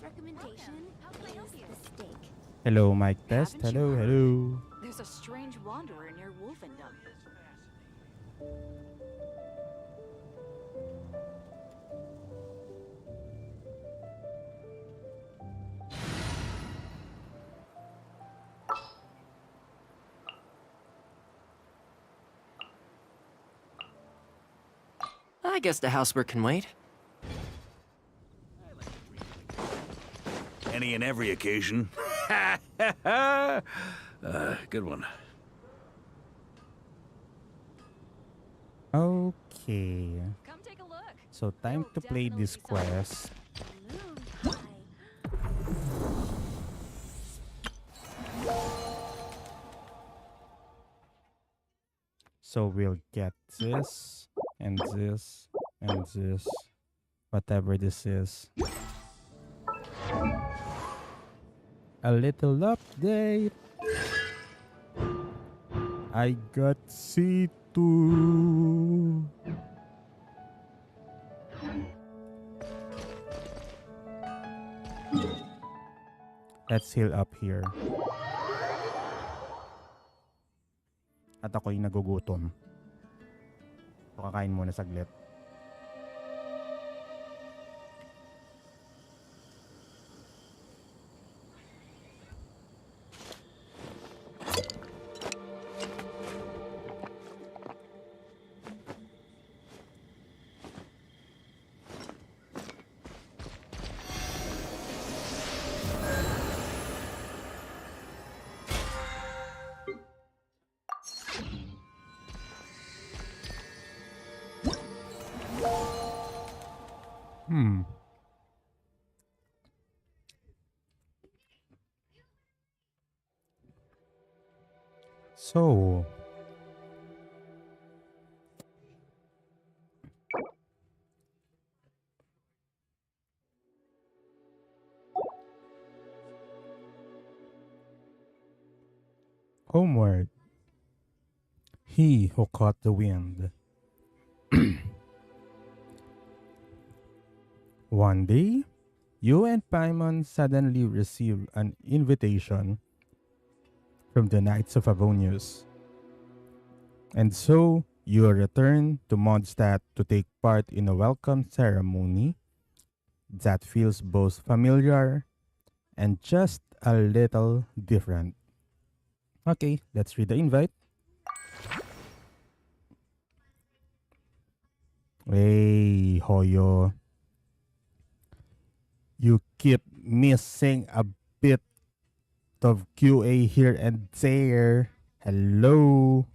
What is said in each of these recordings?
recommendation is the steak. Hello, mic test. Haven't you Hello, heard? hello. There's a strange wanderer near Wolfendom. I guess the housework can wait. Any and every occasion. Good one. Okay. Come take a look. So time to play this quest. Moon pie. So we'll get this and this and this. Whatever this is. A little update. I got C2. Let's heal up here. At ako'y nagugutom. So kakain muna saglit. So, Homeward. He who caught the wind. One day, you and Paimon suddenly receive an invitation from the Knights of Avonius. And so, you return to Mondstadt to take part in a welcome ceremony that feels both familiar and just a little different. Okay, let's read the invite. Hey, Hoyo. You keep missing a bit of QA here and there. Hello.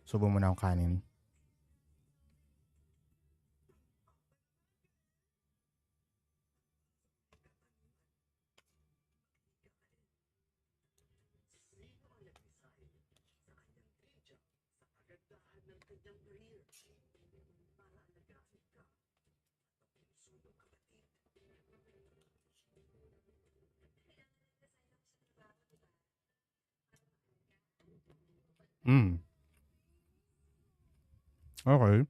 Subo mo na ang kanin. Okay.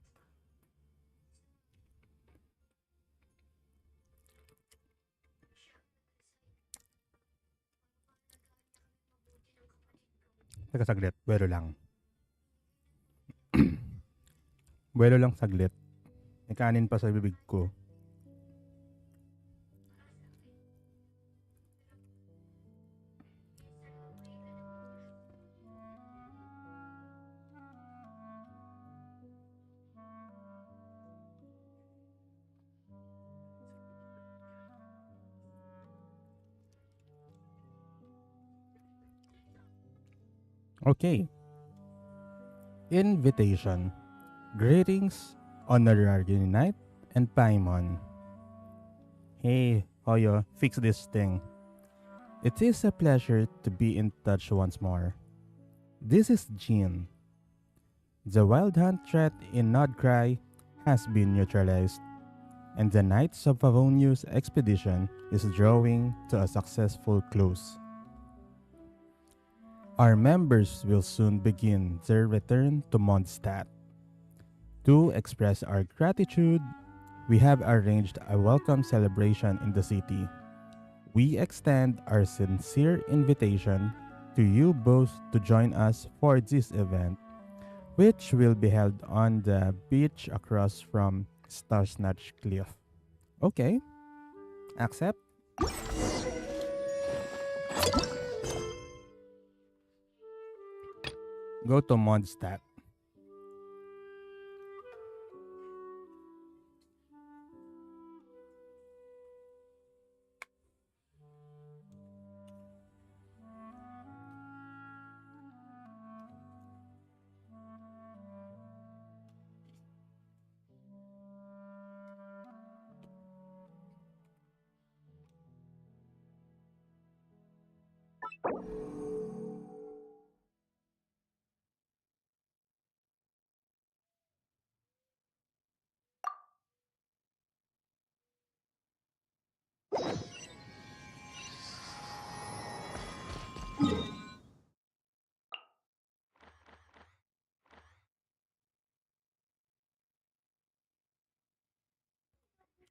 Teka saglit. Buwelo lang. Buwelo lang saglit. May kanin pa sa bibig ko. Okay. Invitation. Greetings, Honorary Knight and Paimon. Hey, Hoyo, fix this thing. It is a pleasure to be in touch once more. This is Jean. The wild hunt threat in Nodcry has been neutralized, and the Knights of Avonius expedition is drawing to a successful close. Our members will soon begin their return to Mondstadt. To express our gratitude, we have arranged a welcome celebration in the city. We extend our sincere invitation to you both to join us for this event, which will be held on the beach across from Star Snatch Cliff. Okay, accept. Go to Mondstadt.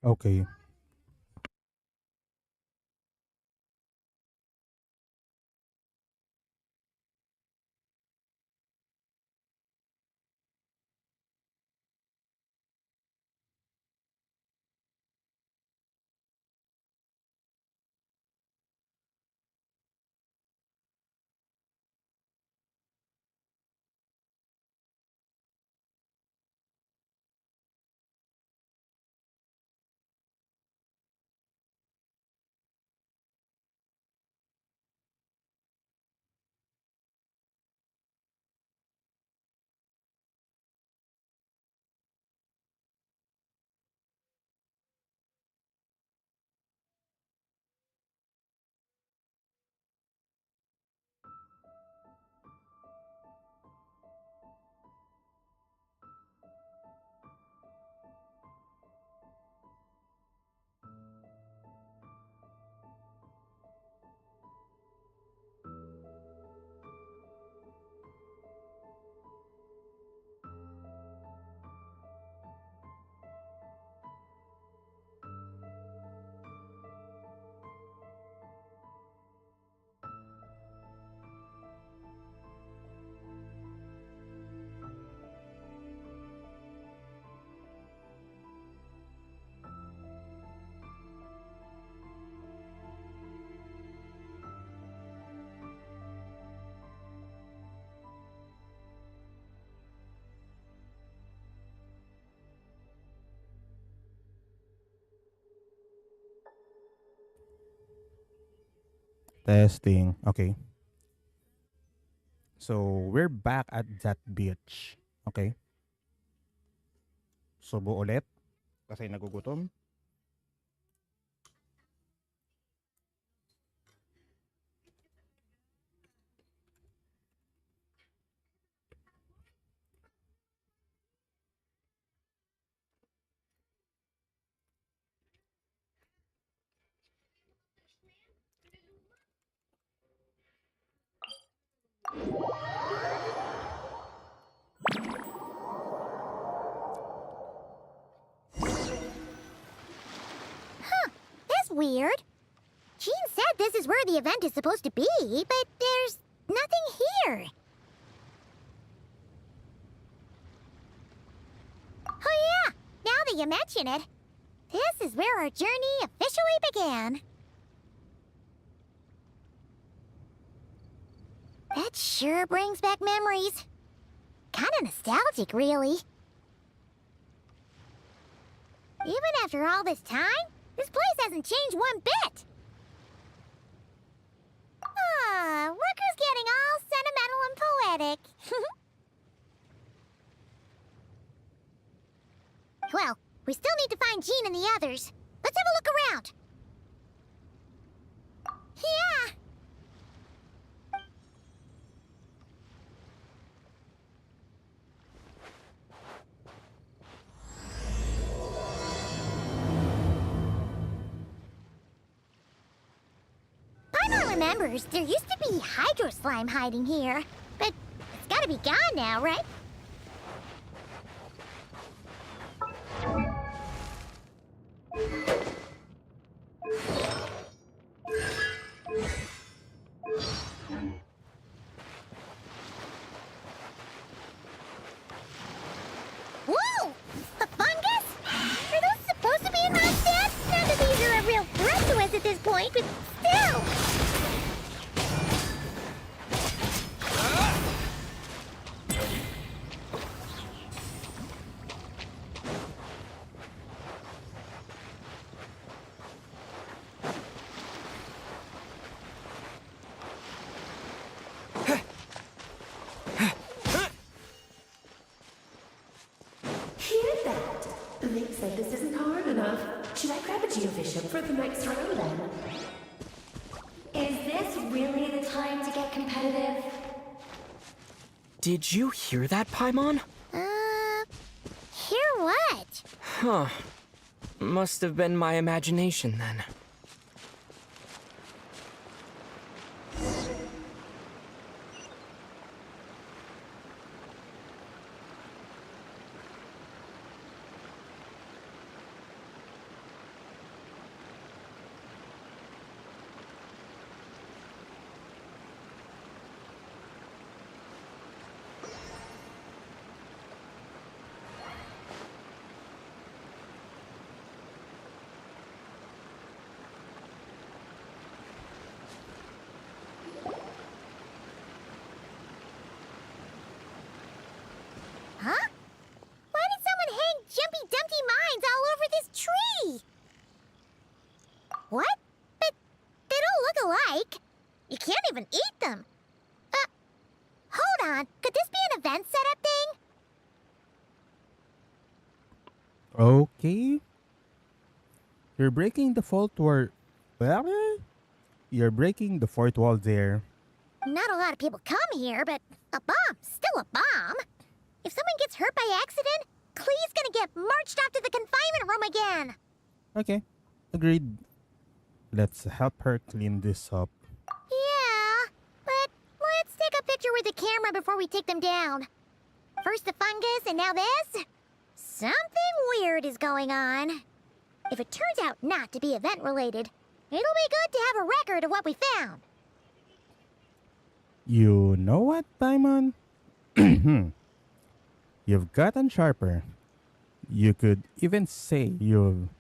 Okay. Testing. Okay. So, we're back at that beach. Okay. Subo ulit. Kasi nagugutom. That's weird. Jean said this is where the event is supposed to be, but there's nothing here. Oh yeah, now that you mention it, this is where our journey officially began. That sure brings back memories. Kinda nostalgic, really. Even after all this time, this place hasn't changed one bit. Ah, Rucker's getting all sentimental and poetic. Well, we still need to find Jean and the others. Let's have a look around. Yeah. Paimon remembers there used to be hydro slime hiding here, but it's gotta be gone now, right? Whoa! A fungus? Are those supposed to be in Mondstadt? Not that these are a real threat to us at this point, but still! Hear that? Link said this isn't hard enough. Should I grab a geobishop for the next row then? Is this really the time to get competitive? Did you hear that, Paimon? Hear what? Huh. Must have been my imagination then. Huh? Why did someone hang Jumpy Dumpty mines all over this tree? What? But they don't look alike. You can't even eat them. Hold on. Could this be an event setup thing? Okay. You're breaking the fourth wall. You're breaking the fourth wall there. Not a lot of people come here, but a bomb's still a bomb. If someone gets hurt by accident, Clee's gonna get marched off to the confinement room again. Okay. Agreed. Let's help her clean this up. Yeah, but let's take a picture with the camera before we take them down. First the fungus, and now this? Something weird is going on. If it turns out not to be event-related, it'll be good to have a record of what we found. You know what, Paimon? You've gotten sharper. You could even say you've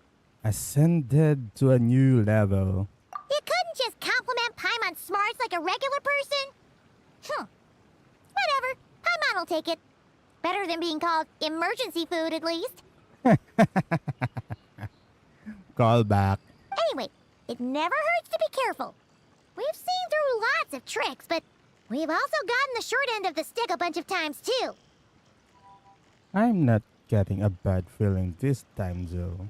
ascended to a new level. You couldn't just compliment Paimon's smarts like a regular person? Whatever. Paimon will take it. Better than being called emergency food, at least. Call back. Anyway, it never hurts to be careful. We've seen through lots of tricks, but we've also gotten the short end of the stick a bunch of times, too. I'm not getting a bad feeling this time, though.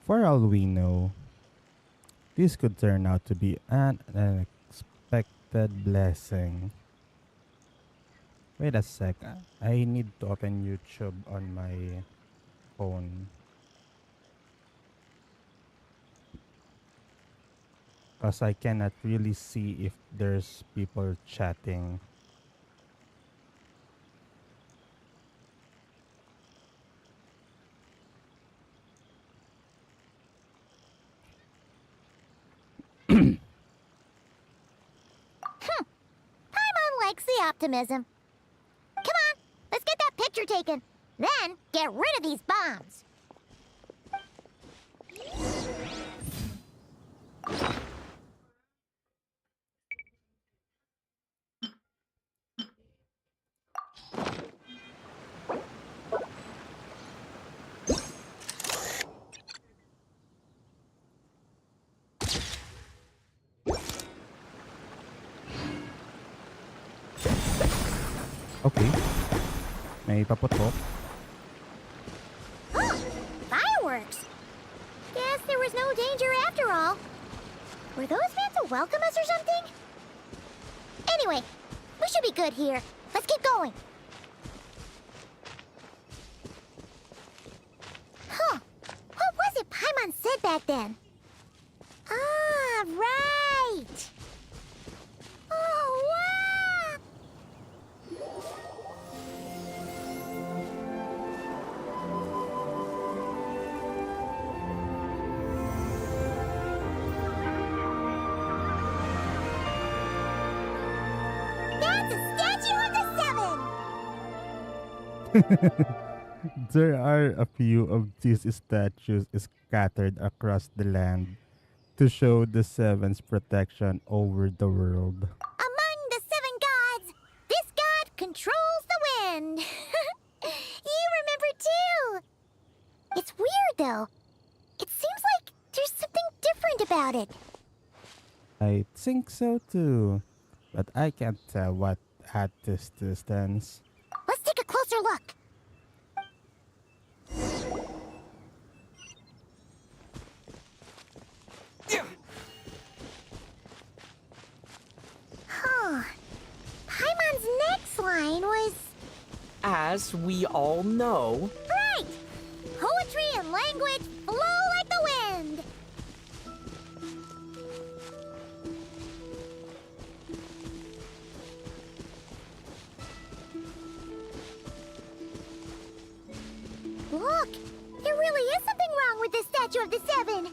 For all we know, this could turn out to be an unexpected blessing. Wait a sec. I need to open YouTube on my phone. Because I cannot really see if there's people chatting. Paimon likes the optimism. Come on, let's get that picture taken. Then, get rid of these bombs. Okay. May paputok. Fireworks! Guess there was no danger after all. Were those meant to welcome us or something? Anyway, we should be good here. Let's keep going. Huh. What was it Paimon said back then? Ah, right! Oh, wow! There are a few of these statues scattered across the land to show the Seven's protection over the world. Among the 7 gods, this god controls the wind. You remember too. It's weird though. It seems like there's something different about it. I think so too, but I can't tell what at this distance. Let's take a closer look. Huh. Paimon's next line was... As we all know, Right! Poetry and language flow like the wind! Look! There really is something wrong with this statue of the 7!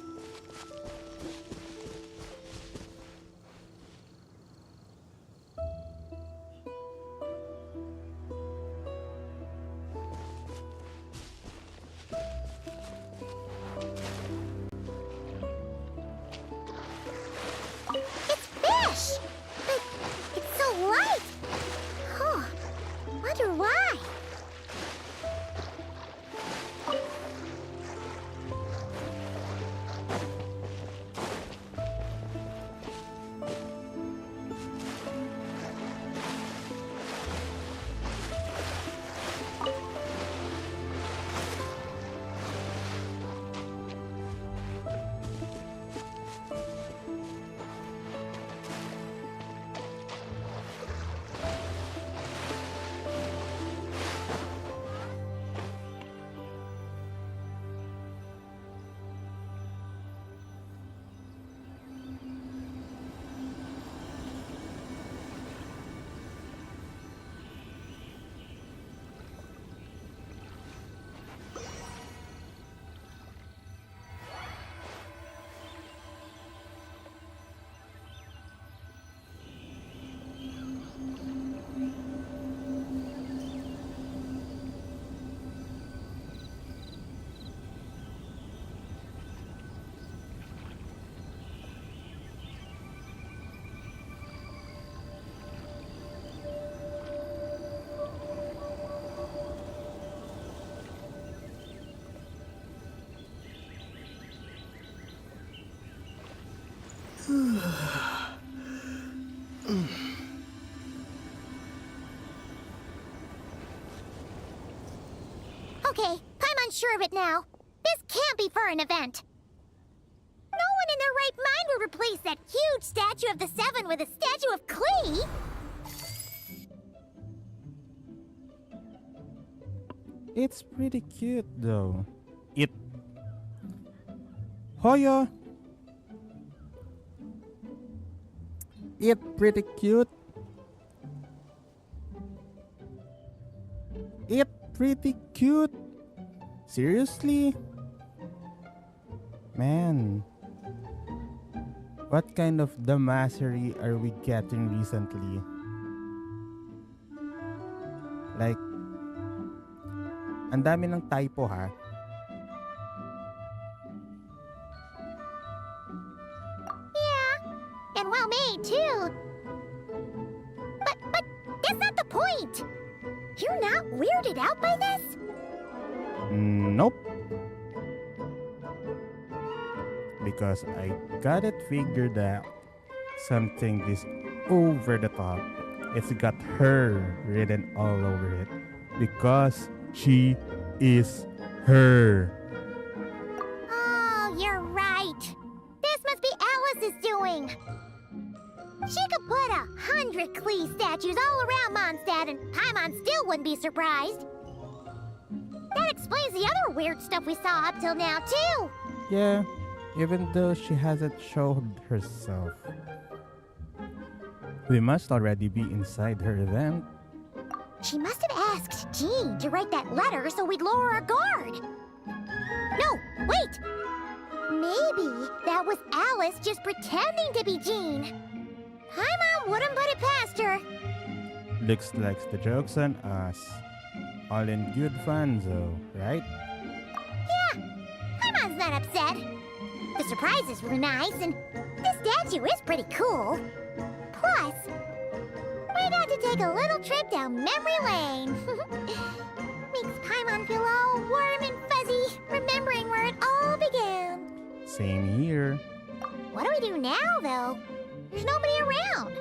It's fish! But it's so light! Huh. Wonder why? Okay, Paimon's sure of it now. This can't be for an event. No one in their right mind would replace that huge statue of the 7 with a statue of Klee. It's pretty cute though. Hoya! It's pretty cute. It's pretty cute. Seriously? Man. What kind of dumbassery are we getting recently? Like, ang dami ng typo ha. Yeah, and well made too. But that's not the point. You're not weirded out by this? Nope. Because I got it figured out. Something this over the top. It's got her written all over it. Because she is her. Oh, you're right. This must be Alice's doing. She could put 100 Klee statues all around Mondstadt and Paimon still wouldn't be surprised. That explains the other weird stuff we saw up till now, too. Yeah, even though she hasn't showed herself. We must already be inside her event. She must have asked Jean to write that letter so we'd lower our guard. No, wait! Maybe that was Alice just pretending to be Jean. Paimon wouldn't put it past her. Looks like the joke's on us. All in good fun, though, right? Paimon's not upset. The surprises were nice, and this statue is pretty cool. Plus, we got to take a little trip down memory lane. Makes Paimon feel all warm and fuzzy, remembering where it all began. Same here. What do we do now, though? There's nobody around.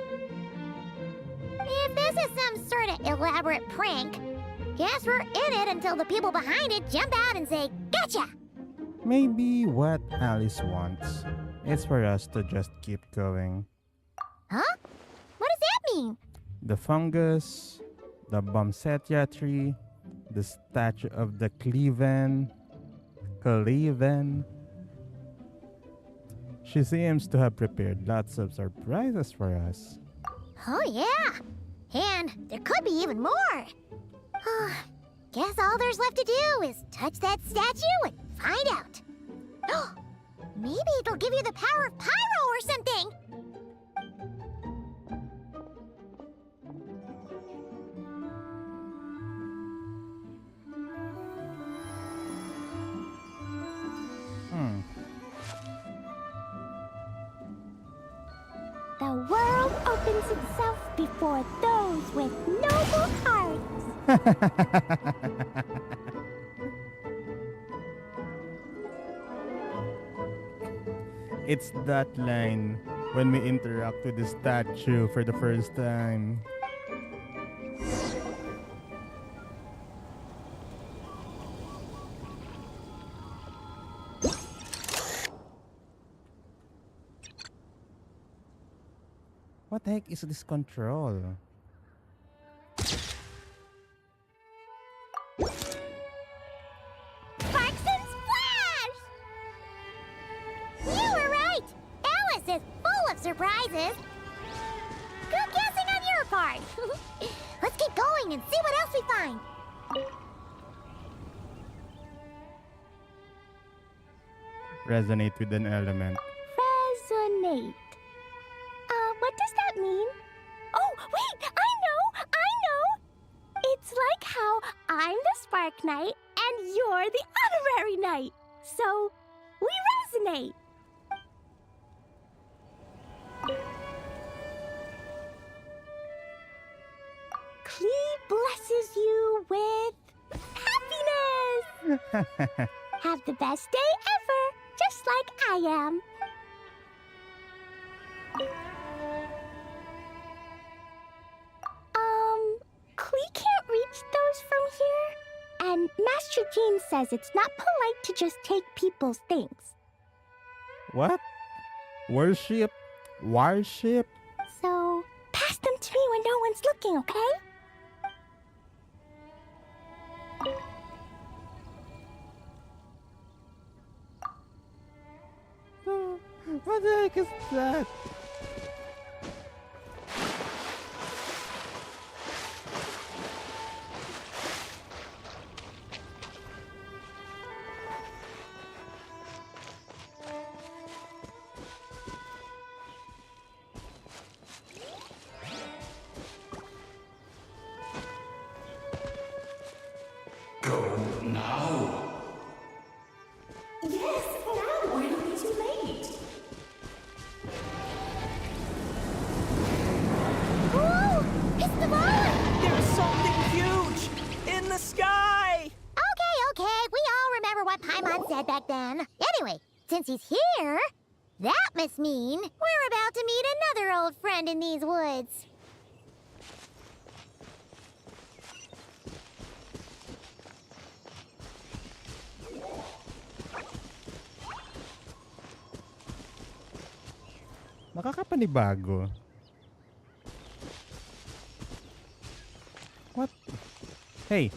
If this is some sort of elaborate prank, guess we're in it until the people behind it jump out and say, "Gotcha!" Maybe what Alice wants is for us to just keep going. Huh? What does that mean? The fungus, the Mondstadt tree, the statue of the Cleven. She seems to have prepared lots of surprises for us. Oh, yeah. And there could be even more. Guess all there's left to do is touch that statue and find out. Maybe it'll give you the power of pyro or something. The world opens itself before those with noble hearts. It's that line when we interact with the statue for the first time. What the heck is this control? Sparks and Splash! You were right! Alice is full of surprises. Good guessing on your part. Let's keep going and see what else we find. Resonate with an element. Resonate. What does that mean? Oh, wait! I know! It's like how I'm the Spark Knight and you're the Honorary Knight. So, we resonate. Klee blesses you with happiness. Have the best day ever, just like I am. Klee can't reach those from here. And Master Jean says it's not polite to just take people's things. What? Worship? Warship? So, pass them to me when no one's looking, okay? What the heck is that? Go now. Yes, now or it'll be too late. Whoa! It's the ball! There's something huge in the sky! Okay, we all remember what Paimon said back then. Anyway, since he's here, that must mean we're about to meet another old friend in these woods. Nakakapanibago. What? Hey.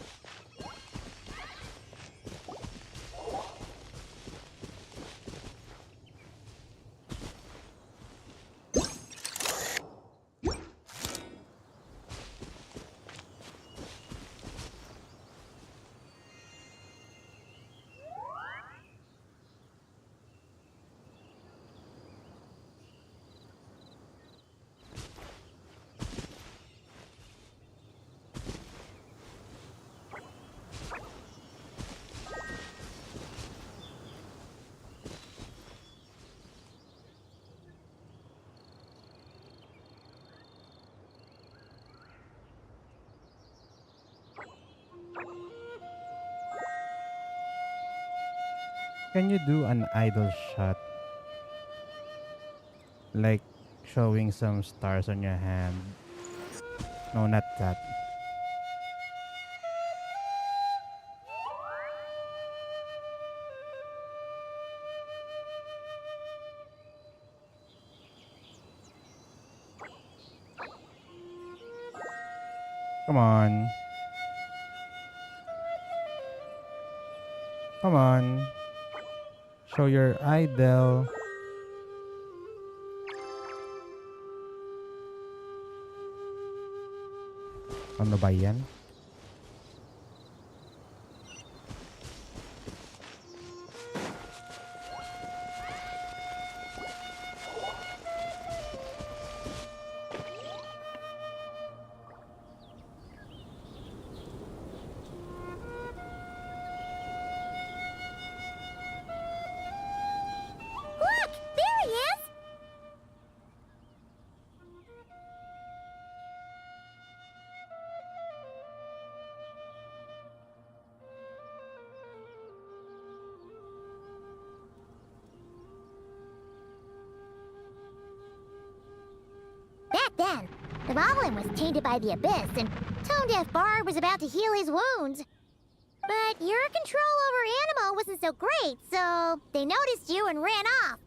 Can you do an idle shot? Like showing some stars on your hand? No, not that. Come on. Come on. Show your idol. Ano ba yan? Look! There he is! Back then, the Goblin was tainted by the Abyss, and Tone-Deaf Bard was about to heal his wounds. But your control over Animo wasn't so great, so they noticed you and ran off.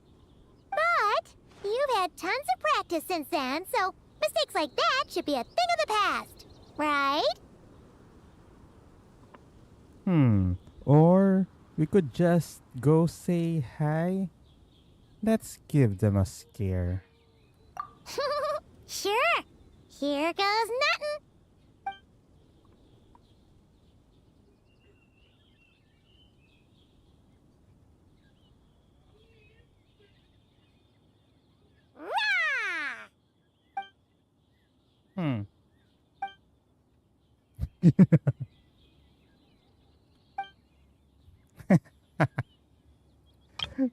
But you've had tons of practice since then, so mistakes like that should be a thing of the past, right? Or we could just go say hi. Let's give them a scare. Sure. Here goes nothing. Rah!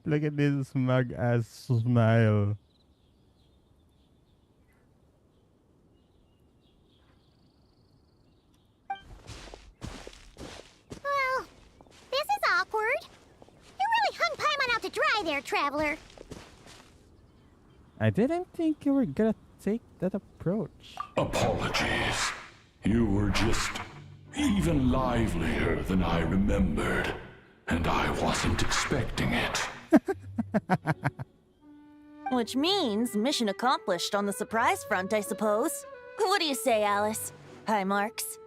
Look at this smug ass smile. Well, this is awkward. You really hung Paimon out to dry there, traveler. I didn't think you were gonna take that approach. Apologies. You were just even livelier than I remembered, and I wasn't expecting it. Which means mission accomplished on the surprise front, I suppose. What do you say, Alice? High marks.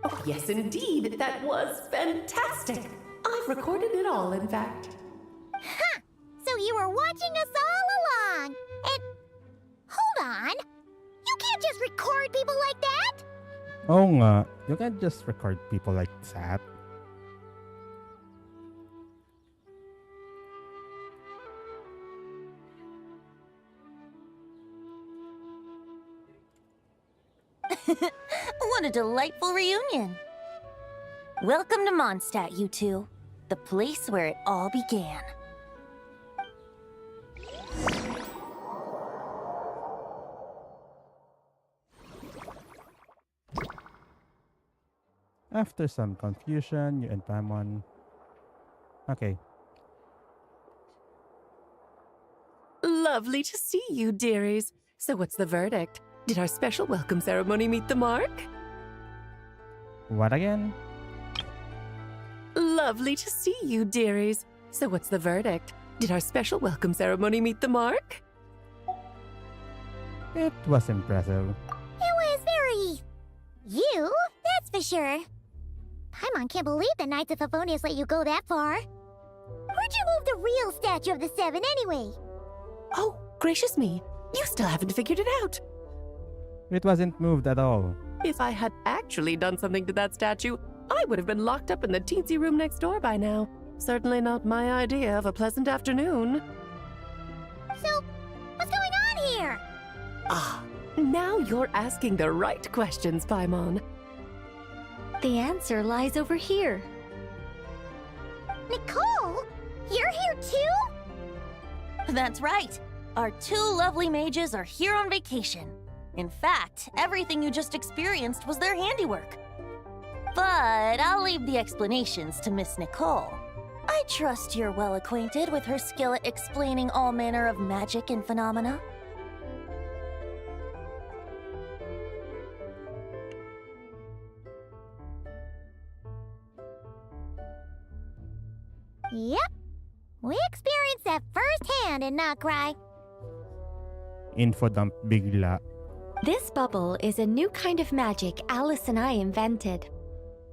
Oh, yes, indeed. That was fantastic. I've recorded it all, in fact. Huh! So you were watching us all along. And hold on. You can't just record people like that. Oh nga, you can't just record people like that. What a delightful reunion. Welcome to Mondstadt, you two. The place where it all began. After some confusion, you and Paimon. Okay. Lovely to see you, dearies. So what's the verdict? Did our special welcome ceremony meet the mark? What again? Lovely to see you, dearies. So what's the verdict? Did our special welcome ceremony meet the mark? It was impressive. It was very... you, that's for sure. Paimon can't believe the Knights of Favonius let you go that far. Where'd you move the real statue of the Seven anyway? Oh, gracious me. You still haven't figured it out. It wasn't moved at all. If I had actually done something to that statue, I would have been locked up in the teensy room next door by now. Certainly not my idea of a pleasant afternoon. So, what's going on here? Ah, now you're asking the right questions, Paimon. The answer lies over here. Nicole? You're here too? That's right. Our two lovely mages are here on vacation. In fact, everything you just experienced was their handiwork. But I'll leave the explanations to Miss Nicole. I trust you're well acquainted with her skill at explaining all manner of magic and phenomena. Yep. We experienced that firsthand in Nokrai. Info dump bigla. This bubble is a new kind of magic Alice and I invented.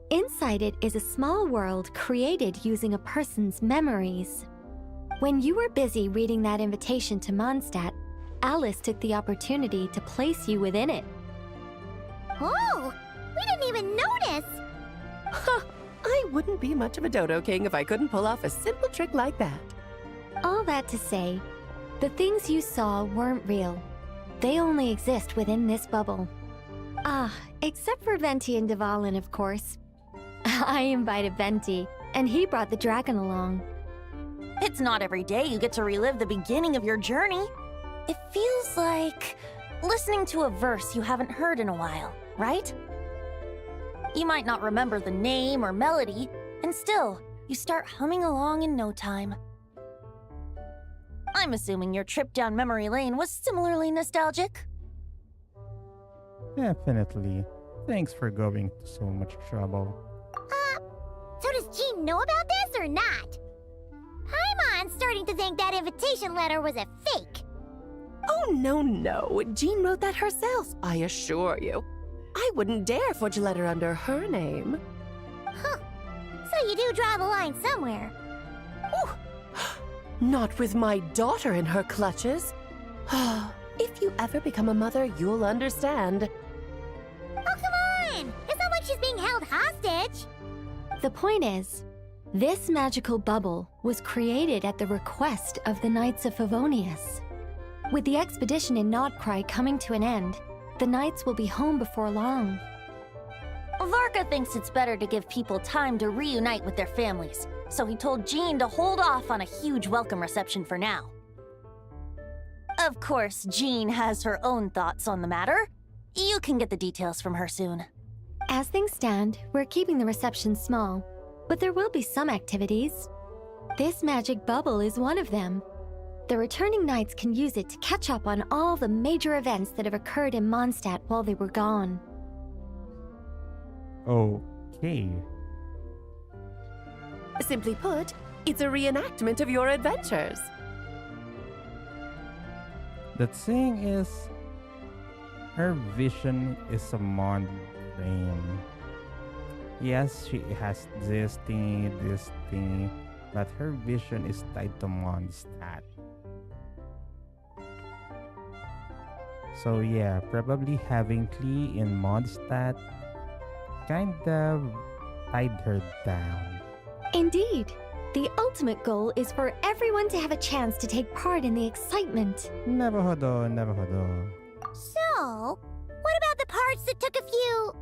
Inside it is a small world created using a person's memories. When you were busy reading that invitation to Mondstadt, Alice took the opportunity to place you within it. Oh, we didn't even notice. Huh. I wouldn't be much of a Dodo King if I couldn't pull off a simple trick like that. All that to say, the things you saw weren't real. They only exist within this bubble. Ah, except for Venti and Dvalin, of course. I invited Venti, and he brought the dragon along. It's not every day you get to relive the beginning of your journey. It feels like listening to a verse you haven't heard in a while, right? You might not remember the name or melody, and still, you start humming along in no time. I'm assuming your trip down memory lane was similarly nostalgic. Definitely. Thanks for going to so much trouble. So does Jean know about this or not? Paimon's starting to think that invitation letter was a fake. Oh, no. Jean wrote that herself, I assure you. I wouldn't dare forge a letter under her name. Huh. So you do draw the line somewhere. Ooh. Not with my daughter in her clutches. If you ever become a mother, you'll understand. Oh, come on! It's not like she's being held hostage. The point is, this magical bubble was created at the request of the Knights of Favonius. With the expedition in Nokrai coming to an end, the Knights will be home before long. Varka thinks it's better to give people time to reunite with their families, so he told Jean to hold off on a huge welcome reception for now. Of course, Jean has her own thoughts on the matter. You can get the details from her soon. As things stand, we're keeping the reception small, but there will be some activities. This magic bubble is one of them. The returning knights can use it to catch up on all the major events that have occurred in Mondstadt while they were gone. Okay. Simply put, it's a reenactment of your adventures. The thing is, her vision is a Mond frame. Yes, she has this thingy, but her vision is tied to Mondstadt. So yeah, probably having Klee in Mondstadt kind of tied her down. Indeed. The ultimate goal is for everyone to have a chance to take part in the excitement. Never. So, what about the parts that took a few,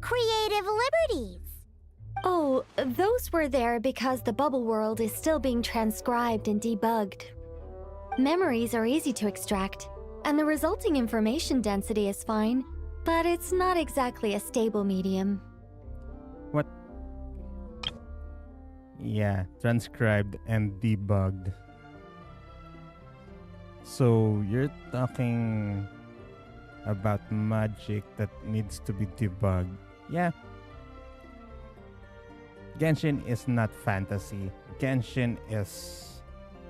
creative liberties? Oh, those were there because the bubble world is still being transcribed and debugged. Memories are easy to extract, and the resulting information density is fine, but it's not exactly a stable medium. What? Yeah, transcribed and debugged. So you're talking about magic that needs to be debugged. Yeah. Genshin is not fantasy. Genshin is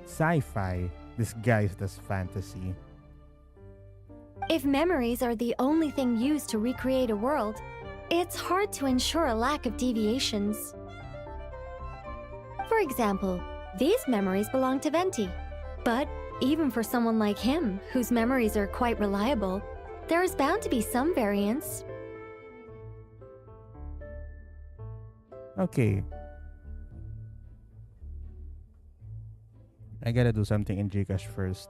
sci-fi disguised as fantasy. If memories are the only thing used to recreate a world, it's hard to ensure a lack of deviations. For example, these memories belong to Venti. But even for someone like him, whose memories are quite reliable, there is bound to be some variance. Okay. I gotta do something in Gcash first.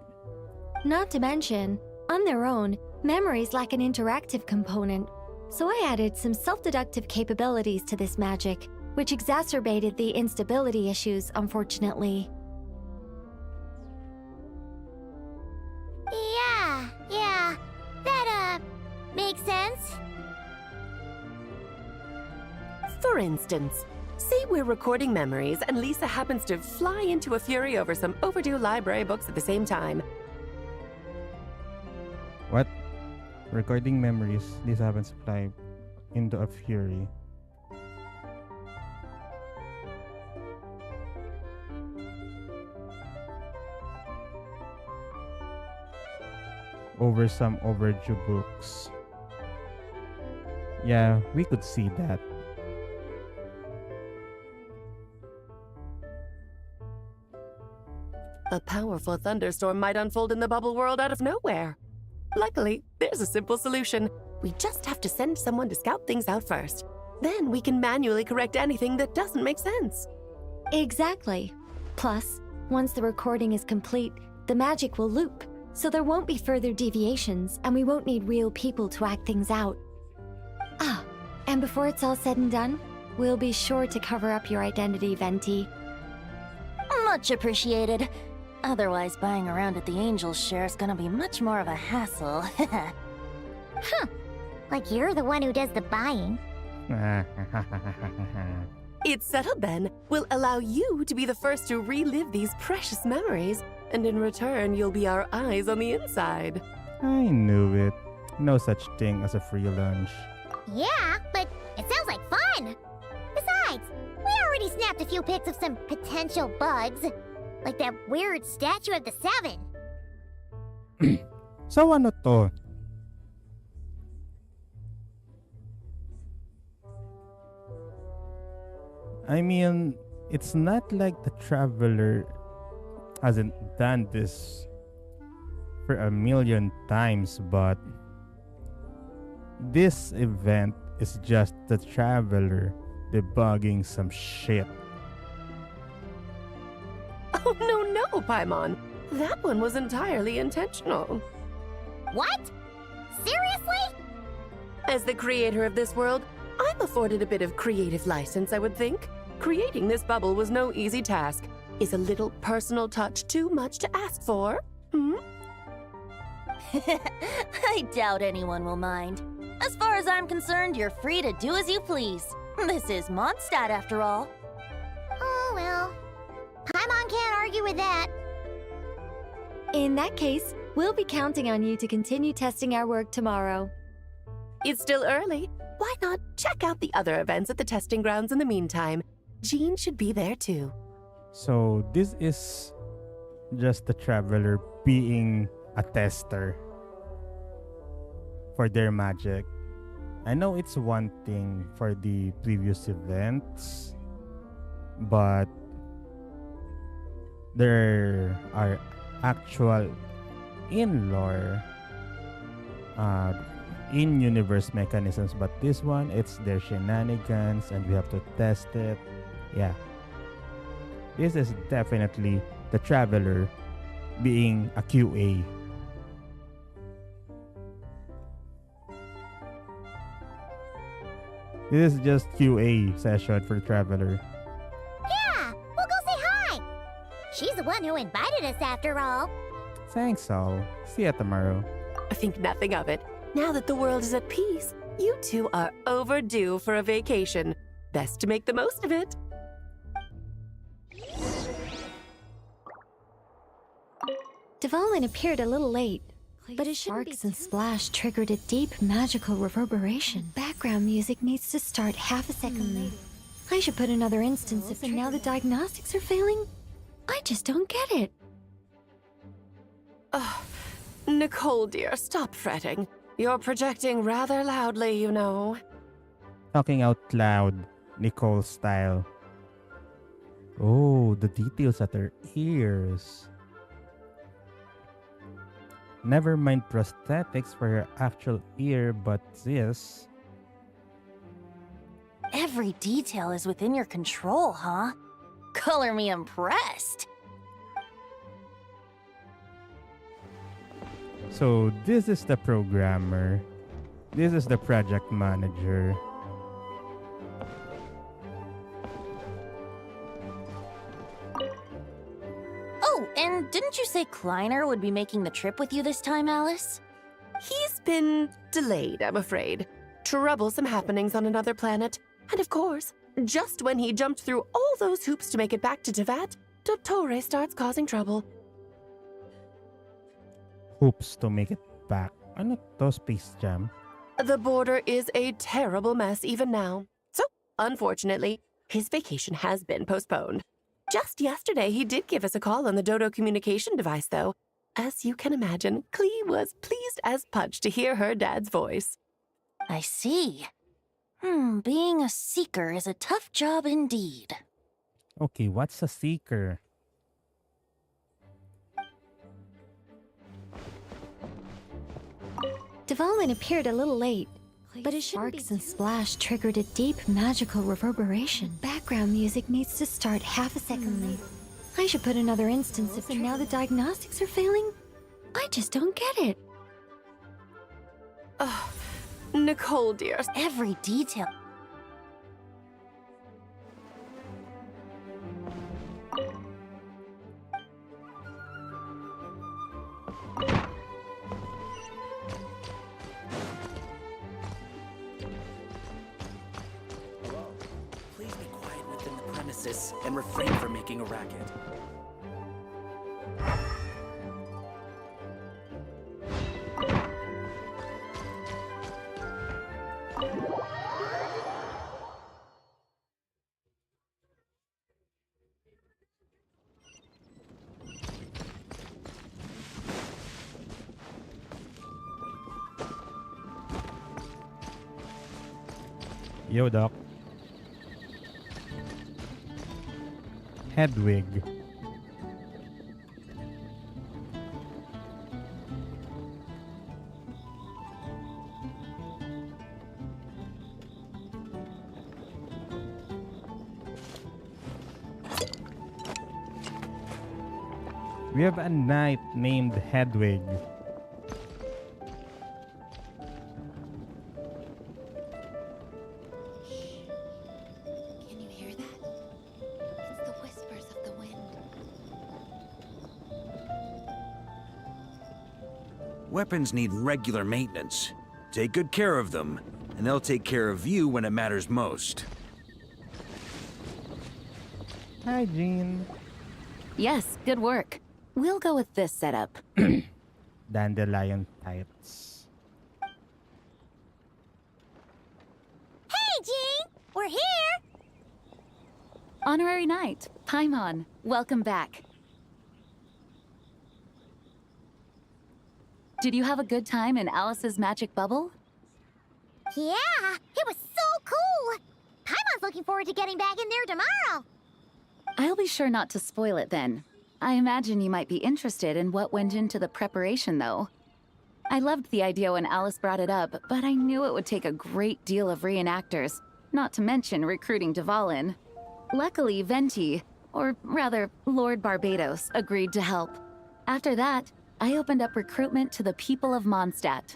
Not to mention, on their own, memories lack an interactive component, so I added some self-deductive capabilities to this magic, which exacerbated the instability issues, unfortunately. Yeah, that, makes sense. For instance, Say we're recording memories, and Lisa happens to fly into a fury over some overdue library books at the same time. What? Recording memories. This happens to fly into a fury. Over some overdue books. Yeah, we could see that. A powerful thunderstorm might unfold in the bubble world out of nowhere. Luckily, there's a simple solution. We just have to send someone to scout things out first. Then we can manually correct anything that doesn't make sense. Exactly. Plus, once the recording is complete, the magic will loop, so there won't be further deviations, and we won't need real people to act things out. Ah, and before it's all said and done, we'll be sure to cover up your identity, Venti. Much appreciated. Otherwise, buying around at the Angel's share is gonna be much more of a hassle. Huh. Like you're the one who does the buying. It's settled then. We'll allow you to be the first to relive these precious memories, and in return, you'll be our eyes on the inside. I knew it. No such thing as a free lunch. Yeah, but it sounds like fun. Besides, we already snapped a few pics of some potential bugs. Like that weird statue of the Seven. So ano to? I mean, it's not like the Traveler hasn't done this for a million times, but this event is just the Traveler debugging some shit. Oh, no, Paimon. That one was entirely intentional. What? Seriously? As the creator of this world, I'm afforded a bit of creative license, I would think. Creating this bubble was no easy task. Is a little personal touch too much to ask for? I doubt anyone will mind. As far as I'm concerned, you're free to do as you please. This is Mondstadt, after all. Oh, well. Paimon can't argue with that. In that case, we'll be counting on you to continue testing our work tomorrow. It's still early. Why not check out the other events at the testing grounds in the meantime? Jean should be there too. So this is just the Traveler being a tester for their magic. I know it's one thing for the previous events, but there are actual in-lore in-universe mechanisms, but this one, it's their shenanigans and we have to test it. Yeah, this is definitely the Traveler being a QA. This is just QA session for Traveler. Yeah, we'll go say hi. She's the one who invited us after all. Thanks all. See ya tomorrow. Think nothing of it. Now that the world is at peace, you two are overdue for a vacation. Best to make the most of it. Devalin appeared a little late, but his sparks and splash triggered a deep magical reverberation. Background music needs to start half a second late. I should put another instance if now the diagnostics are failing. I just don't get it. Nicole, dear, stop fretting. You're projecting rather loudly, you know. Talking out loud, Nicole style. Oh, the details at her ears. Never mind prosthetics for her actual ear, but this. Every detail is within your control, huh? Color me impressed. So this is the programmer. This is the project manager. Oh, and didn't you say Kleiner would be making the trip with you this time, Alice? He's been delayed, I'm afraid. Troublesome happenings on another planet. And of course, Just when he jumped through all those hoops to make it back to Tevat, Dottore starts causing trouble. Hoops to make it back. Ano to, Space Jam? The border is a terrible mess even now. So, unfortunately, his vacation has been postponed. Just yesterday, he did give us a call on the Dodo communication device, though. As you can imagine, Klee was pleased as punch to hear her dad's voice. I see. Being a seeker is a tough job indeed. Okay, what's a seeker? Dvalin appeared a little late, but his sparks and splash triggered a deep magical reverberation. Background music needs to start half a second late. I should put another instance of and now the diagnostics are failing? I just don't get it. Ugh, Nicole, dear. Every detail. Please be quiet within the premises and refrain from making a racket. Yo, Doc. Hedwig. We have a knight named Hedwig. Can you hear that? It's the whispers of the wind. Weapons need regular maintenance. Take good care of them, and they'll take care of you when it matters most. Hi, Jean. Yes, good work. We'll go with this setup. Dandelion tights. Hey, Jean! We're here! Honorary Knight, Paimon, welcome back. Did you have a good time in Alice's magic bubble? Yeah, it was so cool! Paimon's looking forward to getting back in there tomorrow! I'll be sure not to spoil it then. I imagine you might be interested in what went into the preparation, though. I loved the idea when Alice brought it up, but I knew it would take a great deal of reenactors, not to mention recruiting Dvalin. Luckily, Venti, or rather, Lord Barbados, agreed to help. After that, I opened up recruitment to the people of Mondstadt.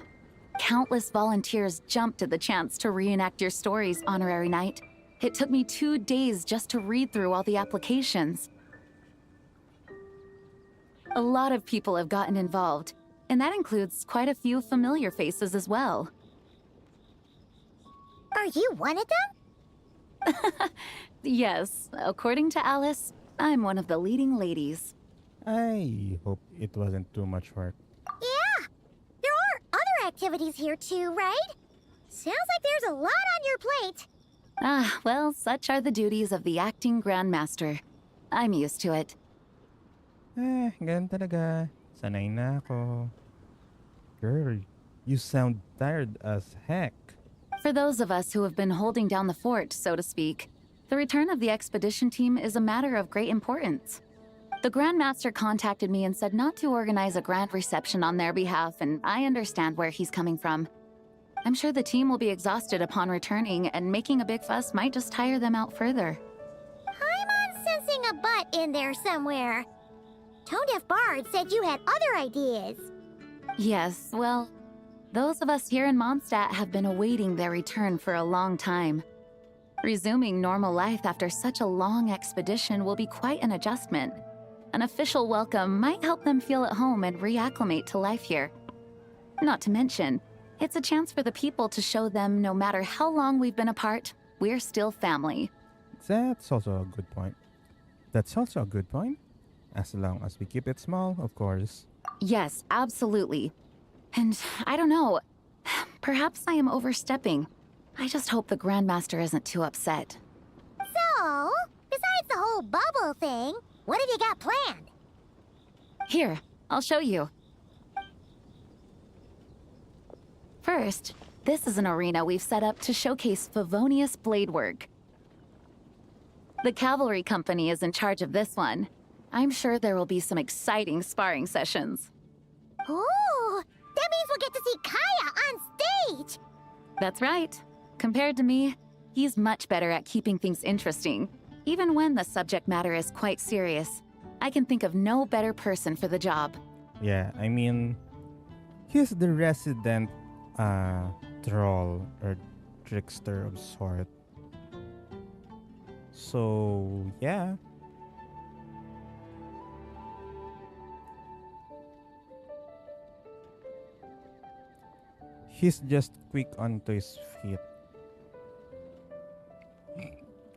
Countless volunteers jumped at the chance to reenact your stories, Honorary Knight. It took me 2 days just to read through all the applications. A lot of people have gotten involved, and that includes quite a few familiar faces as well. Are you one of them? Yes, according to Alice, I'm one of the leading ladies. I hope it wasn't too much work. Yeah! There are other activities here too, right? Sounds like there's a lot on your plate. Ah, well, such are the duties of the acting Grandmaster. I'm used to it. Ganun talaga. Sanay na ako. Girl, you sound tired as heck. For those of us who have been holding down the fort, so to speak, the return of the expedition team is a matter of great importance. The Grandmaster contacted me and said not to organize a grand reception on their behalf, and I understand where he's coming from. I'm sure the team will be exhausted upon returning, and making a big fuss might just tire them out further. I'm sensing a butt in there somewhere. Tone-deaf Bard said you had other ideas. Yes, well, those of us here in Mondstadt have been awaiting their return for a long time. Resuming normal life after such a long expedition will be quite an adjustment. An official welcome might help them feel at home and reacclimate to life here. Not to mention, it's a chance for the people to show them no matter how long we've been apart, we're still family. That's also a good point. That's also a good point. As long as we keep it small, of course. Yes, absolutely. And I don't know. Perhaps I am overstepping. I just hope the Grandmaster isn't too upset. So, besides the whole bubble thing, what have you got planned? Here, I'll show you. First, this is an arena we've set up to showcase Favonius blade work. The Cavalry Company is in charge of this one. I'm sure there will be some exciting sparring sessions. Ooh, that means we'll get to see Kaya on stage! That's right. Compared to me, he's much better at keeping things interesting, even when the subject matter is quite serious. I can think of no better person for the job. Yeah, I mean, he's the resident troll or trickster of sort. So, yeah. He's just quick onto his feet.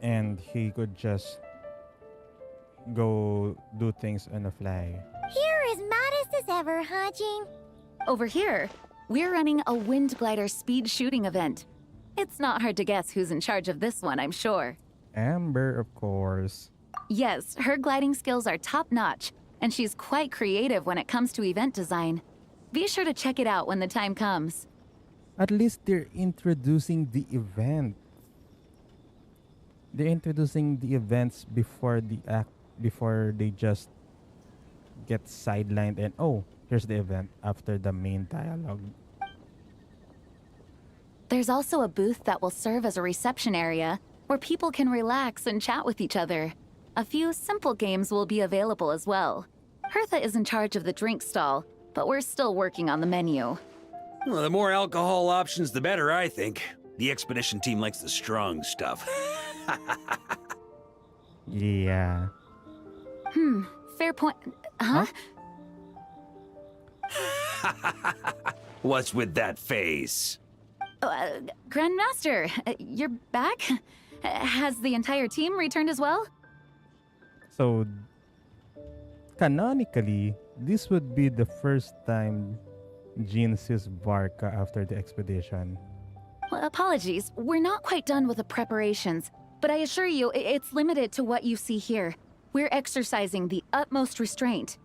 And he could just go do things on the fly. You're as modest as ever, huh, Jean? Over here, we're running a wind glider speed shooting event. It's not hard to guess who's in charge of this one, I'm sure. Amber, of course. Yes, her gliding skills are top-notch, and she's quite creative when it comes to event design. Be sure to check it out when the time comes. At least they're introducing the event. They're introducing the events before the act, before they just get sidelined and oh, here's the event after the main dialogue. There's also a booth that will serve as a reception area where people can relax and chat with each other. A few simple games will be available as well. Hertha is in charge of the drink stall, but we're still working on the menu. Well, the more alcohol options, the better, I think. The expedition team likes the strong stuff. Yeah. Fair point. Huh? What's with that face? Grandmaster, you're back? Has the entire team returned as well? So, canonically, this would be the first time Jean sees Varka after the expedition. Well, apologies, we're not quite done with the preparations, but I assure you, it's limited to what you see here. We're exercising the utmost restraint.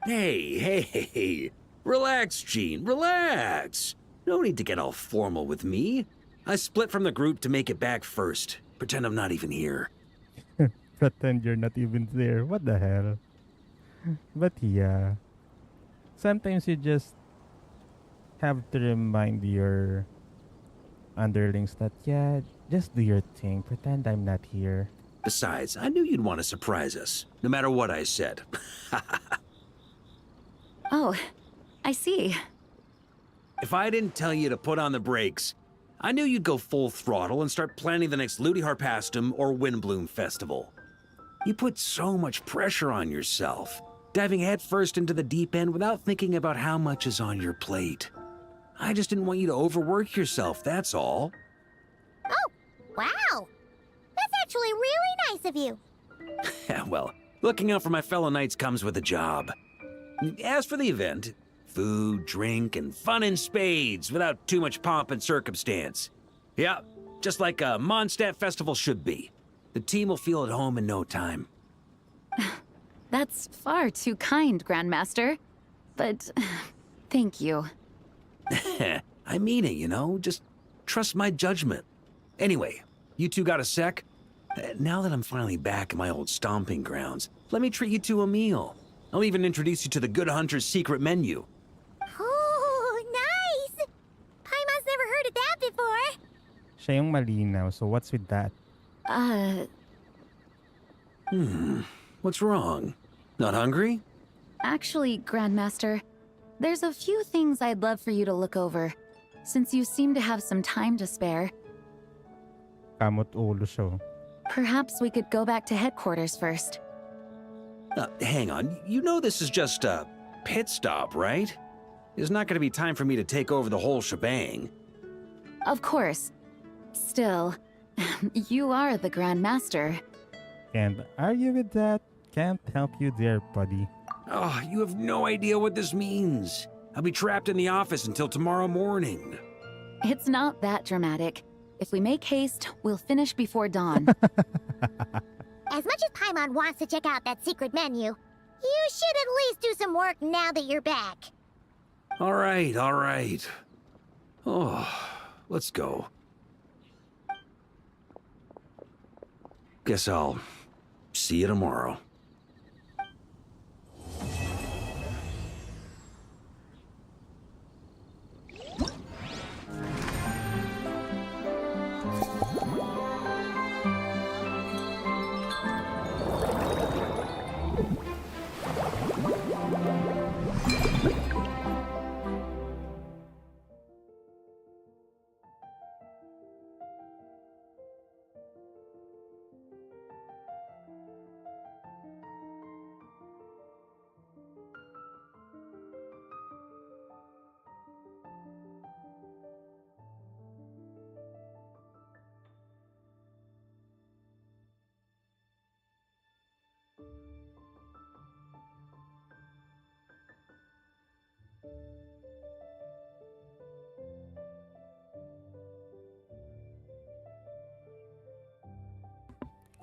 Hey. Relax, Jean, relax. No need to get all formal with me. I split from the group to make it back first. Pretend I'm not even here. Pretend you're not even there. What the hell? But yeah. Sometimes you just have to remind your underlings that, yeah, just do your thing. Pretend I'm not here. Besides, I knew you'd want to surprise us, no matter what I said. Oh, I see. If I didn't tell you to put on the brakes, I knew you'd go full throttle and start planning the next Ludi Harpastum or Windbloom Festival. You put so much pressure on yourself, diving headfirst into the deep end without thinking about how much is on your plate. I just didn't want you to overwork yourself, that's all. Oh, wow! That's actually really nice of you. Well, looking out for my fellow knights comes with a job. As for the event, food, drink, and fun in spades without too much pomp and circumstance. Yeah, just like a Mondstadt festival should be. The team will feel at home in no time. That's far too kind, Grandmaster. But thank you. I mean it, you know? Just trust my judgment. Anyway, you two got a sec? Now that I'm finally back in my old stomping grounds, let me treat you to a meal. I'll even introduce you to the Good Hunter's secret menu. Oh, nice! Paimon's never heard of that before. Siya yung malinaw, so what's with that? What's wrong? Not hungry? Actually, Grandmaster, there's a few things I'd love for you to look over, since you seem to have some time to spare. Kamot ulo siya. Perhaps we could go back to headquarters first. Hang on, you know this is just a pit stop, right? There's not going to be time for me to take over the whole shebang. Of course. Still, You are the Grand Master. Can't argue with that. Can't help you there, buddy. Oh, you have no idea what this means. I'll be trapped in the office until tomorrow morning. It's not that dramatic. If we make haste, we'll finish before dawn. As much as Paimon wants to check out that secret menu, you should at least do some work now that you're back. All right, all right. Oh, let's go. Guess I'll see you tomorrow.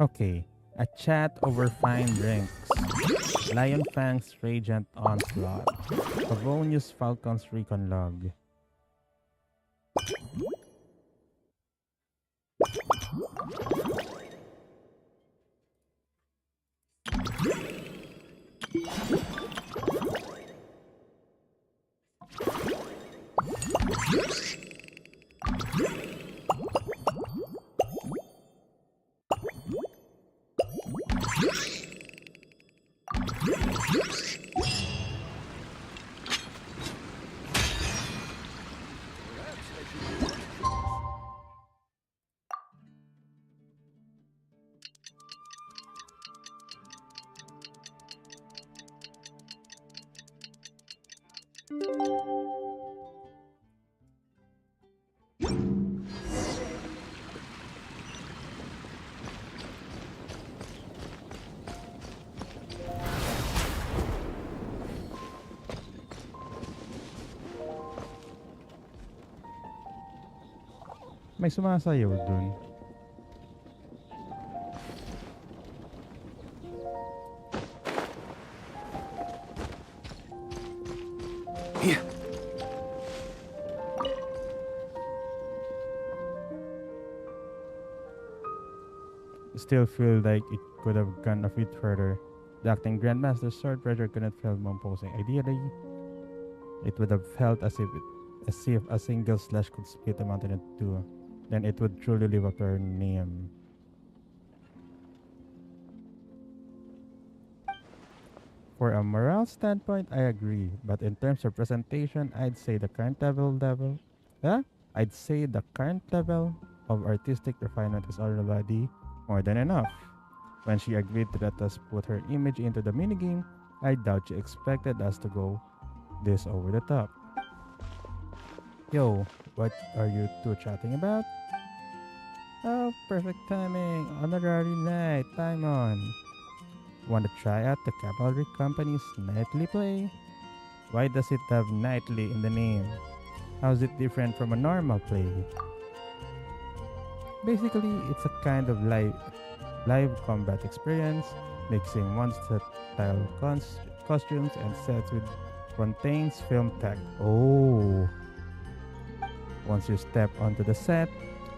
Okay, a chat over fine drinks. Lion Fang's Radiant Onslaught. Pavonius Falcon's Recon Log. May sumasayaw dun. Still feel like it could have gone a bit further. The acting Grandmaster's sword pressure couldn't feel more imposing. Ideally, it would have felt as if a single slash could split a mountain in two. Then it would truly live up to her name. For a morale standpoint, I agree. But in terms of presentation, I'd say the current level of artistic refinement is already more than enough. When she agreed to let us put her image into the minigame, I doubt she expected us to go this over the top. Yo, what are you two chatting about? Oh, perfect timing. Honorary night, time on. Want to try out the Cavalry Company's nightly play? Why does it have nightly in the name? How is it different from a normal play? Basically, it's a kind of live combat experience, mixing Mondstadt style costumes and sets with contains film tech. Oh! Once you step onto the set,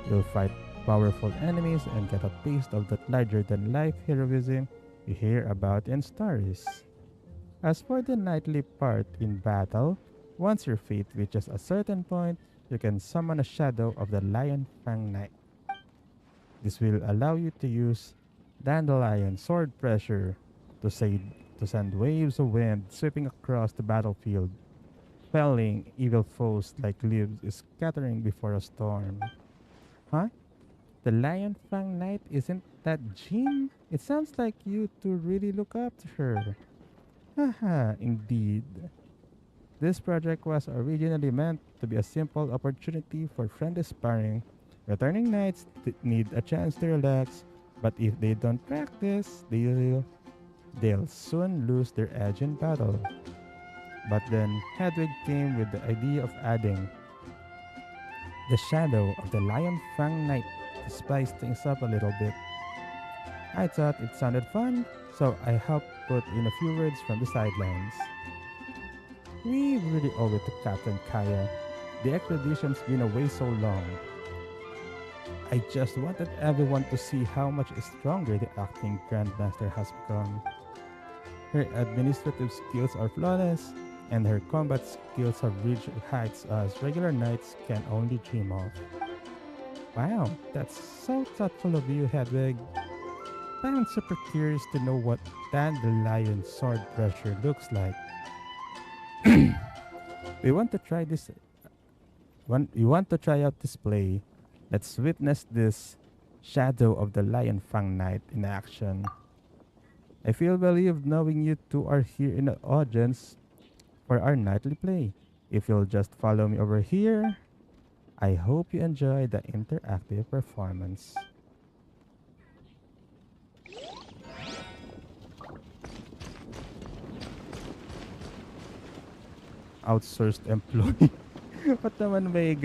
you'll fight powerful enemies and get a taste of that larger-than-life heroism you hear about in stories. As for the nightly part in battle, once your fate reaches a certain point, you can summon a shadow of the Lion Fang Knight. This will allow you to use Dandelion sword pressure to send waves of wind sweeping across the battlefield, felling evil foes like leaves scattering before a storm. Huh? The Lion Fang Knight isn't that Jean? It sounds like you two really look up to her. Haha, indeed. This project was originally meant to be a simple opportunity for friendly sparring Returning knights need a chance to relax, but if they don't practice, they'll soon lose their edge in battle. But then Hedwig came with the idea of adding the shadow of the Lion Fang Knight to spice things up a little bit. I thought it sounded fun, so I helped put in a few words from the sidelines. We really owe it to Captain Kaya. The expedition's been away so long. I just wanted everyone to see how much stronger the acting Grandmaster has become. Her administrative skills are flawless, and her combat skills have reached heights as regular knights can only dream of. Wow, that's so thoughtful of you, Hedwig. I'm super curious to know what dandelion sword pressure looks like. We want to try this. We want to try out this play. Let's witness this shadow of the Lion Fang Knight in action. I feel relieved knowing you two are here in the audience for our nightly play. If you'll just follow me over here, I hope you enjoy the interactive performance. Outsourced employee. Ba't naman may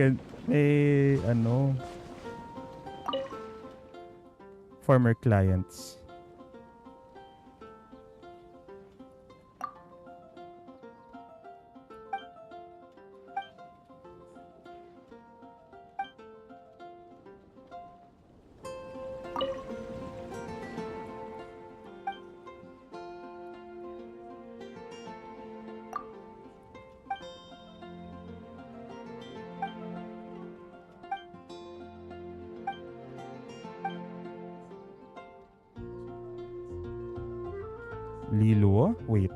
former clients. Liluo? Wait.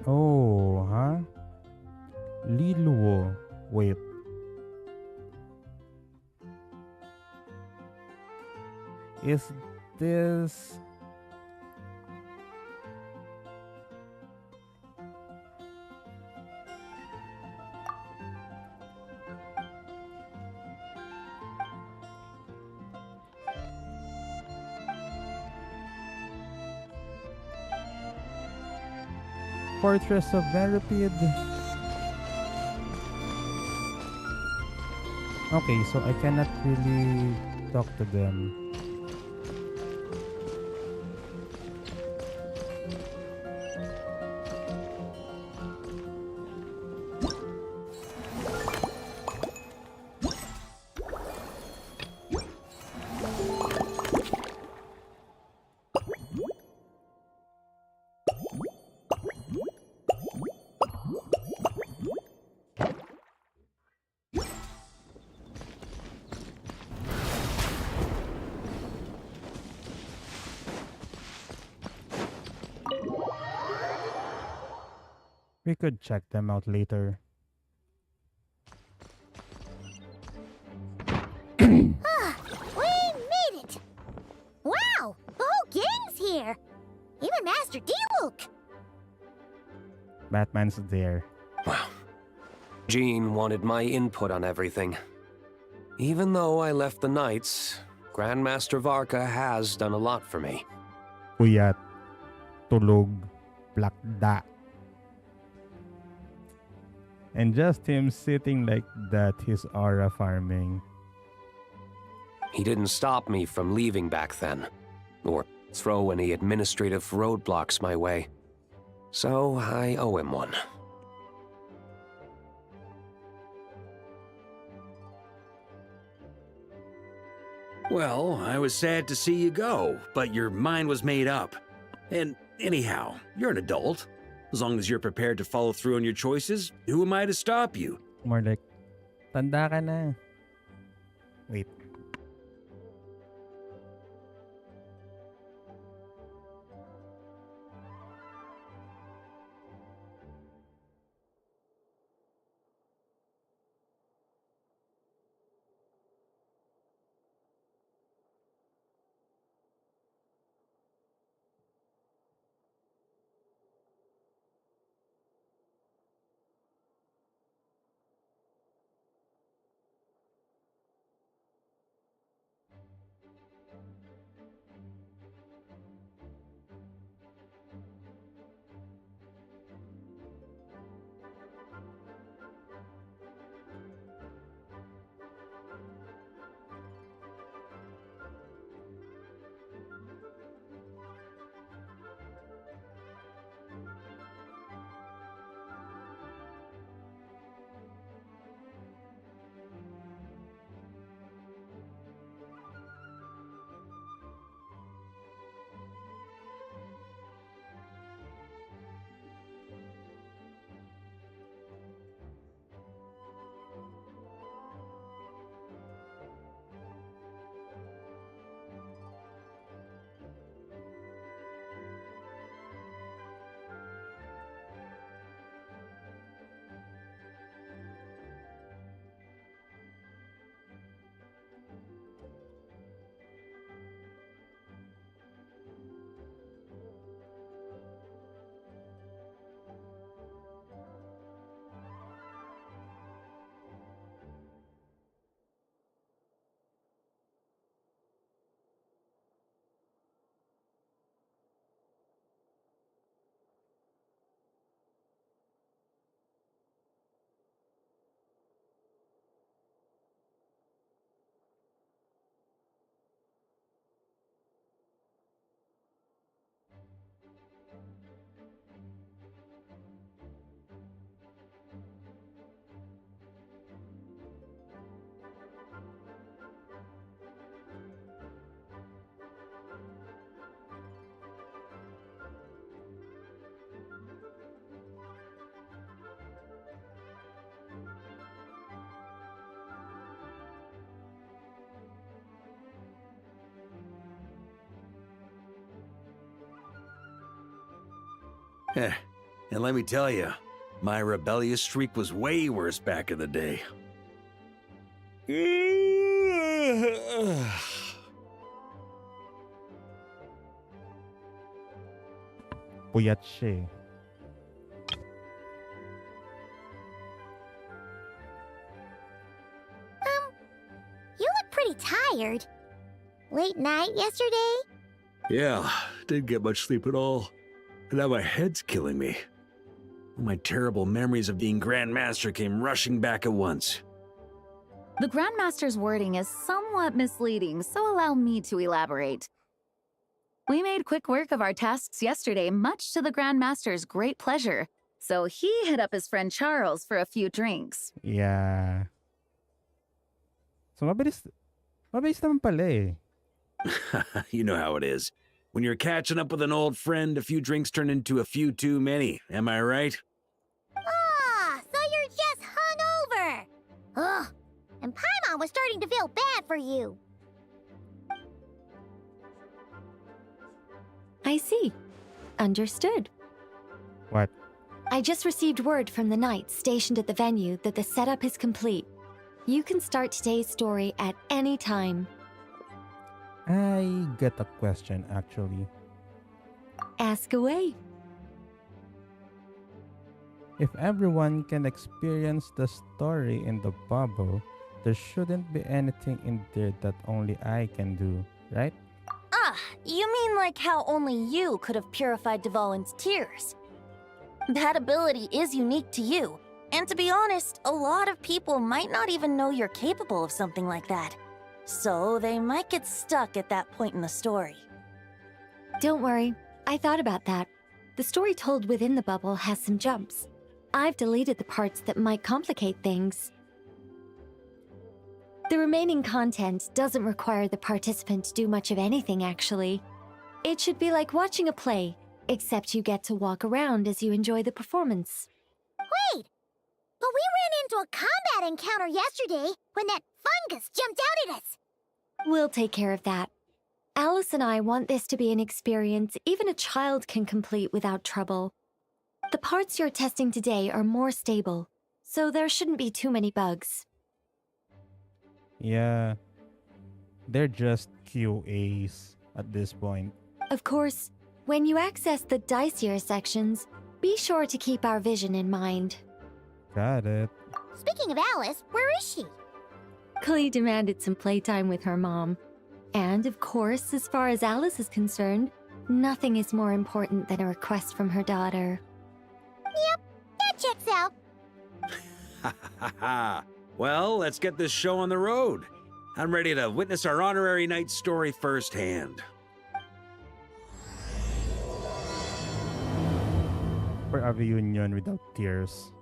Oh, huh? Liluo. Wait. Is this... Fortress of Veripede. Okay, so I cannot really talk to them. We could check them out later. We made it! Wow! The whole gang's here! Even Master Diluc! Batman's there. Wow. Jean wanted my input on everything. Even though I left the Knights, Grandmaster Varka has done a lot for me. Puyat. Tulog. Plakda. And just him sitting like that, his aura farming. He didn't stop me from leaving back then, or throw any administrative roadblocks my way. So I owe him one. Well, I was sad to see you go, but your mind was made up. And anyhow, you're an adult. As long as you're prepared to follow through on your choices, who am I to stop you? More like, tanda ka na. Wait. Eh, and let me tell you, my rebellious streak was way worse back in the day. Puyat siya eh. You look pretty tired. Late night yesterday? Yeah, didn't get much sleep at all. And now my head's killing me. My terrible memories of being Grand Master came rushing back at once. The Grandmaster's wording is somewhat misleading, so allow me to elaborate. We made quick work of our tasks yesterday, much to the Grandmaster's great pleasure, so he hit up his friend Charles for a few drinks. Yeah. So mabilis naman pala eh. You know how it is. When you're catching up with an old friend, a few drinks turn into a few too many. Am I right? Ah, so you're just hungover. Ugh, and Paimon was starting to feel bad for you. I see. Understood. What? I just received word from the knights stationed at the venue that the setup is complete. You can start today's story at any time. I get a question actually. Ask away. If everyone can experience the story in the bubble, there shouldn't be anything in there that only I can do, right? Ah, you mean like how only you could have purified Dvalin's tears? That ability is unique to you. And to be honest, a lot of people might not even know you're capable of something like that. So they might get stuck at that point in the story. Don't worry, I thought about that. The story told within the bubble has some jumps. I've deleted the parts that might complicate things. The remaining content doesn't require the participant to do much of anything, actually. It should be like watching a play, except you get to walk around as you enjoy the performance. Wait! But we ran into a combat encounter yesterday when that fungus jumped out at us. We'll take care of that. Alice and I want this to be an experience even a child can complete without trouble. The parts you're testing today are more stable, so there shouldn't be too many bugs. Yeah. They're just QAs at this point. Of course, when you access the dicier sections, be sure to keep our vision in mind. Got it. Speaking of Alice, where is she? Klee demanded some playtime with her mom. And of course, as far as Alice is concerned, nothing is more important than a request from her daughter. Yep, that checks out. Ha ha ha! Well, let's get this show on the road. I'm ready to witness our honorary knight story firsthand. For a reunion without tears.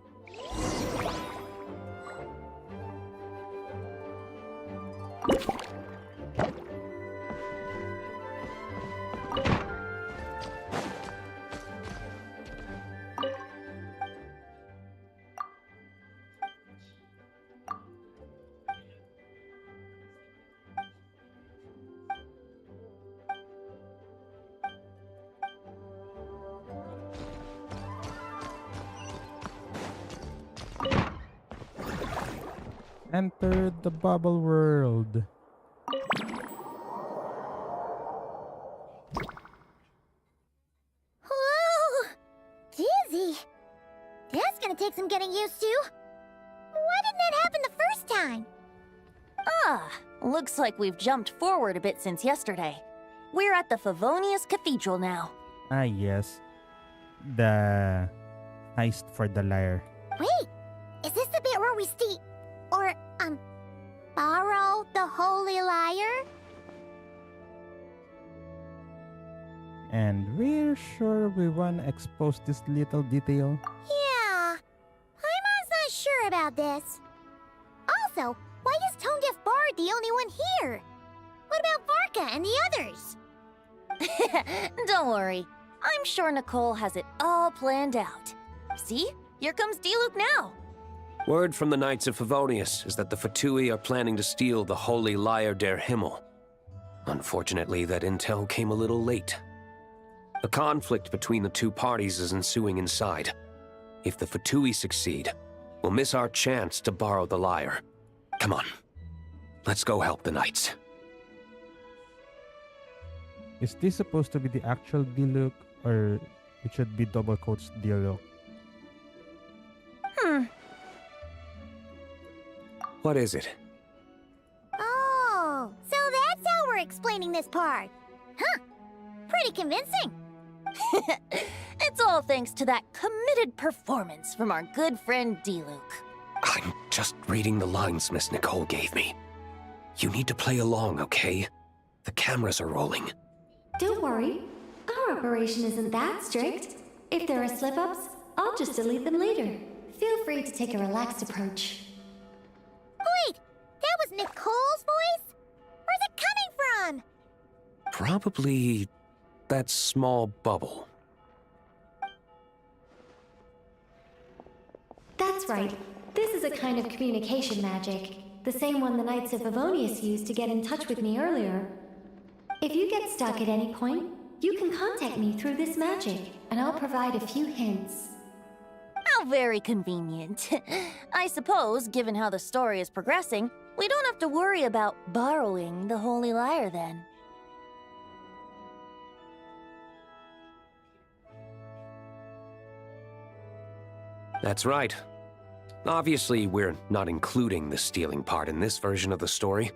Enter the bubble world. Whoa! Dizzy. That's gonna take some getting used to. Why didn't that happen the first time? Ah, looks like we've jumped forward a bit since yesterday. We're at the Favonius Cathedral now. Ah, yes. The heist for the lyre. Wait, is this the bit where we steal... or, borrow the Holy Lyre? And we're sure we want to expose this little detail. Yeah, Paimon's not sure about this. Also, why is Tone Deaf Bard the only one here? What about Varka and the others? Don't worry. I'm sure Nicole has it all planned out. See? Here comes Diluc now. Word from the Knights of Favonius is that the Fatui are planning to steal the Holy Lyre der Himmel. Unfortunately, that intel came a little late. A conflict between the two parties is ensuing inside. If the Fatui succeed, we'll miss our chance to borrow the lyre. Come on, let's go help the knights. Is this supposed to be the actual Diluc, or it should be double quotes Diluc? What is it? Oh, so that's how we're explaining this part. Huh. Pretty convincing. It's all thanks to that committed performance from our good friend Diluc. I'm just reading the lines Miss Nicole gave me. You need to play along, okay? The cameras are rolling. Don't worry. Our operation isn't that strict. If there are slip-ups, I'll just delete them later. Feel free to take a relaxed approach. Wait, that was Nicole's voice? Where's it coming from? Probably that small bubble. That's right. This is a kind of communication magic. The same one the Knights of Favonius used to get in touch with me earlier. If you get stuck at any point, you can contact me through this magic, and I'll provide a few hints. How very convenient. I suppose, given how the story is progressing, we don't have to worry about borrowing the Holy Lyre then. That's right. Obviously, we're not including the stealing part in this version of the story.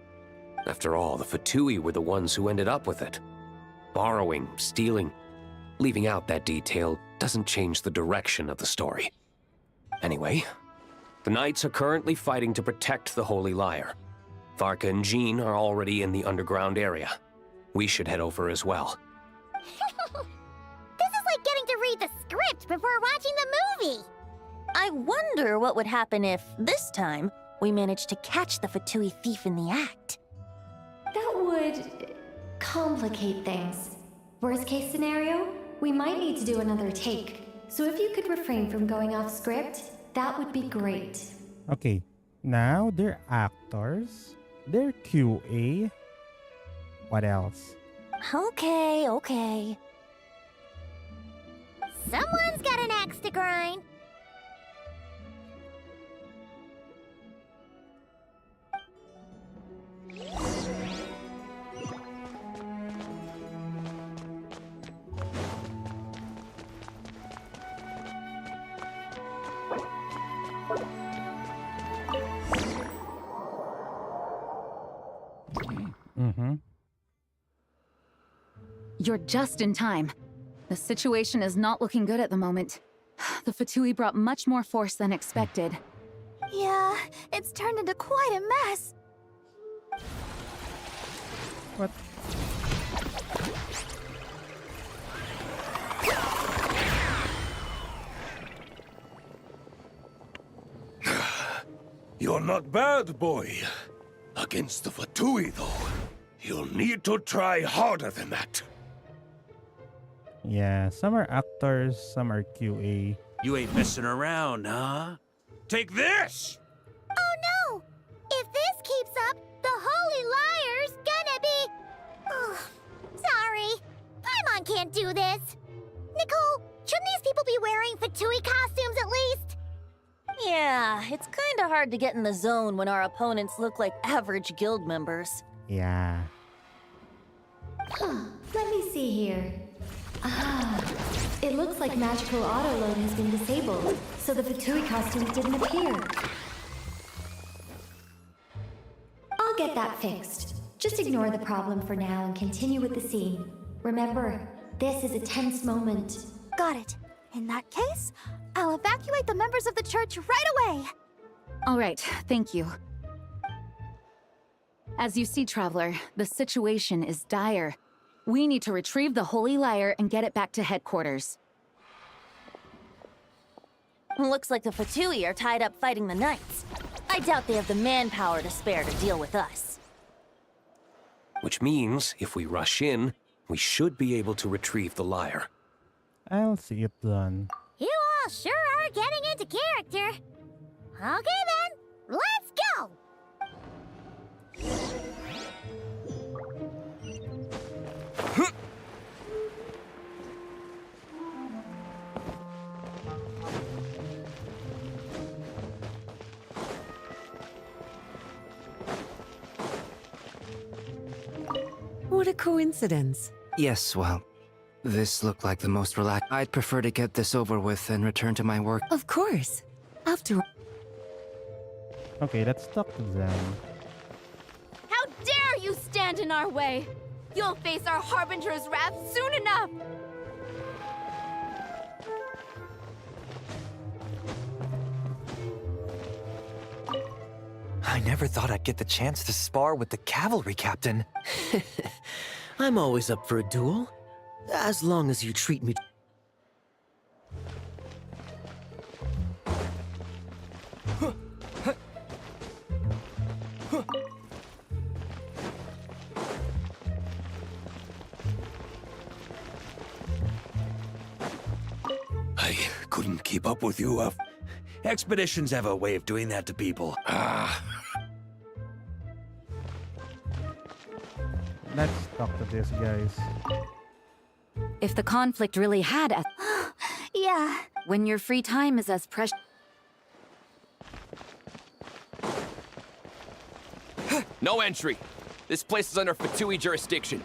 After all, the Fatui were the ones who ended up with it. Borrowing, stealing, leaving out that detail doesn't change the direction of the story. Anyway, the Knights are currently fighting to protect the Holy Lyre. Varka and Jean are already in the underground area. We should head over as well. This is like getting to read the script before watching the movie. I wonder what would happen if, this time, we managed to catch the Fatui thief in the act. That would complicate things. Worst case scenario, we might need to do another take. So if you could refrain from going off script, that would be great. Okay, now they're actors. They're QA. What else? Okay. Someone's got an axe to grind. You're just in time. The situation is not looking good at the moment. The Fatui brought much more force than expected. Yeah, it's turned into quite a mess. What? You're not bad, boy. Against the Fatui, though, you'll need to try harder than that. Yeah, some are actors, some are QA. You ain't messing around, huh? Take this! Oh no! If this keeps up, the Holy Lyre's gonna be... Oh, sorry. Paimon can't do this. Nicole, shouldn't these people be wearing Fatui costumes at least? Yeah, it's kinda hard to get in the zone when our opponents look like average guild members. Yeah. Let me see here. It looks like magical autoload has been disabled, so the Fatui costumes didn't appear. I'll get that fixed. Just ignore the problem for now and continue with the scene. Remember, this is a tense moment. Got it. In that case, I'll evacuate the members of the church right away. All right, thank you. As you see, Traveler, the situation is dire. We need to retrieve the Holy Lyre and get it back to headquarters. Looks like the Fatui are tied up fighting the Knights. I doubt they have the manpower to spare to deal with us. Which means, if we rush in, we should be able to retrieve the lyre. I'll see it done. You all sure are getting into character. Okay then, let's go! What a coincidence. Yes, well, this looked like the most relaxed. I'd prefer to get this over with and return to my work. Of course. After all. Okay, let's talk to them. How dare you stand in our way! You'll face our Harbinger's wrath soon enough! I never thought I'd get the chance to spar with the cavalry captain. I'm always up for a duel, as long as you treat me. I couldn't keep up with you. Expeditions have a way of doing that to people. Let's talk to these guys. If the conflict really had a... Yeah. When your free time is as precious... No entry. This place is under Fatui jurisdiction.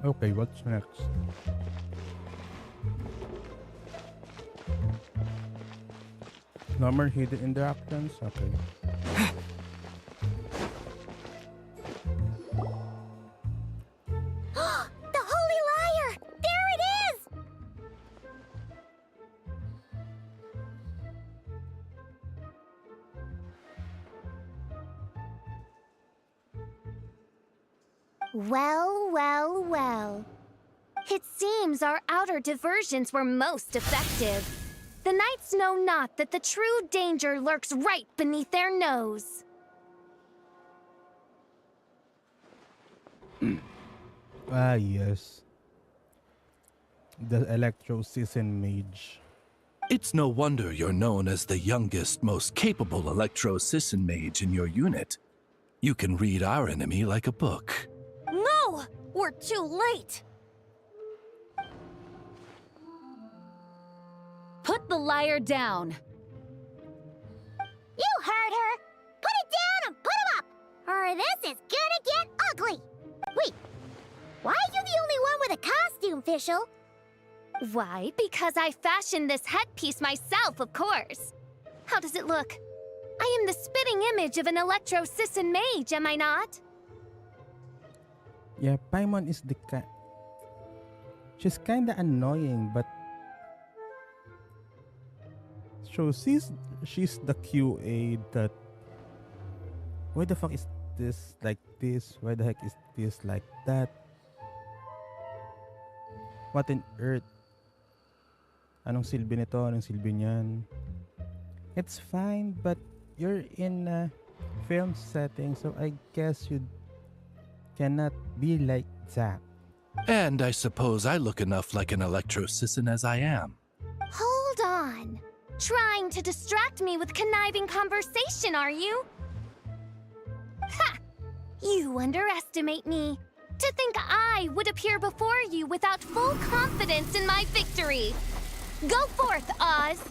Okay, what's next? No more hidden interactions? Okay. The Holy Liar! There it is! Well, well, well. It seems our outer diversions were most effective. The knights know not that the true danger lurks right beneath their nose. Ah, yes. The Electro Season Mage. It's no wonder you're known as the youngest, most capable Electro-Sisson mage in your unit. You can read our enemy like a book. No! We're too late! Put the liar down. You heard her! Put it down and put him up! Or this is gonna get ugly! Wait, why are you the only one with a costume, Fischl? Why? Because I fashioned this headpiece myself, of course. How does it look? I am the spitting image of an Electro-Sisson mage, am I not? Yeah, Paimon is the she's kinda annoying, but so she's the QA that why the fuck is this like this? Why the heck is this like that? What on earth? Anong silbi nito? Anong silbi niyan? It's fine, but you're in a film setting, so I guess you cannot be like that. And I suppose I look enough like an Electro-Sisson as I am. Hold on. Trying to distract me with conniving conversation, are you? Ha! You underestimate me. To think I would appear before you without full confidence in my victory. Go forth, Oz.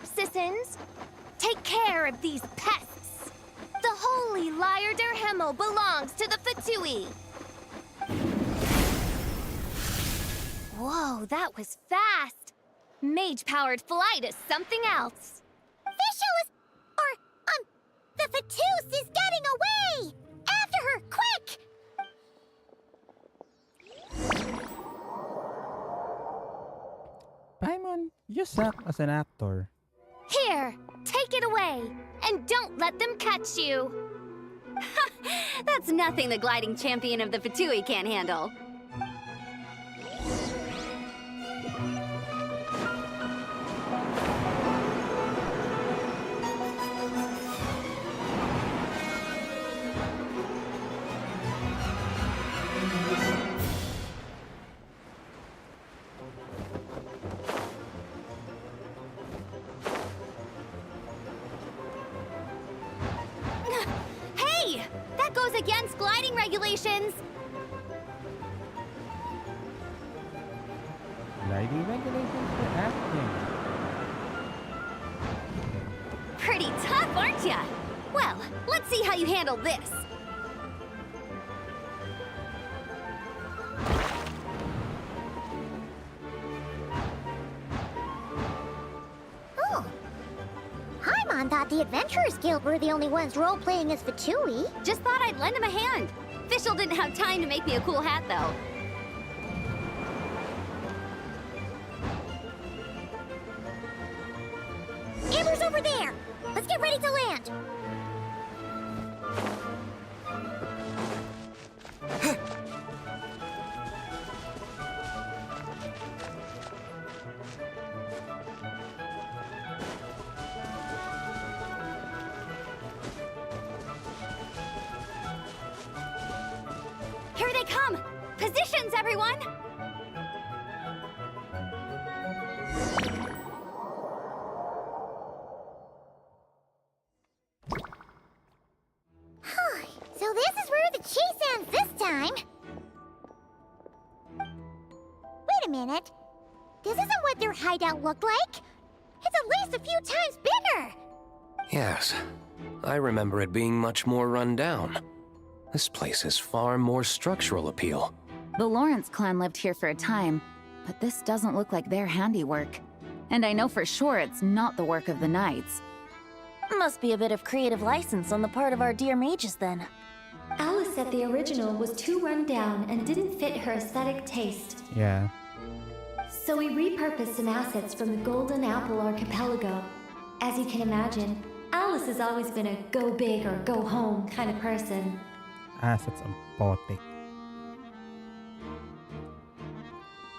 Sissons, take care of these pests. The holy Liar der Himmel belongs to the Fatui. Whoa, that was fast. Mage-powered flight is something else. Fischl is... the Fatus is getting away! After her, quick! Paimon, you suck as an actor. Here, take it away, and don't let them catch you. That's nothing the gliding champion of the Fatui can't handle. Hey! That goes against gliding regulations! Lighting regulations for acting. Pretty tough, aren't ya? Well, let's see how you handle this. Oh. Paimon thought the Adventurers Guild were the only ones role-playing as Fatui. Just thought I'd lend him a hand. official didn't have time to make me a cool hat, though. Amber's over there! Let's get ready to land! Here they come! Positions, everyone! So this is where the chase ends this time. Wait a minute. This isn't what their hideout looked like. It's at least a few times bigger. Yes, I remember it being much more run down. This place has far more structural appeal. The Lawrence clan lived here for a time, but this doesn't look like their handiwork. And I know for sure it's not the work of the knights. Must be a bit of creative license on the part of our dear mages, then. Alice said the original was too run down and didn't fit her aesthetic taste. Yeah. So we repurposed some assets from the Golden Apple Archipelago. As you can imagine, Alice has always been a go big or go home kind of person. Assets ang pote.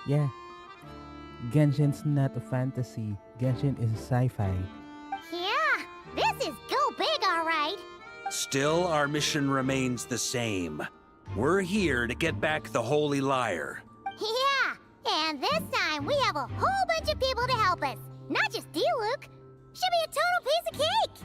Yeah. Genshin's not a fantasy. Genshin is sci-fi. Yeah, this is go big, all right. Still, our mission remains the same. We're here to get back the Holy Lyre. Yeah, and this time we have a whole bunch of people to help us. Not just Diluc. Should be a total piece of cake.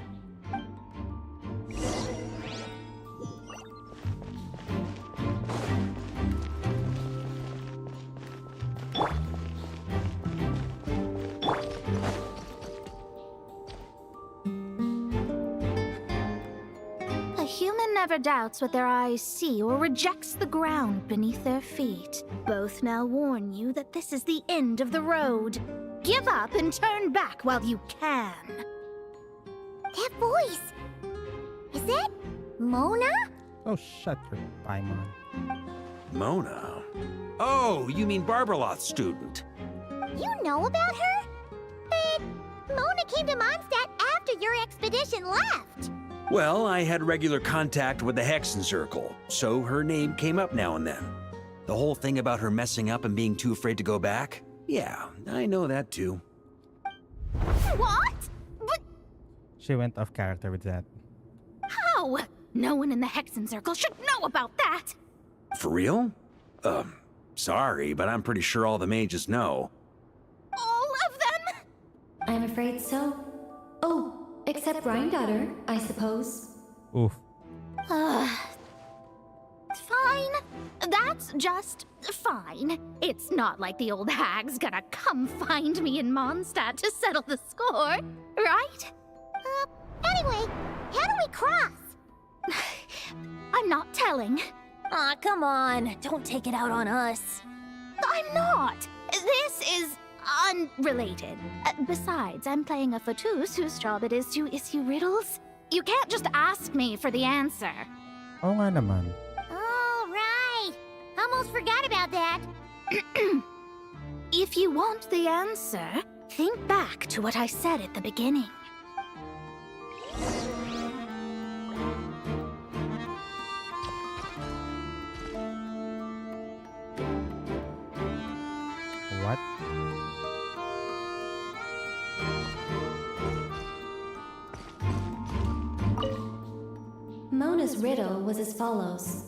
A human never doubts what their eyes see or rejects the ground beneath their feet. Both now warn you that this is the end of the road. Give up and turn back while you can. That voice. Is that Mona? Oh, shut your Paimon. Mona? Oh, you mean Barbarloth's student. You know about her? But Mona came to Mondstadt after your expedition left. Well, I had regular contact with the Hexen Circle, so her name came up now and then. The whole thing about her messing up and being too afraid to go back? Yeah, I know that too. What? But She went off character with that. how? No one in the Hexen Circle should know about that! For real? Sorry, but I'm pretty sure all the mages know. All of them? I'm afraid so. Oh, except Granddaughter, I suppose. Oof. Fine. That's just fine. It's not like the old hag's gonna come find me in Mondstadt to settle the score, right? Anyway, how do we cross? I'm not telling. Aw, come on. Don't take it out on us. I'm not. This is unrelated. Besides, I'm playing a fatus whose job it is to issue riddles. You can't just ask me for the answer. Oo nga naman. All right. Almost forgot about that. If you want the answer, think back to what I said at the beginning. What? Mona's riddle was as follows.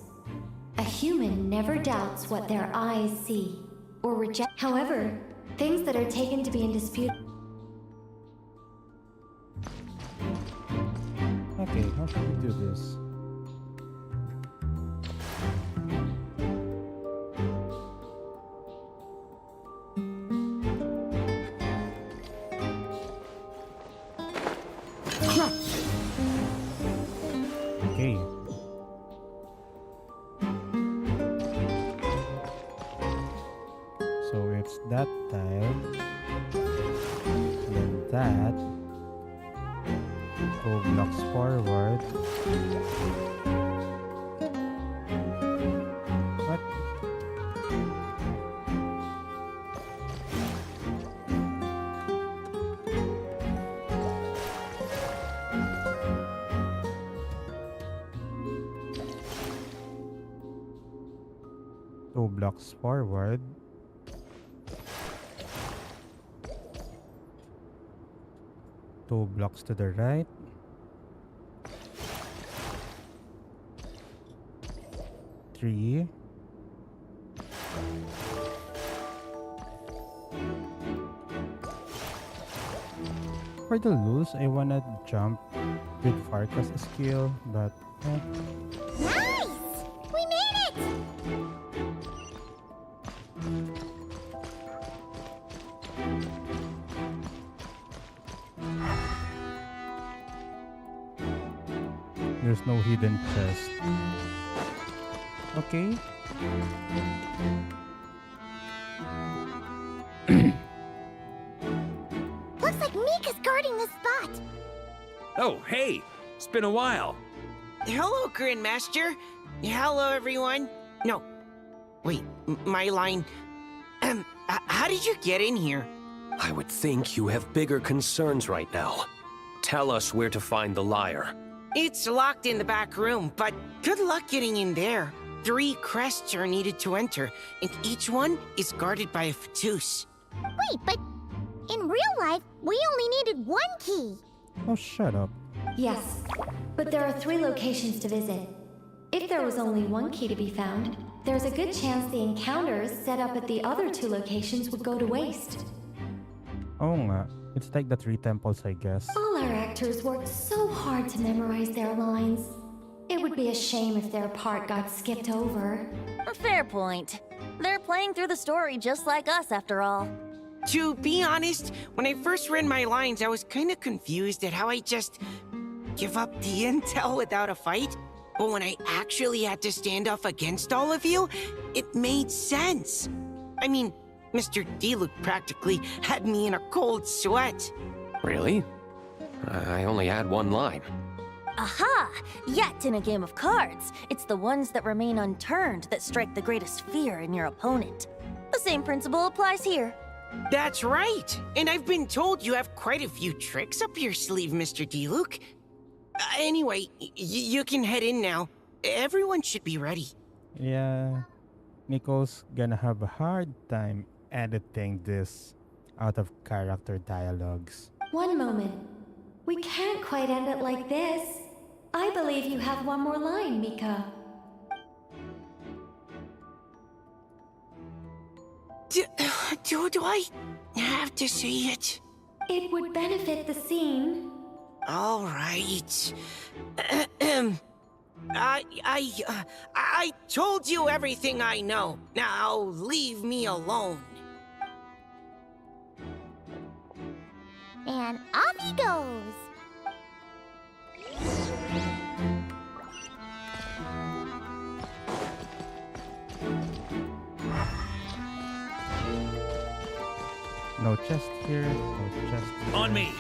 A human never doubts what their eyes see or reject. However, things that are taken to be in dispute. Okay, how should we do this? Okay. So it's that tile, then that, 2 blocks forward, blocks forward. Two blocks to the right. Three. For the loose, I wanna jump with Varka's skill, but Nice! We made it! there's no hidden chest. Okay. Looks like Mika's guarding this spot. Oh, hey! It's been a while. Hello, Grandmaster. Hello, everyone. No. Wait, my line. How did you get in here? I would think you have bigger concerns right now. Tell us where to find the lyre. It's locked in the back room, but good luck getting in there. 3 crests are needed to enter, and each one is guarded by a Fatus. Wait, but in real life, we only needed 1 key. Oh, shut up. Yes, but there are 3 locations to visit. If there was only 1 key to be found, there's a good chance the encounters set up at the other 2 locations would go to waste. Oh nga. It's like the 3 temples, I guess. All our actors worked so hard to memorize their lines. It would be a shame if their part got skipped over. A fair point. They're playing through the story just like us, after all. To be honest, when I first read my lines, I was kind of confused at how I just give up the intel without a fight. But when I actually had to stand off against all of you, it made sense. I mean, Mr. Diluc practically had me in a cold sweat. Really? I only had 1 line. Aha! Yet in a game of cards, it's the ones that remain unturned that strike the greatest fear in your opponent. The same principle applies here. That's right! And I've been told you have quite a few tricks up your sleeve, Mr. Diluc. Anyway, you can head in now. Everyone should be ready. Yeah. Nico's gonna have a hard time editing this out of character dialogues. One moment. We can't quite end it like this. I believe you have 1 more line, Mika. Do I have to say it? It would benefit the scene. All right. I told you everything I know. Now leave me alone. And off he goes. No chest here, no chest here. On me!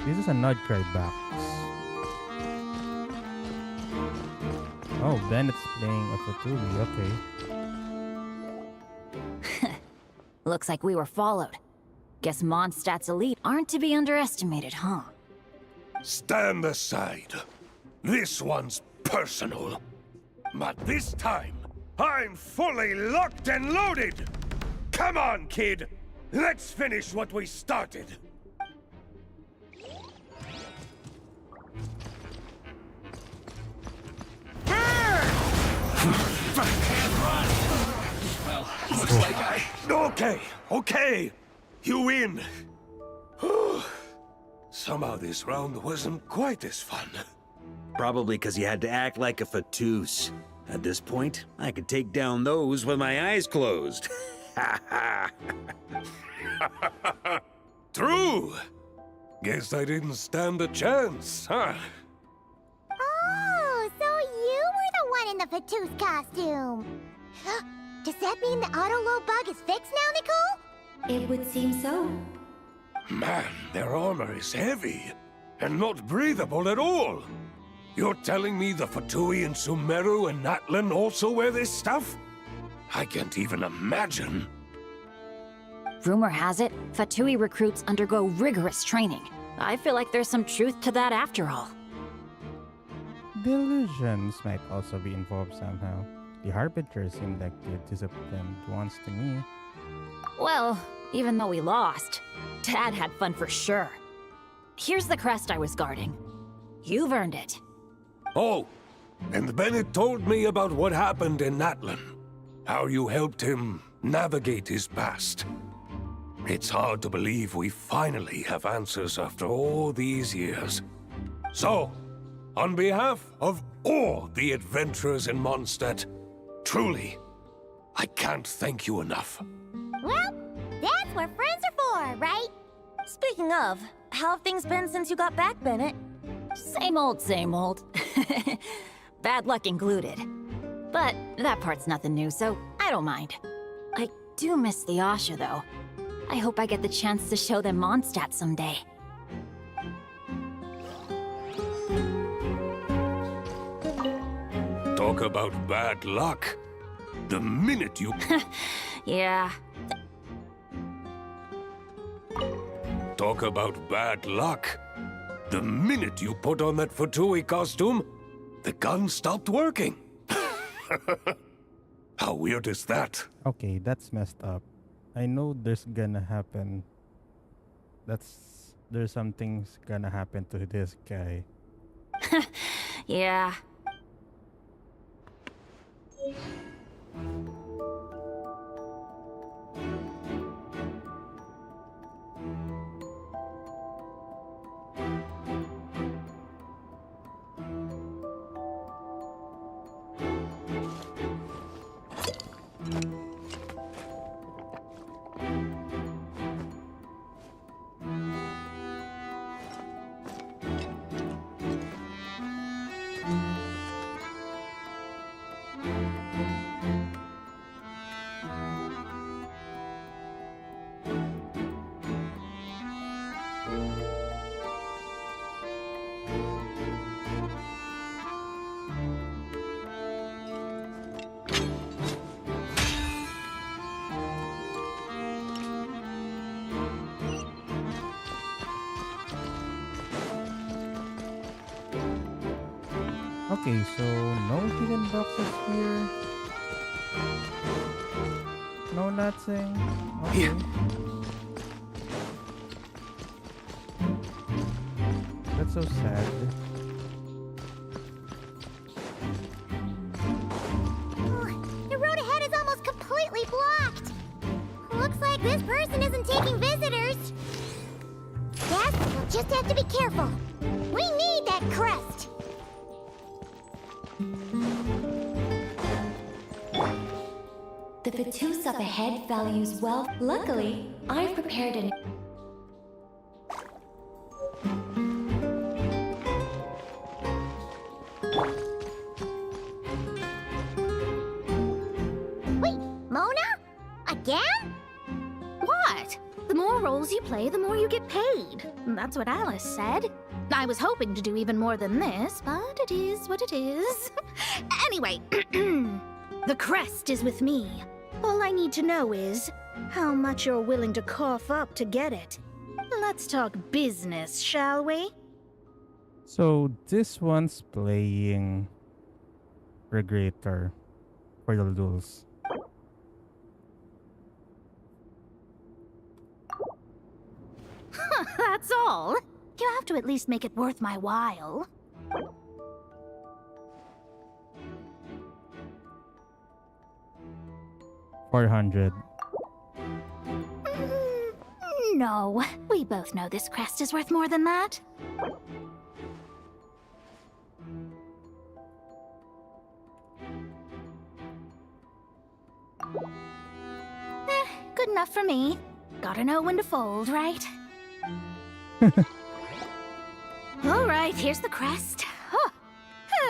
This is a Nudcry box. Oh, Bennett's playing a Fatuli, okay. Looks like we were followed. Guess Mondstadt's elite aren't to be underestimated, huh? Stand aside. This one's personal. But this time, I'm fully locked and loaded! Come on, kid! Let's finish what we started! Looks like I... Okay. You win. Somehow this round wasn't quite as fun. Probably because you had to act like a Fatus. At this point, I could take down those with my eyes closed. True. Guess I didn't stand a chance, huh? Oh, so you were the one in the Fatus costume. Does that mean the auto-low bug is fixed now, Nicole? It would seem so. Man, their armor is heavy and not breathable at all. You're telling me the Fatui and Sumeru and Natlan also wear this stuff? I can't even imagine. Rumor has it, Fatui recruits undergo rigorous training. I feel like there's some truth to that after all. The illusions might also be involved somehow. The Harbinger seemed like the disciplined ones to me. Well, even though we lost, Dad had fun for sure. Here's the crest I was guarding. You've earned it. Oh, and Bennett told me about what happened in Natlan. How you helped him navigate his past. It's hard to believe we finally have answers after all these years. So, on behalf of all the adventurers in Mondstadt, truly, I can't thank you enough. Well, that's what friends are for, right? Speaking of, how have things been since you got back, Bennett? Same old, same old. Bad luck included. But that part's nothing new, so I don't mind. I do miss the Asha, though. I hope I get the chance to show them Mondstadt someday. Talk about bad luck. The minute you... Yeah. Talk about bad luck. The minute you put on that Fatui costume, the gun stopped working. How weird is that? Okay, that's messed up. I know there's gonna happen. There's something's gonna happen to this guy. Yeah. Okay, so no hidden boxes here. No nothing. Okay. That's so sad. The road ahead is almost completely blocked. Looks like this person isn't taking visitors. Guess we'll just have to be careful. We need that crest. The Fatus up ahead values wealth. Luckily, I've prepared an... Wait, Mona? Again? What? The more roles you play, the more you get paid. That's what Alice said. I was hoping to do even more than this, but it is what it is. Anyway, the crest is with me. All I need to know is how much you're willing to cough up to get it. Let's talk business, shall we? So this one's playing Regulator for the duels. That's all. You have to at least make it worth my while. $400. No, we both know this crest is worth more than that. Good enough for me. Gotta know when to fold, right? All right, here's the crest. Oh,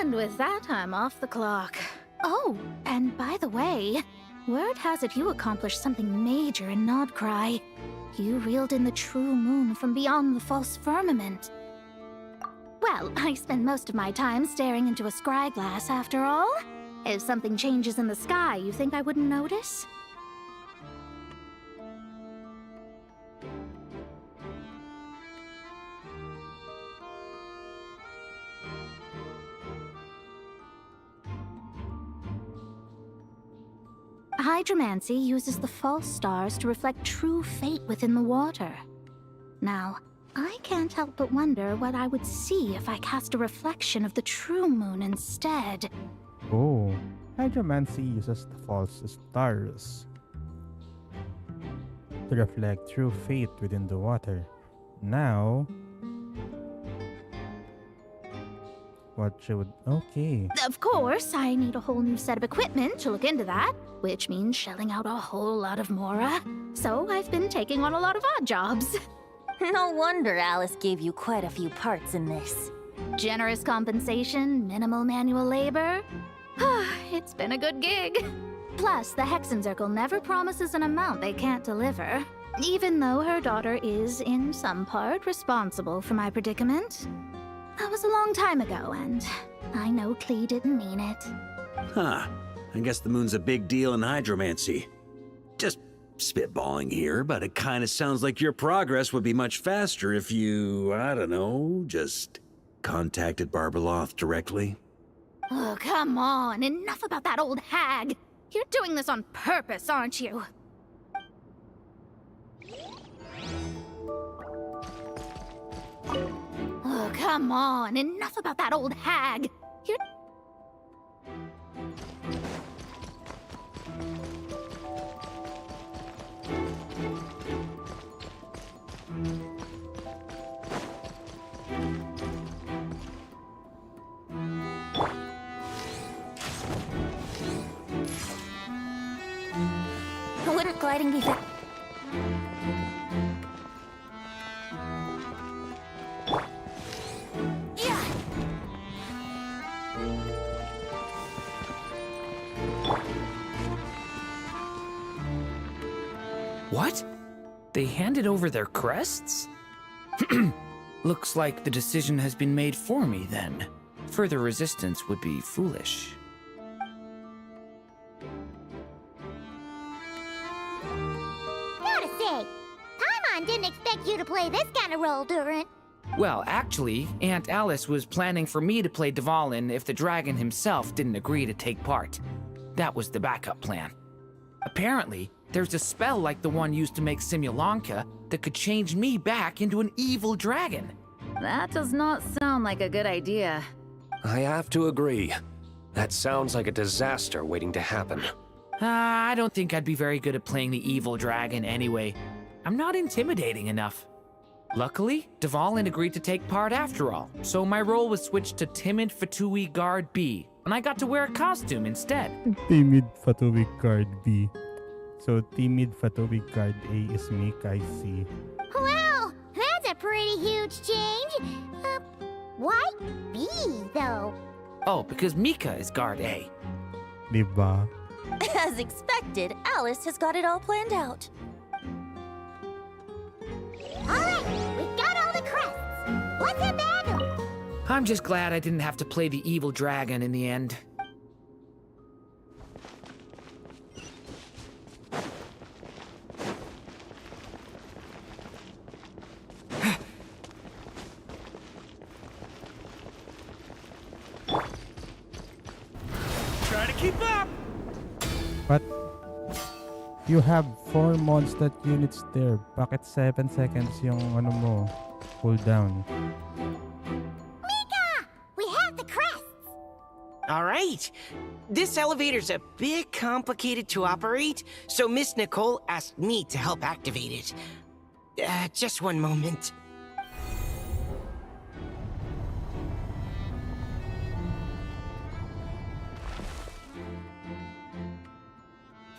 and with that, I'm off the clock. Oh, and by the way, word has it you accomplished something major in Nodcry. You reeled in the true moon from beyond the false firmament. Well, I spend most of my time staring into a scry glass, after all. If something changes in the sky, you think I wouldn't notice? hydromancy uses the false stars to reflect true fate within the water. Now, I can't help but wonder what I would see if I cast a reflection of the true moon instead. Oh, hydromancy uses the false stars to reflect true fate within the water. Now, what should... Okay. Of course, I need a whole new set of equipment to look into that, which means shelling out a whole lot of mora. So I've been taking on a lot of odd jobs. No wonder Alice gave you quite a few parts in this. Generous compensation, minimal manual labor. It's been a good gig. Plus, the Hexencircle never promises an amount they can't deliver, even though her daughter is, in some part, responsible for my predicament. That was a long time ago, and I know Klee didn't mean it. Huh. I guess the moon's a big deal in hydromancy. Just spitballing here, but it kind of sounds like your progress would be much faster if you, I don't know, just contacted Barbeloth directly. Oh, come on. Enough about that old hag. You're doing this on purpose, aren't you? Oh, come on. Enough about that old hag. You're... Wouldn't gliding be fast? What? They handed over their crests? Looks like the decision has been made for me then. Further resistance would be foolish. Gotta say, Paimon didn't expect you to play this kind of role, Durant. Well, actually, Aunt Alice was planning for me to play Dvalin if the dragon himself didn't agree to take part. That was the backup plan. Apparently, there's a spell like the one used to make Simulanka that could change me back into an evil dragon. That does not sound like a good idea. I have to agree. That sounds like a disaster waiting to happen. I don't think I'd be very good at playing the evil dragon anyway. I'm not intimidating enough. Luckily, Dvalin agreed to take part after all, so my role was switched to Timid Fatui Guard B, and I got to wear a costume instead. Timid Fatui Guard B. So Timid Fatui Guard A is Mick, I see. Wow, that's a pretty huge change. Why B, though? Oh, because Mika is Guard A. Diba? As expected, Alice has got it all planned out. Alright, we got all the crests. Let's head back. I'm just glad I didn't have to play the evil dragon in the end. Try to keep up! But you have 4 Mondstadt units there. Bakit 7 seconds yung ano mo? Cooldown. Mika! We have the crests! Alright. This elevator's a bit complicated to operate, so Miss Nicole asked me to help activate it. Just one moment.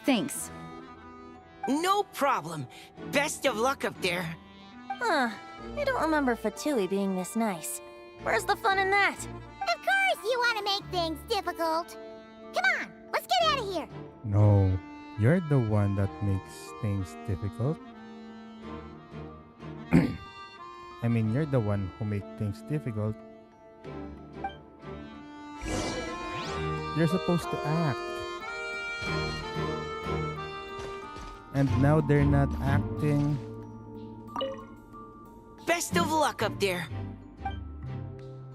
Thanks. No problem. Best of luck up there. Huh. I don't remember Fatui being this nice. Where's the fun in that? Of course you want to make things difficult. Come on, let's get out of here. No, you're the one that makes things difficult. I mean, you're the one who makes things difficult. You're supposed to act. And now they're not acting. Best of luck up there.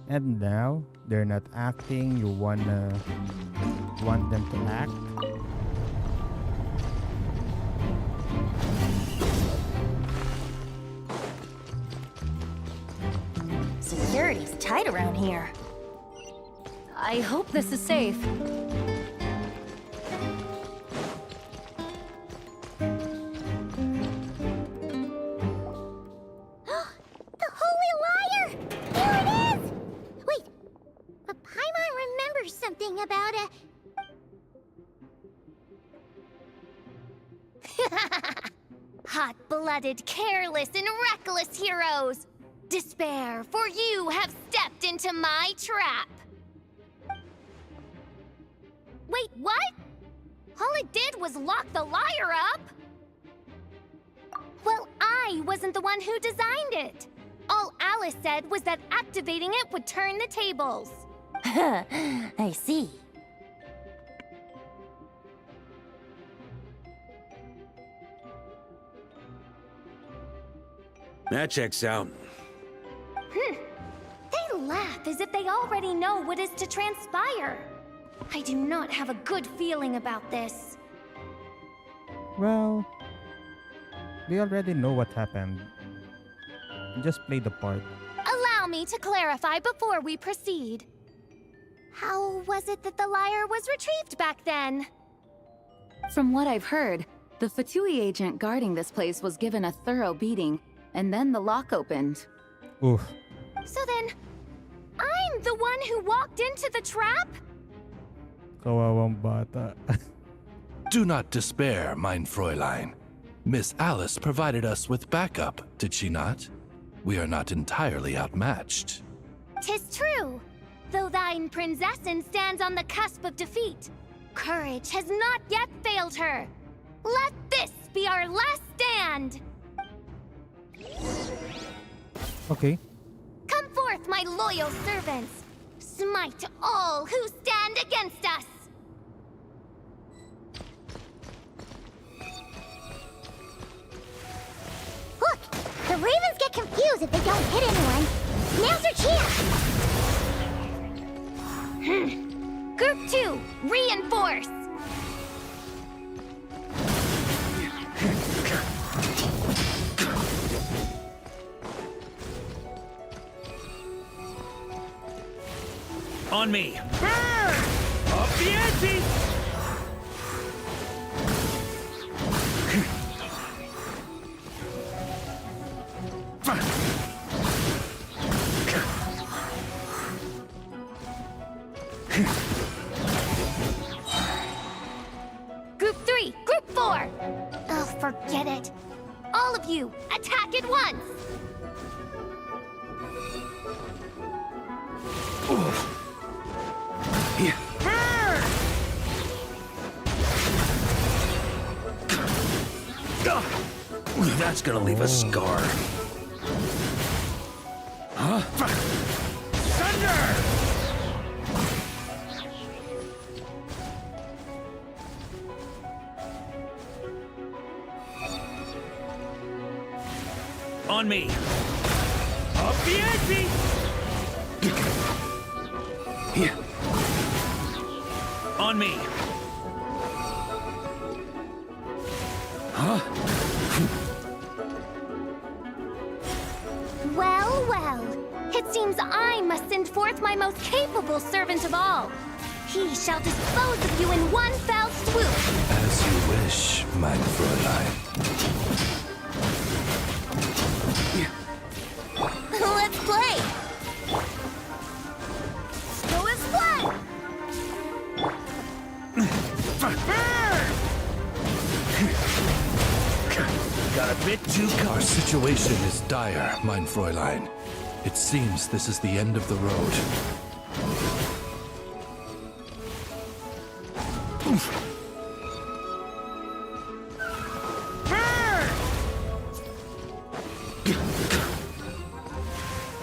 And now they're not acting. You want them to act. tight around here. I hope this is safe. The Holy Liar! Here it is! Wait, but Paimon remembers something about a... Hot-blooded, careless, and reckless heroes! Despair, for you have stepped into my trap! Wait, what? All it did was lock the liar up? Well, I wasn't the one who designed it. All Alice said was that activating it would turn the tables. I see. That checks out. They laugh as if they already know what is to transpire. I do not have a good feeling about this. Well, we already know what happened. Just play the part. Allow me to clarify before we proceed. How was it that the liar was retrieved back then? From what I've heard, the Fatui agent guarding this place was given a thorough beating, and then the lock opened. Oof. So then, I'm the one who walked into the trap? Kawawang bata. Do not despair, mein Fräulein. Miss Alice provided us with backup, did she not? We are not entirely outmatched. 'Tis true. Though thine Prinzessin stands on the cusp of defeat, courage has not yet failed her. Let this be our last stand! Okay. Come forth, my loyal servants! Smite all who stand against us! Look! The Ravens get confused if they don't hit anyone. Now's their chance! Group 2, reinforce! On me! Up the ante! Group 3, Group 4! Oh, forget it. All of you, attack at once! That's gonna leave a scar. Huh? Thunder! On me! Up the ante! On me! Huh? Well, well. It seems I must send forth my most capable servant of all. He shall dispose of you in one fell swoop. As you wish, mein Fräulein. Let's play! Slow as blood! Got a bit too Our situation is dire, mein Fräulein. It seems this is the end of the road.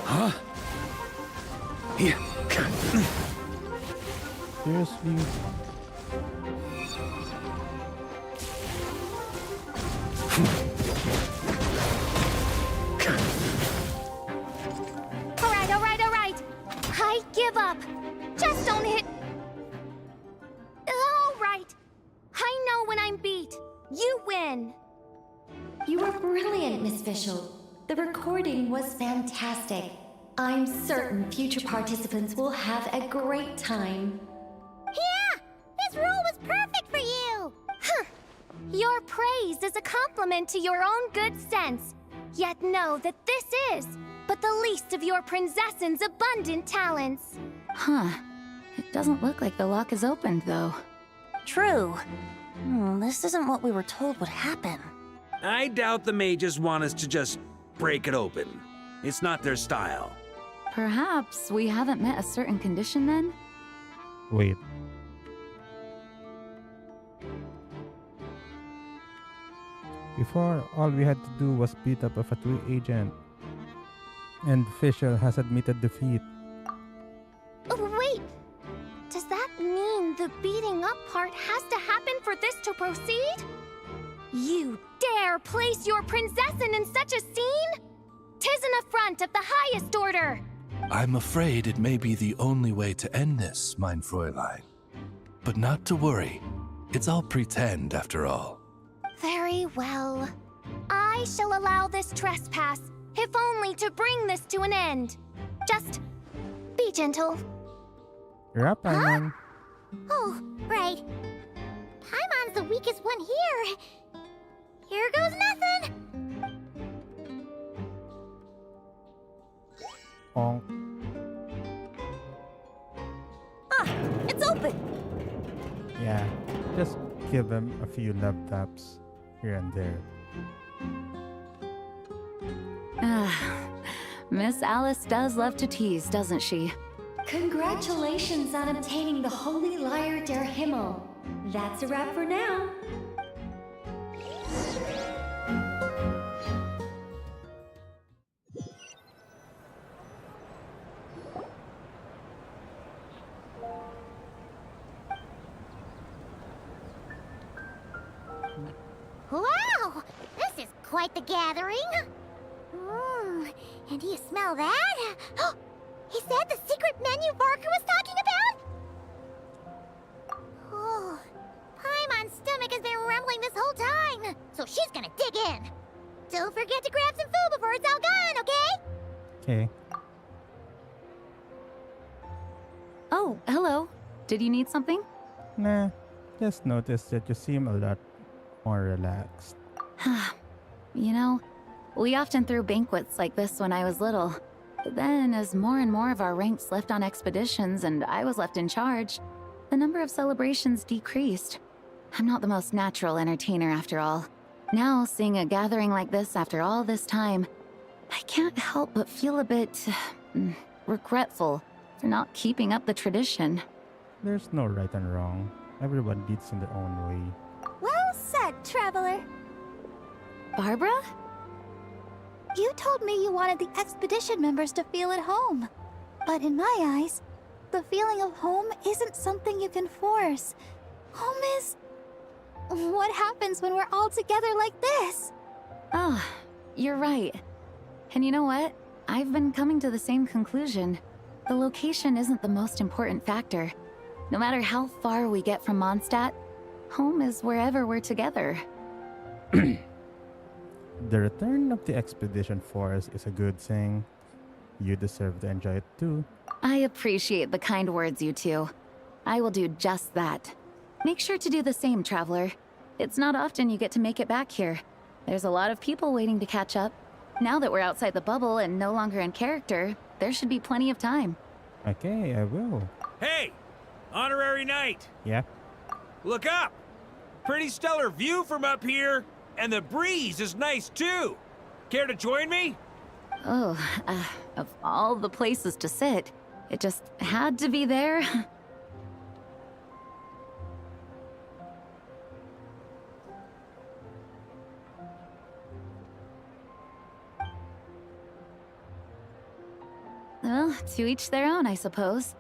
Huh? Here. Seriously? All right. I give up. Just don't hit. All right. I know when I'm beat. You win. You were brilliant, Miss Fischl. The recording was fantastic. I'm certain future participants will have a great time. Yeah! This role was perfect for you! Huh. Your praise is a compliment to your own good sense. Yet know that this is but the least of your princess's abundant talents. Huh. It doesn't look like the lock is opened, though. True. This isn't what we were told would happen. I doubt the mages want us to just break it open. It's not their style. Perhaps we haven't met a certain condition then? Wait. Before, all we had to do was beat up a Fatui agent. And the official has admitted defeat. Oh, wait! Does that mean the beating up part has to happen for this to proceed? You dare place your princessin in such a scene? 'Tis an affront of the highest order! I'm afraid it may be the only way to end this, mein Fräulein. But not to worry. It's all pretend, after all. Very well. I shall allow this trespass, if only to bring this to an end. Just be gentle. You're up, Paimon. Oh, right. Paimon's the weakest one here. Here goes nothing. Honk. It's open! Yeah, just give them a few love taps here and there. Miss Alice does love to tease, doesn't she? Congratulations on obtaining the Holy Lyre der Himmel. That's a wrap for now. Wow! This is quite the gathering. And do you smell that? Is that the secret menu Varka was talking about? Oh, Paimon's stomach has been rumbling this whole time, so she's gonna dig in. Don't forget to grab some food before it's all gone, okay? Okay. Oh, hello. Did you need something? Nah, just noticed that you seem a lot more relaxed. You know, we often threw banquets like this when I was little. But then, as more and more of our ranks left on expeditions and I was left in charge, the number of celebrations decreased. I'm not the most natural entertainer after all. Now, seeing a gathering like this after all this time, I can't help but feel a bit regretful for not keeping up the tradition. There's no right and wrong. Everyone leads in their own way. Well said, traveler. Barbara? You told me you wanted the expedition members to feel at home. But in my eyes, the feeling of home isn't something you can force. Home is... what happens when we're all together like this? Oh, you're right. And you know what? I've been coming to the same conclusion. The location isn't the most important factor. No matter how far we get from Mondstadt, home is wherever we're together. The return of the expedition force is a good thing. You deserve to enjoy it too. I appreciate the kind words, you two. I will do just that. Make sure to do the same, traveler. It's not often you get to make it back here. There's a lot of people waiting to catch up. Now that we're outside the bubble and no longer in character, there should be plenty of time. Okay, I will. Hey! Honorary knight! Yeah? Look up! Pretty stellar view from up here, and the breeze is nice too. Care to join me? Oh, of all the places to sit, it just had to be there. Well, to each their own, I suppose.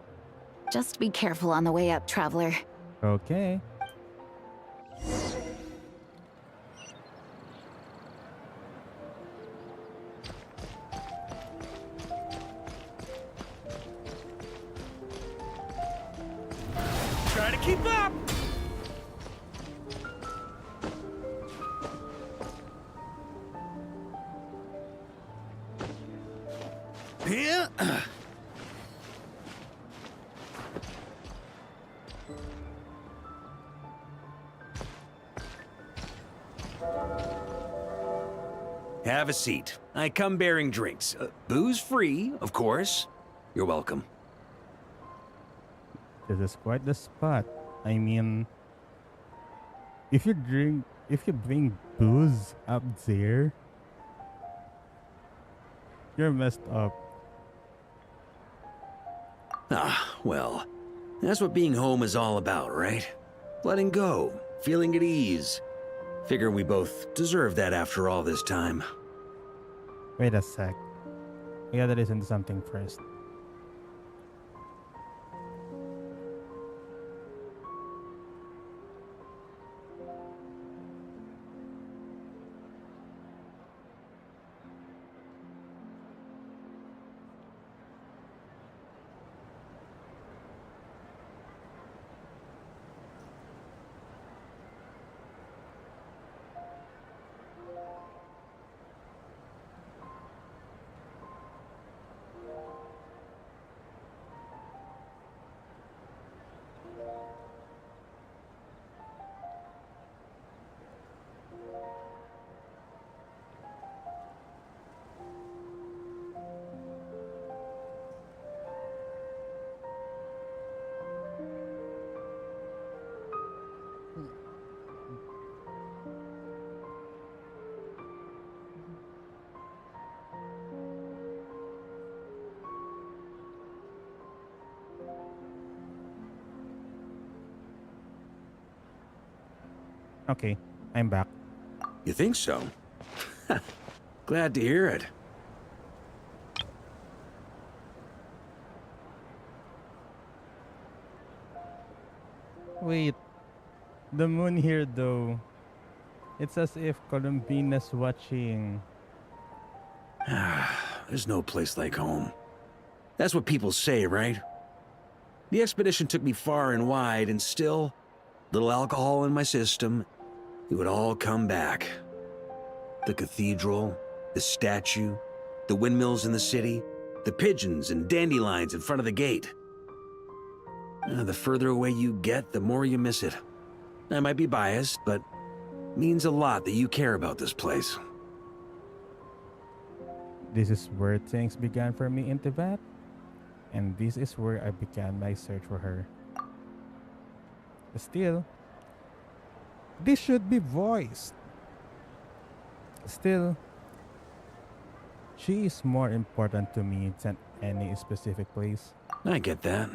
Just be careful on the way up, traveler. Okay. Try to keep up! here. Have a seat. I come bearing drinks. Booze free, of course. You're welcome. This is quite the spot. I mean, if you bring booze up there, you're messed up. Ah, well, that's what being home is all about, right? Letting go, feeling at ease. Figure we both deserve that after all this time. Wait a sec. I gotta listen to something first. Okay, I'm back. You think so? Glad to hear it. Wait, the moon here though. It's as if Columbina's watching. There's no place like home. That's what people say, right? The expedition took me far and wide, and still, little alcohol in my system, it would all come back. The cathedral, the statue, the windmills in the city, the pigeons and dandelions in front of the gate. The further away you get, the more you miss it. I might be biased, but it means a lot that you care about this place. This is where things began for me in Tibet, and this is where I began my search for her. Still, this should be voiced. Still, she is more important to me than any specific place. I get that.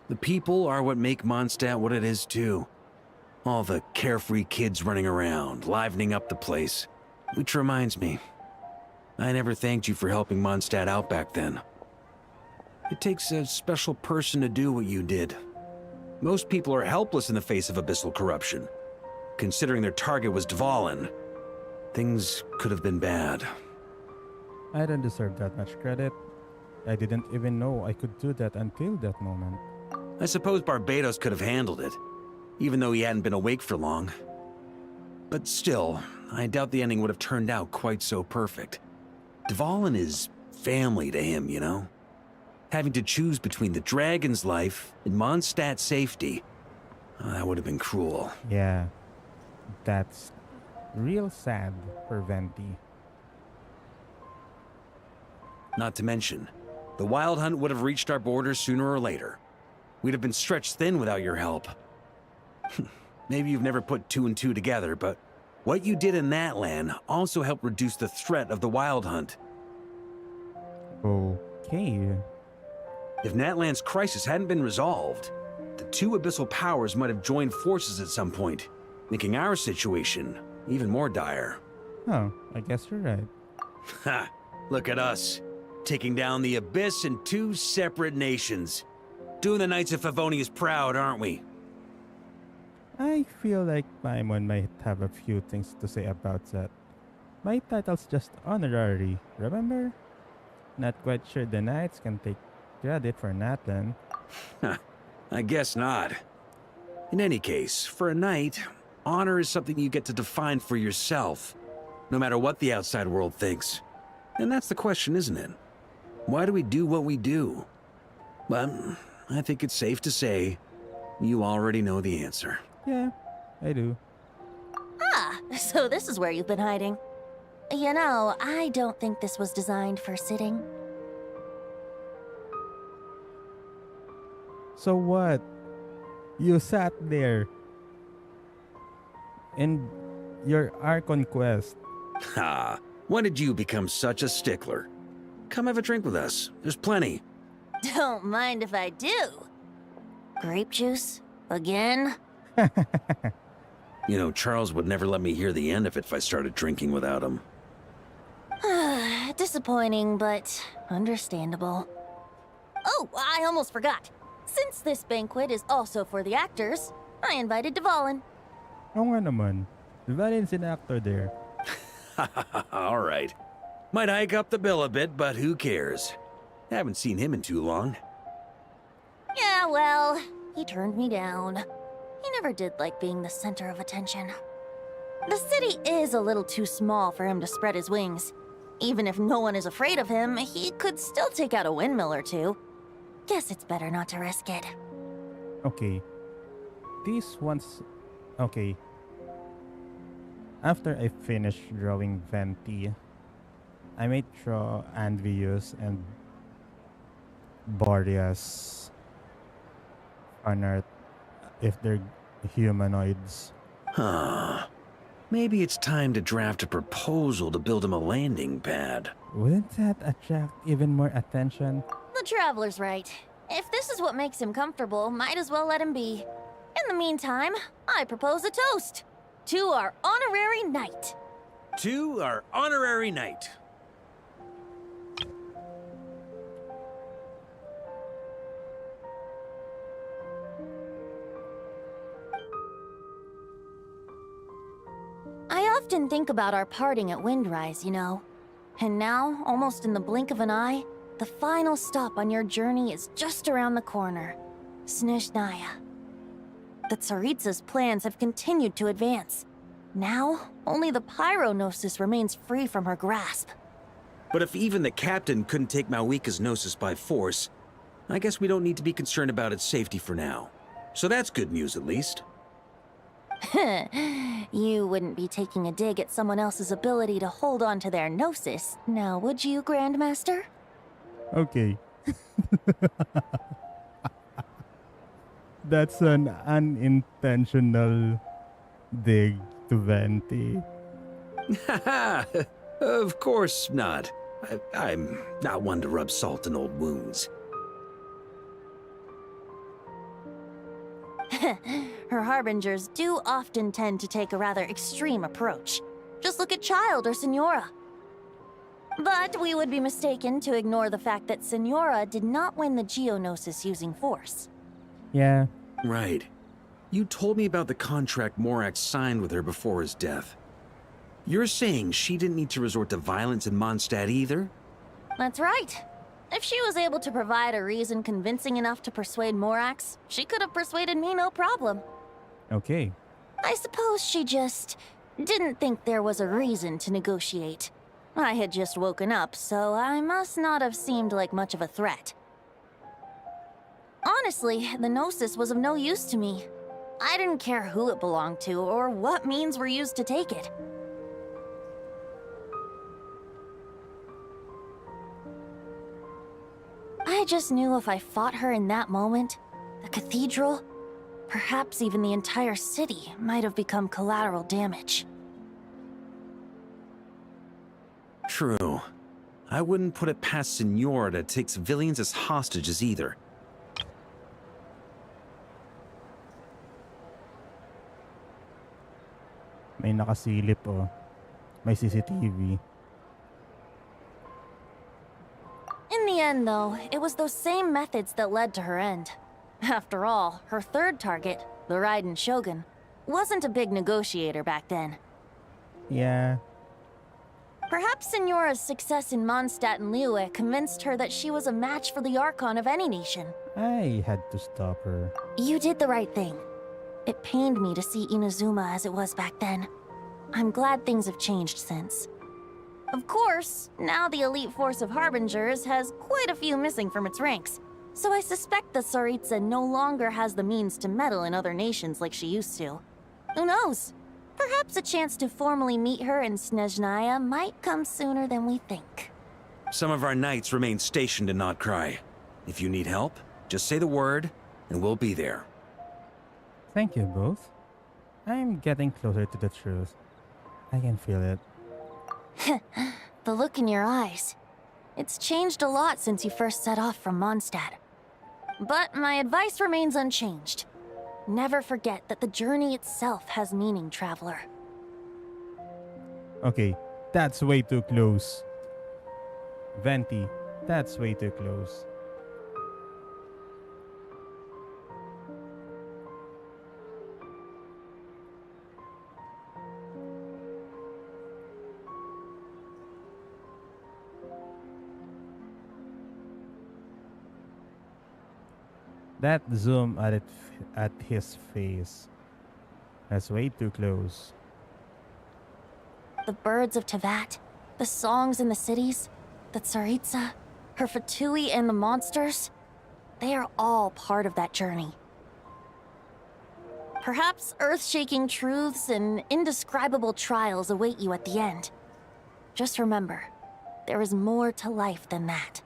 The people are what make Mondstadt what it is too. All the carefree kids running around, livening up the place. Which reminds me, I never thanked you for helping Mondstadt out back then. It takes a special person to do what you did. Most people are helpless in the face of abyssal corruption. Considering their target was Dvalin, things could have been bad. I don't deserve that much credit. I didn't even know I could do that until that moment. I suppose Barbados could have handled it, even though he hadn't been awake for long. But still, I doubt the ending would have turned out quite so perfect. Dvalin is family to him, you know? Having to choose between the dragon's life and Mondstadt's safety, that would have been cruel. Yeah, that's real sad for Venti. Not to mention, the Wild Hunt would have reached our borders sooner or later. We'd have been stretched thin without your help. Maybe you've never put two and two together, but what you did in that land also helped reduce the threat of the Wild Hunt. Okay. If Natlan's crisis hadn't been resolved, the two abyssal powers might have joined forces at some point, making our situation even more dire. Oh, I guess you're right. Ha! Look at us, taking down the Abyss in two separate nations. Doing the Knights of Favonius proud, aren't we? I feel like Paimon might have a few things to say about that. My title's just honorary, remember? Not quite sure the Knights can take credit for Natlan. I guess not. In any case, for a knight, honor is something you get to define for yourself, no matter what the outside world thinks. And that's the question, isn't it? Why do we do what we do? But I think it's safe to say you already know the answer. Yeah, I do. Ah, so this is where you've been hiding. You know, I don't think this was designed for sitting. So what? You sat there in your Archon quest. Ha! When did you become such a stickler? Come have a drink with us. There's plenty. Don't mind if I do. Grape juice? Again? You know, Charles would never let me hear the end of it if I started drinking without him. Disappointing, but understandable. Oh, I almost forgot. Since this banquet is also for the actors, I invited Dvalin. Oo nga naman. Valen's an actor there. All right. Might hike up the bill a bit, but who cares? Haven't seen him in too long. Yeah, well, he turned me down. He never did like being the center of attention. The city is a little too small for him to spread his wings. Even if no one is afraid of him, he could still take out a windmill or two. Guess it's better not to risk it. Okay. This one's... Okay. After I finish drawing Venti, I might draw Anvius and Boreas on Earth if they're humanoids. Huh. Maybe it's time to draft a proposal to build him a landing pad. Wouldn't that attract even more attention? The Traveler's right. If this is what makes him comfortable, might as well let him be. In the meantime, I propose a toast to our honorary knight. To our honorary knight. I often think about our parting at Windrise, you know. And now, almost in the blink of an eye, the final stop on your journey is just around the corner. Snezhnaya. The Tsaritsa's plans have continued to advance. Now, only the Pyronosis remains free from her grasp. But if even the captain couldn't take Malwika's Gnosis by force, I guess we don't need to be concerned about its safety for now. So that's good news, at least. You wouldn't be taking a dig at someone else's ability to hold on to their Gnosis, now would you, Grandmaster? Okay. That's an unintentional dig to Venti. Of course not. I'm not one to rub salt in old wounds. Her harbingers do often tend to take a rather extreme approach. Just look at Child or Signora. But we would be mistaken to ignore the fact that Signora did not win the Geonosis using force. Yeah. Right. You told me about the contract Morax signed with her before his death. You're saying she didn't need to resort to violence in Mondstadt either? That's right. If she was able to provide a reason convincing enough to persuade Morax, she could have persuaded me no problem. Okay. I suppose she just didn't think there was a reason to negotiate. I had just woken up, so I must not have seemed like much of a threat. Honestly, the Gnosis was of no use to me. I didn't care who it belonged to or what means were used to take it. I just knew if I fought her in that moment, the cathedral, perhaps even the entire city, might have become collateral damage. True. I wouldn't put it past Signora to take civilians as hostages either. May nakasilip oh. May CCTV. In the end, though, it was those same methods that led to her end. After all, her third target, the Raiden Shogun, wasn't a big negotiator back then. Yeah. Perhaps Signora's success in Mondstadt and Liyue convinced her that she was a match for the Archon of any nation. I had to stop her. You did the right thing. It pained me to see Inazuma as it was back then. I'm glad things have changed since. Of course, now the elite force of Harbingers has quite a few missing from its ranks, so I suspect the Tsaritsa no longer has the means to meddle in other nations like she used to. Who knows? Perhaps a chance to formally meet her in Snezhnaya might come sooner than we think. Some of our knights remain stationed in Notcry. If you need help, just say the word, and we'll be there. Thank you both. I'm getting closer to the truth. I can feel it. The look in your eyes. It's changed a lot since you first set off from Mondstadt. But my advice remains unchanged. Never forget that the journey itself has meaning, traveler. Okay, that's way too close. Venti, that's way too close. That zoom at his face. That's way too close. The birds of Tevat, the songs in the cities, the Tsaritsa, her Fatui and the monsters, they are all part of that journey. Perhaps earth-shaking truths and indescribable trials await you at the end. Just remember, there is more to life than that.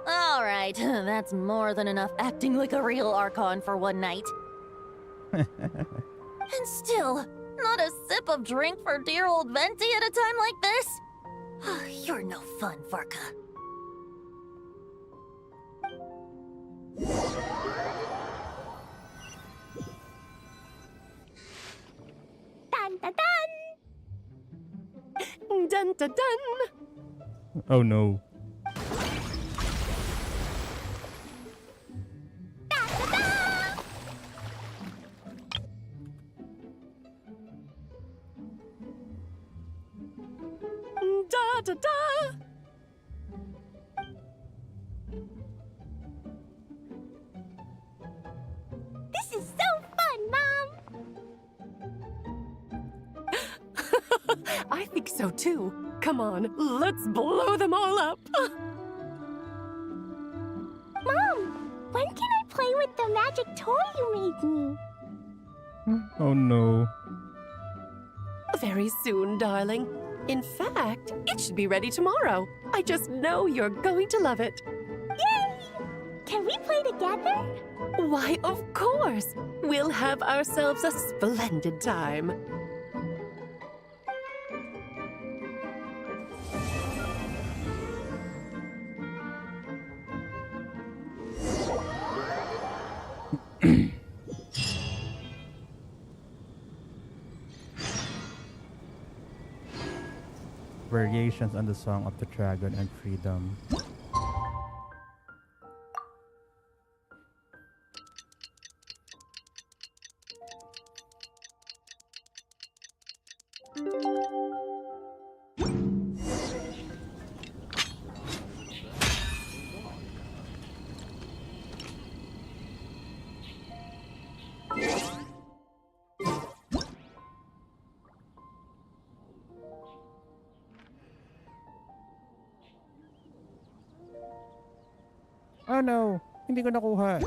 All right, that's more than enough acting like a real Archon for one night. And still, not a sip of drink for dear old Venti at a time like this? You're no fun, Varka. Dun dun dun! Dun dun dun! Oh no. Da da da! This is so fun, Mom! I think so too. Come on, let's blow them all up! Mom, when can I play with the magic toy you made me? Oh no. Very soon, darling. In fact, it should be ready tomorrow. I just know you're going to love it. Yay! Can we play together? Why, of course! We'll have ourselves a splendid time. Variations on the Song of the Dragon and Freedom. Oh no! Hindi ko nakuha.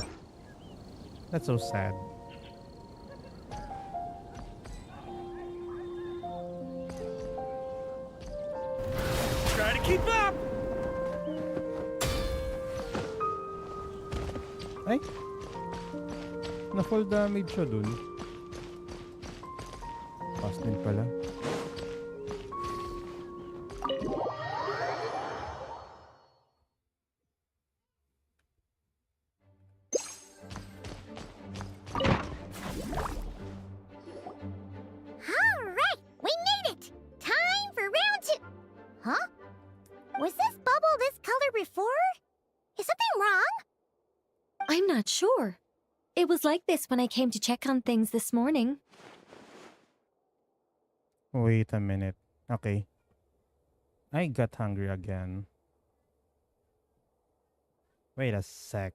That's so sad. Try to keep up! Ay! Na-full damage siya dun. Pass din pala. Alright, we made it! Time for round 2! Huh? Was this bubble this color before? Is something wrong? I'm not sure. It was like this when I came to check on things this morning. Wait a minute. Okay. I got hungry again. Wait a sec.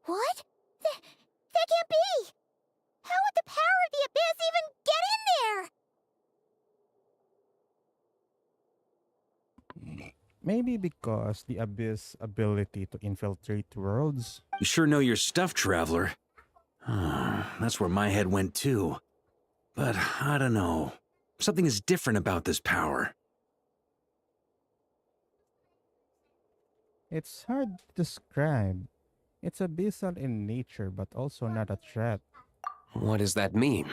What? That can't be! How would the power of the Abyss even get in there? Maybe because the Abyss' ability to infiltrate worlds. You sure know your stuff, Traveler. That's where my head went too. But I don't know. Something is different about this power. It's hard to describe. It's abyssal in nature, but also not a threat. What does that mean?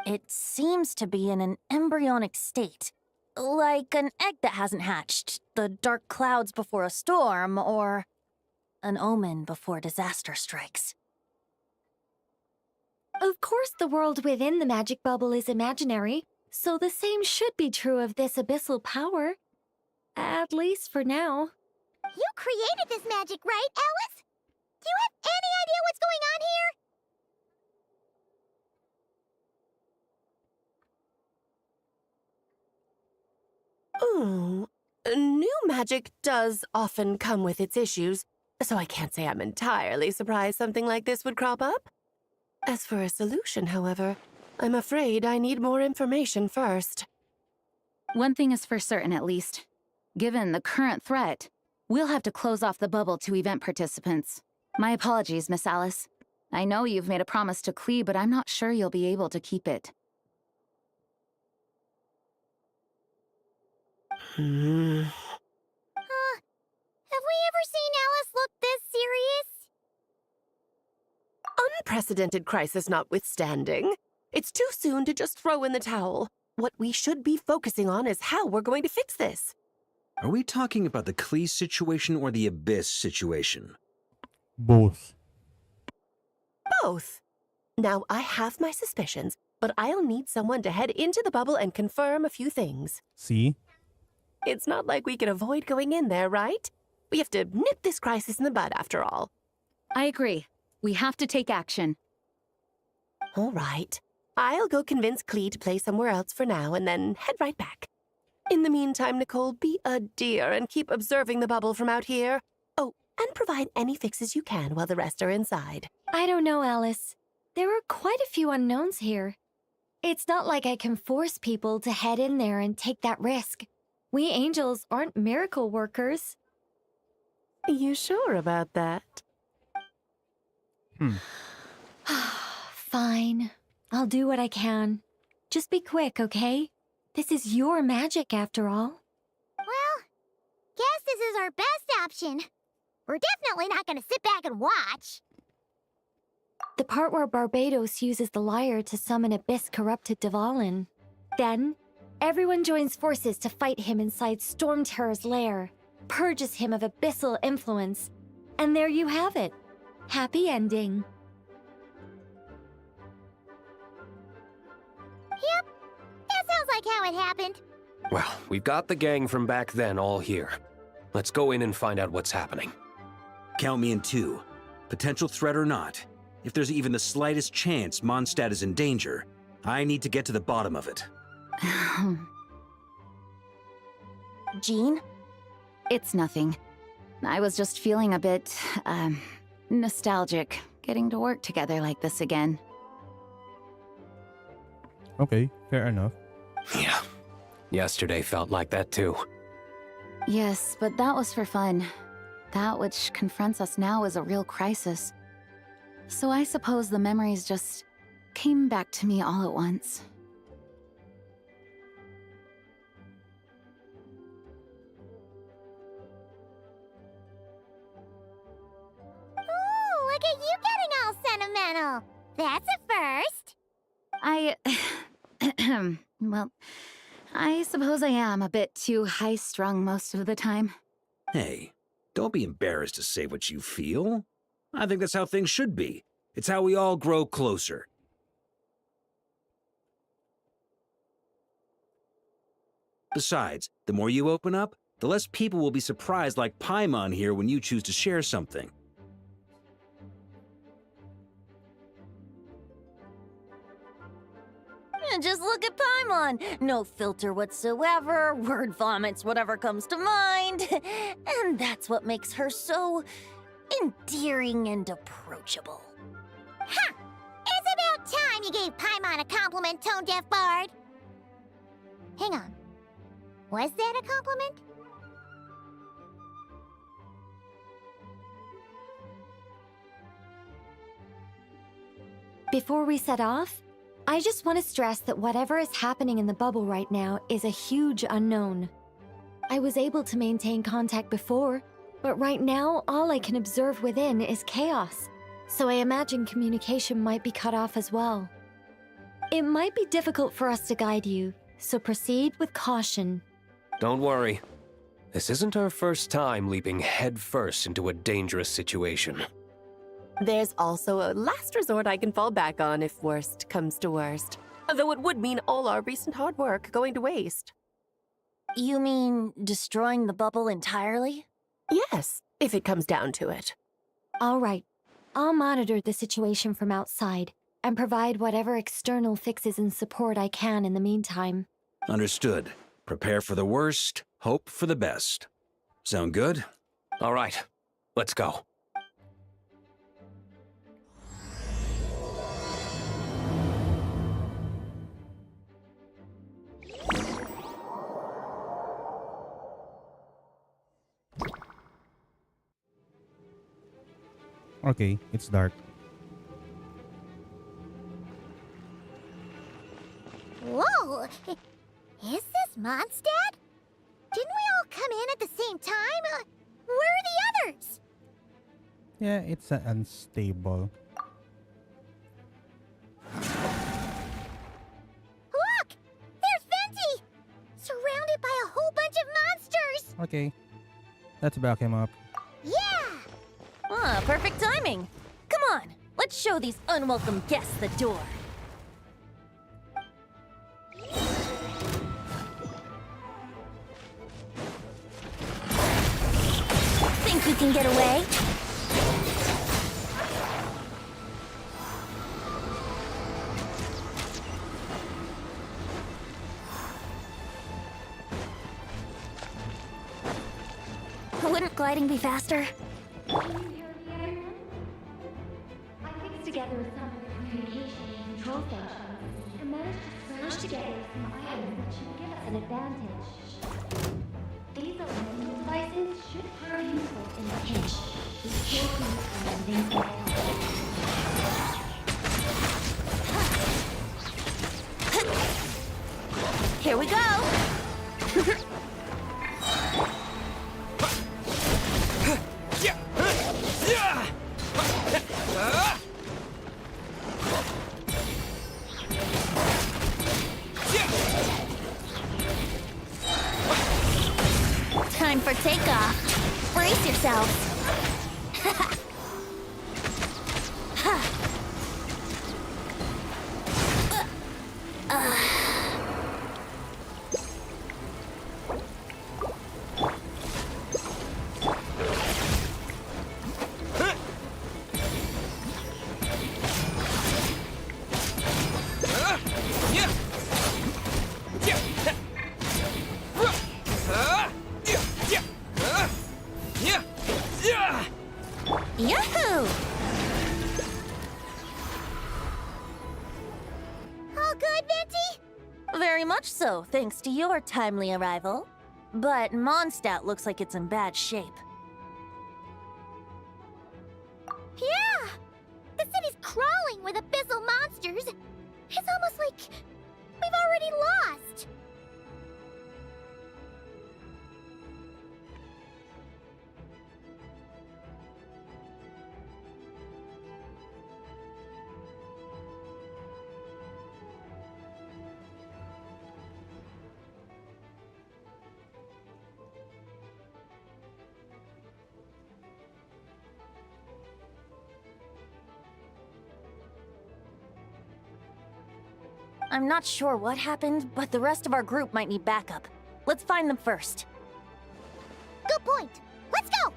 It seems to be in an embryonic state. Like an egg that hasn't hatched, the dark clouds before a storm, or an omen before disaster strikes. Of course, the world within the magic bubble is imaginary, so the same should be true of this abyssal power. At least for now. You created this magic, right, Alice? Do you have any idea what's going on here? Ooh, new magic does often come with its issues, so I can't say I'm entirely surprised something like this would crop up. As for a solution, however, I'm afraid I need more information first. One thing is for certain, at least. Given the current threat, we'll have to close off the bubble to event participants. My apologies, Miss Alice. I know you've made a promise to Klee, but I'm not sure you'll be able to keep it. Have we ever seen Alice look this serious? Unprecedented crisis notwithstanding, it's too soon to just throw in the towel. What we should be focusing on is how we're going to fix this. Are we talking about the Klee situation or the Abyss situation? Both. Both. Now, I have my suspicions, but I'll need someone to head into the bubble and confirm a few things. See? It's not like we can avoid going in there, right? We have to nip this crisis in the bud, after all. I agree. We have to take action. All right. I'll go convince Klee to play somewhere else for now and then head right back. In the meantime, Nicole, be a dear and keep observing the bubble from out here. Oh, and provide any fixes you can while the rest are inside. I don't know, Alice. There are quite a few unknowns here. It's not like I can force people to head in there and take that risk. We angels aren't miracle workers. You sure about that? Fine. I'll do what I can. Just be quick, okay? This is your magic, after all. Well, guess this is our best option. We're definitely not gonna sit back and watch. The part where Barbados uses the lyre to summon abyss-corrupted Dvalin. Then, everyone joins forces to fight him inside Storm Terror's lair, purges him of abyssal influence, and there you have it. Happy ending. Yep, that sounds like how it happened. Well, we've got the gang from back then all here. Let's go in and find out what's happening. Count me in too. Potential threat or not, if there's even the slightest chance Mondstadt is in danger, I need to get to the bottom of it. Jean? It's nothing. I was just feeling a bit, nostalgic, getting to work together like this again. Okay, fair enough. Yeah. Yesterday felt like that too. Yes, but that was for fun. That which confronts us now is a real crisis. So I suppose the memories just came back to me all at once. Ooh, look at you getting all sentimental. That's a first. Well, I suppose I am a bit too high-strung most of the time. Hey, don't be embarrassed to say what you feel. I think that's how things should be. It's how we all grow closer. Besides, the more you open up, the less people will be surprised like Paimon here when you choose to share something. Just look at Paimon. No filter whatsoever, word vomits whatever comes to mind. And that's what makes her so endearing and approachable. Ha! It's about time you gave Paimon a compliment, tone-deaf bard. Hang on. Was that a compliment? Before we set off, I just want to stress that whatever is happening in the bubble right now is a huge unknown. I was able to maintain contact before, but right now all I can observe within is chaos, so I imagine communication might be cut off as well. It might be difficult for us to guide you, so proceed with caution. Don't worry. This isn't our first time leaping headfirst into a dangerous situation. There's also a last resort I can fall back on if worst comes to worst. Though it would mean all our recent hard work going to waste. You mean destroying the bubble entirely? Yes, if it comes down to it. All right, I'll monitor the situation from outside and provide whatever external fixes and support I can in the meantime. Understood. Prepare for the worst, hope for the best. Sound good? All right, let's go. Okay, it's dark. Whoa! Is this Mondstadt? Didn't we all come in at the same time? Where are the others? Yeah, it's unstable. Look! There's Venti! Surrounded by a whole bunch of monsters! Okay, let's back him up. Yeah! Ah, perfect timing. Come on, let's show these unwelcome guests the door. Think you can get away? Wouldn't gliding be faster? I fixed together some communication and control functions and managed to smash together some items that should give us an advantage. These aluminum devices should prove useful in a pinch. We still need some things like Here we go! Time for takeoff. Brace yourselves. Yahoo! All good, Venti? Very much so, thanks to your timely arrival. But Mondstadt looks like it's in bad shape. Yeah! The city's crawling with abyssal monsters. It's almost like we've already lost. I'm not sure what happened, but the rest of our group might need backup. Let's find them first. Good point. Let's go!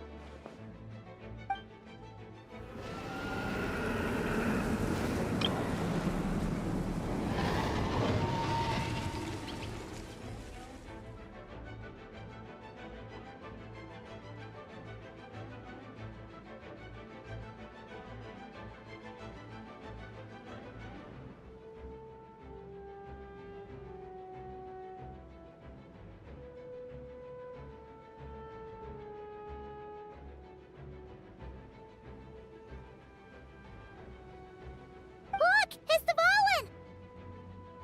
Look! It's Dvalin!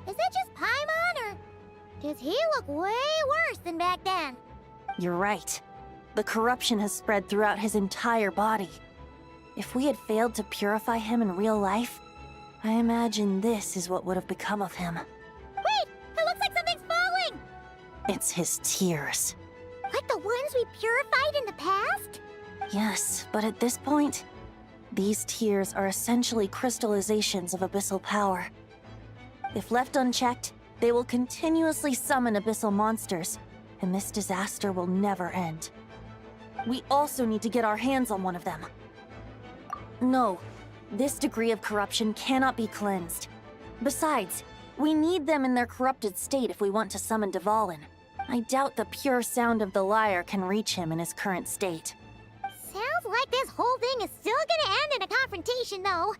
Is that just Paimon, or does he look way worse than back then? You're right. The corruption has spread throughout his entire body. If we had failed to purify him in real life, I imagine this is what would have become of him. Wait! It looks like something's falling! It's his tears. Like the ones we purified in the past? Yes, but at this point, these tears are essentially crystallizations of abyssal power. If left unchecked, they will continuously summon abyssal monsters, and this disaster will never end. We also need to get our hands on one of them. No, this degree of corruption cannot be cleansed. Besides, we need them in their corrupted state if we want to summon Dvalin. I doubt the pure sound of the lyre can reach him in his current state. Sounds like this whole thing is still gonna end in a confrontation, though.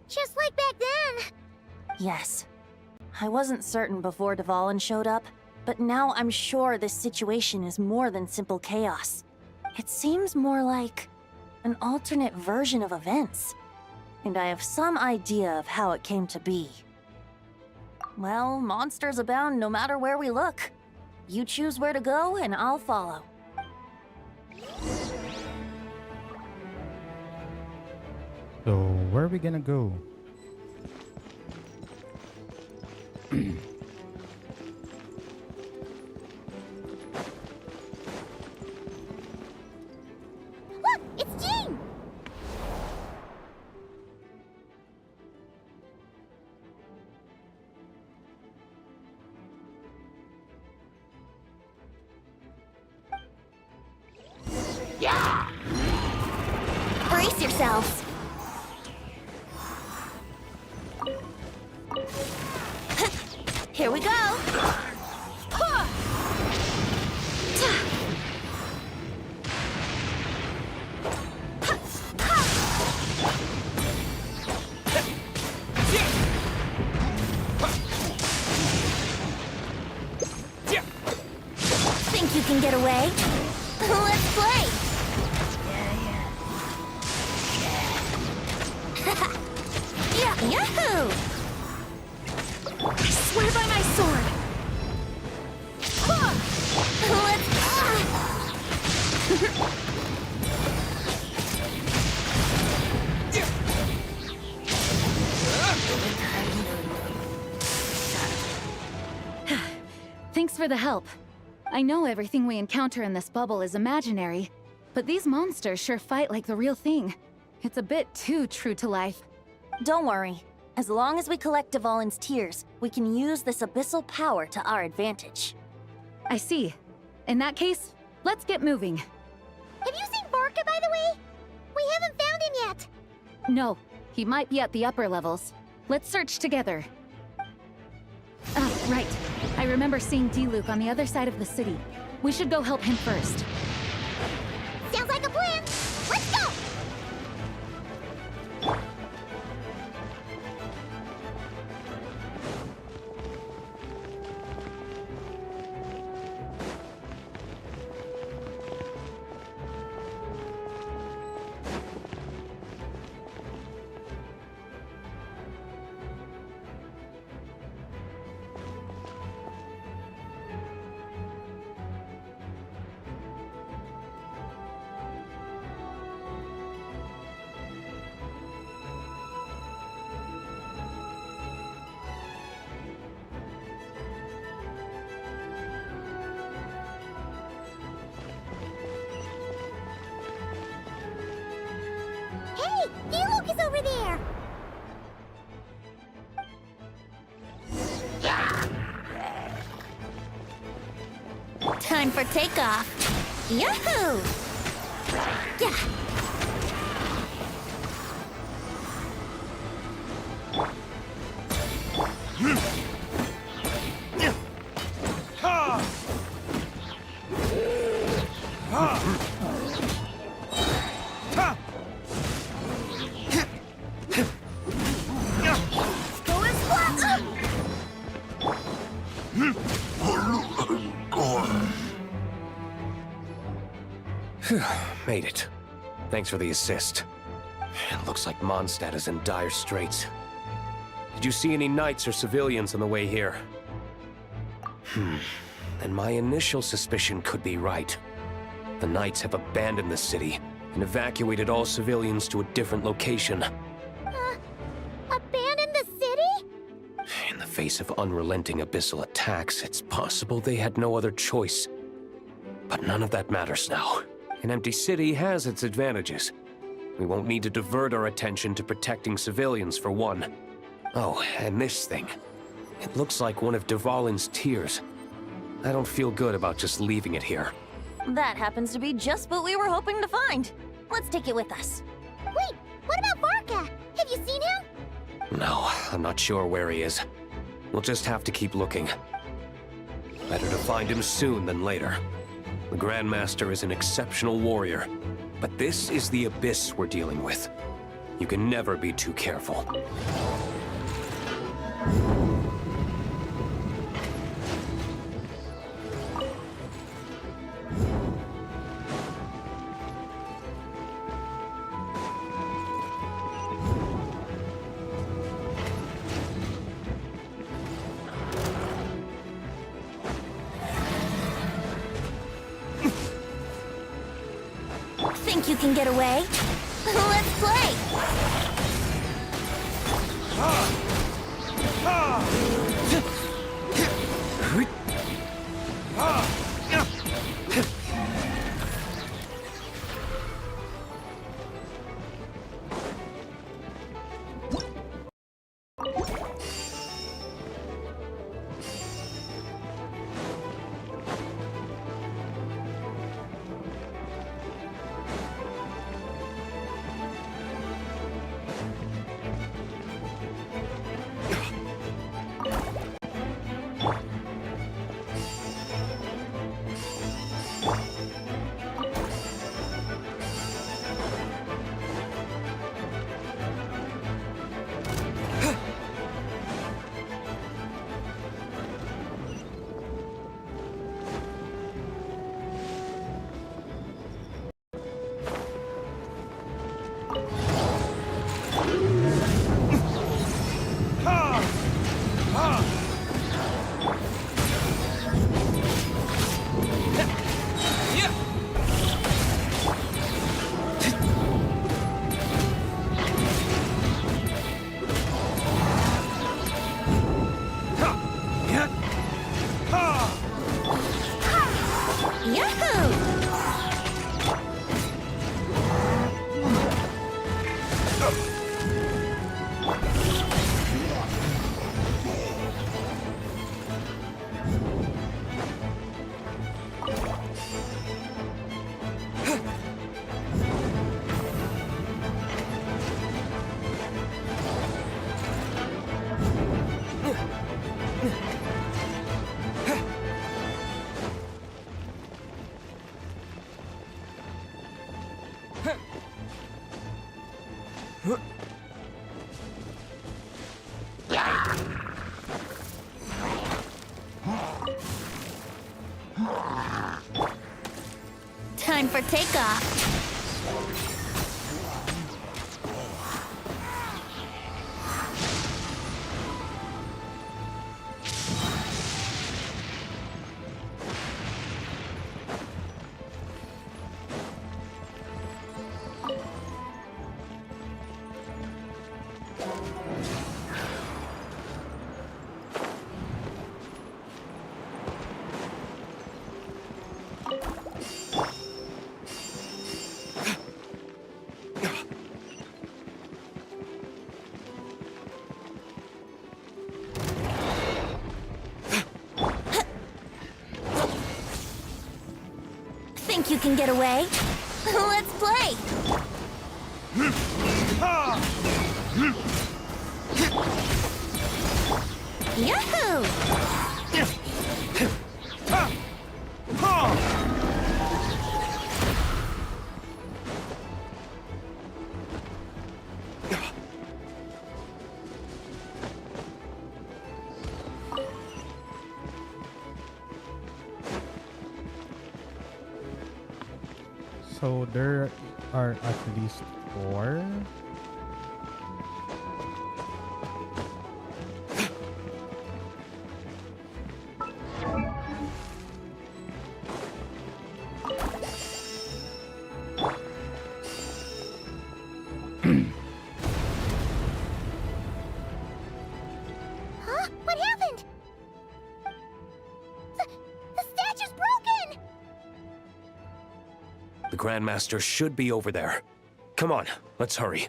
Just like back then. Yes. I wasn't certain before Dvalin showed up, but now I'm sure this situation is more than simple chaos. It seems more like an alternate version of events, and I have some idea of how it came to be. Well, monsters abound no matter where we look. You choose where to go, and I'll follow. So, where are we gonna go? Look! It's Jean! Yeah! Brace yourselves! Here we go! Think you can get away? Let's play! Yahoo! I swear by my sword! Thanks for the help. I know everything we encounter in this bubble is imaginary, but these monsters sure fight like the real thing. It's a bit too true to life. Don't worry. As long as we collect Dvalin's tears, we can use this abyssal power to our advantage. I see. In that case, let's get moving. Have you seen Varka, by the way? We haven't found him yet. No, he might be at the upper levels. Let's search together. Ah, right. I remember seeing D-Luke on the other side of the city. We should go help him first. Sounds like a plan. Let's go! Hey! D-Luke is over there! Time for takeoff! Yahoo! Yeah! Made it. Thanks for the assist. It looks like Mondstadt is in dire straits. Did you see any knights or civilians on the way here? And my initial suspicion could be right. The knights have abandoned the city and evacuated all civilians to a different location. Abandon the city? In the face of unrelenting abyssal attacks, it's possible they had no other choice. But none of that matters now. An empty city has its advantages. We won't need to divert our attention to protecting civilians, for one. Oh, and this thing. It looks like one of Dvalin's tears. I don't feel good about just leaving it here. That happens to be just what we were hoping to find. Let's take it with us. Wait, what about Varka? Have you seen him? No, I'm not sure where he is. We'll just have to keep looking. Better to find him soon than later. The Grandmaster is an exceptional warrior, but this is the abyss we're dealing with. You can never be too careful. Think you can get away? Let's play! Time for takeoff. Think you can get away? Let's play! Yahoo! So there are at least 4. The Grandmaster should be over there. Come on, let's hurry.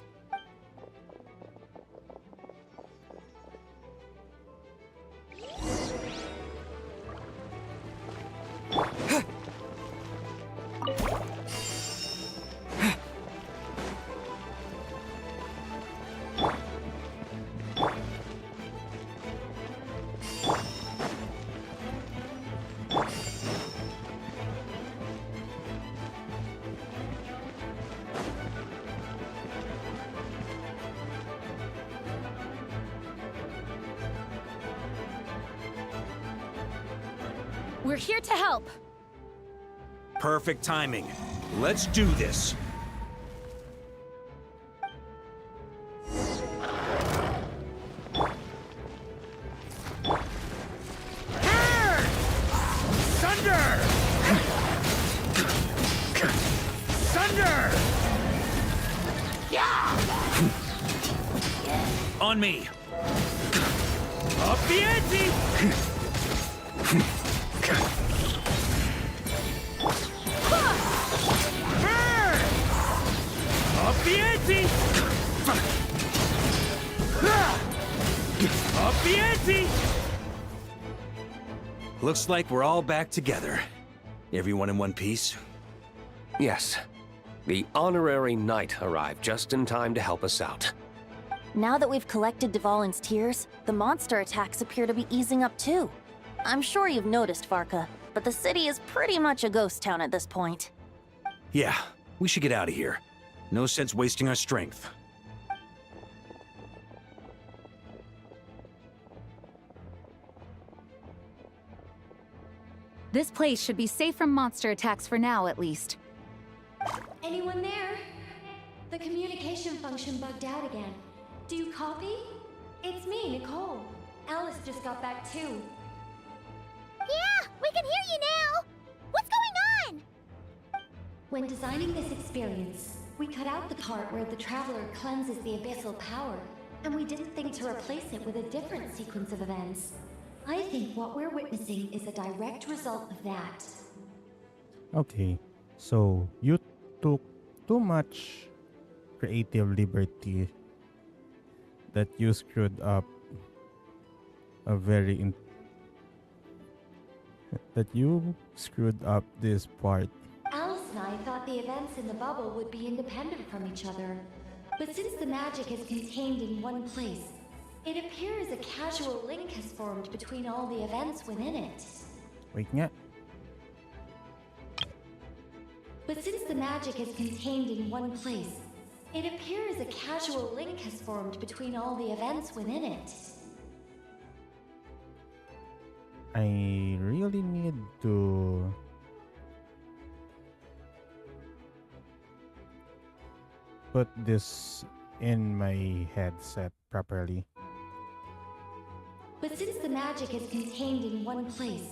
We're here to help. Perfect timing. Let's do this. Thunder! Thunder! On me. Up the ante! Up the ante! Up the ante! Looks like we're all back together. Everyone in one piece? Yes. The honorary knight arrived just in time to help us out. Now that we've collected Dvalin's tears, the monster attacks appear to be easing up too. I'm sure you've noticed, Varka, but the city is pretty much a ghost town at this point. Yeah, we should get out of here. No sense wasting our strength. This place should be safe from monster attacks for now, at least. Anyone there? The communication function bugged out again. Do you copy? It's me, Nicole. Alice just got back too. Yeah, we can hear you now! What's going on? When designing this experience, we cut out the part where the Traveler cleanses the abyssal power, and we didn't think to replace it with a different sequence of events. I think what we're witnessing is a direct result of that. Okay, so you took too much creative liberty that you screwed up this part. Alice and I thought the events in the bubble would be independent from each other. But since the magic is contained in one place, it appears a casual link has formed between all the events within it. Wait nga. But since the magic is contained in one place, it appears a casual link has formed between all the events within it. I really need to put this in my headset properly. But since the magic is contained in one place,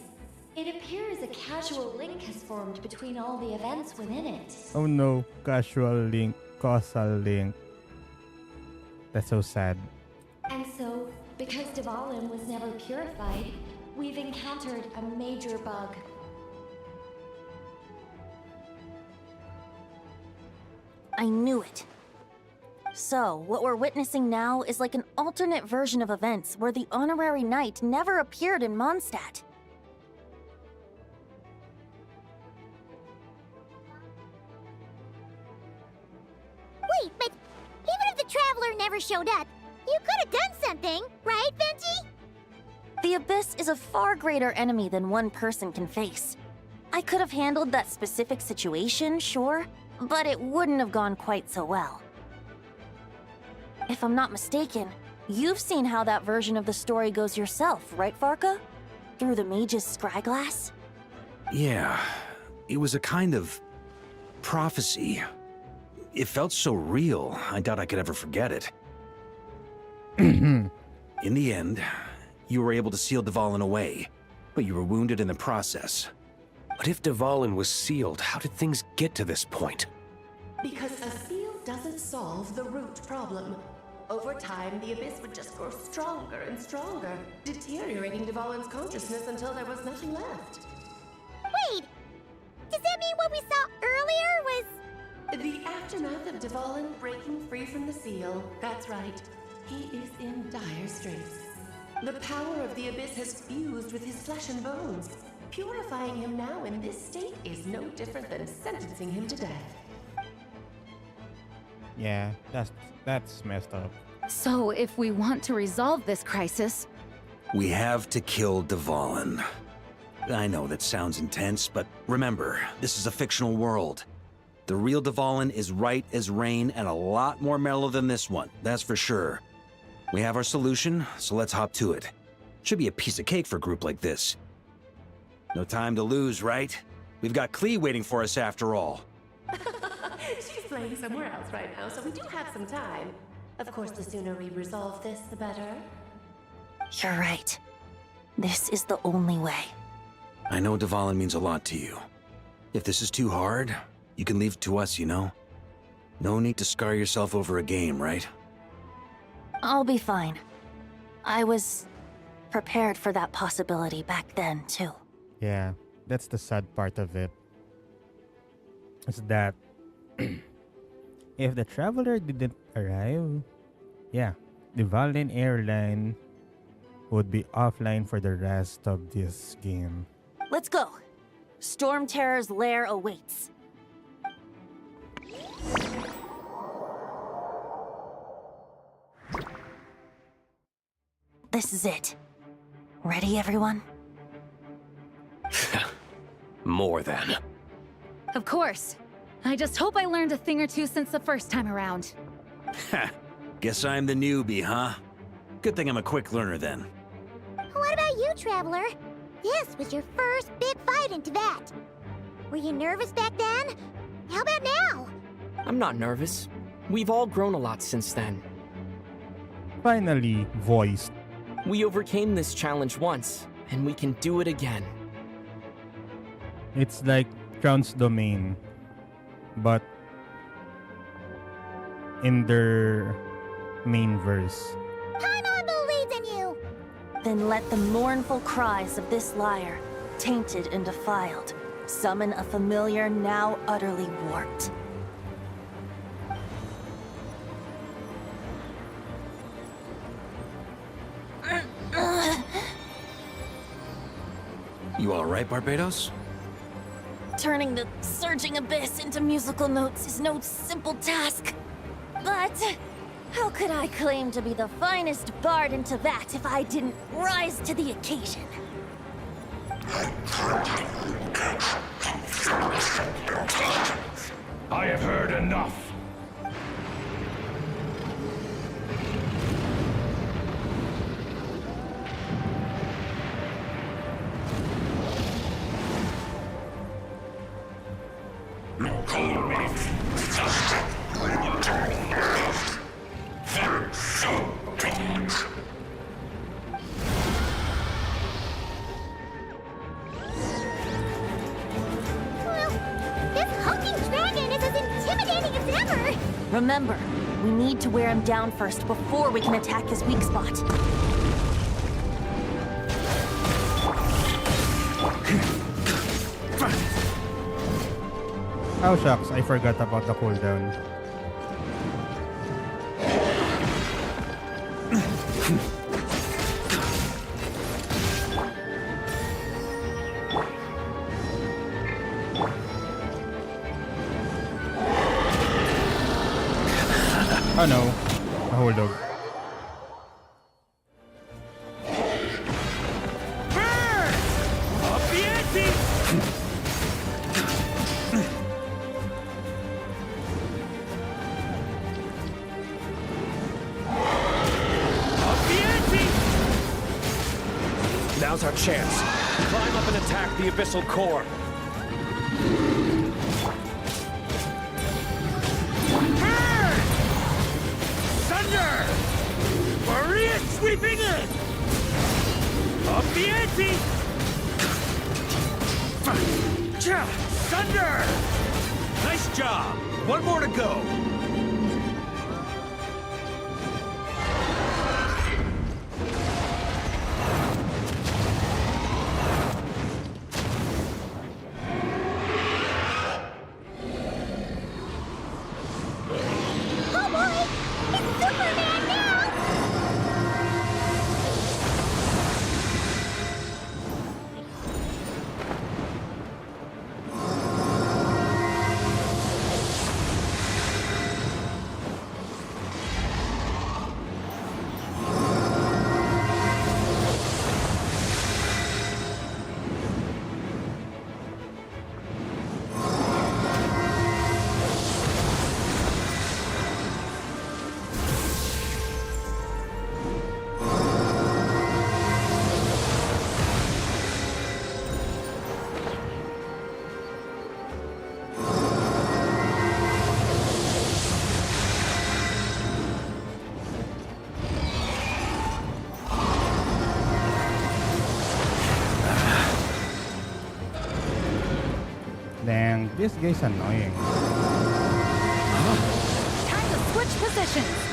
it appears a casual link has formed between all the events within it. Oh no, casual link, causal link. That's so sad. And so, because Dvalin was never purified, we've encountered a major bug. I knew it. So, what we're witnessing now is like an alternate version of events where the honorary knight never appeared in Mondstadt. Wait, but even if the Traveler never showed up, you could have done something, right, Venti? The Abyss is a far greater enemy than one person can face. I could have handled that specific situation, sure, but it wouldn't have gone quite so well. If I'm not mistaken, you've seen how that version of the story goes yourself, right, Varka? Through the mage's scryglass? Yeah, it was a kind of prophecy. It felt so real, I doubt I could ever forget it. In the end, you were able to seal Dvalin away, but you were wounded in the process. But if Dvalin was sealed, how did things get to this point? Because a seal doesn't solve the root problem. Over time, the Abyss would just grow stronger and stronger, deteriorating Dvalin's consciousness until there was nothing left. Wait! Does that mean, what we saw earlier was... The aftermath of Dvalin breaking free from the seal. That's right. He is in dire straits. The power of the Abyss has fused with his flesh and bones. Purifying him now in this state is no different than sentencing him to death. Yeah, that's messed up. So, if we want to resolve this crisis, We have to kill Dvalin. I know that sounds intense, but remember, this is a fictional world. The real Dvalin is right as rain and a lot more mellow than this one, that's for sure. We have our solution, so let's hop to it. Should be a piece of cake for a group like this. No time to lose, right? We've got Klee waiting for us after all. She's playing somewhere else right now, so we do have some time. Of course, the sooner we resolve this, the better. You're right. This is the only way. I know Dvalin means a lot to you. If this is too hard, you can leave it to us, you know? No need to scar yourself over a game, right? I'll be fine. I was prepared for that possibility back then, too. Yeah, that's the sad part of it. Is that if the traveler didn't arrive, yeah, the Valen airline would be offline for the rest of this game. Let's go. Storm Terror's lair awaits. This is it. Ready, everyone? More than. of course. I just hope I learned a thing or two since the first time around. Ha! Guess I'm the newbie, huh? Good thing I'm a quick learner then. What about you, Traveler? This was your first big fight in Tibet. Were you nervous back then? How about now? I'm not nervous. We've all grown a lot since then. Finally voiced. We overcame this challenge once, and we can do it again. It's like Crown's Domain, but in their main verse. Paimon believes in you! Then let the mournful cries of this lyre, tainted and defiled, summon a familiar now utterly warped. You alright, Barbados? Turning the surging abyss into musical notes is no simple task. But how could I claim to be the finest bard in Tibet if I didn't rise to the occasion? I have heard enough. Remember, we need to wear him down first before we can attack his weak spot. Oh shucks, I forgot about the cooldown. Oh no, a whole dog. Now's our chance. Climb up and attack the abyssal core. Thunder! Maria sweeping in! Up the ante! Thunder! Nice job! One more to go! This guy's annoying. Time to switch positions.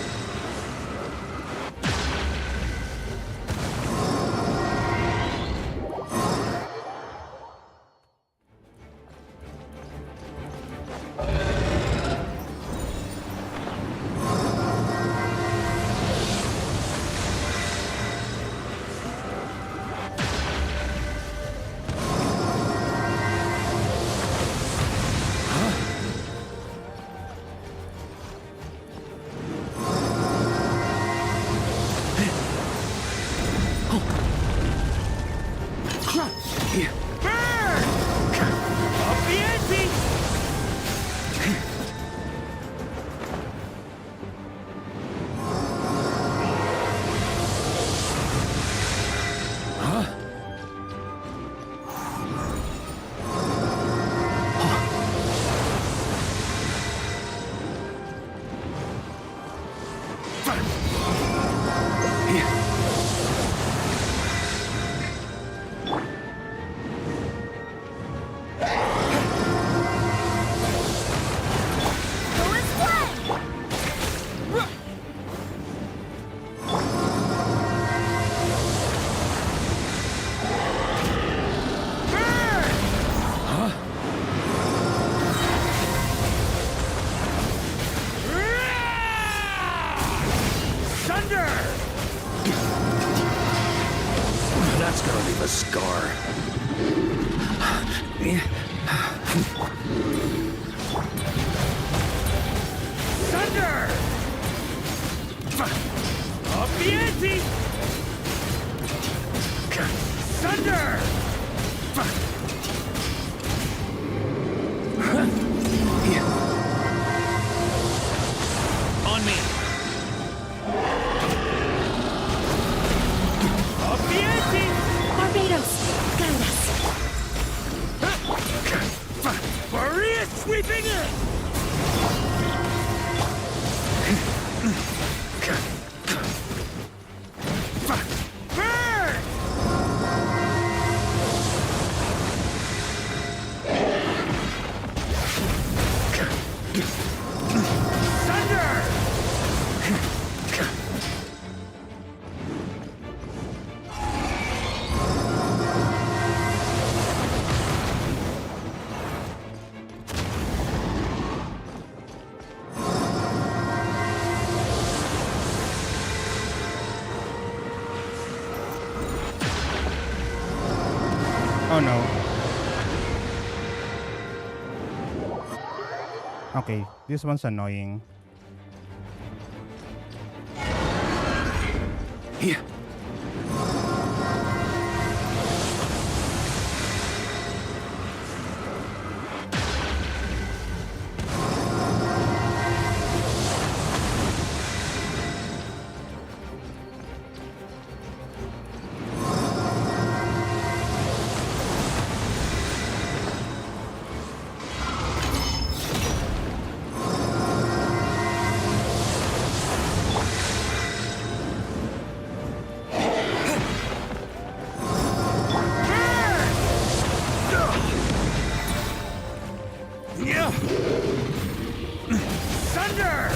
That's gonna leave a scar. Thunder! Up the ante! Thunder! On me. Up the ante! Barbados, guide us. Maria sweeping in! Burn! Oh no. Okay, this one's annoying. Here. Yeah! Thunder!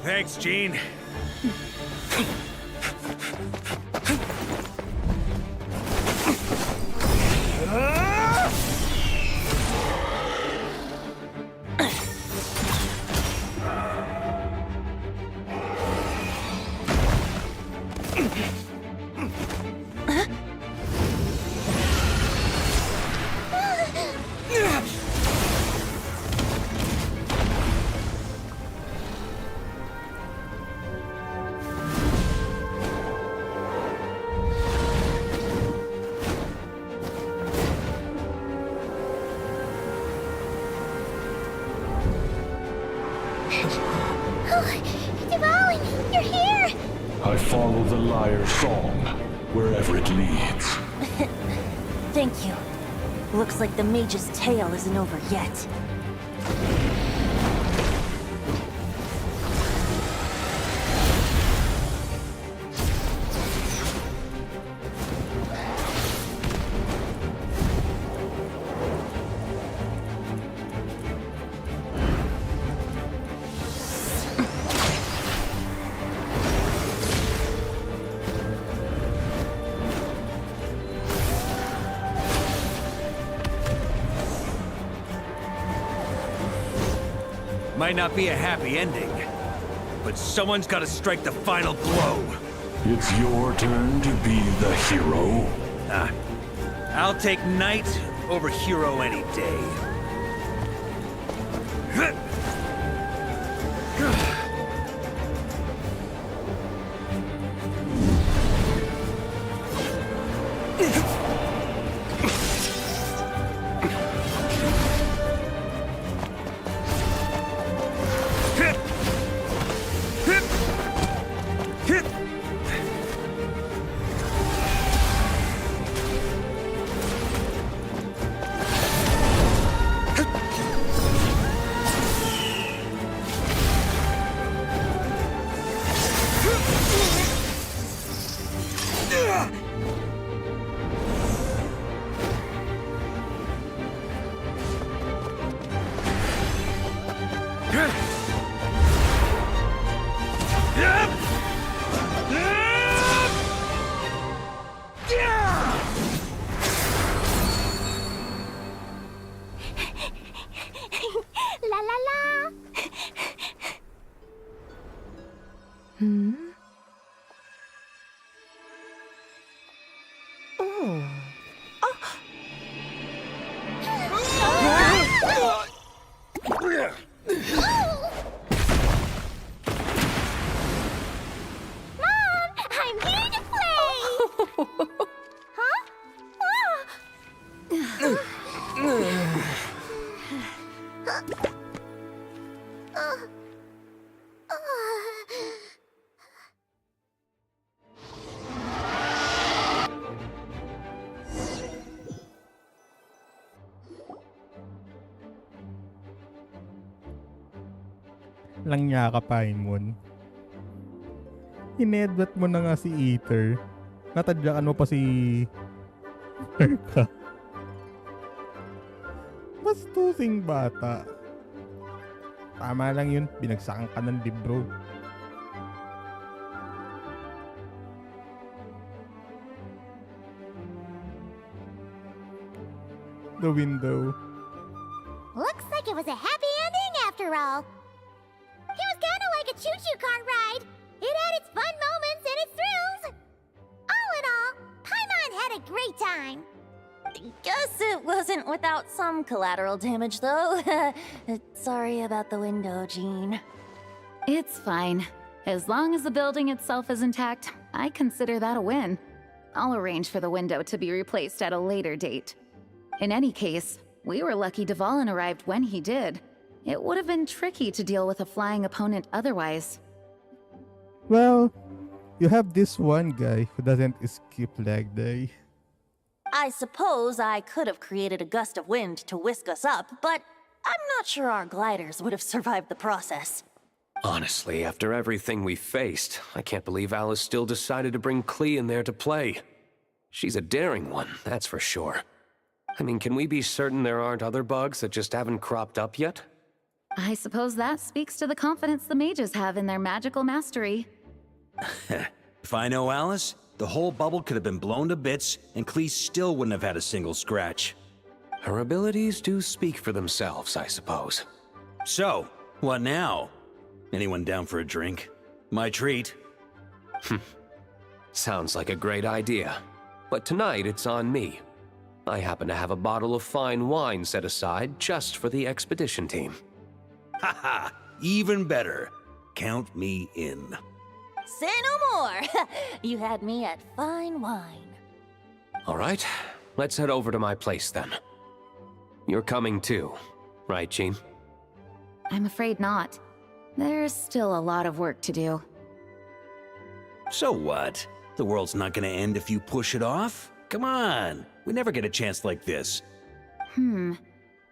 Thanks, Gene. Devon, you're here! I follow the lyre's song, wherever it leads. Thank you. Looks like the mage's tale isn't over yet. Might not be a happy ending, but someone's got to strike the final blow. It's your turn to be the hero. I'll take knight over hero any day. La la la! Mom, I'm here to play! Huh? Lang niya ka, Paimon. Inedbat mo na nga si Ether. Natadyakan mo pa si Varka. Bastusing bata. Tama lang yun, binagsakan ka ng libro. The window. Looks like it was a happy ending after all. It was kind of like a choo-choo car ride. It had its fun moments and its thrills. All in all, Paimon had a great time. Guess it wasn't without some collateral damage, though. Sorry about the window, Jean. It's fine. As long as the building itself is intact, I consider that a win. I'll arrange for the window to be replaced at a later date. In any case, we were lucky Dvalin arrived when he did. It would have been tricky to deal with a flying opponent otherwise. Well, you have this one guy who doesn't skip leg day. I suppose I could have created a gust of wind to whisk us up, but I'm not sure our gliders would have survived the process. Honestly, after everything we faced, I can't believe Alice still decided to bring Klee in there to play. She's a daring one, that's for sure. I mean, can we be certain there aren't other bugs that just haven't cropped up yet? I suppose that speaks to the confidence the mages have in their magical mastery. If I know Alice, the whole bubble could have been blown to bits, and Klee still wouldn't have had a single scratch. Her abilities do speak for themselves, I suppose. So, what now? Anyone down for a drink? My treat. Sounds like a great idea. But tonight it's on me. I happen to have a bottle of fine wine set aside just for the expedition team. Haha, even better. Count me in. Say no more! You had me at fine wine. All right, let's head over to my place then. You're coming too, right, Jean? I'm afraid not. There's still a lot of work to do. So what? The world's not gonna end if you push it off? Come on, we never get a chance like this.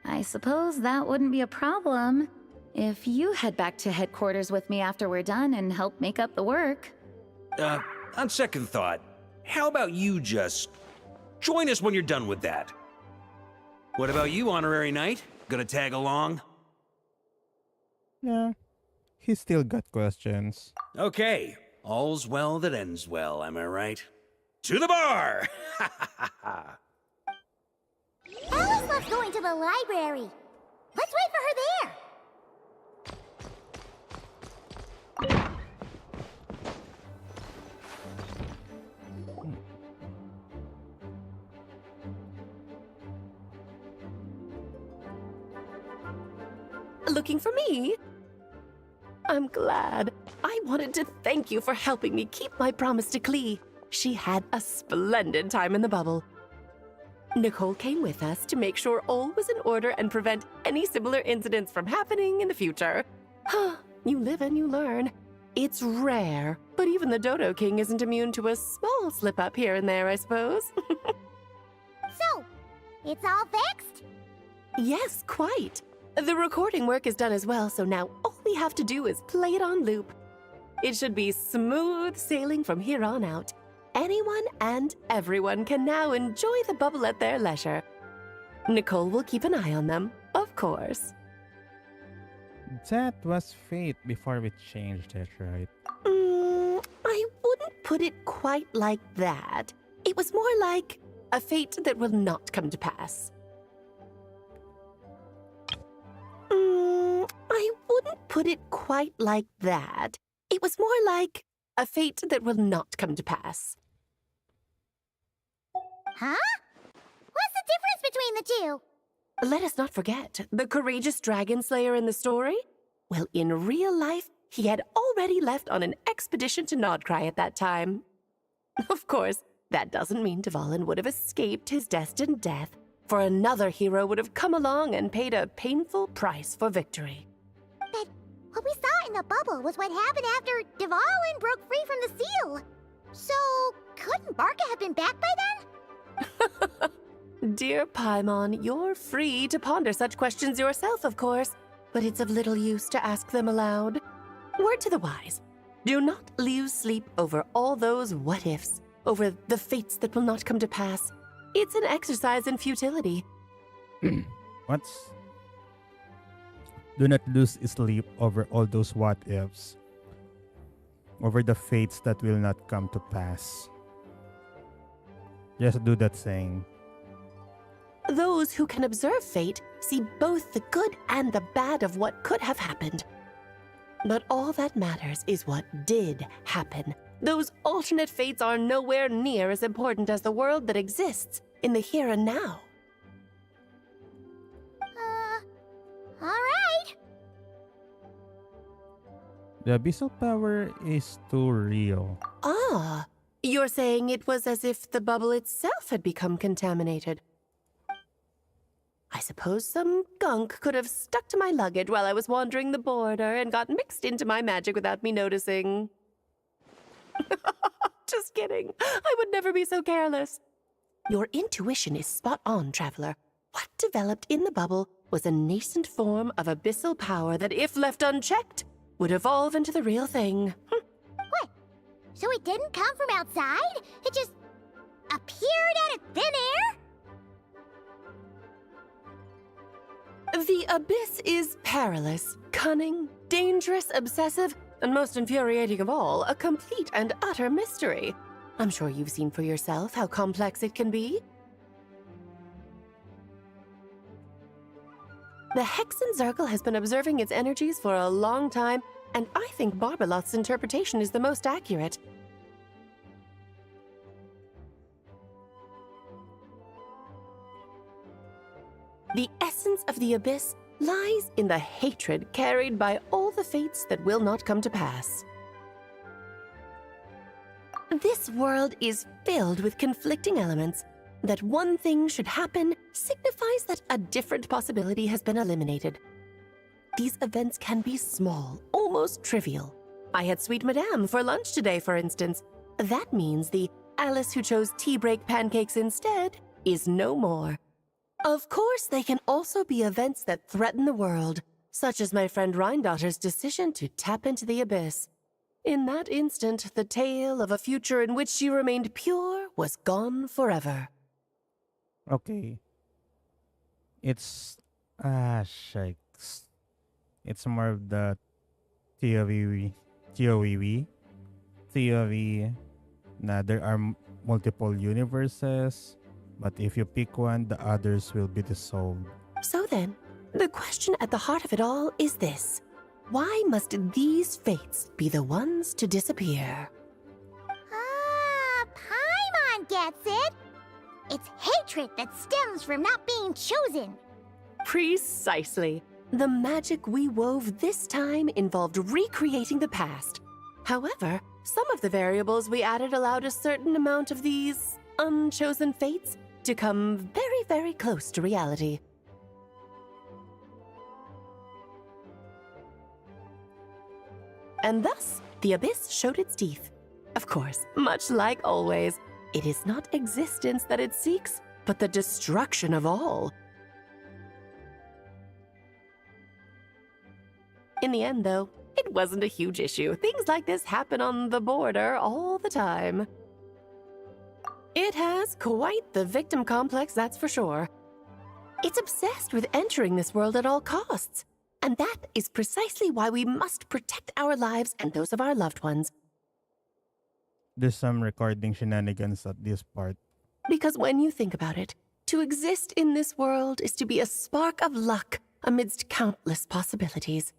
I suppose that wouldn't be a problem if you head back to headquarters with me after we're done and help make up the work. On second thought, how about you just join us when you're done with that? What about you, Honorary Knight? Gonna tag along? Yeah, he still got questions. Okay, all's well that ends well, am I right? To the bar! Alice loves going to the library. Let's wait for her there. Looking for me? I'm glad. I wanted to thank you for helping me keep my promise to Klee. She had a splendid time in the bubble. Nicole came with us to make sure all was in order and prevent any similar incidents from happening in the future. You live and you learn. It's rare, but even the Dodo King isn't immune to a small slip-up here and there, I suppose. So, it's all fixed? Yes, quite. The recording work is done as well, so now all we have to do is play it on loop. It should be smooth sailing from here on out. Anyone and everyone can now enjoy the bubble at their leisure. Nicole will keep an eye on them, of course. That was fate before we changed it, right? I wouldn't put it quite like that. It was more like a fate that will not come to pass. I wouldn't put it quite like that. It was more like a fate that will not come to pass. Huh? What's the difference between the two? Let us not forget the courageous dragon slayer in the story. Well, in real life, he had already left on an expedition to Nodcry at that time. Of course, that doesn't mean Dvalin would have escaped his destined death, for another hero would have come along and paid a painful price for victory. But what we saw in the bubble was what happened after Dvalin broke free from the seal. So, couldn't Varka have been back by then? Dear Paimon, you're free to ponder such questions yourself, of course, but it's of little use to ask them aloud. Word to the wise, do not lose sleep over all those what-ifs, over the fates that will not come to pass. It's an exercise in futility. What's... Do not lose sleep over all those what-ifs. Over the fates that will not come to pass. Just do that saying. Those who can observe fate see both the good and the bad of what could have happened. But all that matters is what did happen. Those alternate fates are nowhere near as important as the world that exists in the here and now. All right. The abyssal power is too real. Ah, you're saying it was as if the bubble itself had become contaminated. I suppose some gunk could have stuck to my luggage while I was wandering the border and got mixed into my magic without me noticing. Just kidding. I would never be so careless. Your intuition is spot on, Traveler. What developed in the bubble was a nascent form of abyssal power that, if left unchecked, would evolve into the real thing. What? So it didn't come from outside? It just appeared out of thin air? The abyss is perilous, cunning, dangerous, obsessive, and most infuriating of all, a complete and utter mystery. I'm sure you've seen for yourself how complex it can be. The Hexen Zircle has been observing its energies for a long time, and I think Barbalot's interpretation is the most accurate. The essence of the abyss lies in the hatred carried by all the fates that will not come to pass. This world is filled with conflicting elements. That one thing should happen signifies that a different possibility has been eliminated. These events can be small, almost trivial. I had Sweet Madame for lunch today, for instance. That means the Alice who chose tea break pancakes instead is no more. Of course, they can also be events that threaten the world, such as my friend Rhindotter's decision to tap into the abyss. In that instant, the tale of a future in which she remained pure was gone forever. Okay. It's shakes. It's more of the theory na there are multiple universes, but if you pick one, the others will be dissolved. So then, the question at the heart of it all is this. Why must these fates be the ones to disappear? Paimon gets it! It's hatred that stems from not being chosen. Precisely. The magic we wove this time involved recreating the past. However, some of the variables we added allowed a certain amount of these unchosen fates to come very, very close to reality. And thus, the abyss showed its teeth. Of course, much like always, it is not existence that it seeks, but the destruction of all. In the end, though, it wasn't a huge issue. Things like this happen on the border all the time. It has quite the victim complex, that's for sure. It's obsessed with entering this world at all costs. And that is precisely why we must protect our lives and those of our loved ones. There's some recording shenanigans at this part. Because when you think about it, to exist in this world is to be a spark of luck amidst countless possibilities.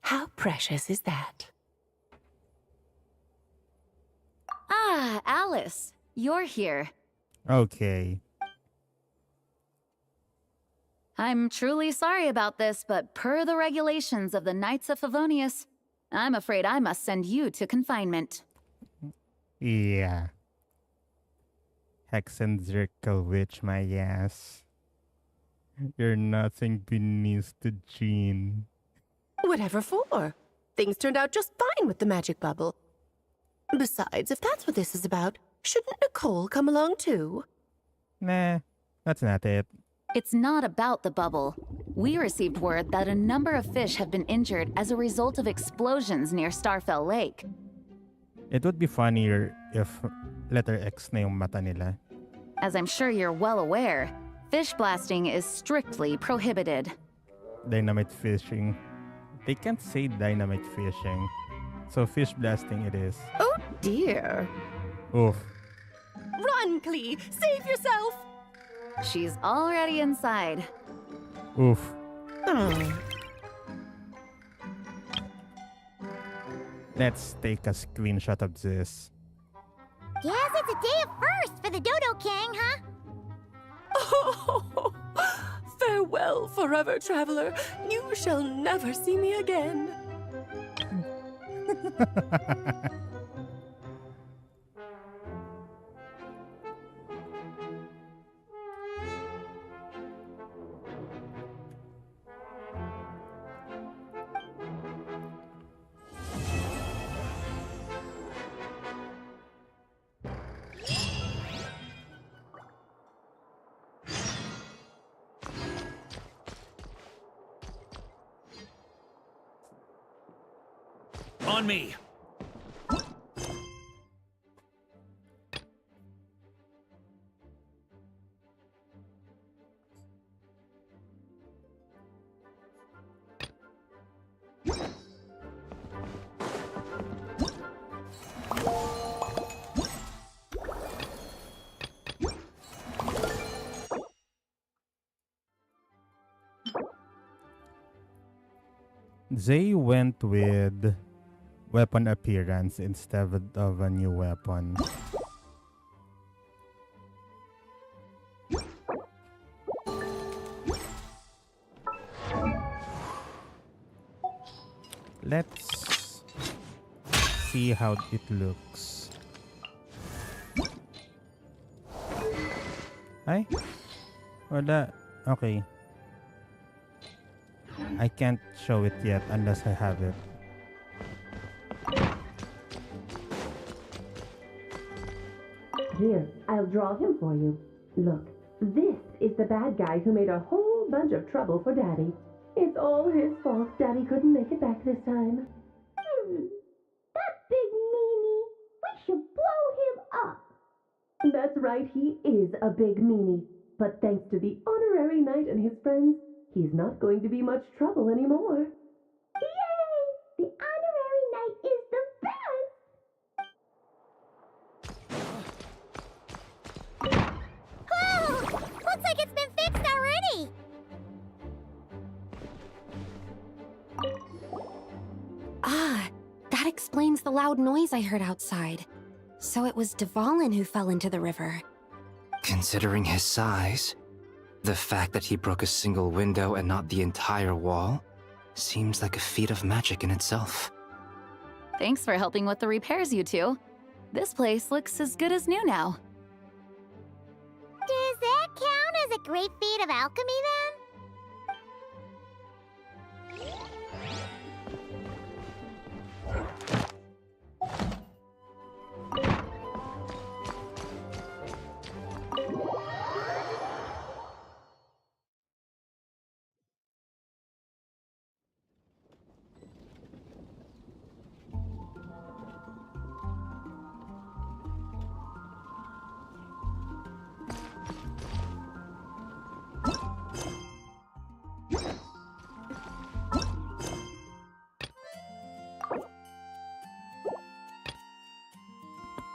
How precious is that? Ah, Alice, you're here. Okay. I'm truly sorry about this, but per the regulations of the Knights of Favonius, I'm afraid I must send you to confinement. Yeah. Hexendzirkel witch, my ass. You're nothing beneath the gene. Whatever for. Things turned out just fine with the magic bubble. Besides, if that's what this is about, shouldn't Nicole come along too? Nah, that's not it. It's not about the bubble. We received word that a number of fish have been injured as a result of explosions near Starfell Lake. It would be funnier if letter X na yung mata nila. As I'm sure you're well aware, fish blasting is strictly prohibited. Dynamite fishing. They can't say dynamite fishing. So fish blasting it is. Oh dear. Oof. Run, Klee! Save yourself! She's already inside. Oof. Let's take a screenshot of this. Guess it's a day of first for the Dodo King, huh? Oh, farewell, forever traveler. You shall never see me again. On me! They went with weapon appearance instead of a new weapon. Let's see how it looks. Ay? Wala. Okay. I can't show it yet unless I have it. Here, I'll draw him for you. Look, This is the bad guy who made a whole bunch of trouble for Daddy. It's all his fault Daddy couldn't make it back this time. That big meanie! We should blow him up! That's right, he is a big meanie. But thanks to the honorary knight and his friends, he's not going to be much trouble anymore. Yay! The honorary knight is the best! Whoa! Looks like it's been fixed already! Ah, that explains the loud noise I heard outside. So it was Dvalin who fell into the river. Considering his size, the fact that he broke a single window and not the entire wall seems like a feat of magic in itself. Thanks for helping with the repairs, you two. This place looks as good as new now. Does that count as a great feat of alchemy then?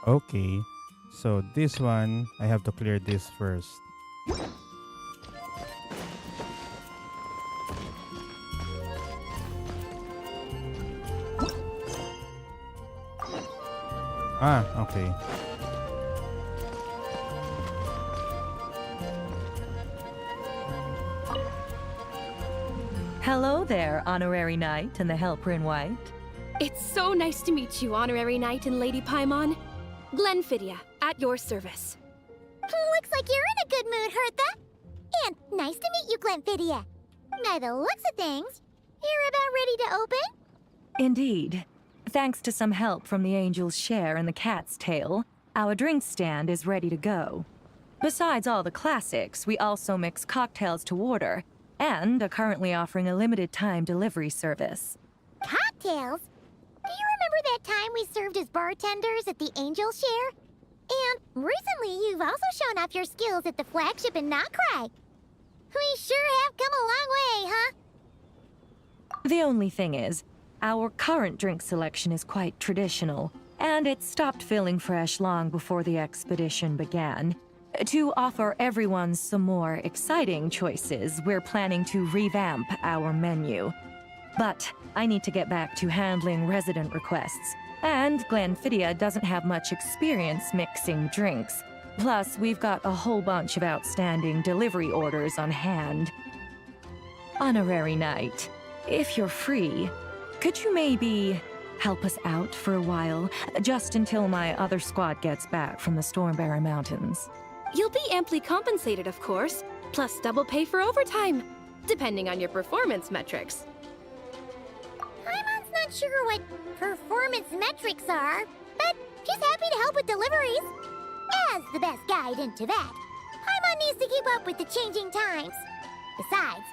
Okay, so this one, I have to clear this first. Ah, okay. Hello there, Honorary Knight and the Helper in White. It's so nice to meet you, Honorary Knight and Lady Paimon. Glenfidia, at your service. Looks like you're in a good mood, Hertha. And nice to meet you, Glenfidia. By the looks of things, you're about ready to open? Indeed. Thanks to some help from the Angel's Share and the Cat's Tail, our drink stand is ready to go. Besides all the classics, we also mix cocktails to order, and are currently offering a limited-time delivery service. Cocktails? Do you remember that time we served as bartenders at the Angel Share? And recently you've also shown off your skills at the flagship in Knockcry. We sure have come a long way, huh? The only thing is, our current drink selection is quite traditional, and it stopped feeling fresh long before the expedition began. To offer everyone some more exciting choices, we're planning to revamp our menu. But I need to get back to handling resident requests, and Glenfidia doesn't have much experience mixing drinks. Plus, we've got a whole bunch of outstanding delivery orders on hand. Honorary Knight, if you're free, could you maybe help us out for a while, just until my other squad gets back from the Stormbearer Mountains? You'll be amply compensated, of course, plus double pay for overtime, depending on your performance metrics. Paimon's not sure what performance metrics are, but she's happy to help with deliveries. As the best guide into that, Paimon needs to keep up with the changing times. Besides,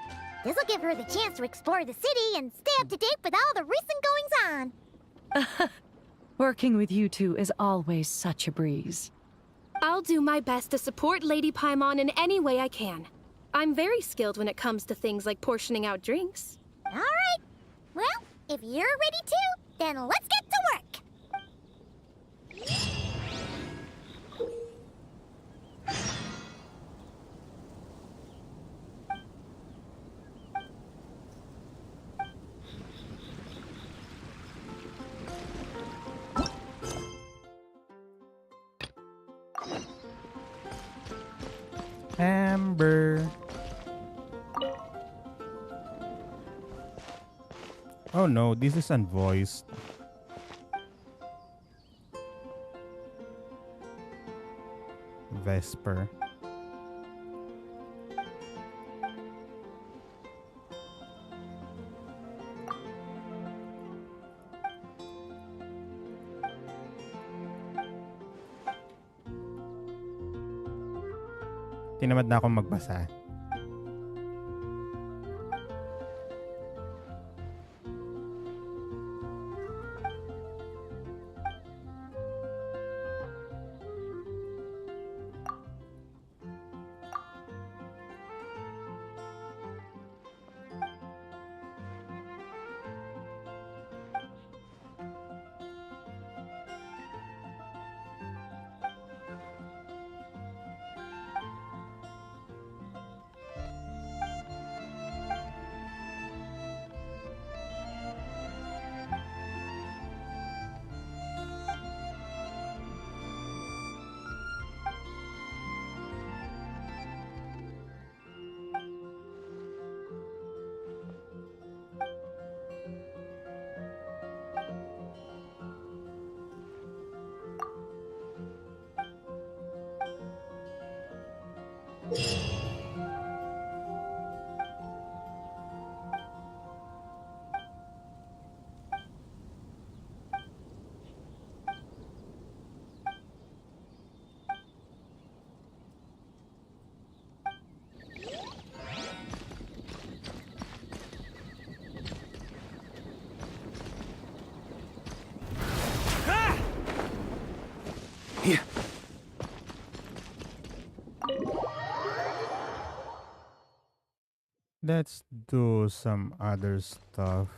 this will give her the chance to explore the city and stay up to date with all the recent goings-on. Working with you two is always such a breeze. I'll do my best to support Lady Paimon in any way I can. I'm very skilled when it comes to things like portioning out drinks. All right. Well, if you're ready to, then let's get to work. Amber. Oh no, this is unvoiced. Vesper. Tinamad na akong magbasa. Let's do some other stuff.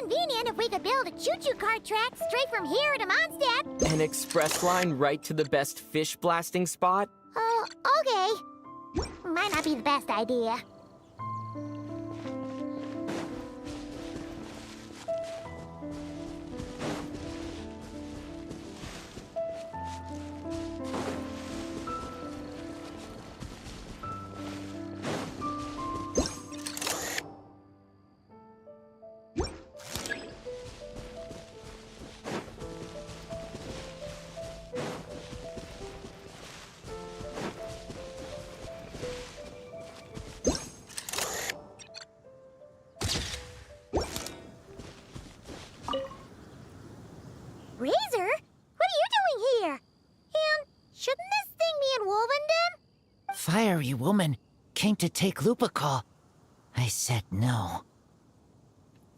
Convenient if we could build a choo-choo cart track straight from here to Mondstadt. An express line right to the best fish blasting spot? Oh, okay. Might not be the best idea. Razor? What are you doing here? And shouldn't this thing be in Wolvenden? Fiery woman came to take Lupical. I said no.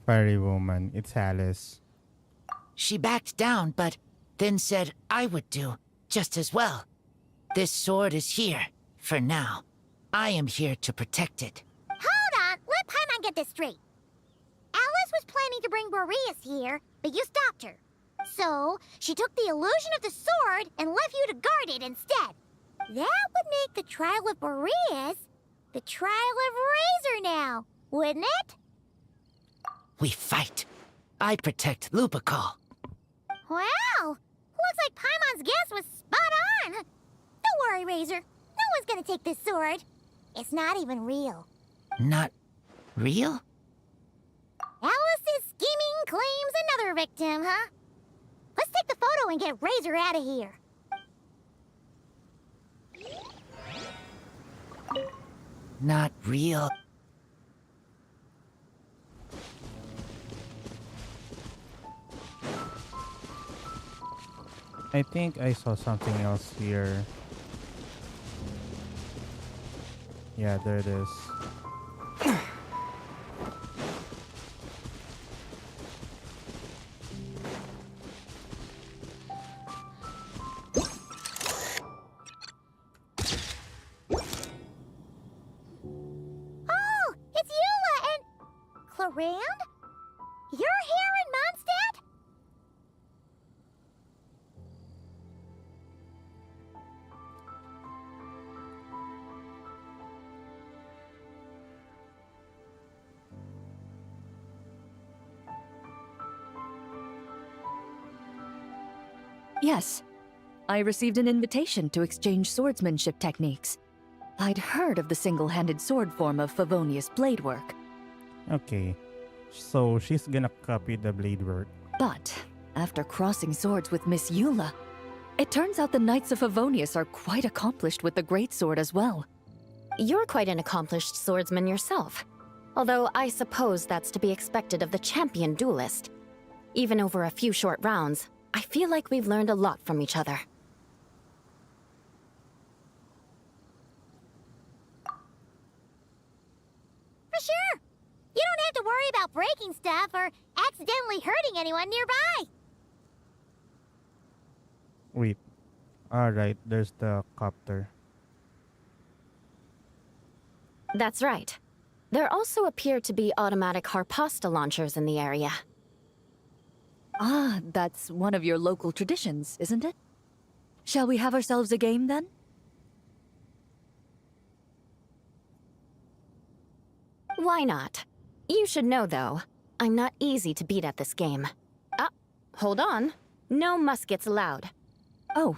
Fiery woman, it's Alice. She backed down, but then said I would do just as well. This sword is here, for now. I am here to protect it. Hold on, let Paimon get this straight. Alice was planning to bring Boreas here, but you stopped her. So, she took the illusion of the sword and left you to guard it instead. That would make the trial of Boreas the trial of Razor now, wouldn't it? We fight. I protect Lupical. Wow! Looks like Paimon's guess was spot on. Don't worry, Razor. No one's gonna take this sword. It's not even real. Not real? Alice's scheming claims another victim, huh? Let's take the photo and get Razor out of here. Not real. I think I saw something else here. Yeah, there it is. Oh, it's Eula and... Clarand? You're here in Mondstadt? Yes. I received an invitation to exchange swordsmanship techniques. I'd heard of the single-handed sword form of Favonius blade work. Okay. So she's gonna copy the blade work. But after crossing swords with Miss Eula, it turns out the Knights of Favonius are quite accomplished with the greatsword as well. You're quite an accomplished swordsman yourself. Although I suppose that's to be expected of the champion duelist. Even over a few short rounds, I feel like we've learned a lot from each other. For sure. You don't have to worry about breaking stuff or accidentally hurting anyone nearby. Wait. Alright, there's the copter. That's right. There also appear to be automatic harpasta launchers in the area. Ah, that's one of your local traditions, isn't it? Shall we have ourselves a game then? Why not? You should know, though, I'm not easy to beat at this game. Ah, hold on. No muskets allowed. Oh,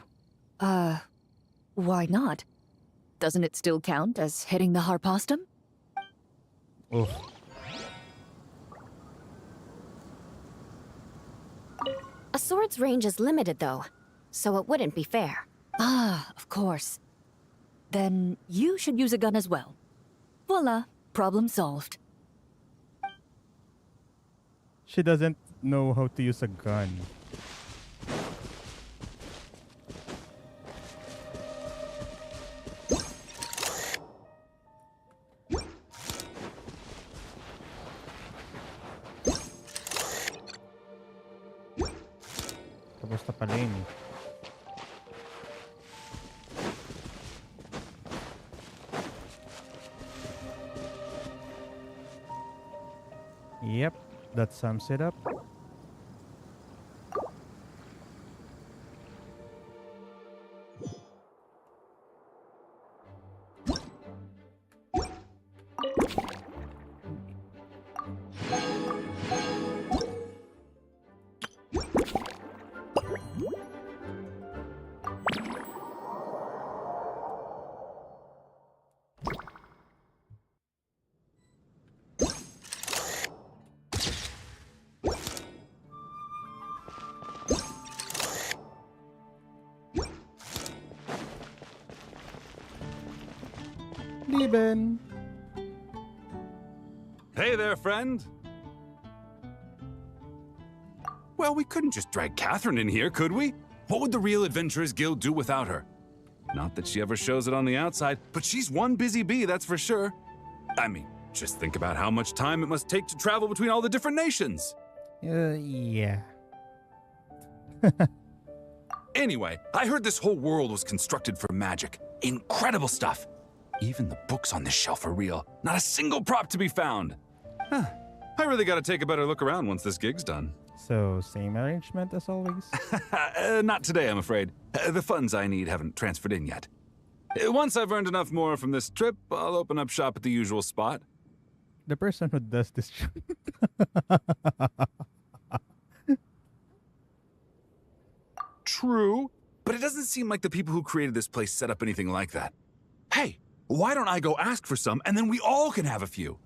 why not? Doesn't it still count as hitting the harpastum? Oof. A sword's range is limited, though, so it wouldn't be fair. Ah, of course. Then you should use a gun as well. Voila, problem solved. She doesn't know how to use a gun. Tapos na pala yun eh. Yep, that sums it up. Lieben. Hey there, friend. Well, we couldn't just drag Catherine in here, could we? What would the Real Adventurers Guild do without her? Not that she ever shows it on the outside, but she's one busy bee, that's for sure. I mean, just think about how much time it must take to travel between all the different nations. Yeah. Anyway, I heard this whole world was constructed for magic. Incredible stuff. Even the books on this shelf are real. Not a single prop to be found. Huh. I really gotta take a better look around once this gig's done. So, same arrangement as always? Not today, I'm afraid. The funds I need haven't transferred in yet. Once I've earned enough more from this trip, I'll open up shop at the usual spot. The person who does this... True, but it doesn't seem like the people who created this place set up anything like that. Hey, why don't I go ask for some, and then we all can have a few?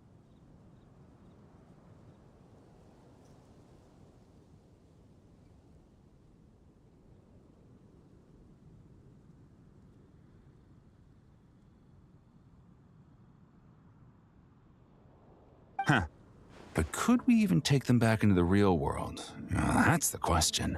Huh. But could we even take them back into the real world? That's the question.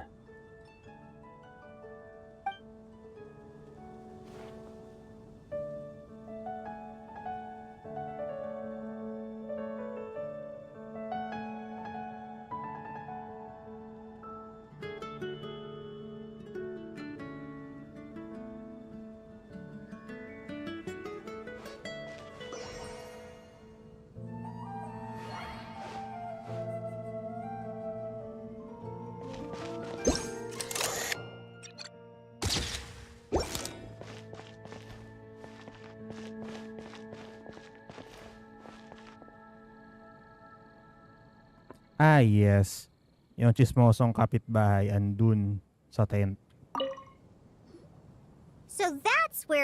Ah, yes. Yung chismosong kapitbahay andun sa tent.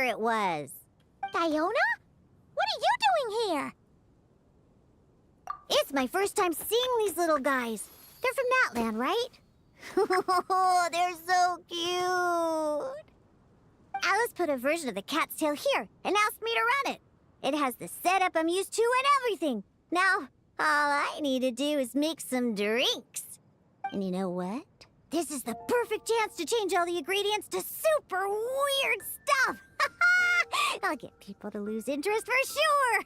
it was. Diona? What are you doing here? It's my first time seeing these little guys. They're from that land, right? Oh, they're so cute. Alice put a version of the cat's tail here and asked me to run it. It has the setup I'm used to and everything. Now, all I need to do is make some drinks. And you know what? This is the perfect chance to change all the ingredients to super weird stuff. I'll get people to lose interest for sure.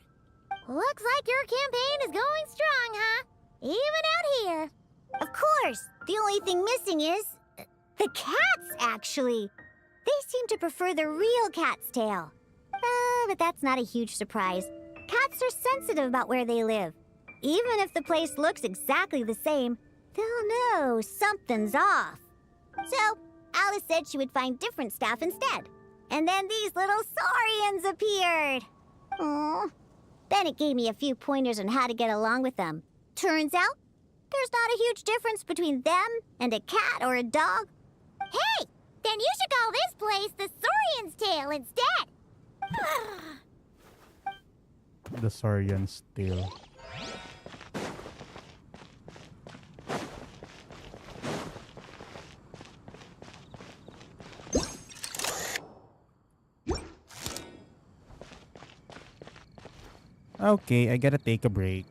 Looks like your campaign is going strong, huh? Even out here. Of course. The only thing missing is... the cats, actually. They seem to prefer the real cat's tail. But that's not a huge surprise. Cats are sensitive about where they live. Even if the place looks exactly the same, they'll know something's off. So, Alice said she would find different staff instead. And then these little saurians appeared. Aww. Bennett gave me a few pointers on how to get along with them. Turns out, there's not a huge difference between them and a cat or a dog. Hey! Then you should call this place the Saurian's Tail instead. The Saurian's Tail. Okay, I gotta take a break.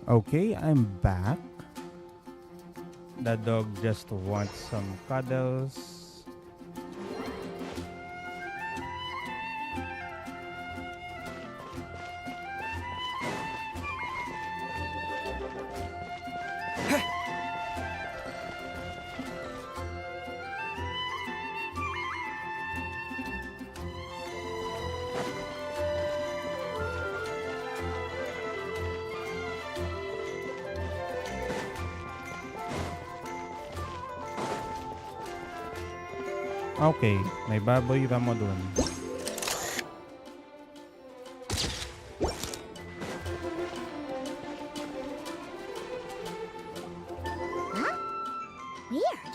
Okay, I'm back. The dog just wants some cuddles. Okay, may baboy ka mo dun. Huh? Weird.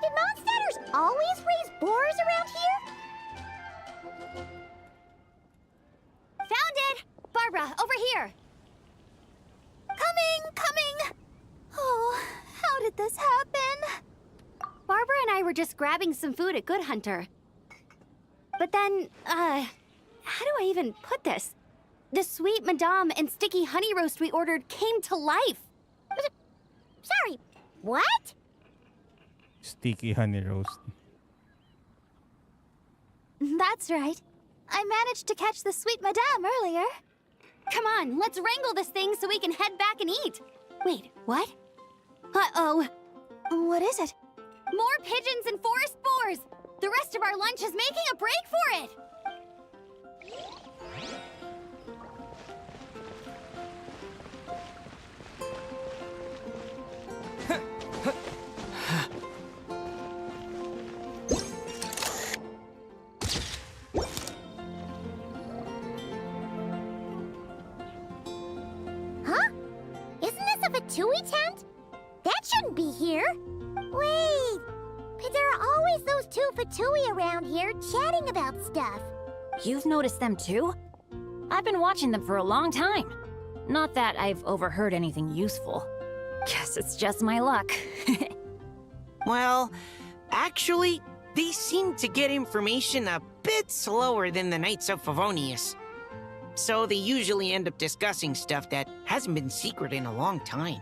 Did Mondstatters always raise boars around here? Found it! Barbara, over here! Coming! Oh, how did this happen? Barbara and I were just grabbing some food at Good Hunter. But then, how do I even put this? The sweet madame and sticky honey roast we ordered came to life. Sorry, what? Sticky honey roast. That's right. I managed to catch the sweet madame earlier. Come on, let's wrangle this thing so we can head back and eat. Wait, what? Uh-oh. What is it? More pigeons and forest boars! The rest of our lunch is making a break for it! Huh? Isn't this a Fatui tent? That shouldn't be here. Wait, but there are always those two Fatui around here chatting about stuff. You've noticed them too? I've been watching them for a long time. Not that I've overheard anything useful. Guess it's just my luck. Well, actually, they seem to get information a bit slower than the Knights of Favonius. So they usually end up discussing stuff that hasn't been secret in a long time.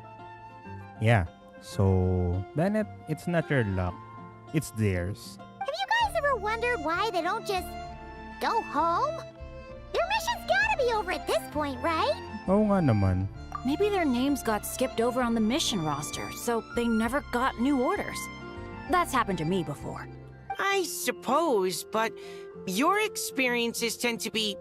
Yeah, so Bennett, it's not your luck. It's theirs. Have you guys ever wondered why they don't just go home? Their mission's gotta be over at this point, right? Oo nga naman. Maybe their names got skipped over on the mission roster, so they never got new orders. That's happened to me before. I suppose, but your experiences tend to be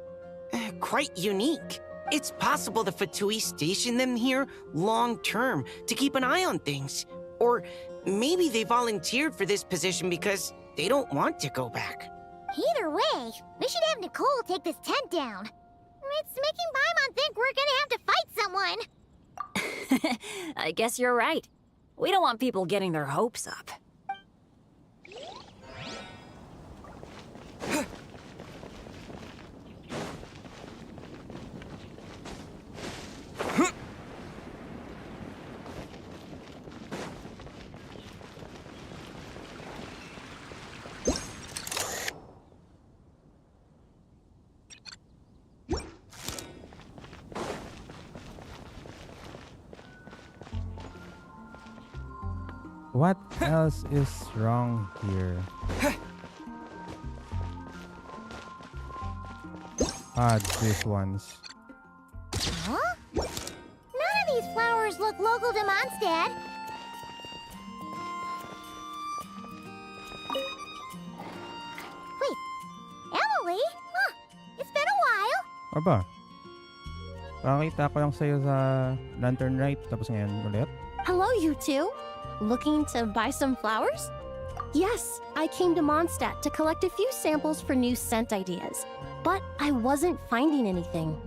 quite unique. It's possible the Fatui stationed them here long-term to keep an eye on things. Or maybe they volunteered for this position because they don't want to go back. Either way, we should have Nicole take this tent down. It's making Paimon think we're gonna have to fight someone. I guess you're right. We don't want people getting their hopes up. What else is wrong here? These ones. Huh? None of these flowers look local to Mondstadt. Wait, Emily? Huh, it's been a while. Aba? Pakita ko lang sa'yo sa Lantern Rite, tapos ngayon ulit? Hello, you two. Looking to buy some flowers? Yes, I came to Mondstadt to collect a few samples for new scent ideas, but I wasn't finding anything.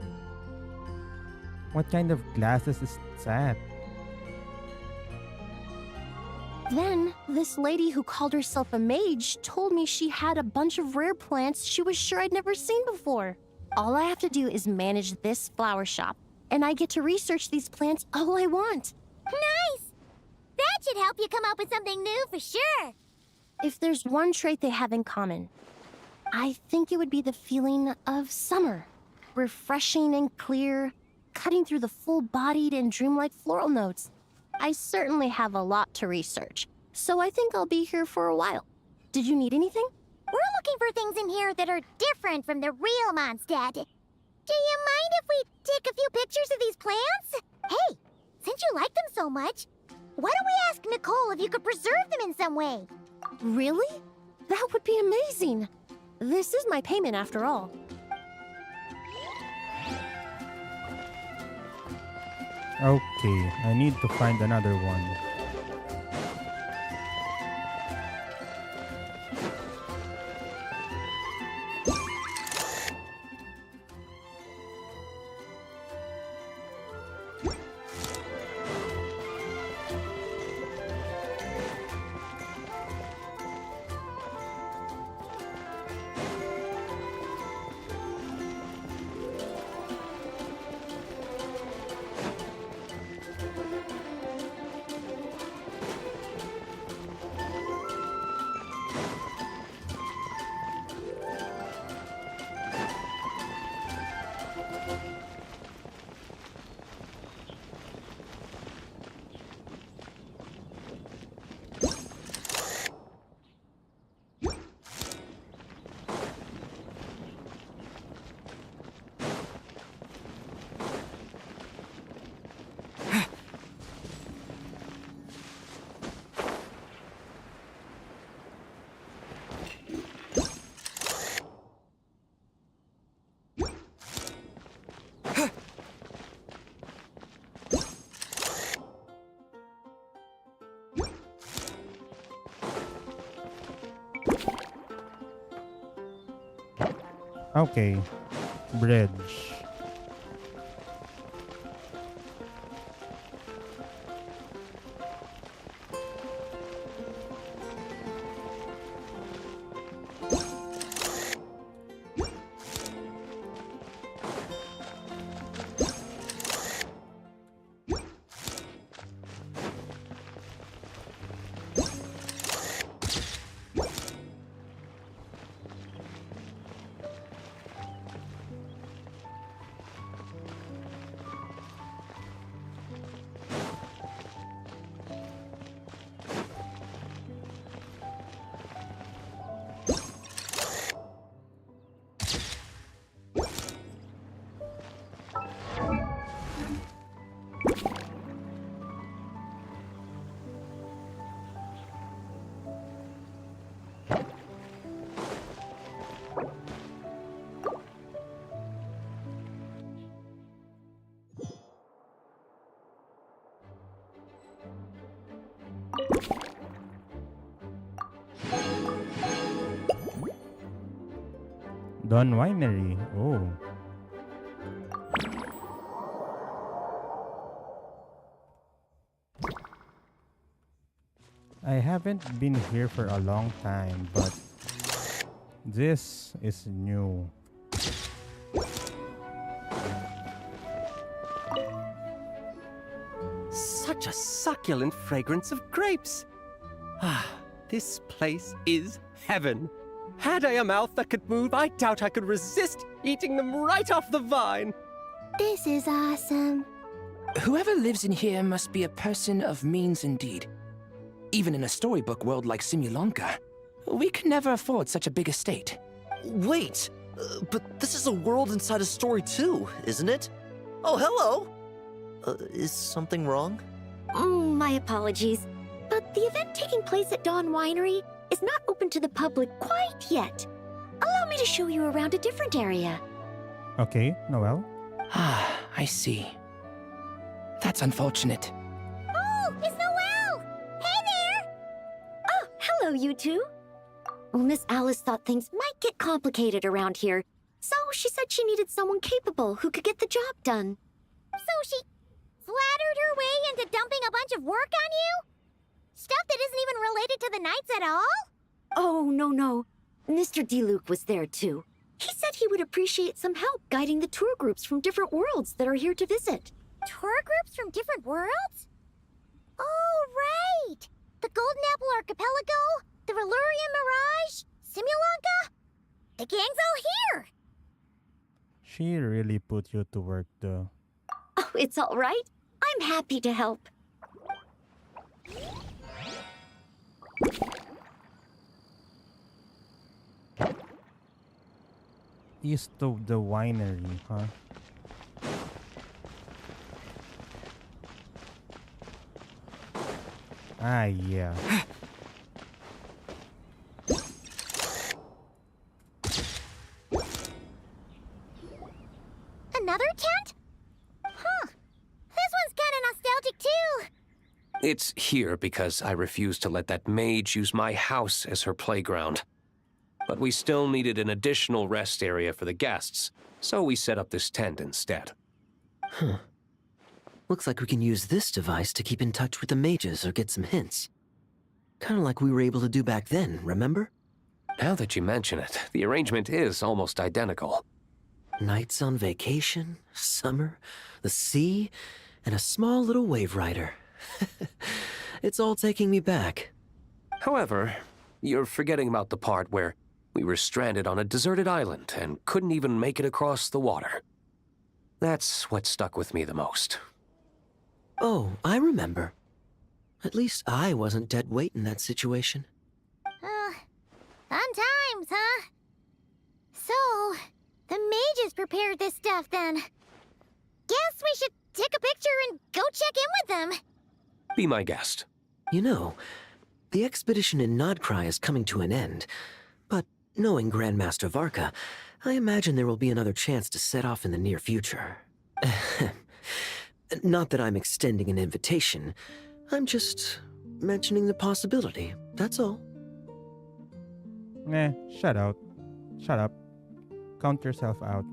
What kind of glasses is that? Then, this lady who called herself a mage told me she had a bunch of rare plants she was sure I'd never seen before. All I have to do is manage this flower shop, and I get to research these plants all I want. Nice! That should help you come up with something new for sure. If there's one trait they have in common, I think it would be the feeling of summer. Refreshing and clear, cutting through the full-bodied and dreamlike floral notes. I certainly have a lot to research, so I think I'll be here for a while. Did you need anything? We're looking for things in here that are different from the real Mondstadt. Do you mind if we take a few pictures of these plants? Hey, since you like them so much, why don't we ask Nicole if you could preserve them in some way? Really? That would be amazing. This is my payment after all. Okay, I need to find another one. Okay, bridge. Don Winery. Oh. I haven't been here for a long time, but this is new. Such a succulent fragrance of grapes. Ah, this place is heaven. Had I a mouth that could move, I doubt I could resist eating them right off the vine. This is awesome. Whoever lives in here must be a person of means indeed. Even in a storybook world like Simulonka, we can never afford such a big estate. Wait, but this is a world inside a story too, isn't it? Oh, hello! Is something wrong? My apologies, but the event taking place at Dawn Winery is not open to the public quite yet. Allow me to show you around a different area. Okay, Noel. Ah, I see. That's unfortunate. Oh, it's Noelle! Hey there! Oh, hello, you two. Well, Miss Alice thought things might get complicated around here, so she said she needed someone capable who could get the job done. So she flattered her way into dumping a bunch of work on you? Stuff that isn't even related to the Knights at all? Oh, no. Mr. DeLuke was there, too. He said he would appreciate some help guiding the tour groups from different worlds that are here to visit. Tour groups from different worlds? Oh, right! The Golden Apple Archipelago, the Valurian Mirage, Simulonka. The gang's all here! She really put you to work, though. Oh, it's all right. I'm happy to help. East of the winery, huh? Ah, yeah. Another tent? Huh. This one's kinda nostalgic too. It's here because I refused to let that mage use my house as her playground. But we still needed an additional rest area for the guests, so we set up this tent instead. Huh. Looks like we can use this device to keep in touch with the mages or get some hints. Kinda like we were able to do back then, remember? Now that you mention it, the arrangement is almost identical. Nights on vacation, summer, the sea, and a small little wave rider. It's all taking me back. However, you're forgetting about the part where we were stranded on a deserted island and couldn't even make it across the water. That's what stuck with me the most. Oh, I remember. At least I wasn't dead weight in that situation. Fun times, huh? So, the mages prepared this stuff then. Guess we should take a picture and go check in with them. Be my guest. You know, the expedition in Nodcry is coming to an end, but knowing Grandmaster Varka, I imagine there will be another chance to set off in the near future. Not that I'm extending an invitation, I'm just mentioning the possibility, that's all. Shut out. Shut up. Count yourself out.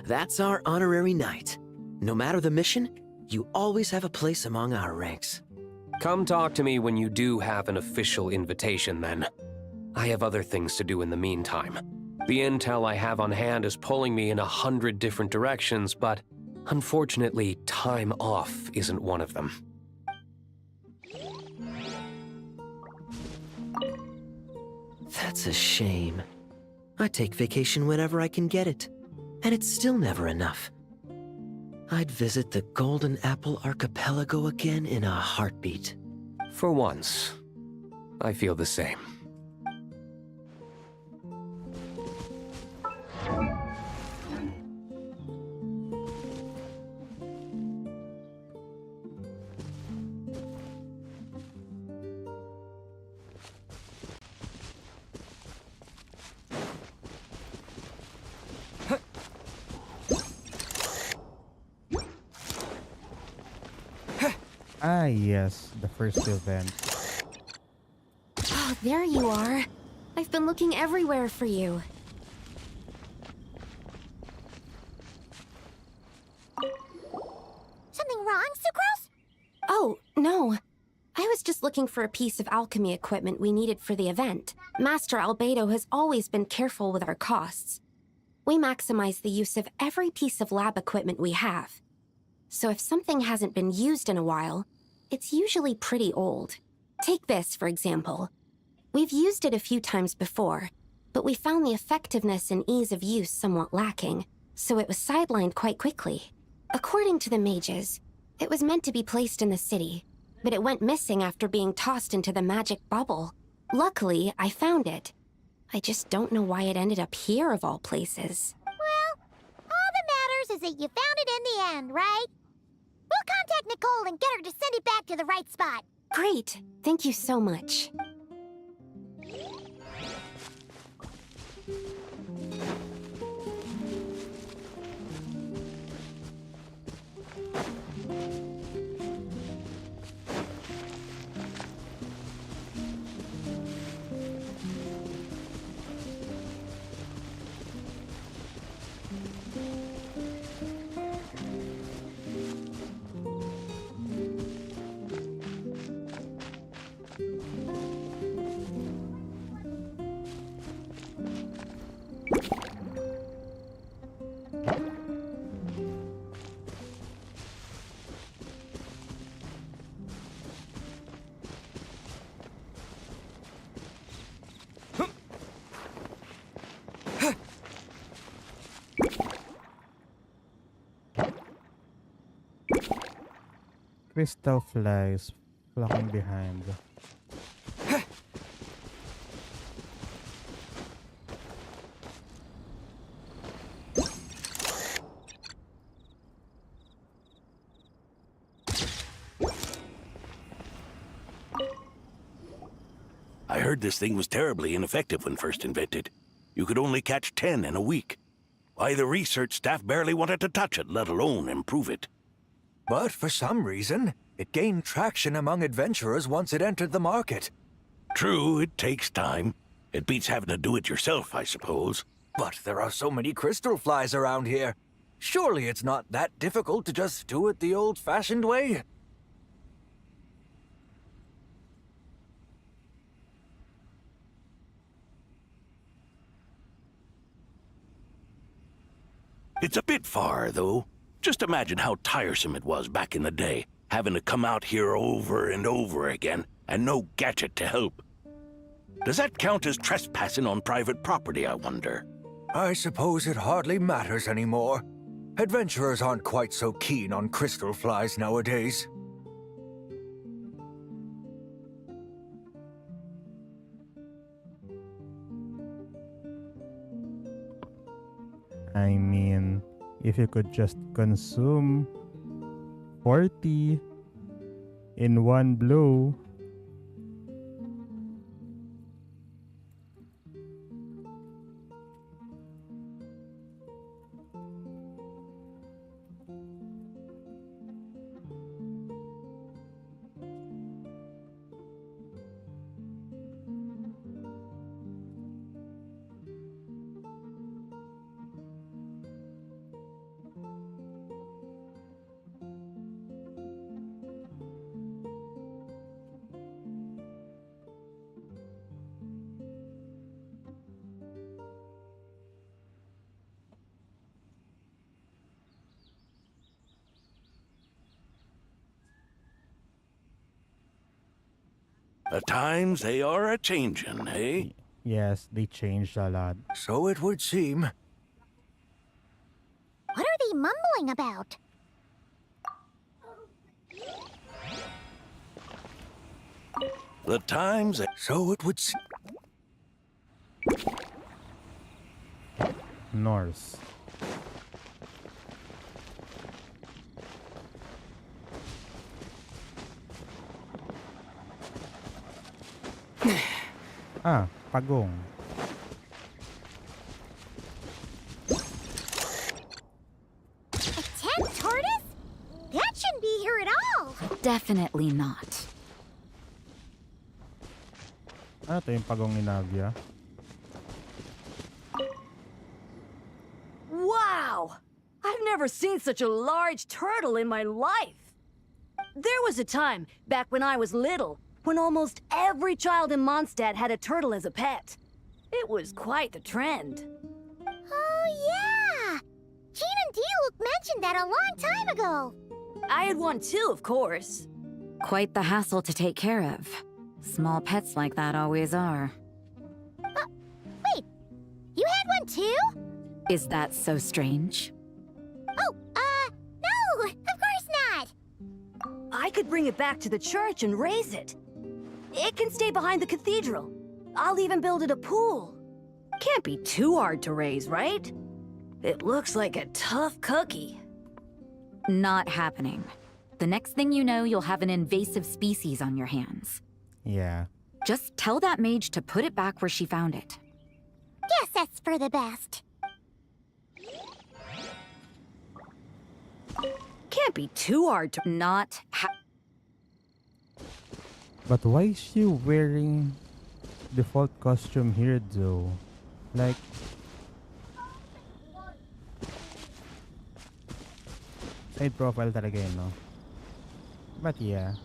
That's our honorary knight. No matter the mission, you always have a place among our ranks. Come talk to me when you do have an official invitation, then. I have other things to do in the meantime. The intel I have on hand is pulling me in 100 different directions, but unfortunately, time off isn't one of them. That's a shame. I take vacation whenever I can get it, and it's still never enough. I'd visit the Golden Apple Archipelago again in a heartbeat. For once, I feel the same. Ah, yes, the first event. Oh, there you are. I've been looking everywhere for you. Something wrong, Sucrose? Oh, no. I was just looking for a piece of alchemy equipment we needed for the event. Master Albedo has always been careful with our costs. We maximize the use of every piece of lab equipment we have. So if something hasn't been used in a while, it's usually pretty old. Take this, for example. We've used it a few times before, but we found the effectiveness and ease of use somewhat lacking, so it was sidelined quite quickly. According to the mages, it was meant to be placed in the city, but it went missing after being tossed into the magic bubble. Luckily, I found it. I just don't know why it ended up here of all places. Well, all that matters is that you found it in the end, right? We'll contact Nicole and get her to send it back to the right spot. Great. Thank you so much. Crystal flies flocking behind. I heard this thing was terribly ineffective when first invented. You could only catch 10 in a week. Why, the research staff barely wanted to touch it, let alone improve it. But for some reason, it gained traction among adventurers once it entered the market. True, it takes time. It beats having to do it yourself, I suppose. But there are so many crystal flies around here. Surely it's not that difficult to just do it the old-fashioned way? It's a bit far, though. Just imagine how tiresome it was back in the day, having to come out here over and over again, and no gadget to help. Does that count as trespassing on private property, I wonder? I suppose it hardly matters anymore. Adventurers aren't quite so keen on crystal flies nowadays. I mean, if you could just consume 40 in one blow. The times, they are a-changin', eh? Yes, they changed a lot. So it would seem. What are they mumbling about? The times, so it would seem. Norse. Pagong. A 10 tortoise? That shouldn't be here at all. Definitely not. Ano to yung pagong ni Navia? Wow! I've never seen such a large turtle in my life. There was a time, back when I was little, when almost every child in Mondstadt had a turtle as a pet. It was quite the trend. Oh, yeah! Jean and D-Luke mentioned that a long time ago. I had one too, of course. Quite the hassle to take care of. Small pets like that always are. Wait, you had one too? Is that so strange? Oh, no, of course not. I could bring it back to the church and raise it. It can stay behind the cathedral. I'll even build it a pool. Can't be too hard to raise, right? It looks like a tough cookie. Not happening. The next thing you know, you'll have an invasive species on your hands. Yeah. Just tell that mage to put it back where she found it. Guess that's for the best. Can't be too hard to not But why is she wearing default costume here though? Like, side profile talaga yun, no? But yeah.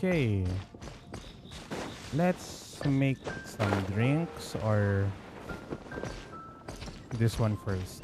Okay. Let's make some drinks or this one first.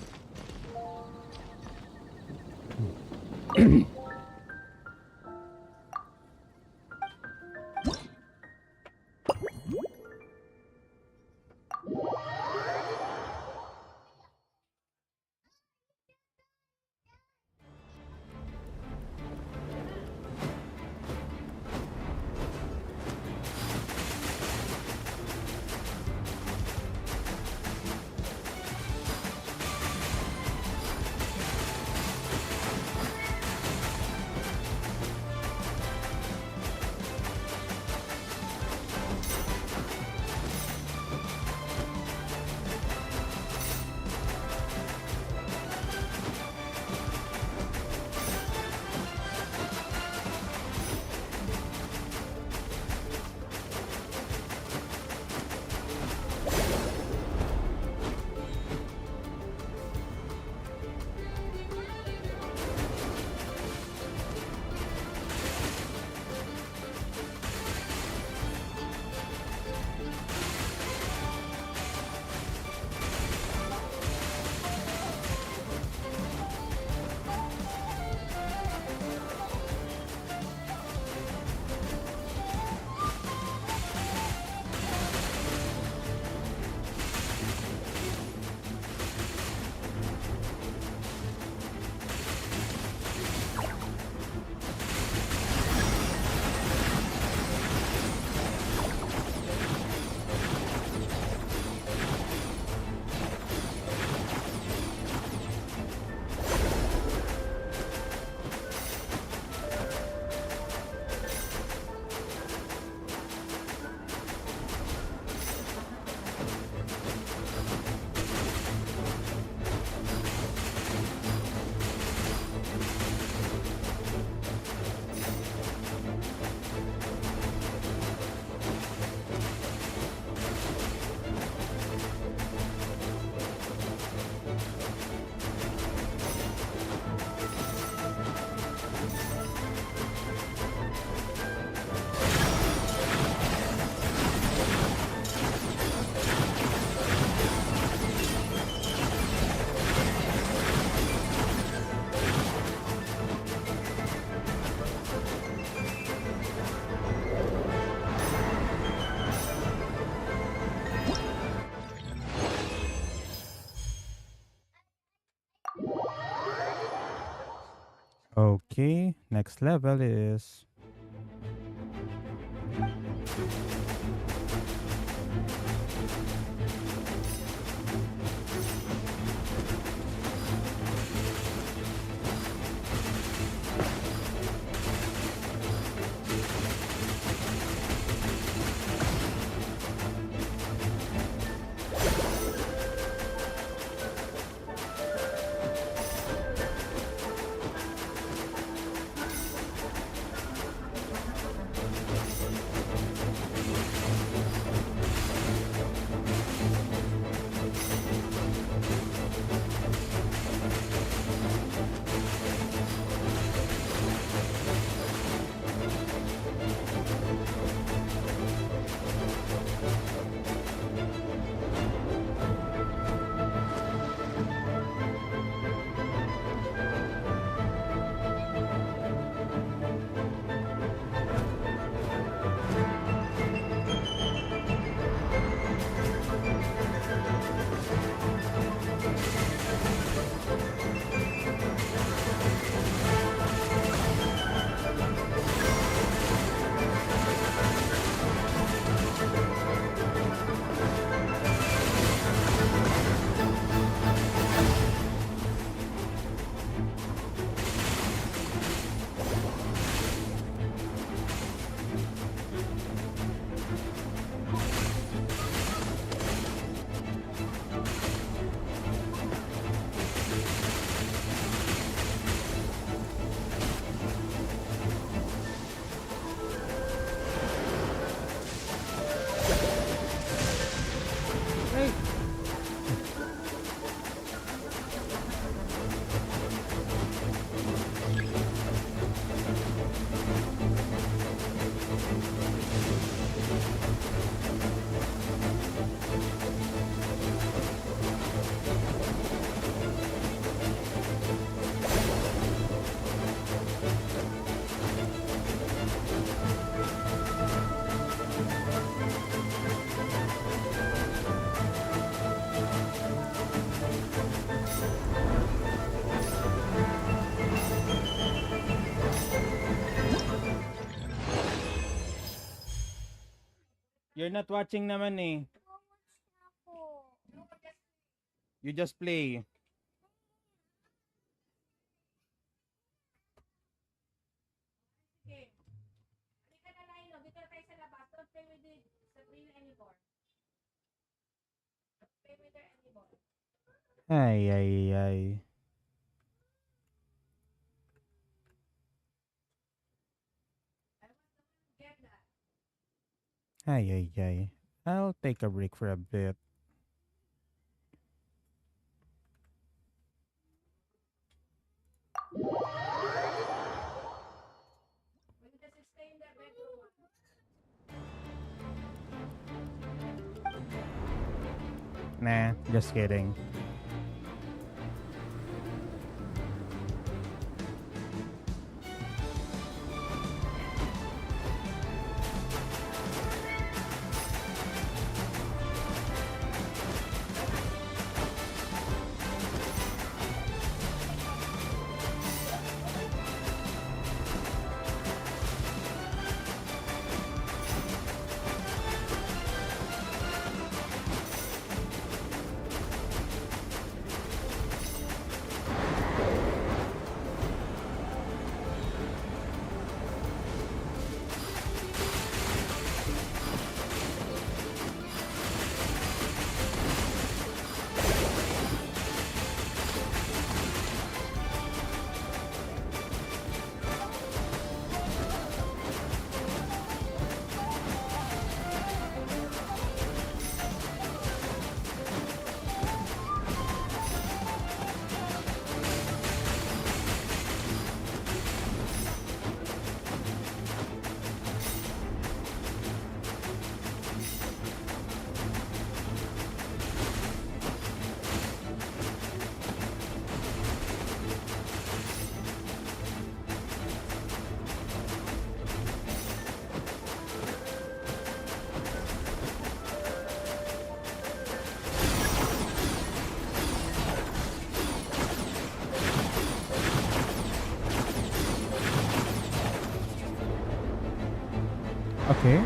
Okay, next level is... You're not watching naman eh. You just play. Ay, ay, ay. Ay, ay, ay. I'll take a break for a bit. Nah, just kidding. Okay.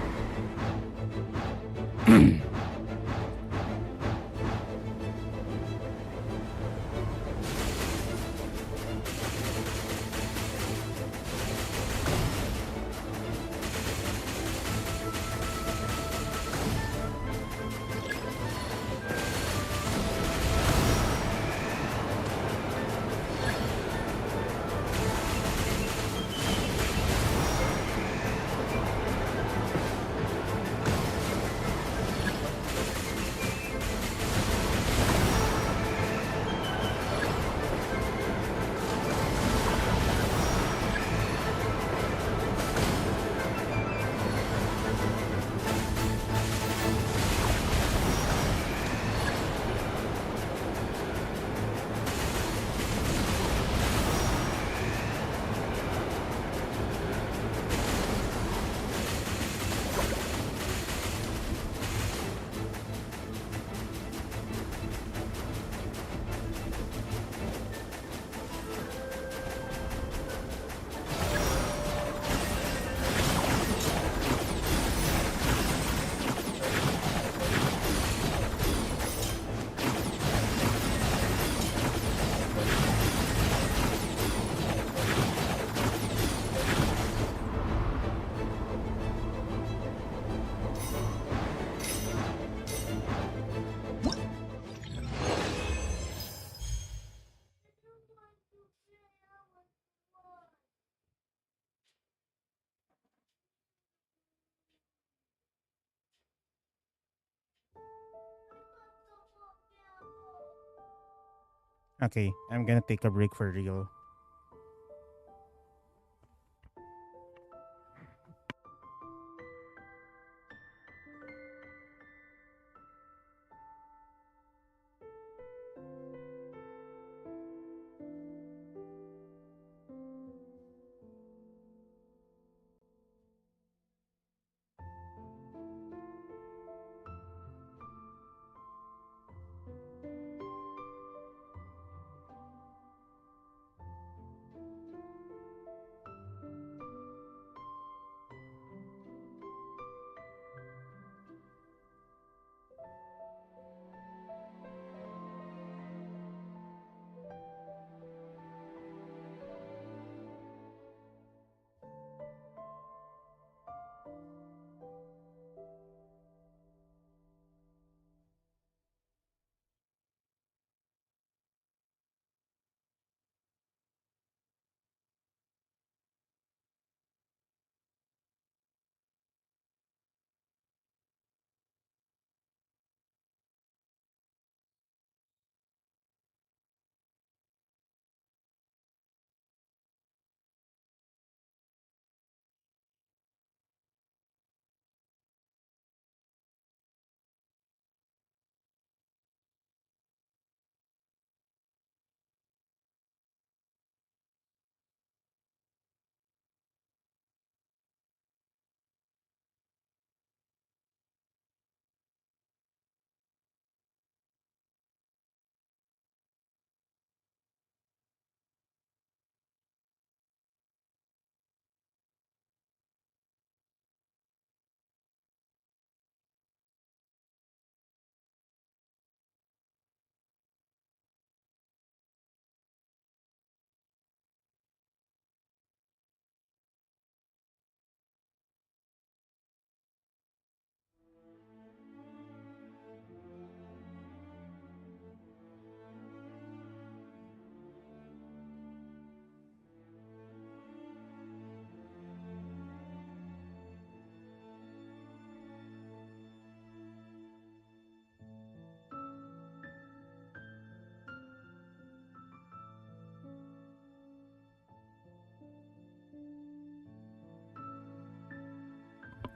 Okay, I'm gonna take a break for real.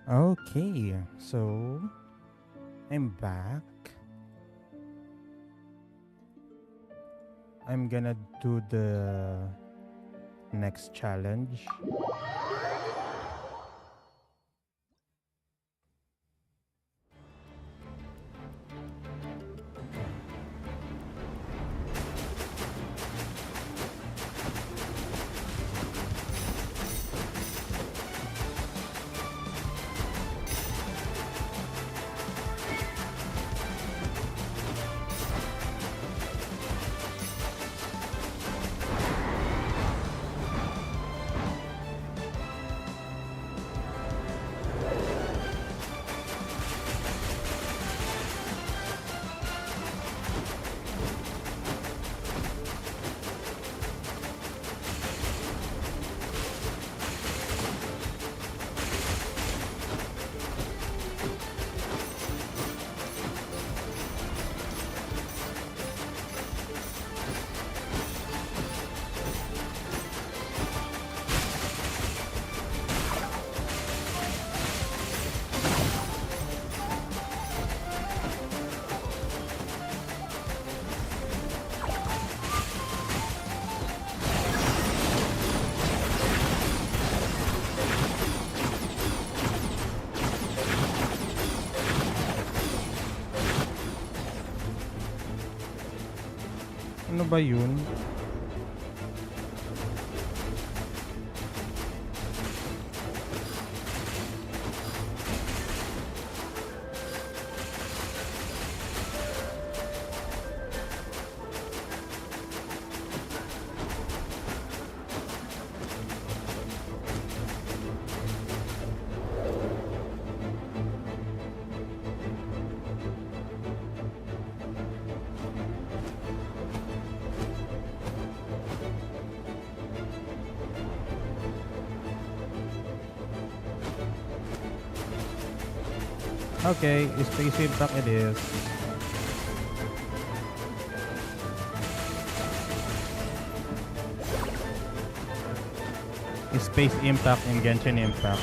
Okay, so I'm back. I'm gonna do the next challenge. Ano ba yun? Okay, space impact it is. Space impact and Genshin impact.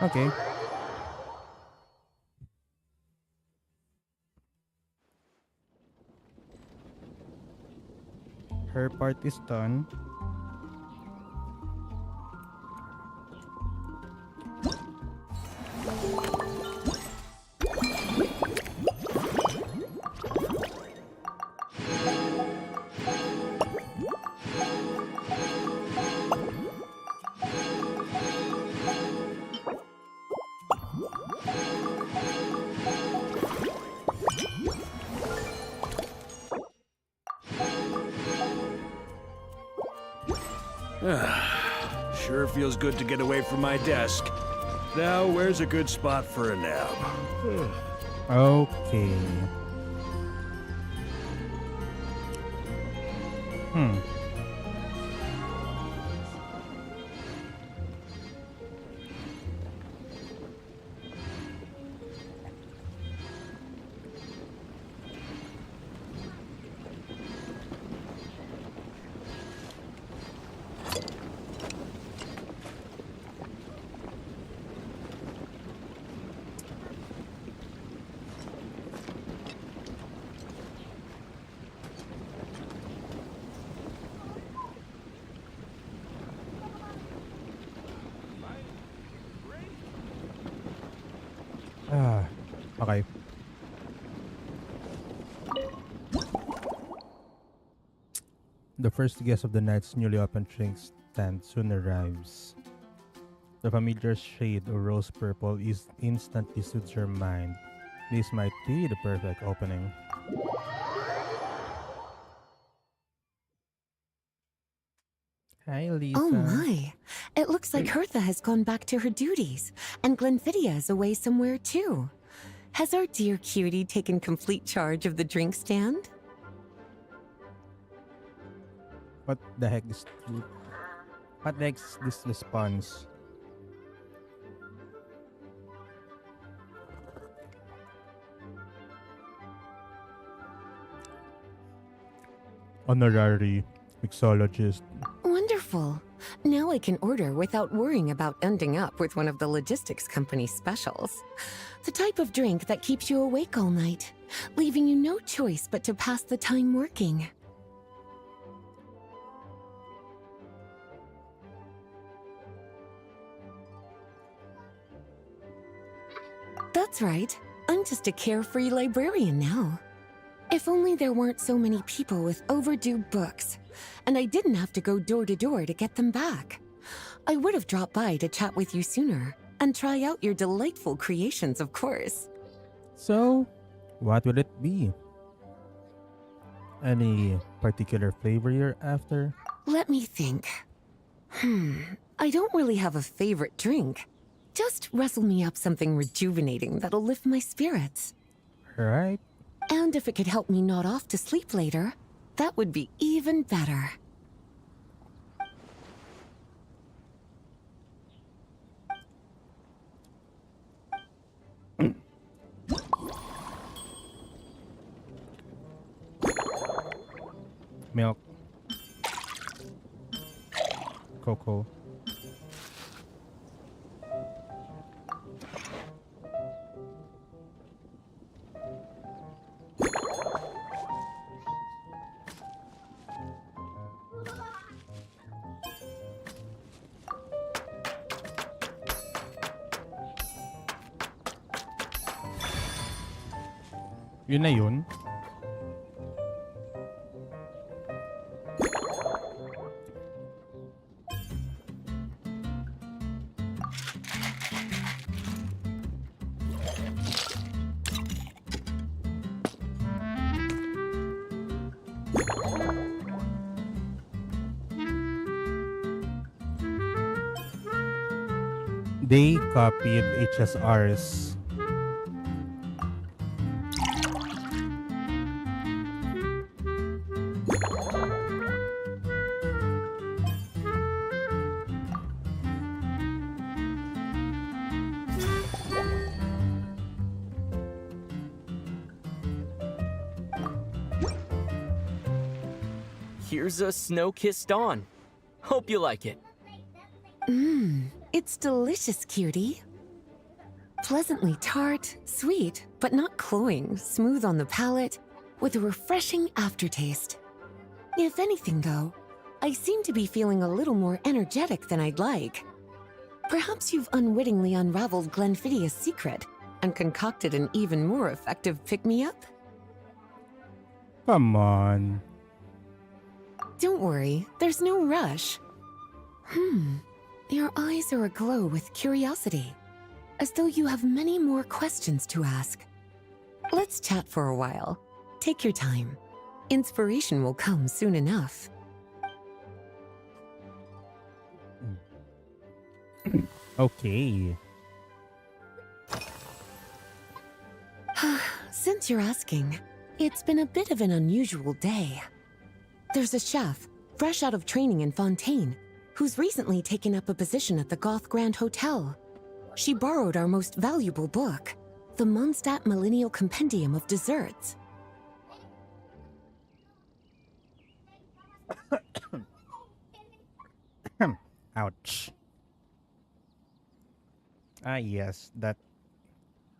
Okay. Her part is done. Sure feels good to get away from my desk. Now, where's a good spot for a nap? Okay. Okay. The first guest of the night's newly opened drink stand soon arrives. The familiar shade of rose purple is instantly soothes your mind. This might be the perfect opening. Hi, Lisa. Oh my! It looks like Hertha has gone back to her duties, and Glenfiddia is away somewhere too. Has our dear cutie taken complete charge of the drink stand? What the heck is this response? Honorary mixologist. Wonderful. Now I can order without worrying about ending up with one of the logistics company's specials. The type of drink that keeps you awake all night, leaving you no choice but to pass the time working. That's right. I'm just a carefree librarian now. If only there weren't so many people with overdue books, and I didn't have to go door to door to get them back. I would have dropped by to chat with you sooner, and try out your delightful creations, of course. So, what will it be? Any particular flavor you're after? Let me think. I don't really have a favorite drink. Just rustle me up something rejuvenating that'll lift my spirits. Right. And if it could help me nod off to sleep later, that would be even better. Milk. Cocoa. Yun na yun. They copied HSR's. Here's a snow-kissed dawn. Hope you like it. It's delicious, cutie. Pleasantly tart, sweet, but not cloying, smooth on the palate, with a refreshing aftertaste. If anything, though, I seem to be feeling a little more energetic than I'd like. Perhaps you've unwittingly unraveled Glenfiddia's secret and concocted an even more effective pick-me-up? Come on. Don't worry, there's no rush. Your eyes are aglow with curiosity, as though you have many more questions to ask. Let's chat for a while. Take your time. Inspiration will come soon enough. Okay. Since you're asking, it's been a bit of an unusual day. There's a chef, fresh out of training in Fontaine, who's recently taken up a position at the Goth Grand Hotel. She borrowed our most valuable book, the Mondstadt Millennial Compendium of Desserts. Ouch. Ah, yes, that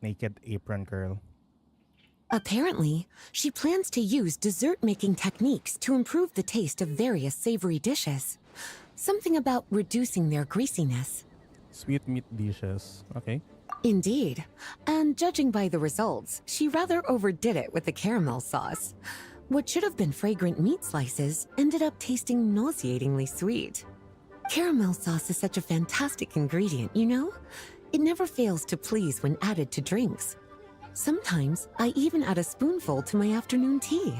naked apron girl. Apparently, she plans to use dessert-making techniques to improve the taste of various savory dishes. Something about reducing their greasiness. Sweet meat dishes. Okay. Indeed. And judging by the results, she rather overdid it with the caramel sauce. What should have been fragrant meat slices ended up tasting nauseatingly sweet. Caramel sauce is such a fantastic ingredient, you know? It never fails to please when added to drinks. Sometimes, I even add a spoonful to my afternoon tea.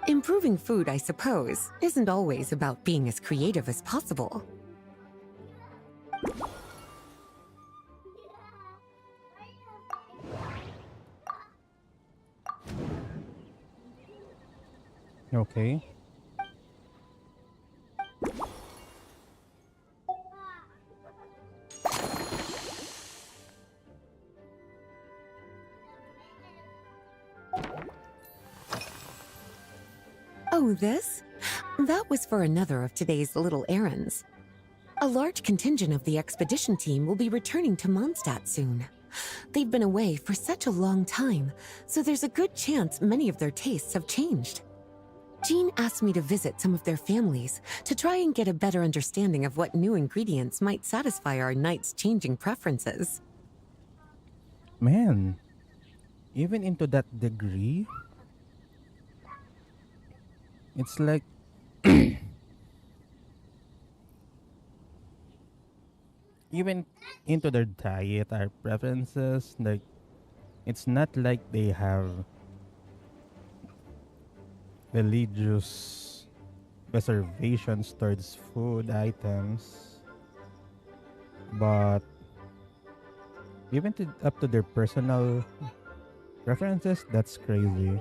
Improving food, I suppose, isn't always about being as creative as possible. Okay. Oh, this? That was for another of today's little errands. A large contingent of the expedition team will be returning to Mondstadt soon. They've been away for such a long time, so there's a good chance many of their tastes have changed. Jean asked me to visit some of their families to try and get a better understanding of what new ingredients might satisfy our knights' changing preferences. Man, even into that degree? It's like even into their diet or preferences, like it's not like they have religious reservations towards food items, but even up to their personal preferences, that's crazy.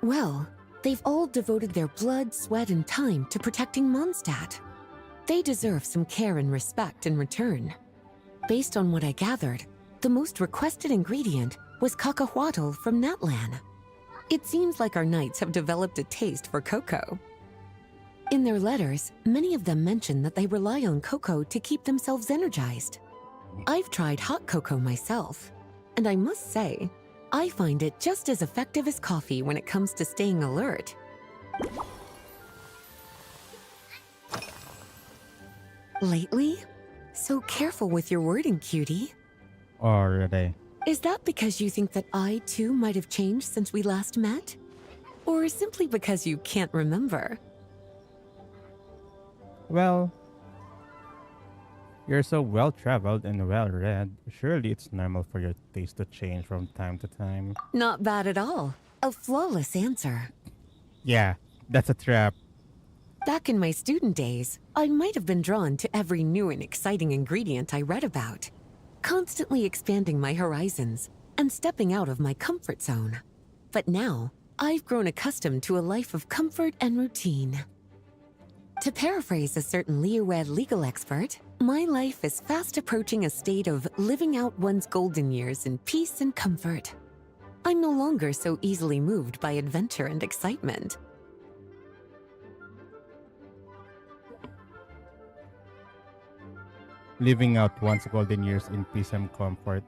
Well, they've all devoted their blood, sweat, and time to protecting Mondstadt. They deserve some care and respect in return. Based on what I gathered, the most requested ingredient was cacahuatl from Natlan. It seems like our knights have developed a taste for cocoa. In their letters, many of them mention that they rely on cocoa to keep themselves energized. I've tried hot cocoa myself, and I must say, I find it just as effective as coffee when it comes to staying alert. Lately? So careful with your wording, cutie. Or are they? Is that because you think that I, too, might have changed since we last met? Or simply because you can't remember? Well, you're so well-traveled and well-read. Surely it's normal for your taste to change from time to time. Not bad at all. A flawless answer. Yeah, that's a trap. Back in my student days, I might have been drawn to every new and exciting ingredient I read about, constantly expanding my horizons and stepping out of my comfort zone. But now, I've grown accustomed to a life of comfort and routine. To paraphrase a certain Leowed legal expert, my life is fast approaching a state of living out one's golden years in peace and comfort. I'm no longer so easily moved by adventure and excitement. Living out one's golden years in peace and comfort.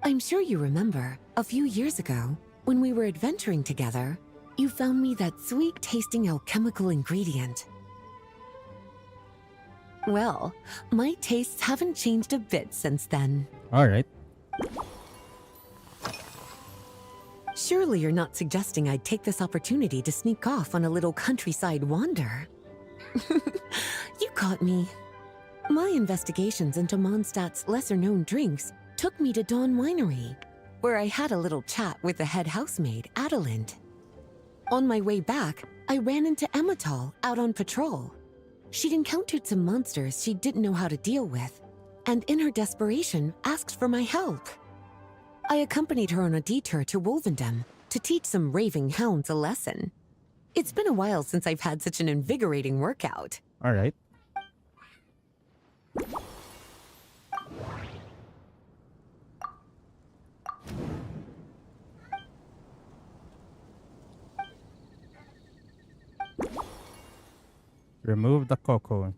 I'm sure you remember, a few years ago, when we were adventuring together, you found me that sweet-tasting alchemical ingredient. Well, my tastes haven't changed a bit since then. Alright. Surely you're not suggesting I'd take this opportunity to sneak off on a little countryside wander. You caught me. My investigations into Mondstadt's lesser-known drinks took me to Dawn Winery, where I had a little chat with the head housemaid, Adelind. On my way back, I ran into Emmetall out on patrol. She'd encountered some monsters she didn't know how to deal with, and in her desperation, asked for my help. I accompanied her on a detour to Wolvendom to teach some raving hounds a lesson. It's been a while since I've had such an invigorating workout. Alright. Remove the cocoa.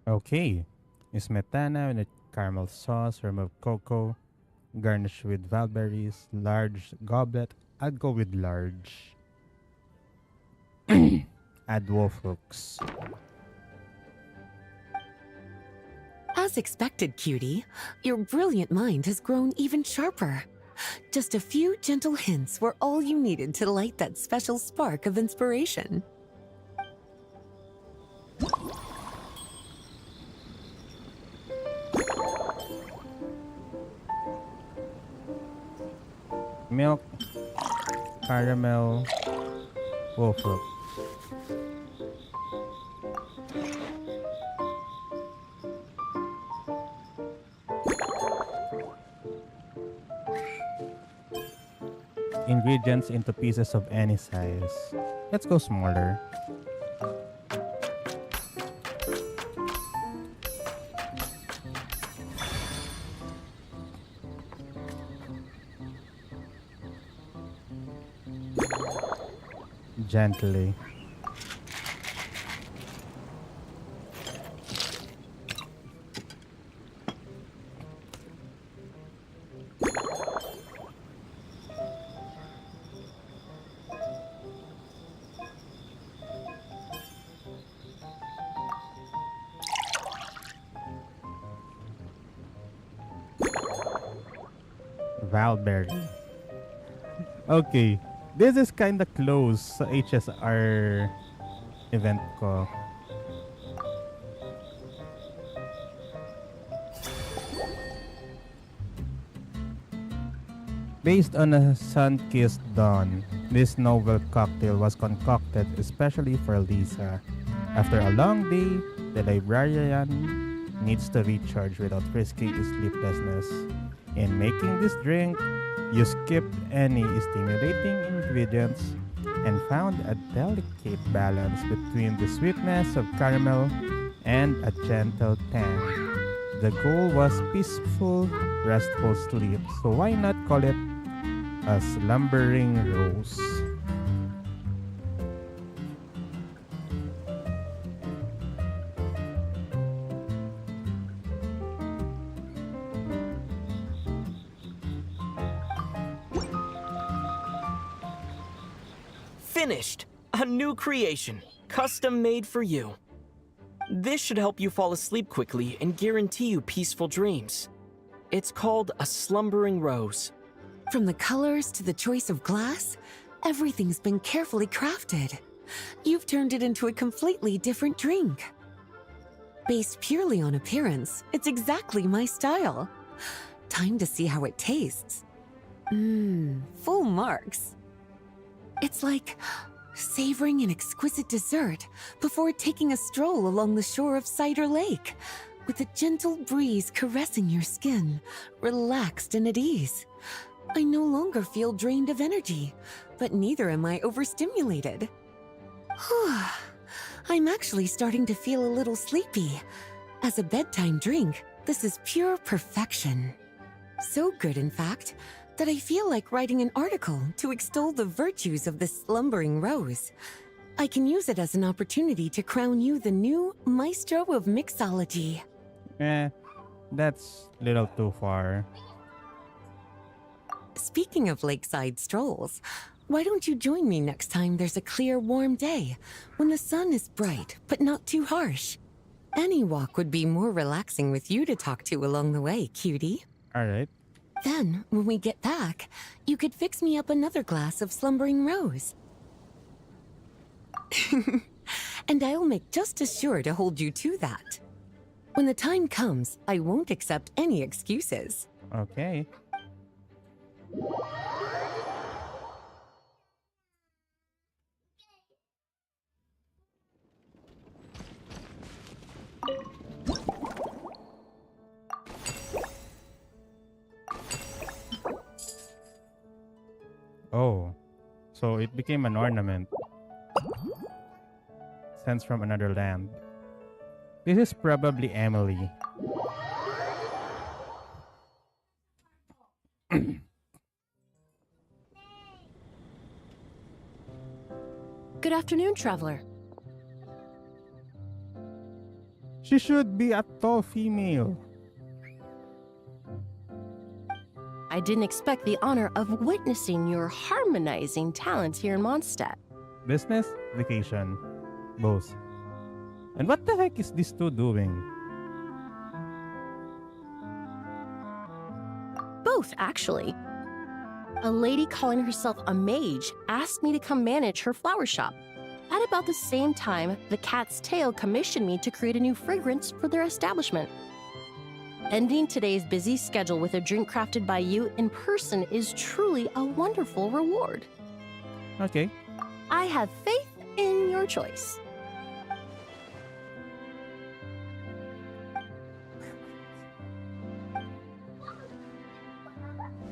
Okay. Smetana with a caramel sauce, remove cocoa, garnish with valberries, large goblet. I'd go with large. Add wolf hooks. As expected, cutie, your brilliant mind has grown even sharper. Just a few gentle hints were all you needed to light that special spark of inspiration. Milk, caramel, wolf hook. Ingredients into pieces of any size. Let's go smaller. gently. Valberry. Okay, this is kinda close sa HSR event ko. Based on a sun-kissed dawn, this novel cocktail was concocted especially for Lisa. After a long day, the librarian needs to recharge without risking sleeplessness. In making this drink, you skipped any stimulating ingredients and found a delicate balance between the sweetness of caramel and a gentle tang. The goal was peaceful, restful sleep, so why not call it a slumbering rose? Finished! A new creation, custom made for you. This should help you fall asleep quickly and guarantee you peaceful dreams. It's called a slumbering rose. From the colors to the choice of glass, everything's been carefully crafted. You've turned it into a completely different drink. Based purely on appearance, it's exactly my style. Time to see how it tastes. Full marks. It's like savoring an exquisite dessert before taking a stroll along the shore of Cider Lake, with a gentle breeze caressing your skin, relaxed and at ease. I no longer feel drained of energy, but neither am I overstimulated. I'm actually starting to feel a little sleepy. As a bedtime drink, this is pure perfection. So good, in fact, that I feel like writing an article to extol the virtues of this slumbering rose. I can use it as an opportunity to crown you the new maestro of mixology. That's a little too far. Speaking of lakeside strolls, why don't you join me next time there's a clear, warm day, when the sun is bright but not too harsh? Any walk would be more relaxing with you to talk to along the way, cutie. Alright. Then, when we get back, you could fix me up another glass of slumbering rose. And I'll make just as sure to hold you to that. When the time comes, I won't accept any excuses. Okay. Oh, so it became an ornament. Sent from another land. This is probably Emily. Good afternoon, traveler. She should be a tall female. I didn't expect the honor of witnessing your harmonizing talents here in Mondstadt. Business, vacation, both. And what the heck is these two doing? Both, actually. A lady calling herself a mage asked me to come manage her flower shop. At about the same time, the Cat's Tail commissioned me to create a new fragrance for their establishment. Ending today's busy schedule with a drink crafted by you in person is truly a wonderful reward. Okay. I have faith in your choice.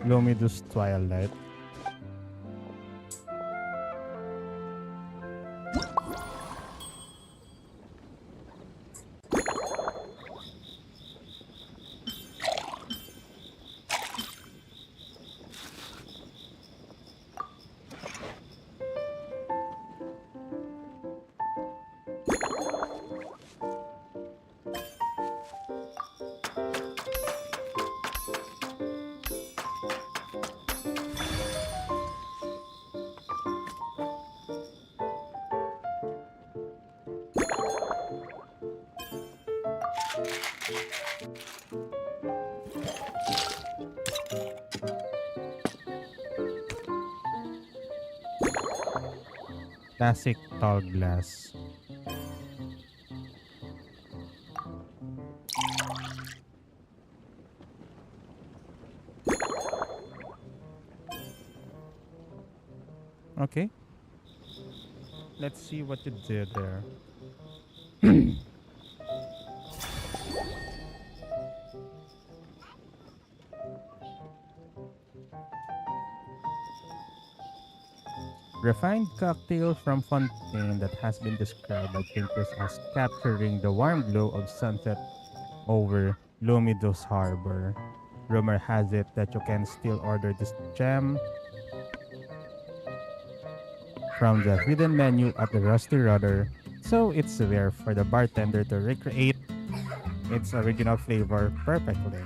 Lumidus Twilight. Classic tall glass. Okay. Let's see what you did there. Refined cocktail from Fontaine that has been described by thinkers as capturing the warm glow of sunset over Lumidos Harbor. Rumor has it that you can still order this gem from the hidden menu at the Rusty Rudder, so it's there for the bartender to recreate its original flavor perfectly.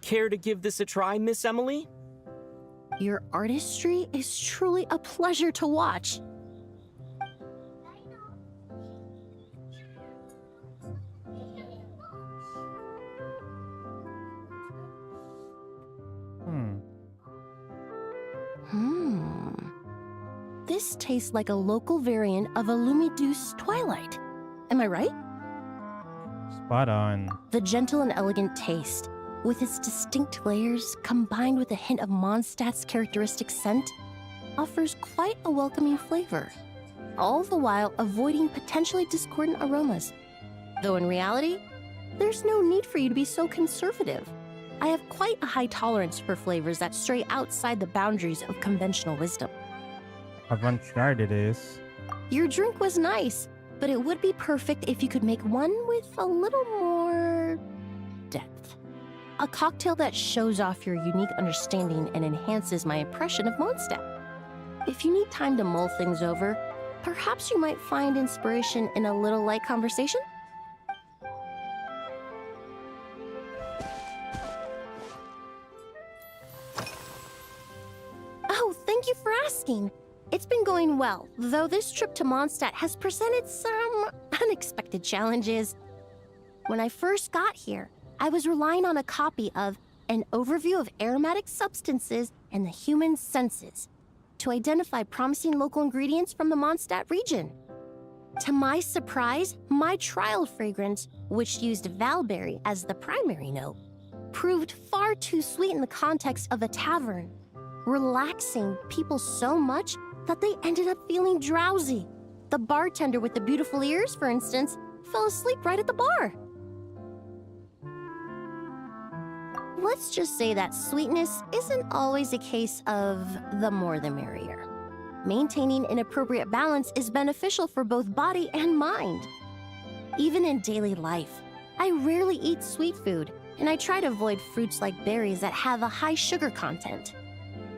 Care to give this a try, Miss Emily? Your artistry is truly a pleasure to watch. This tastes like a local variant of a Lumidos Twilight. Am I right? Spot on. The gentle and elegant taste, with its distinct layers combined with a hint of Mondstadt's characteristic scent, offers quite a welcoming flavor, all the while avoiding potentially discordant aromas. Though in reality, there's no need for you to be so conservative. I have quite a high tolerance for flavors that stray outside the boundaries of conventional wisdom. Avant-garde it is. Your drink was nice, but it would be perfect if you could make one with a little more depth. A cocktail that shows off your unique understanding and enhances my impression of Mondstadt. If you need time to mull things over, perhaps you might find inspiration in a little light conversation? Oh, thank you for asking. It's been going well, though this trip to Mondstadt has presented some unexpected challenges. When I first got here, I was relying on a copy of An Overview of Aromatic Substances and the Human Senses to identify promising local ingredients from the Mondstadt region. To my surprise, my trial fragrance, which used valberry as the primary note, proved far too sweet in the context of a tavern, relaxing people so much that they ended up feeling drowsy. The bartender with the beautiful ears, for instance, fell asleep right at the bar. Let's just say that sweetness isn't always a case of the more the merrier. Maintaining an appropriate balance is beneficial for both body and mind. Even in daily life, I rarely eat sweet food, and I try to avoid fruits like berries that have a high sugar content.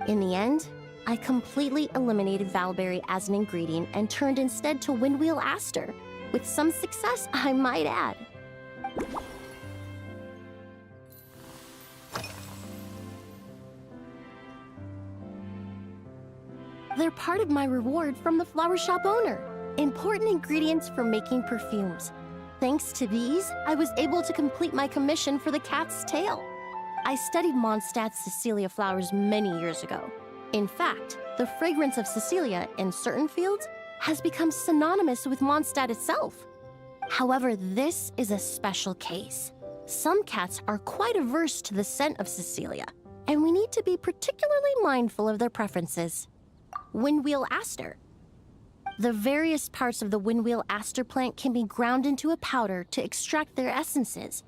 In the end, I completely eliminated valberry as an ingredient and turned instead to windwheel aster, with some success, I might add. They're part of my reward from the flower shop owner. Important ingredients for making perfumes. Thanks to these, I was able to complete my commission for the cat's tail. I studied Mondstadt's Cecilia flowers many years ago. In fact, the fragrance of Cecilia in certain fields has become synonymous with Mondstadt itself. However, this is a special case. Some cats are quite averse to the scent of Cecilia, and we need to be particularly mindful of their preferences. Windwheel aster. The various parts of the windwheel aster plant can be ground into a powder to extract their essences.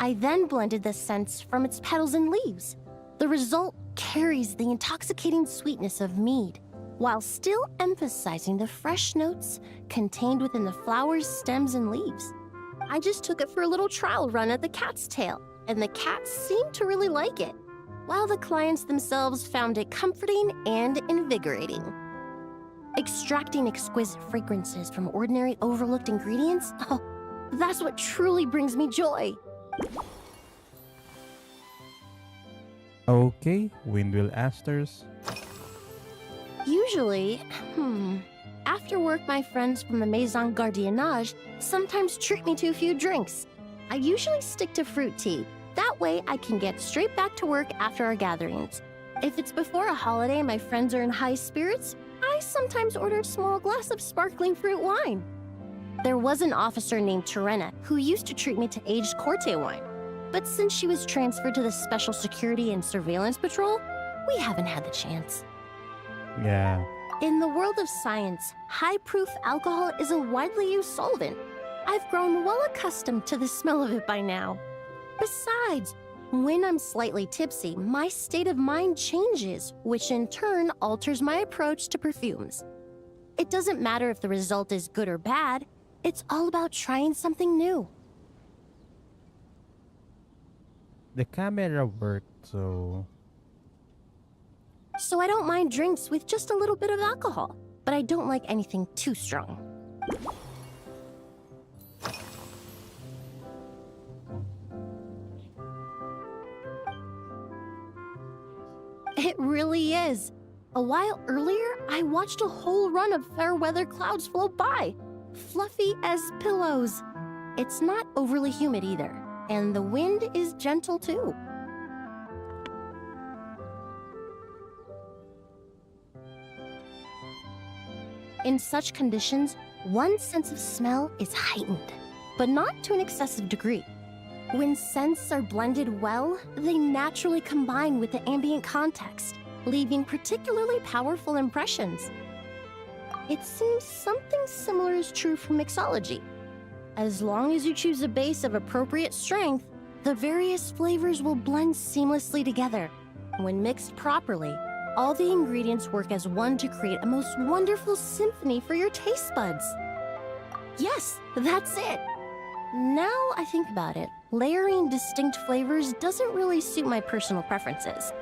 I then blended the scents from its petals and leaves. The result carries the intoxicating sweetness of mead, while still emphasizing the fresh notes contained within the flower's stems and leaves. I just took it for a little trial run at the cat's tail, and the cats seemed to really like it, while the clients themselves found it comforting and invigorating. Extracting exquisite fragrances from ordinary overlooked ingredients? Oh, that's what truly brings me joy. Okay, windwheel asters. Usually, after work, my friends from the Maison Gardiennage sometimes treat me to a few drinks. I usually stick to fruit tea, That way, I can get straight back to work after our gatherings. If it's before a holiday and my friends are in high spirits, I sometimes order a small glass of sparkling fruit wine. There was an officer named Terena who used to treat me to aged Corte wine. But since she was transferred to the Special Security and Surveillance Patrol, we haven't had the chance. Yeah. In the world of science, high-proof alcohol is a widely used solvent. I've grown well accustomed to the smell of it by now. Besides, when I'm slightly tipsy, my state of mind changes, which in turn alters my approach to perfumes. It doesn't matter if the result is good or bad, it's all about trying something new. The camera worked, so... So I don't mind drinks with just a little bit of alcohol, but I don't like anything too strong. It really is. A while earlier, I watched a whole run of fair weather clouds float by, fluffy as pillows. It's not overly humid either, and the wind is gentle too. In such conditions, one's sense of smell is heightened, but not to an excessive degree. When scents are blended well, they naturally combine with the ambient context, leaving particularly powerful impressions. It seems something similar is true for mixology. As long as you choose a base of appropriate strength, the various flavors will blend seamlessly together. When mixed properly, all the ingredients work as one to create a most wonderful symphony for your taste buds. Yes, that's it. Now I think about it, layering distinct flavors doesn't really suit my personal preferences.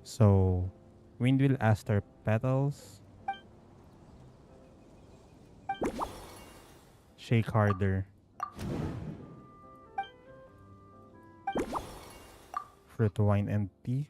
So, Windwheel Aster Petals. Shake harder. Fruit wine and tea.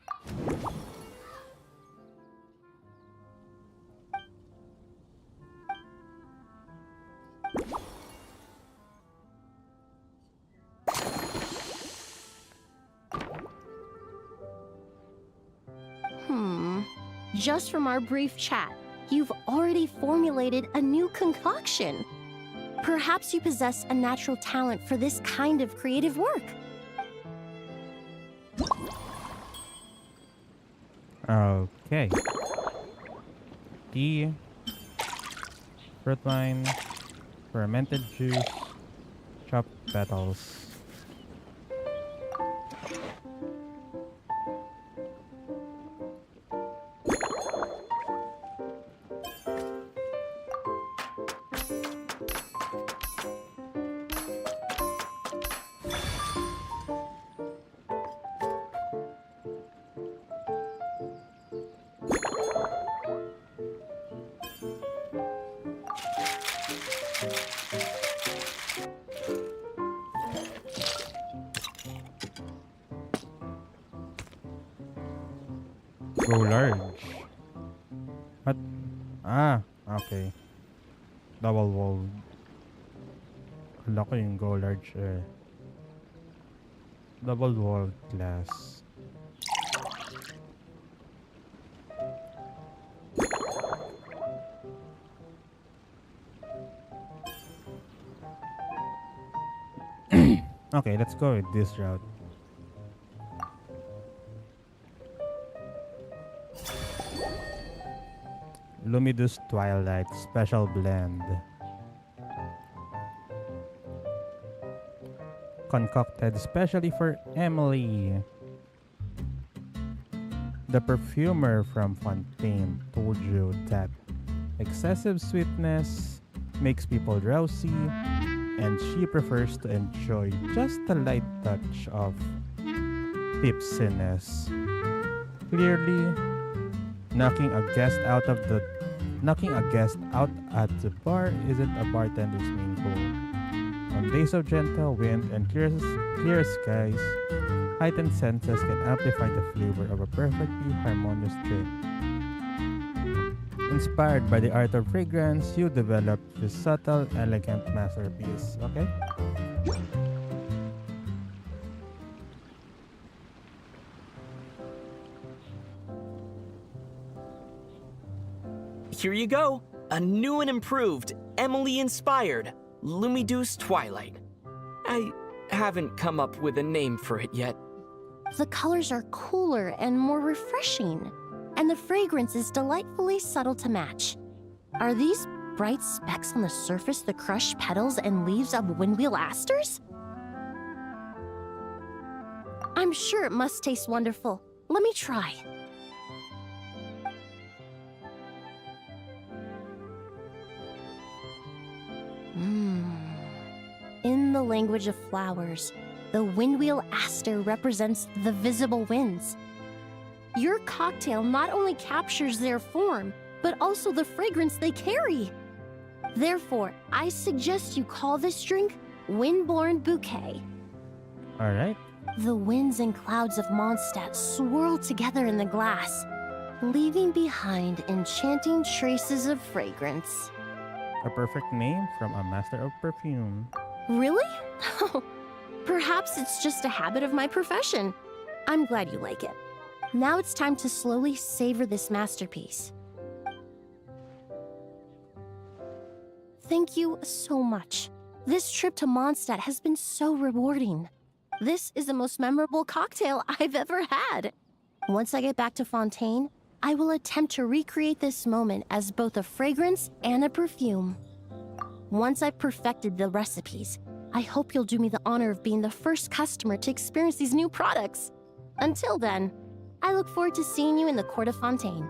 Just from our brief chat, you've already formulated a new concoction. Perhaps you possess a natural talent for this kind of creative work. Okay. Tea. Fruit wine. Fermented juice. Chopped petals. Go large. What? Ah, okay. Double walled. Kala ko yung go large double walled glass. Okay, let's go with this route. Lumidus Twilight Special Blend. Concocted specially for Emily. The perfumer from Fontaine told you that excessive sweetness makes people drowsy, and she prefers to enjoy just a light touch of tipsiness. Clearly, knocking a guest out of the Knocking a guest out at the bar isn't a bartender's main goal. On days of gentle wind and clear skies, heightened senses can amplify the flavor of a perfectly harmonious drink. Inspired by the art of fragrance, you develop this subtle, elegant masterpiece, okay? Here you go. A new and improved, Emily-inspired Lumiduce Twilight. I haven't come up with a name for it yet. The colors are cooler and more refreshing, and the fragrance is delightfully subtle to match. Are these bright specks on the surface the crushed petals and leaves of windwheel asters? I'm sure it must taste wonderful. Let me try. In the language of flowers, the windwheel aster represents the visible winds. Your cocktail not only captures their form, but also the fragrance they carry. Therefore, I suggest you call this drink Windborne Bouquet. Alright. The winds and clouds of Mondstadt swirl together in the glass, leaving behind enchanting traces of fragrance. A perfect name from a master of perfume. Really? Perhaps it's just a habit of my profession. I'm glad you like it. Now it's time to slowly savor this masterpiece. Thank you so much. This trip to Mondstadt has been so rewarding. This is the most memorable cocktail I've ever had. Once I get back to Fontaine, I will attempt to recreate this moment as both a fragrance and a perfume. Once I've perfected the recipes, I hope you'll do me the honor of being the first customer to experience these new products. Until then, I look forward to seeing you in the Court of Fontaine.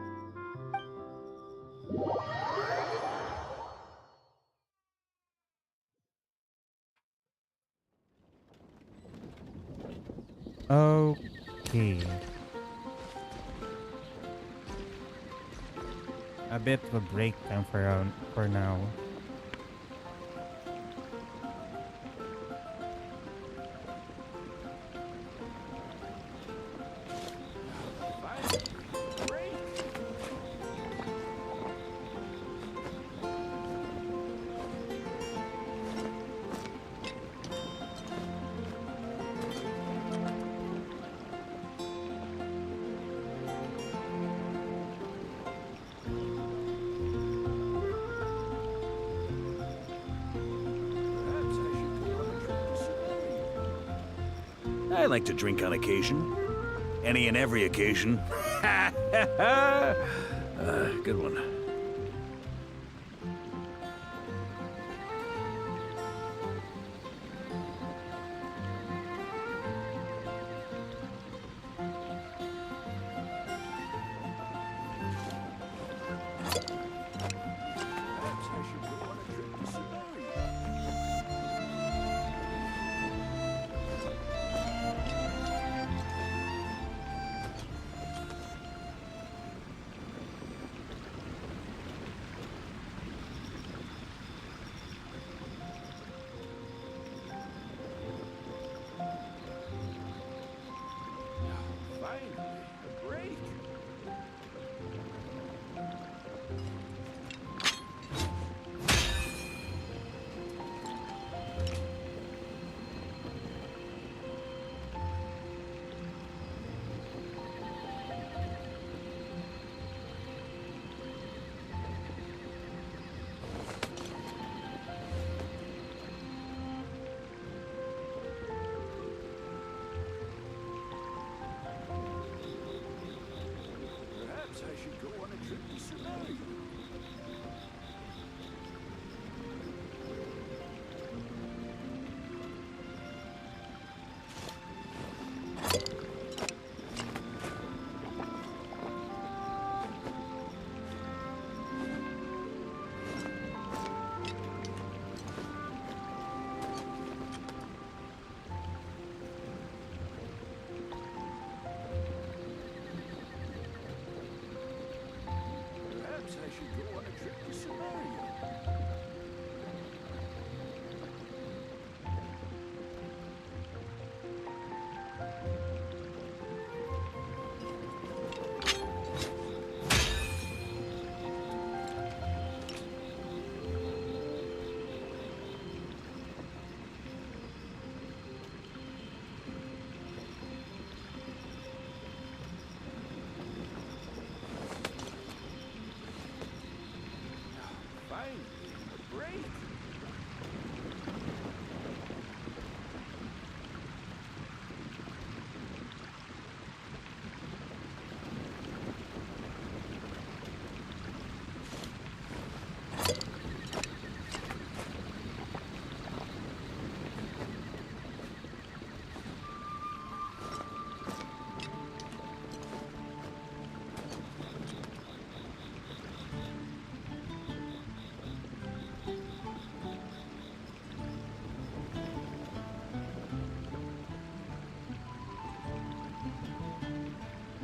Okay. A bit of a break time for now. I like to drink on occasion. Any and every occasion. Good one.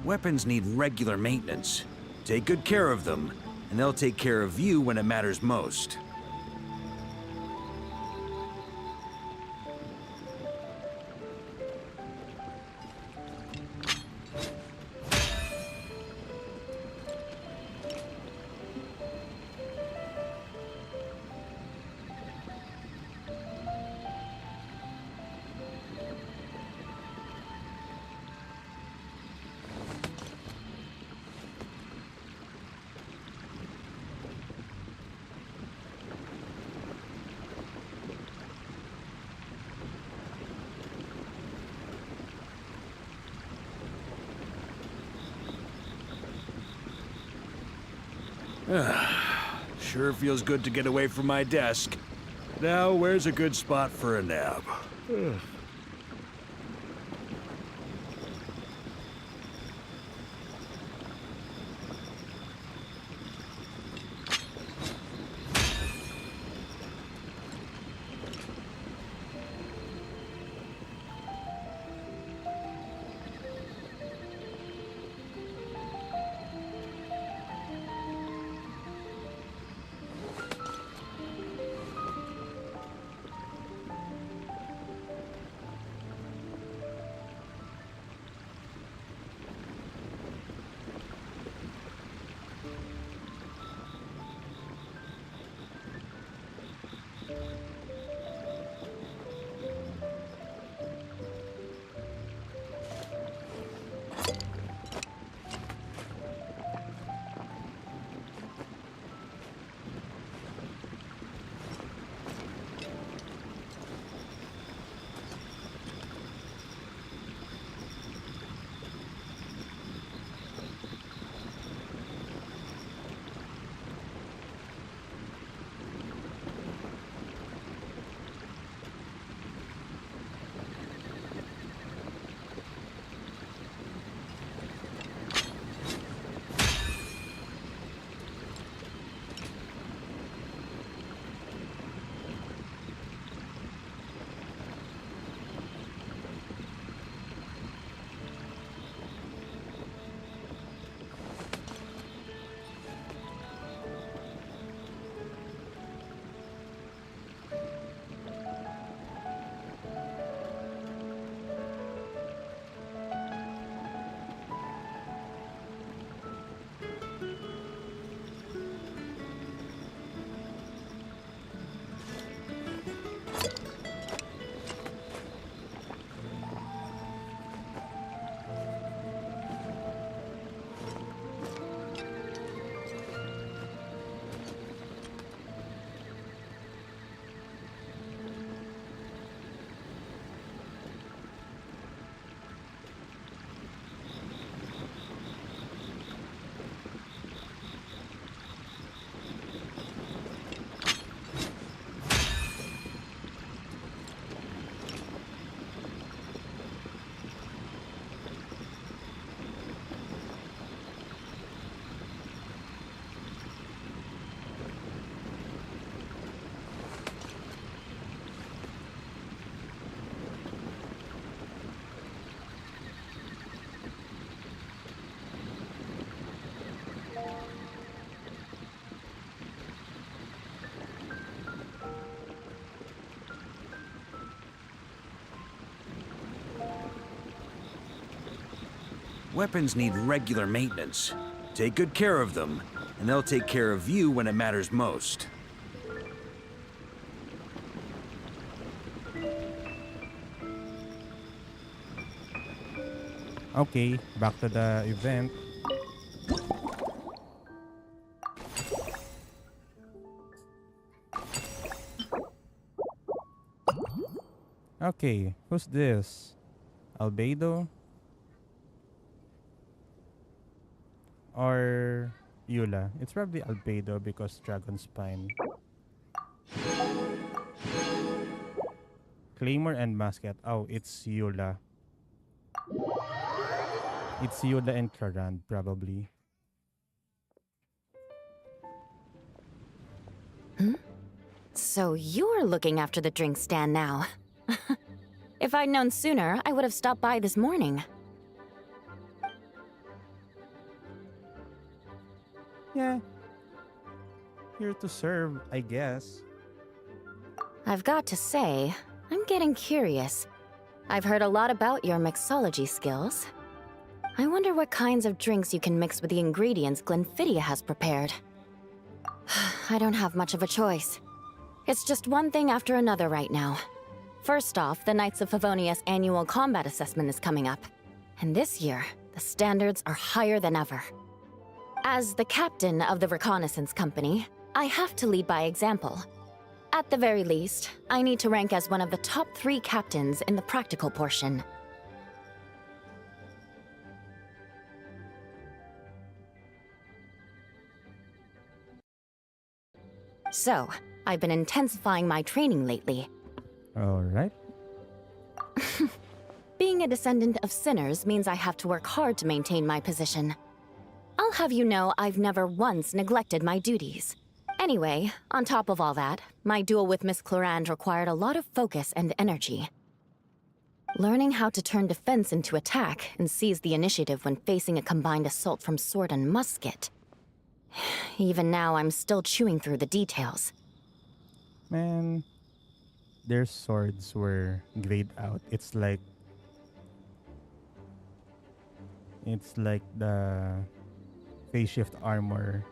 Weapons need regular maintenance. Take good care of them, and they'll take care of you when it matters most. Sure feels good to get away from my desk. Now, where's a good spot for a nap? Weapons need regular maintenance. Take good care of them, and they'll take care of you when it matters most. Okay, back to the event. Okay, who's this? Albedo? Or Eula? It's probably Albedo because Dragon Spine. Claymore and Musket. Oh, it's Eula. It's Eula and Clarand, probably. So you're looking after the drink stand now. If I'd known sooner, I would have stopped by this morning. Yeah. Here to serve, I guess. I've got to say, I'm getting curious. I've heard a lot about your mixology skills. I wonder what kinds of drinks you can mix with the ingredients Glenfiddia has prepared. I don't have much of a choice. It's just one thing after another right now. First off, the Knights of Favonia's annual combat assessment is coming up. And this year, the standards are higher than ever. As the captain of the reconnaissance company, I have to lead by example. At the very least, I need to rank as one of the top 3 captains in the practical portion. So, I've been intensifying my training lately. Alright. Being a descendant of sinners means I have to work hard to maintain my position. I'll have you know I've never once neglected my duties. Anyway, on top of all that, my duel with Miss Clorand required a lot of focus and energy. Learning how to turn defense into attack and seize the initiative when facing a combined assault from sword and musket. Even now, I'm still chewing through the details. Man, their swords were grayed out. It's like the phase shift armor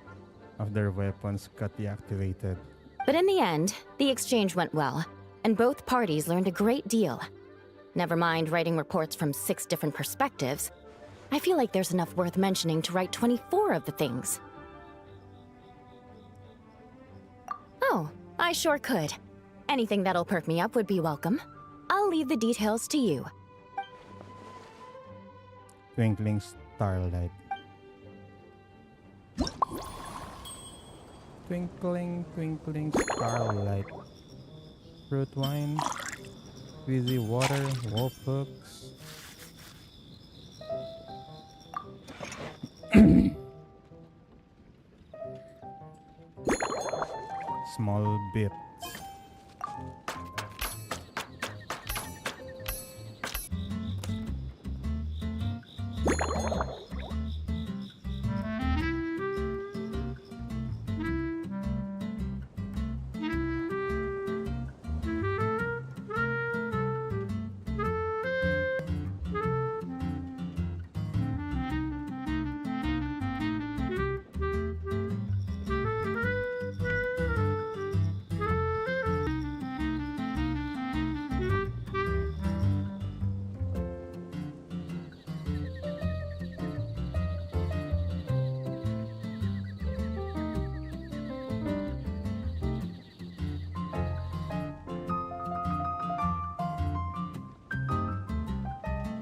of their weapons got deactivated. But in the end, the exchange went well, and both parties learned a great deal. Never mind writing reports from 6 different perspectives, I feel like there's enough worth mentioning to write 24 of the things. Oh, I sure could. Anything that'll perk me up would be welcome. I'll leave the details to you. Twinkling starlight. Twinkling, twinkling starlight. Fruit wine. Fizzy water. Wolf hooks. Small bits.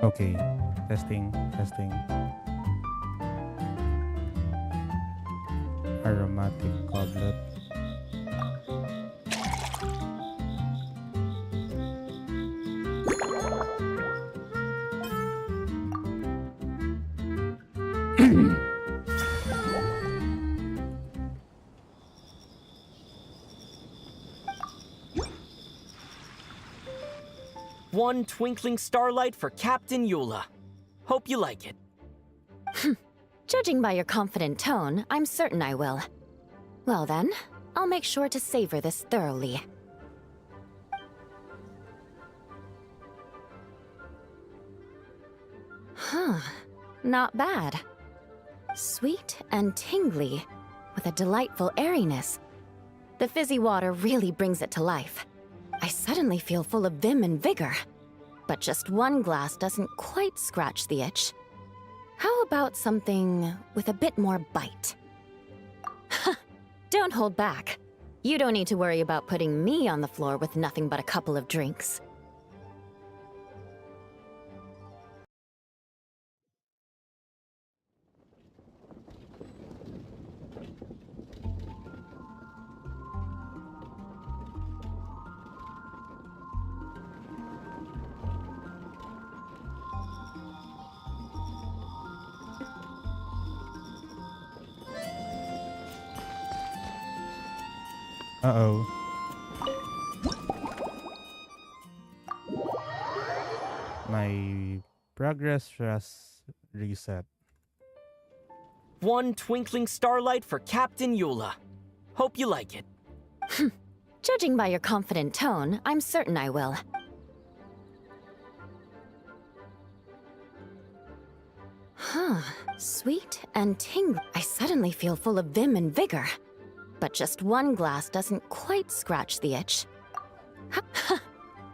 Okay, testing. Aromatic goblet. One twinkling starlight for Captain Eula. Hope you like it. Judging by your confident tone, I'm certain I will. Well then, I'll make sure to savor this thoroughly. Huh, not bad. Sweet and tingly, with a delightful airiness. The fizzy water really brings it to life. I suddenly feel full of vim and vigor. But just one glass doesn't quite scratch the itch. How about something with a bit more bite? Don't hold back. You don't need to worry about putting me on the floor with nothing but a couple of drinks. Uh-oh. My progress just reset. One twinkling starlight for Captain Eula. Hope you like it. Judging by your confident tone, I'm certain I will. Huh. Sweet and tingly. I suddenly feel full of vim and vigor. But just one glass doesn't quite scratch the itch.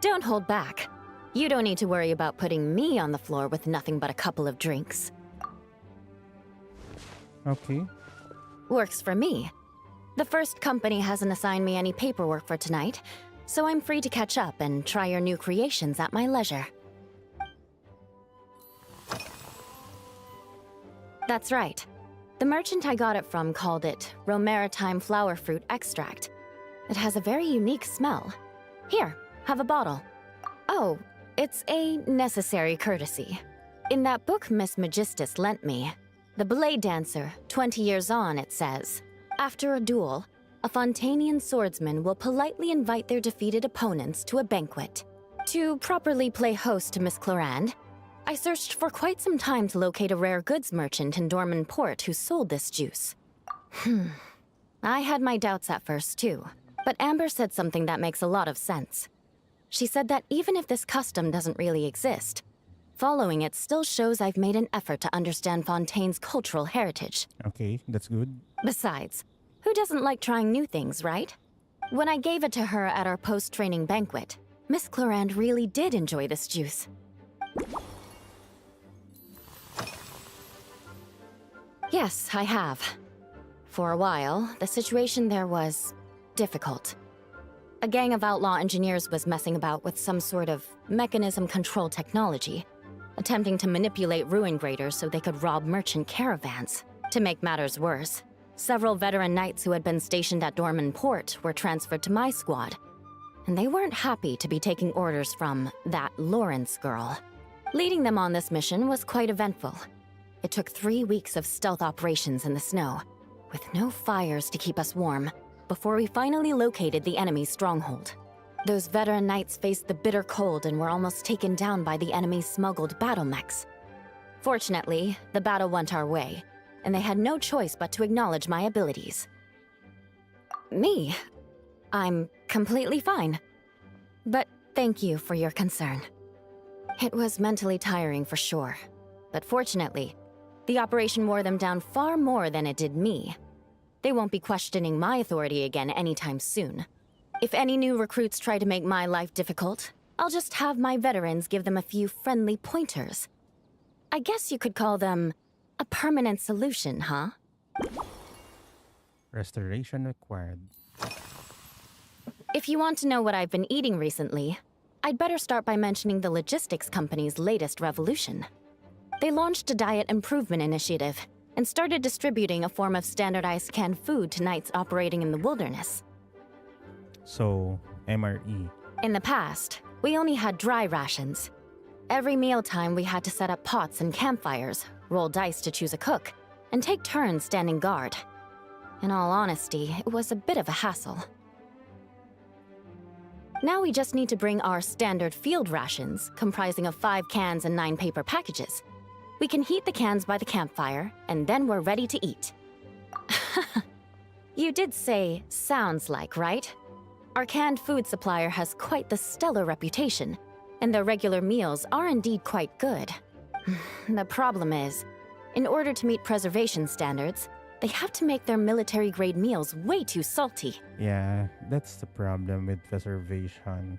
Don't hold back. You don't need to worry about putting me on the floor with nothing but a couple of drinks. Okay. Works for me. The first company hasn't assigned me any paperwork for tonight, so I'm free to catch up and try your new creations at my leisure. That's right. The merchant I got it from called it Romaritime Flower Fruit Extract. It has a very unique smell. Here, have a bottle. Oh, it's a necessary courtesy. In that book Miss Magistus lent me, The Blade Dancer, 20 years on, it says, after a duel, a Fontanian swordsman will politely invite their defeated opponents to a banquet. To properly play host to Miss Clorand, I searched for quite some time to locate a rare goods merchant in Dorman Port who sold this juice. I had my doubts at first, too. But Amber said something that makes a lot of sense. She said that even if this custom doesn't really exist, following it still shows I've made an effort to understand Fontaine's cultural heritage. Okay, that's good. Besides, who doesn't like trying new things, right? When I gave it to her at our post-training banquet, Miss Clorand really did enjoy this juice. Yes, I have. For a while, the situation there was difficult. A gang of outlaw engineers was messing about with some sort of mechanism control technology, attempting to manipulate ruin graders so they could rob merchant caravans. To make matters worse, several veteran knights who had been stationed at Dorman Port were transferred to my squad, and they weren't happy to be taking orders from that Lawrence girl. Leading them on this mission was quite eventful. It took 3 weeks of stealth operations in the snow, with no fires to keep us warm, before we finally located the enemy's stronghold. Those veteran knights faced the bitter cold and were almost taken down by the enemy's smuggled battle mechs. Fortunately, the battle went our way, and they had no choice but to acknowledge my abilities. Me? I'm completely fine. But thank you for your concern. It was mentally tiring for sure, but fortunately, the operation wore them down far more than it did me. They won't be questioning my authority again anytime soon. If any new recruits try to make my life difficult, I'll just have my veterans give them a few friendly pointers. I guess you could call them a permanent solution, huh? Restoration required. If you want to know what I've been eating recently, I'd better start by mentioning the logistics company's latest revolution. They launched a diet improvement initiative and started distributing a form of standardized canned food to knights operating in the wilderness. So, MRE. In the past, we only had dry rations. Every mealtime we had to set up pots and campfires, roll dice to choose a cook, and take turns standing guard. In all honesty, it was a bit of a hassle. Now we just need to bring our standard field rations, comprising of 5 cans and 9 paper packages. We can heat the cans by the campfire, and then we're ready to eat. You did say, sounds like, right? Our canned food supplier has quite the stellar reputation, and their regular meals are indeed quite good. The problem is, in order to meet preservation standards, they have to make their military-grade meals way too salty. Yeah, that's the problem with preservation.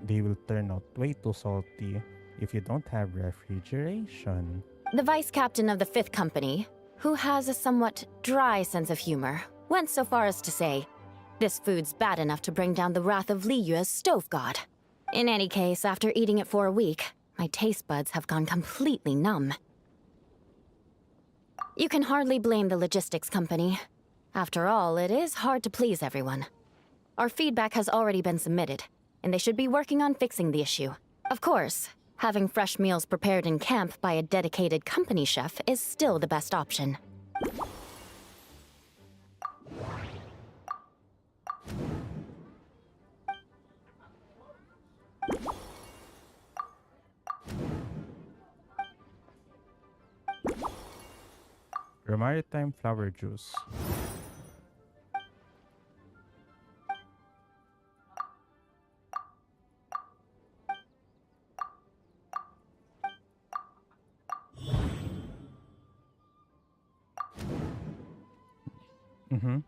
They will turn out way too salty if you don't have refrigeration. The vice captain of the 5th Company, who has a somewhat dry sense of humor, went so far as to say, "This food's bad enough to bring down the wrath of Liyue's stove god." In any case, after eating it for a week, my taste buds have gone completely numb. You can hardly blame the logistics company. After all, it is hard to please everyone. Our feedback has already been submitted, and they should be working on fixing the issue. Of course, having fresh meals prepared in camp by a dedicated company chef is still the best option. Maritime flower juice. Mm-hmm.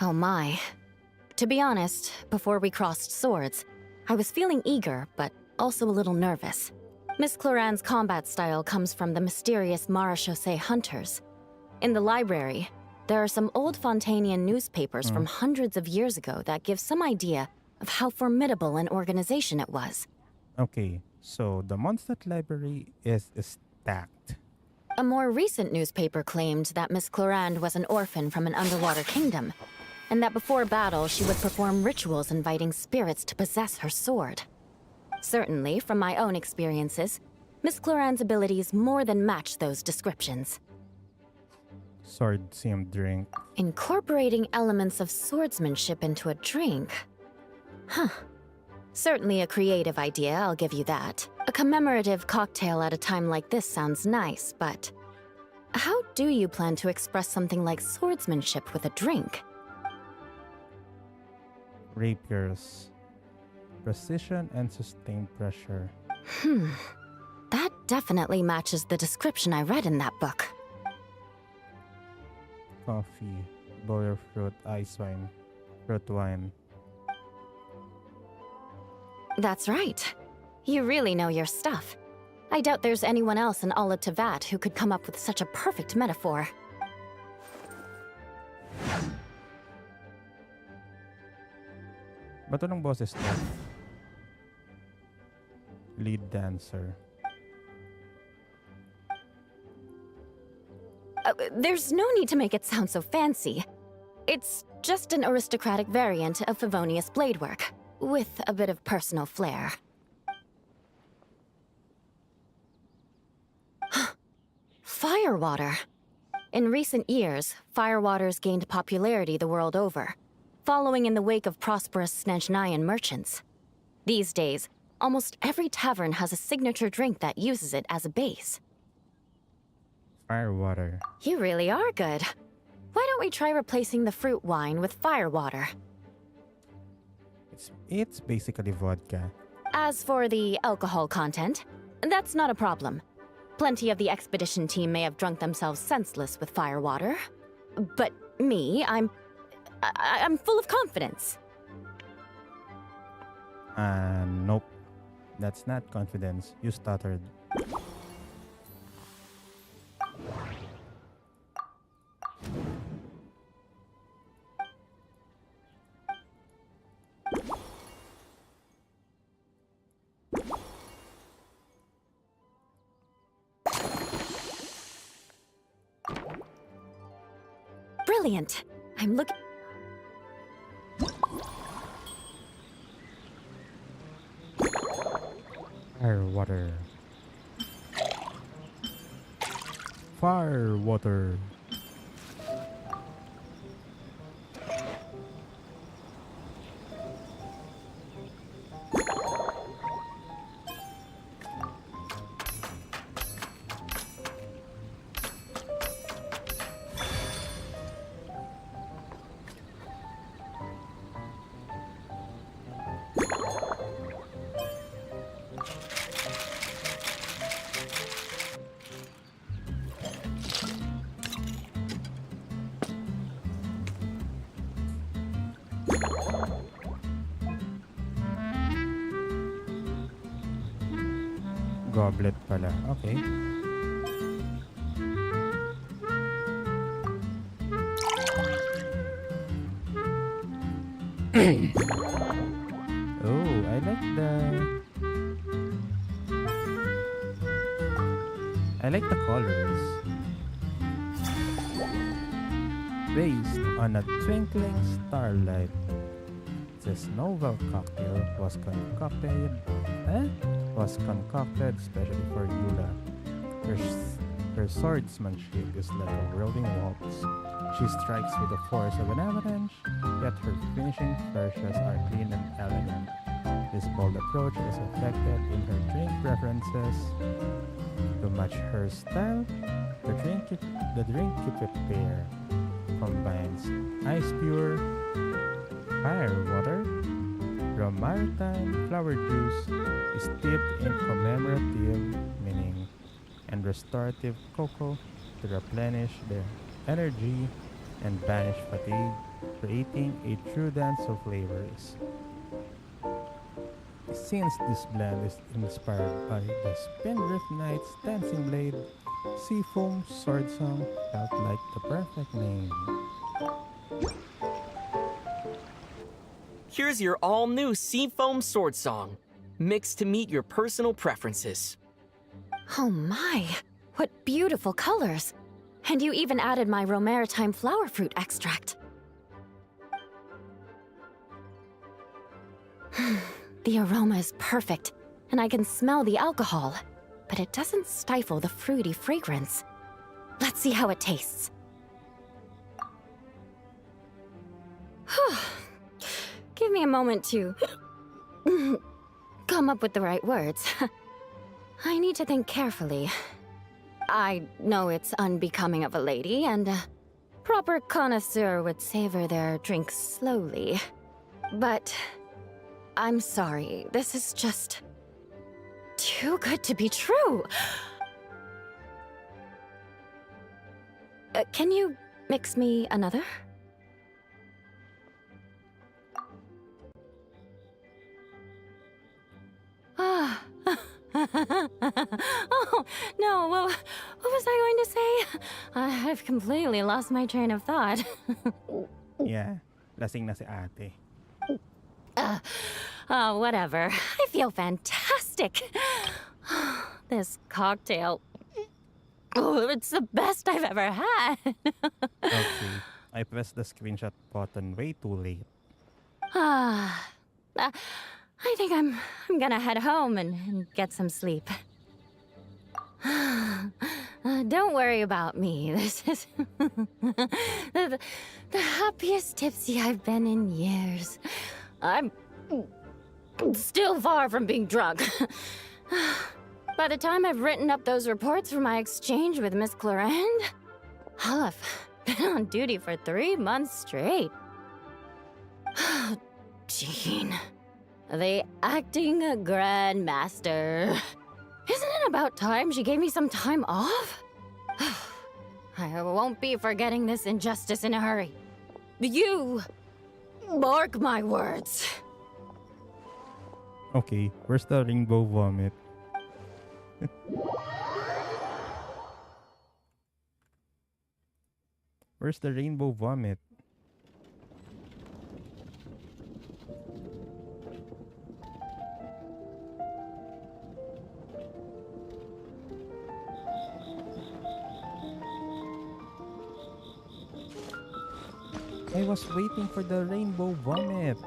Oh my. To be honest, before we crossed swords, I was feeling eager, but also a little nervous. Miss Cloran's combat style comes from the mysterious Marechaussee hunters. In the library, there are some old Fontanian newspapers from hundreds of years ago that give some idea of how formidable an organization it was. Okay, so the Mondstadt library is stacked. A more recent newspaper claimed that Miss Cloran was an orphan from an underwater kingdom, and that before battle she would perform rituals inviting spirits to possess her sword. Certainly, from my own experiences, Miss Cloran's abilities more than match those descriptions. Sword-themed drink. Incorporating elements of swordsmanship into a drink? Huh. Certainly a creative idea, I'll give you that. A commemorative cocktail at a time like this sounds nice, but how do you plan to express something like swordsmanship with a drink? Rapiers. Precision and sustained pressure. That definitely matches the description I read in that book. Coffee. Boyer fruit. Ice wine. Fruit wine. That's right. You really know your stuff. I doubt there's anyone else in all of Tevat who could come up with such a perfect metaphor. Ba't anong boses to? Lead dancer. There's no need to make it sound so fancy. It's just an aristocratic variant of Favonius bladework, with a bit of personal flair. Firewater. In recent years, firewaters gained popularity the world over, following in the wake of prosperous Snezhnayan merchants. These days, almost every tavern has a signature drink that uses it as a base. Firewater. You really are good. Why don't we try replacing the fruit wine with firewater? It's basically vodka. As for the alcohol content, that's not a problem. Plenty of the expedition team may have drunk themselves senseless with firewater. But me, I'm full of confidence. Nope. That's not confidence. You stuttered. Brilliant. I'm looking... Firewater. Firewater. Goblet pala. Okay. Oh, I like the colors. Based on a twinkling starlight. This novel cocktail was concocted especially for Yula. Her swordsmanship is like a whirling waltz. She strikes with the force of an avalanche, yet her finishing flourishes are clean and elegant. This bold approach is reflected in her drink preferences. To match her style, the drink you prepare combines ice pure, fire water, rum maritime, flower juice, steeped in commemorative meaning, and restorative cocoa to replenish their energy and banish fatigue, creating a true dance of flavors. Since this blend is inspired by the Spindrift Knight's Dancing Blade, Seafoam Sword Song felt like the perfect name. Here's your all-new Seafoam Sword Song, mixed to meet your personal preferences. Oh my, what beautiful colors! And you even added my romaritime flower fruit extract. The aroma is perfect, and I can smell the alcohol, but it doesn't stifle the fruity fragrance. Let's see how it tastes. Give me a moment to come up with the right words. I need to think carefully. I know it's unbecoming of a lady, and a proper connoisseur would savor their drinks slowly. But I'm sorry, this is just too good to be true. Can you mix me another? Ah. Oh, no, what was I going to say? I've completely lost my train of thought. Yeah, lasing na si ate. Whatever. I feel fantastic. This cocktail. Oh, it's the best I've ever had. Okay, I pressed the screenshot button way too late. I think I'm gonna head home and get some sleep. Don't worry about me. This is the happiest tipsy I've been in years. I'm still far from being drunk. By the time I've written up those reports for my exchange with Miss Clarend, I'll have been on duty for 3 months straight. Jean. The acting grandmaster. Isn't it about time she gave me some time off? I won't be forgetting this injustice in a hurry. You mark my words. Okay, where's the rainbow vomit? Where's the rainbow vomit? I was waiting for the rainbow vomit.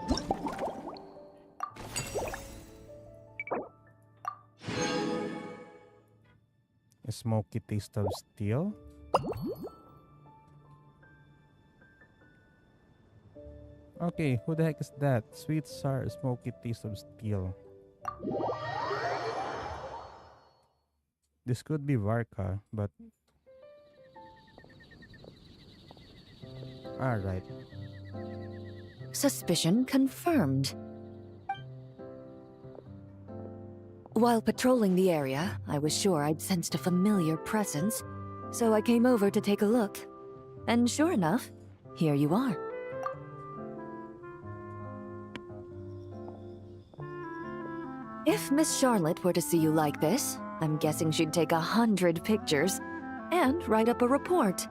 A smoky taste of steel? Okay, who the heck is that? Sweet, sour, smoky taste of steel. This could be Varka, but... Alright. Suspicion confirmed. While patrolling the area, I was sure I'd sensed a familiar presence, so I came over to take a look. And sure enough, here you are. If Miss Charlotte were to see you like this, I'm guessing she'd take 100 pictures and write up a report.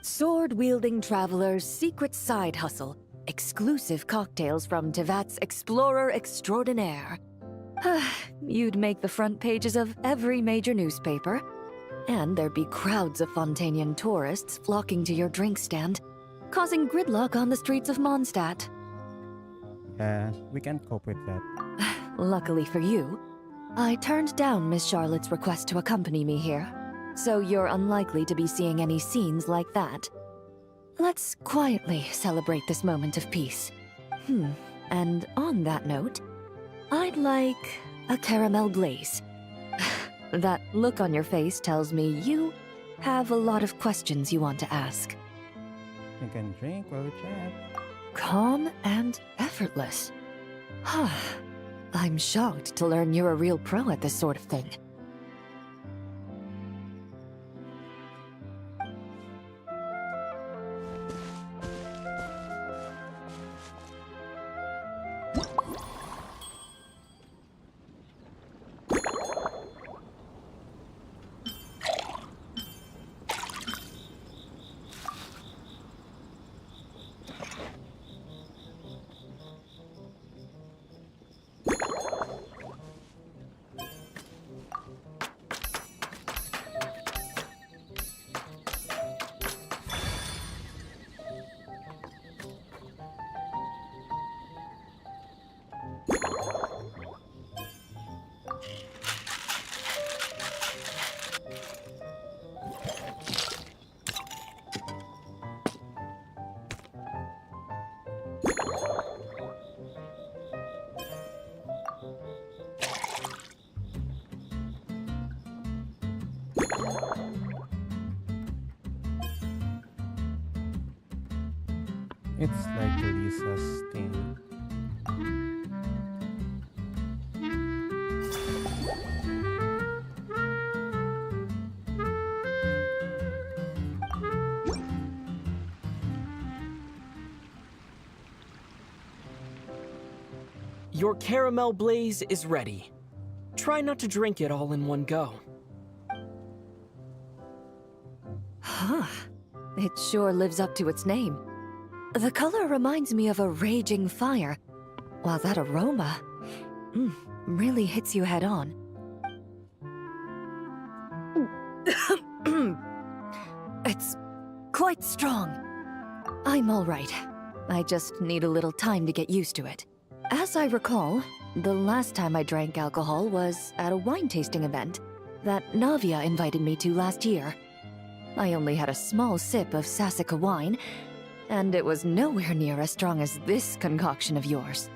Sword-wielding traveler's secret side hustle. Exclusive cocktails from Tevat's Explorer Extraordinaire. You'd make the front pages of every major newspaper. And there'd be crowds of Fontanian tourists flocking to your drink stand, causing gridlock on the streets of Mondstadt. We can cope with that. Luckily for you, I turned down Miss Charlotte's request to accompany me here, so you're unlikely to be seeing any scenes like that. Let's quietly celebrate this moment of peace. And on that note, I'd like a caramel blaze. That look on your face tells me you have a lot of questions you want to ask. We can drink while we chat. Calm and effortless. I'm shocked to learn you're a real pro at this sort of thing. It's like Lisa's thing. Your caramel blaze is ready. Try not to drink it all in one go. It sure lives up to its name. The color reminds me of a raging fire, while that aroma really hits you head on. It's quite strong. I'm all right. I just need a little time to get used to it. As I recall, the last time I drank alcohol was at a wine tasting event that Navia invited me to last year. I only had a small sip of Sassica wine, and it was nowhere near as strong as this concoction of yours.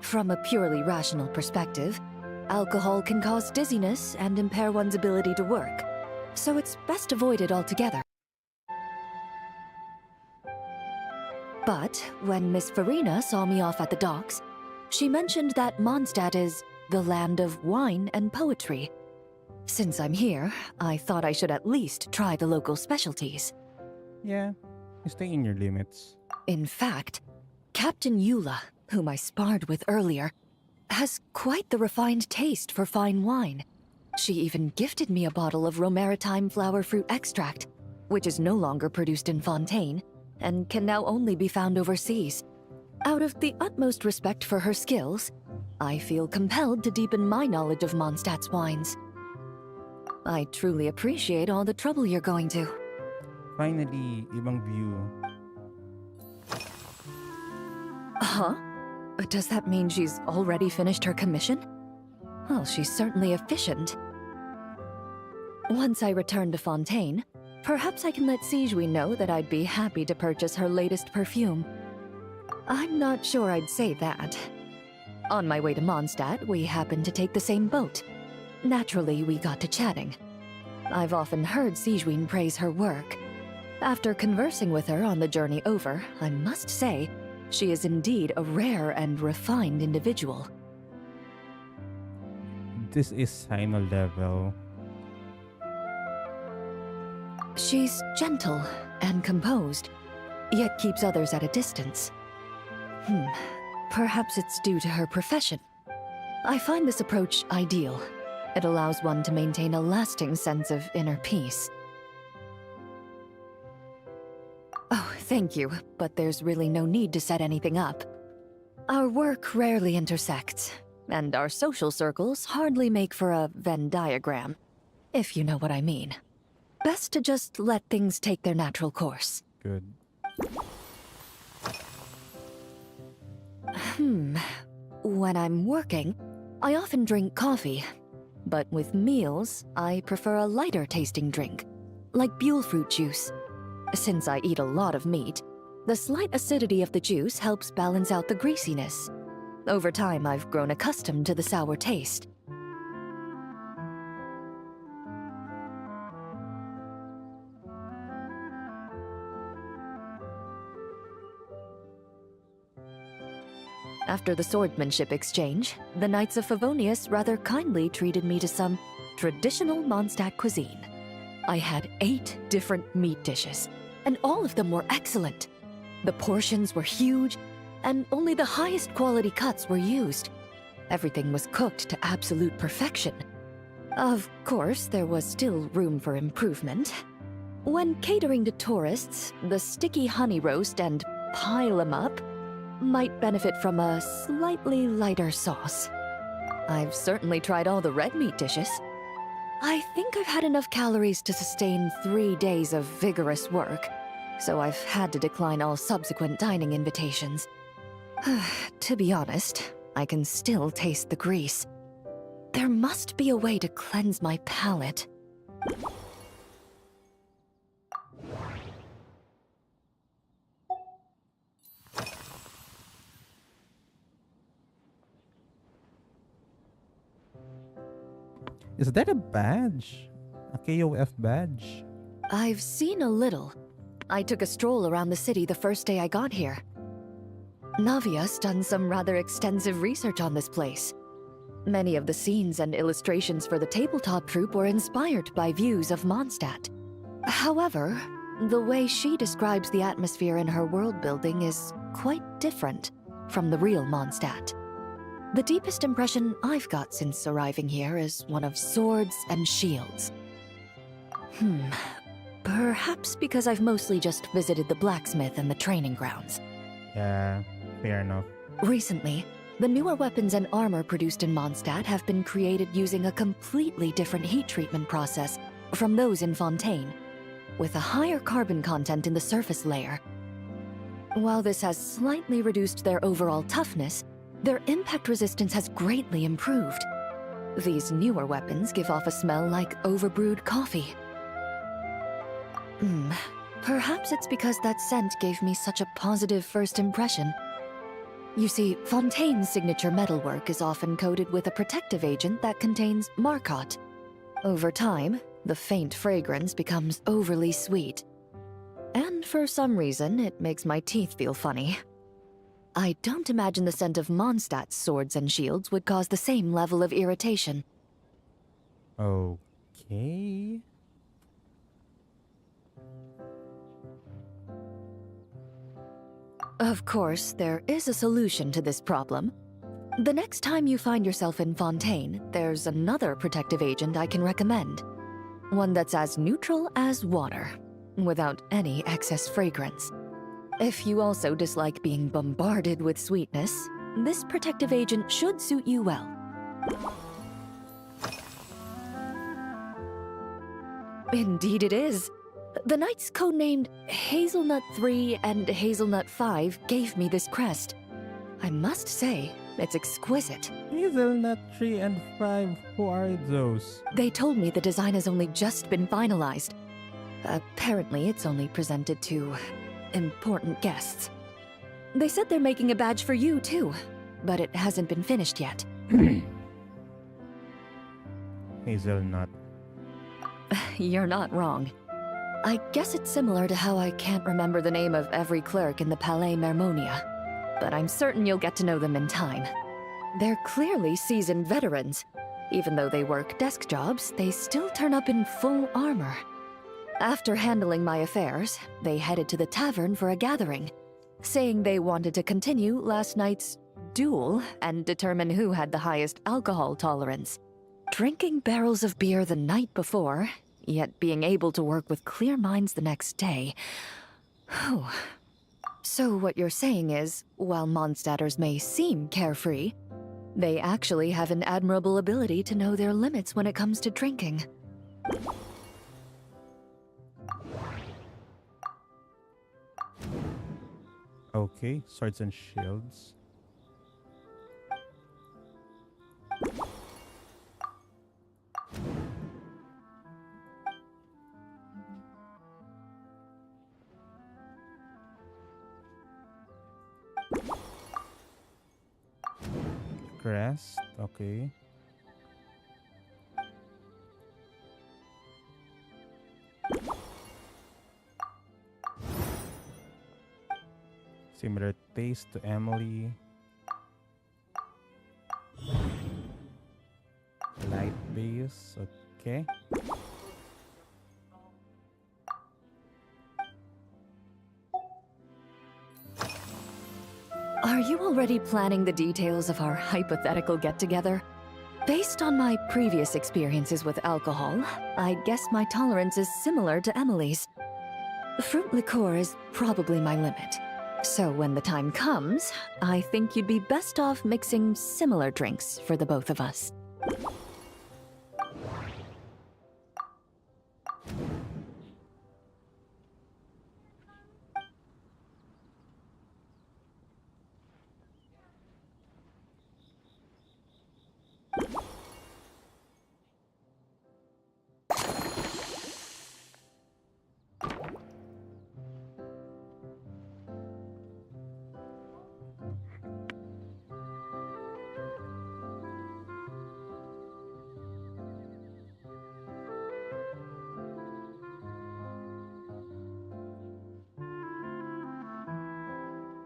From a purely rational perspective, alcohol can cause dizziness and impair one's ability to work, so it's best avoided altogether. But when Miss Farina saw me off at the docks, she mentioned that Mondstadt is the land of wine and poetry. Since I'm here, I thought I should at least try the local specialties. Yeah, you stay in your limits. In fact, Captain Eula, whom I sparred with earlier, has quite the refined taste for fine wine. She even gifted me a bottle of Romaritime flower fruit extract, which is no longer produced in Fontaine, and can now only be found overseas. Out of the utmost respect for her skills, I feel compelled to deepen my knowledge of Mondstadt's wines. I truly appreciate all the trouble you're going to. Finally, ibang view. Huh? Does that mean she's already finished her commission? Well, she's certainly efficient. Once I return to Fontaine, perhaps I can let Sigewin know that I'd be happy to purchase her latest perfume. I'm not sure I'd say that. On my way to Mondstadt, we happened to take the same boat. Naturally, we got to chatting. I've often heard Sigewin praise her work. After conversing with her on the journey over, I must say, she is indeed a rare and refined individual. This is final level. She's gentle and composed, yet keeps others at a distance. Perhaps it's due to her profession. I find this approach ideal. It allows one to maintain a lasting sense of inner peace. Oh, thank you, but there's really no need to set anything up. Our work rarely intersects, and our social circles hardly make for a Venn diagram, if you know what I mean. Best to just let things take their natural course. Good. When I'm working, I often drink coffee. But with meals, I prefer a lighter tasting drink, like Buell fruit juice. Since I eat a lot of meat, the slight acidity of the juice helps balance out the greasiness. Over time, I've grown accustomed to the sour taste. After the swordsmanship exchange, the Knights of Favonius rather kindly treated me to some traditional Mondstadt cuisine. I had 8 different meat dishes, and all of them were excellent. The portions were huge, and only the highest quality cuts were used. Everything was cooked to absolute perfection. Of course, there was still room for improvement. When catering to tourists, the sticky honey roast and pile 'em up might benefit from a slightly lighter sauce. I've certainly tried all the red meat dishes. I think I've had enough calories to sustain 3 days of vigorous work, so I've had to decline all subsequent dining invitations. To be honest, I can still taste the grease. There must be a way to cleanse my palate. Is that a badge? A KOF badge? I've seen a little. I took a stroll around the city the first day I got here. Navia's done some rather extensive research on this place. Many of the scenes and illustrations for the tabletop troupe were inspired by views of Mondstadt. However, the way she describes the atmosphere in her world building is quite different from the real Mondstadt. The deepest impression I've got since arriving here is one of swords and shields. Perhaps because I've mostly just visited the blacksmith and the training grounds. Yeah, fair enough. Recently, the newer weapons and armor produced in Mondstadt have been created using a completely different heat treatment process from those in Fontaine, with a higher carbon content in the surface layer. While this has slightly reduced their overall toughness, their impact resistance has greatly improved. These newer weapons give off a smell like overbrewed coffee. Perhaps it's because that scent gave me such a positive first impression. You see, Fontaine's signature metalwork is often coated with a protective agent that contains Marcotte. Over time, the faint fragrance becomes overly sweet. And for some reason, it makes my teeth feel funny. I don't imagine the scent of Mondstadt's swords and shields would cause the same level of irritation. Okay. Of course, there is a solution to this problem. The next time you find yourself in Fontaine, there's another protective agent I can recommend. One that's as neutral as water, without any excess fragrance. If you also dislike being bombarded with sweetness, this protective agent should suit you well. Indeed it is. The knights codenamed Hazelnut 3 and Hazelnut 5 gave me this crest. I must say, it's exquisite. Hazelnut 3 and 5, who are those? They told me the design has only just been finalized. Apparently, it's only presented to important guests. They said they're making a badge for you, too, but it hasn't been finished yet. Hazelnut. You're not wrong. I guess it's similar to how I can't remember the name of every clerk in the Palais Mermonia, but I'm certain you'll get to know them in time. They're clearly seasoned veterans. Even though they work desk jobs, they still turn up in full armor. After handling my affairs, they headed to the tavern for a gathering, saying they wanted to continue last night's duel and determine who had the highest alcohol tolerance. Drinking barrels of beer the night before, yet being able to work with clear minds the next day. Whew. So what you're saying is, while Mondstadters may seem carefree, they actually have an admirable ability to know their limits when it comes to drinking. Okay, swords and shields. Crest, okay. Similar taste to Emily. Light base, okay. Are you already planning the details of our hypothetical get-together? Based on my previous experiences with alcohol, I guess my tolerance is similar to Emily's. Fruit liqueur is probably my limit. So when the time comes, I think you'd be best off mixing similar drinks for the both of us.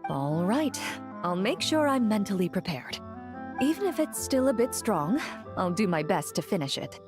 All right, I'll make sure I'm mentally prepared. Even if it's still a bit strong, I'll do my best to finish it.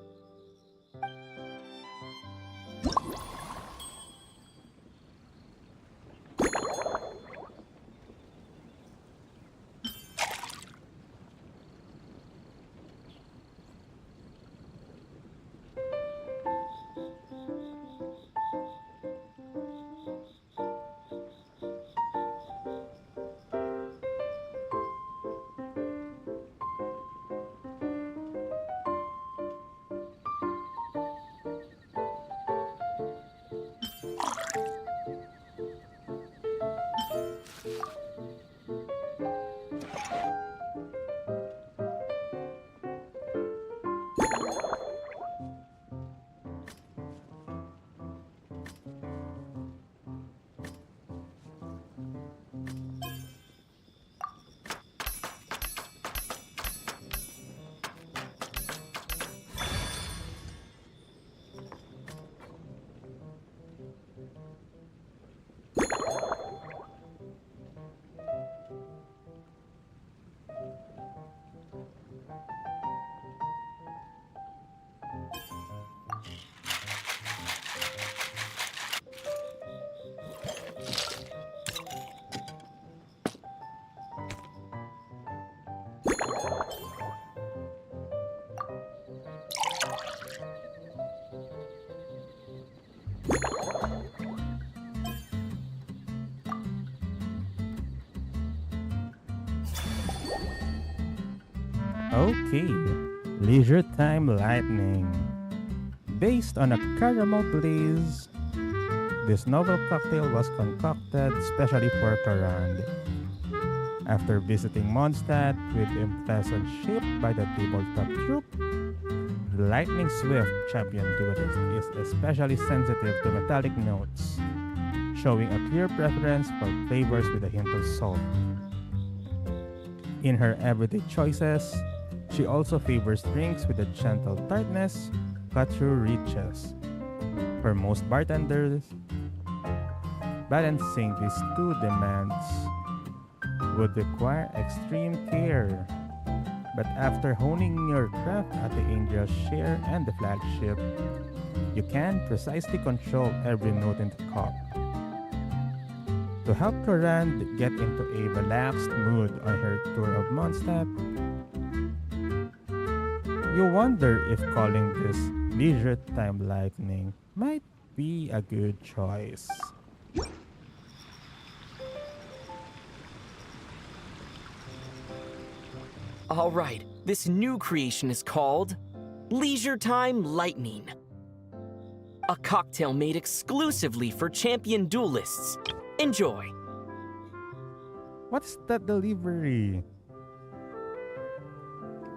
Okay, Leisure Time Lightning. Based on a caramel glaze, this novel cocktail was concocted specially for Karand. After visiting Mondstadt with impressive shape by the tabletop troupe, the lightning swift champion duelist is especially sensitive to metallic notes, showing a clear preference for flavors with a hint of salt. In her everyday choices, she also favors drinks with a gentle tartness cut through reaches. For most bartenders, balancing these two demands would require extreme care. But after honing your craft at the Angel's Share and the Flagship, You can precisely control every note in the cup. To help Coran get into a relaxed mood on her tour of Mondstadt, you wonder if calling this leisure time lightning might be a good choice. All right, this new creation is called Leisure Time Lightning. A cocktail made exclusively for champion duelists. Enjoy. What's that delivery?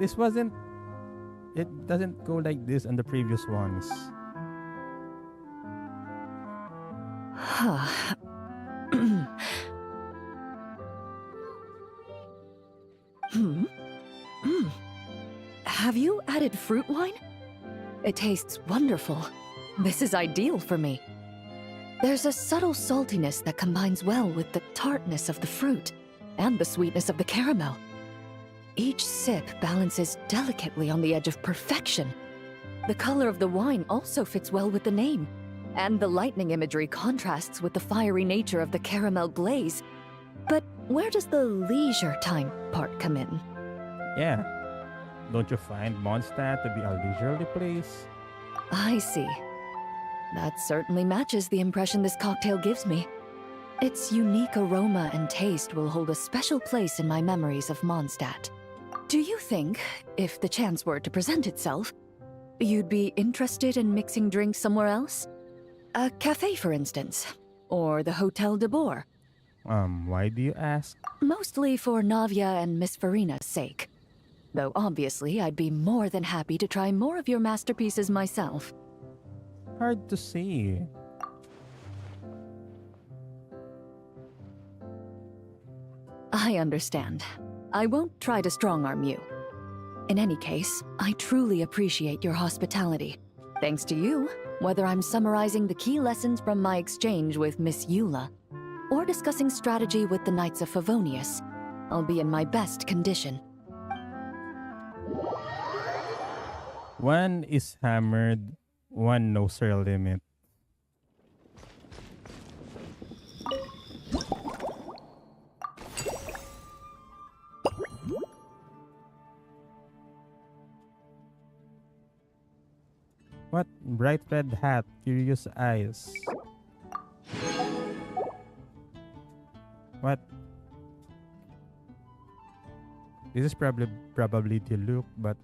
This wasn't... It doesn't go like this on the previous ones. Have you added fruit wine? It tastes wonderful. This is ideal for me. There's a subtle saltiness that combines well with the tartness of the fruit and the sweetness of the caramel. Each sip balances delicately on the edge of perfection. The color of the wine also fits well with the name, and the lightning imagery contrasts with the fiery nature of the caramel glaze. But where does the leisure time part come in? Yeah. Don't you find Mondstadt to be a leisurely place? I see. That certainly matches the impression this cocktail gives me. Its unique aroma and taste will hold a special place in my memories of Mondstadt. Do you think, if the chance were to present itself, you'd be interested in mixing drinks somewhere else? A cafe, for instance, or the Hotel de Boer? Why do you ask? Mostly for Navia and Miss Farina's sake. Though obviously I'd be more than happy to try more of your masterpieces myself. Hard to say. I understand. I won't try to strong-arm you. In any case, I truly appreciate your hospitality. Thanks to you, whether I'm summarizing the key lessons from my exchange with Miss Eula, or discussing strategy with the Knights of Favonius, I'll be in my best condition. One is hammered, one knows her limit. What? Bright red hat, curious eyes. What? This is probably the look, but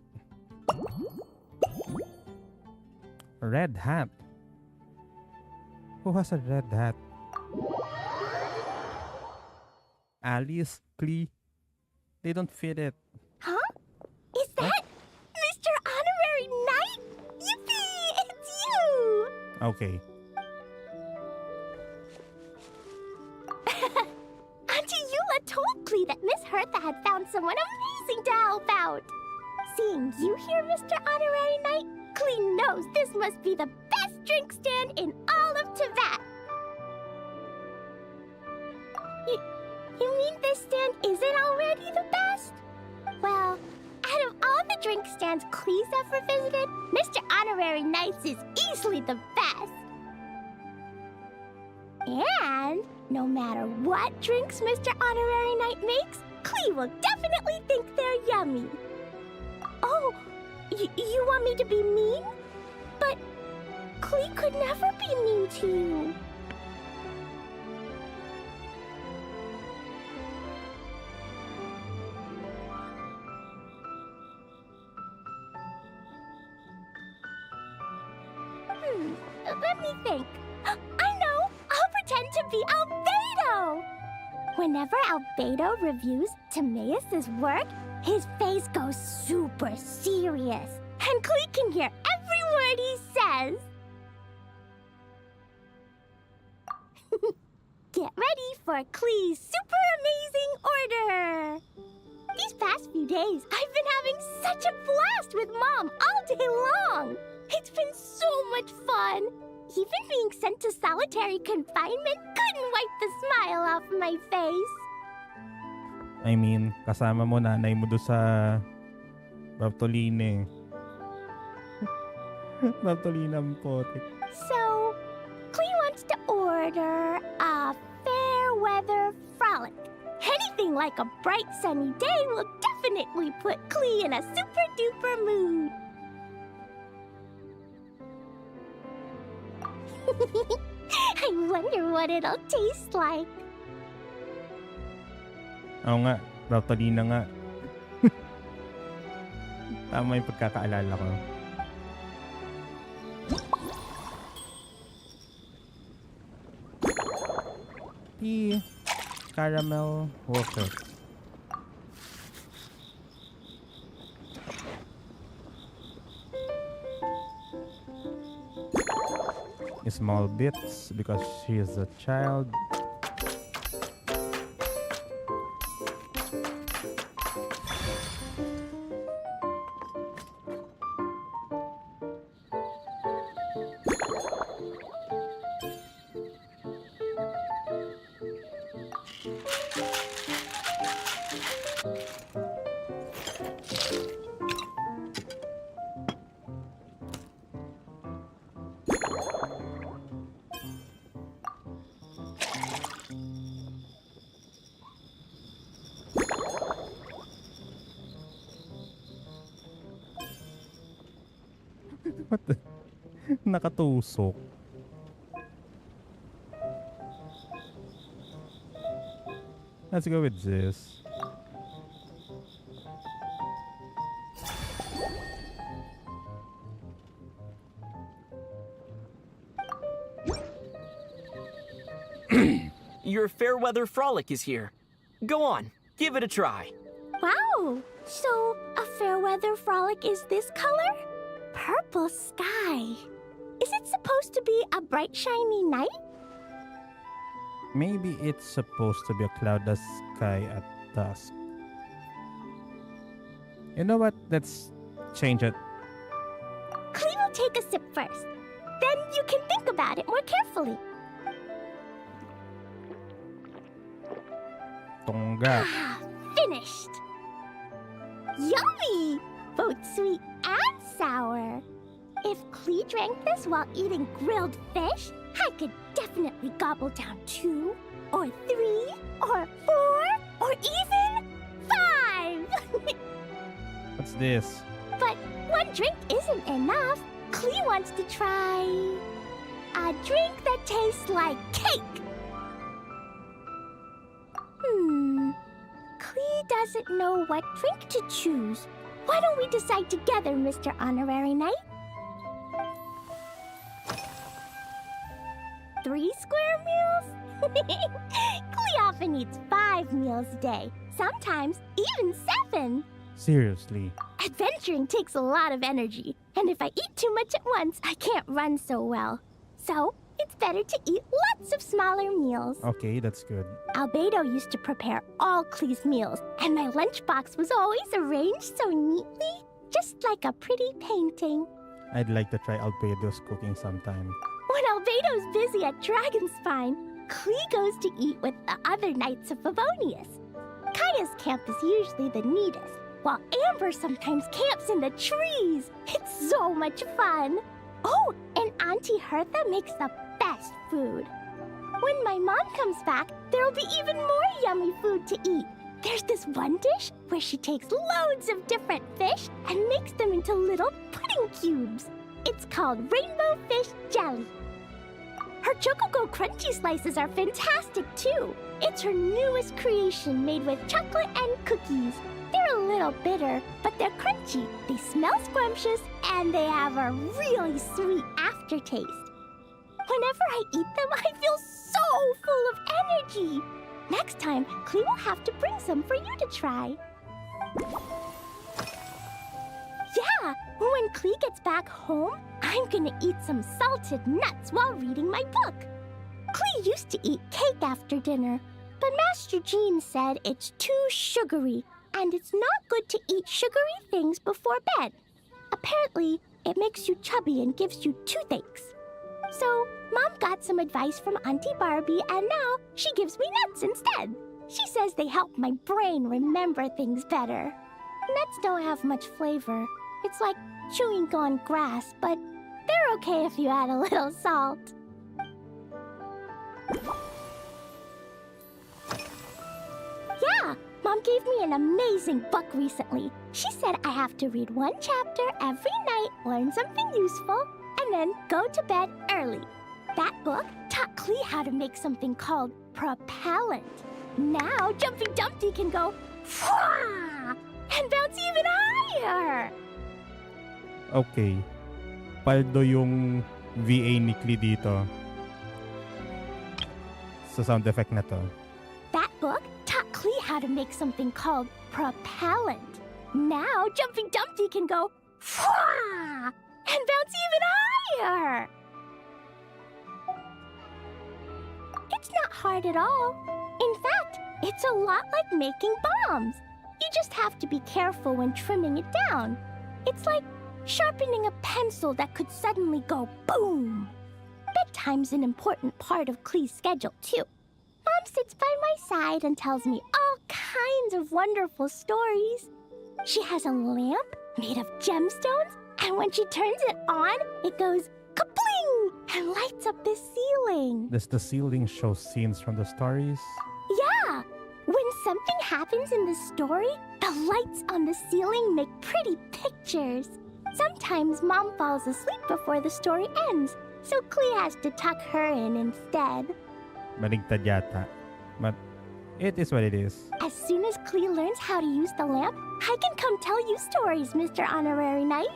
red hat. Who has a red hat? Alice, Klee. They don't fit it. Huh? Is that Mr. Honorary Knight? Yippee! It's you! Okay. Auntie Eula told Klee that Miss Hertha had found someone amazing to help out. Seeing you here, Mr. Honorary Knight, Klee knows this must be the best drink stand in all of Teyvat. You mean this stand isn't already the best? Well, out of all the drink stands Klee's ever visited, Mr. Honorary Knight's is easily the best. And no matter what drinks Mr. Honorary Knight makes, Klee will definitely think they're yummy. Oh, you want me to be mean? But Klee could never be mean to you. Let me think. I know! I'll pretend to be Albedo! Whenever Albedo reviews Timaeus' work, his face goes super serious, and Klee can hear every word he says. Get ready for Klee's super amazing order! These past few days, I've been having such a blast with Mom all day long! It's been so much fun! Even being sent to solitary confinement couldn't wipe the smile off my face. I mean, kasama mo nanay mo doon sa Bartoline. Naptolina ang potek. So, Klee wants to order a fair weather frolic. Anything like a bright sunny day will definitely put Klee in a super duper mood. I wonder what it'll taste like. Oo nga, Naptolina nga. Tama yung pagkakaalala ko. Tea, caramel, wafer. Small bits because she is a child. What the? Nakatusok. Let's go with this. Your fair weather frolic is here. Go on, give it a try. Wow! So, a fair weather frolic is this color? Purple sky. Is it supposed to be a bright, shiny night? Maybe it's supposed to be a cloudless sky at dusk. You know what? Let's change it. Klee will take a sip first. Then you can think about it more carefully. Tongga. Finished! Yummy! Both sweet and sour. If Klee drank this while eating grilled fish, I could definitely gobble down 2, or 3, or 4, or even 5! What's this? But one drink isn't enough. Klee wants to try a drink that tastes like cake. Klee doesn't know what drink to choose. Why don't we decide together, Mr. Honorary Knight? 3 square meals? Klee often eats 5 meals a day, sometimes even 7. Seriously. Adventuring takes a lot of energy, and if I eat too much at once, I can't run so well. So, it's better to eat lots of smaller meals. Okay, that's good. Albedo used to prepare all Klee's meals, and my lunchbox was always arranged so neatly, just like a pretty painting. I'd like to try Albedo's cooking sometime. When Albedo's busy at Dragonspine, Klee goes to eat with the other Knights of Favonius. Kaya's camp is usually the neatest, while Amber sometimes camps in the trees. It's so much fun. Oh, and Auntie Hertha makes the best food. When my mom comes back, there'll be even more yummy food to eat. There's this one dish where she takes loads of different fish and makes them into little pudding cubes. It's called rainbow fish jelly. Her Chocogo Crunchy slices are fantastic too. It's her newest creation made with chocolate and cookies. They're a little bitter, but they're crunchy. They smell scrumptious, and they have a really sweet aftertaste. Whenever I eat them, I feel so full of energy. Next time, Klee will have to bring some for you to try. Yeah, when Klee gets back home, I'm gonna eat some salted nuts while reading my book. Klee used to eat cake after dinner, but Master Jean said it's too sugary, and it's not good to eat sugary things before bed. Apparently, it makes you chubby and gives you toothaches. So, Mom got some advice from Auntie Barbie, and now she gives me nuts instead. She says they help my brain remember things better. Nuts don't have much flavor. It's like chewing on grass, but They're okay if you add a little salt. Yeah, Mom gave me an amazing book recently. She said I have to read one chapter every night, learn something useful, and then go to bed early. That book taught Klee how to make something called propellant. Now Jumpy Dumpty can go Fwah! And bounce even higher. Okay. Paldo yung VA ni Klee dito. Sa sound effect na to. That book taught Klee how to make something called propellant. Now Jumpy Dumpty can go Fwah! And bounce even higher. It's not hard at all. In fact, it's a lot like making bombs. You just have to be careful when trimming it down. It's like sharpening a pencil that could suddenly go boom. Bedtime's an important part of Klee's schedule, too. Mom sits by my side and tells me all kinds of wonderful stories. She has a lamp made of gemstones, and when she turns it on, it goes kabling and lights up the ceiling. Does the ceiling show scenes from the stories? Yeah! When something happens in the story, the lights on the ceiling make pretty pictures. Sometimes Mom falls asleep before the story ends, so Klee has to tuck her in instead. Maligtad yata. But it is what it is. As soon as Klee learns how to use the lamp, I can come tell you stories, Mr. Honorary Knight.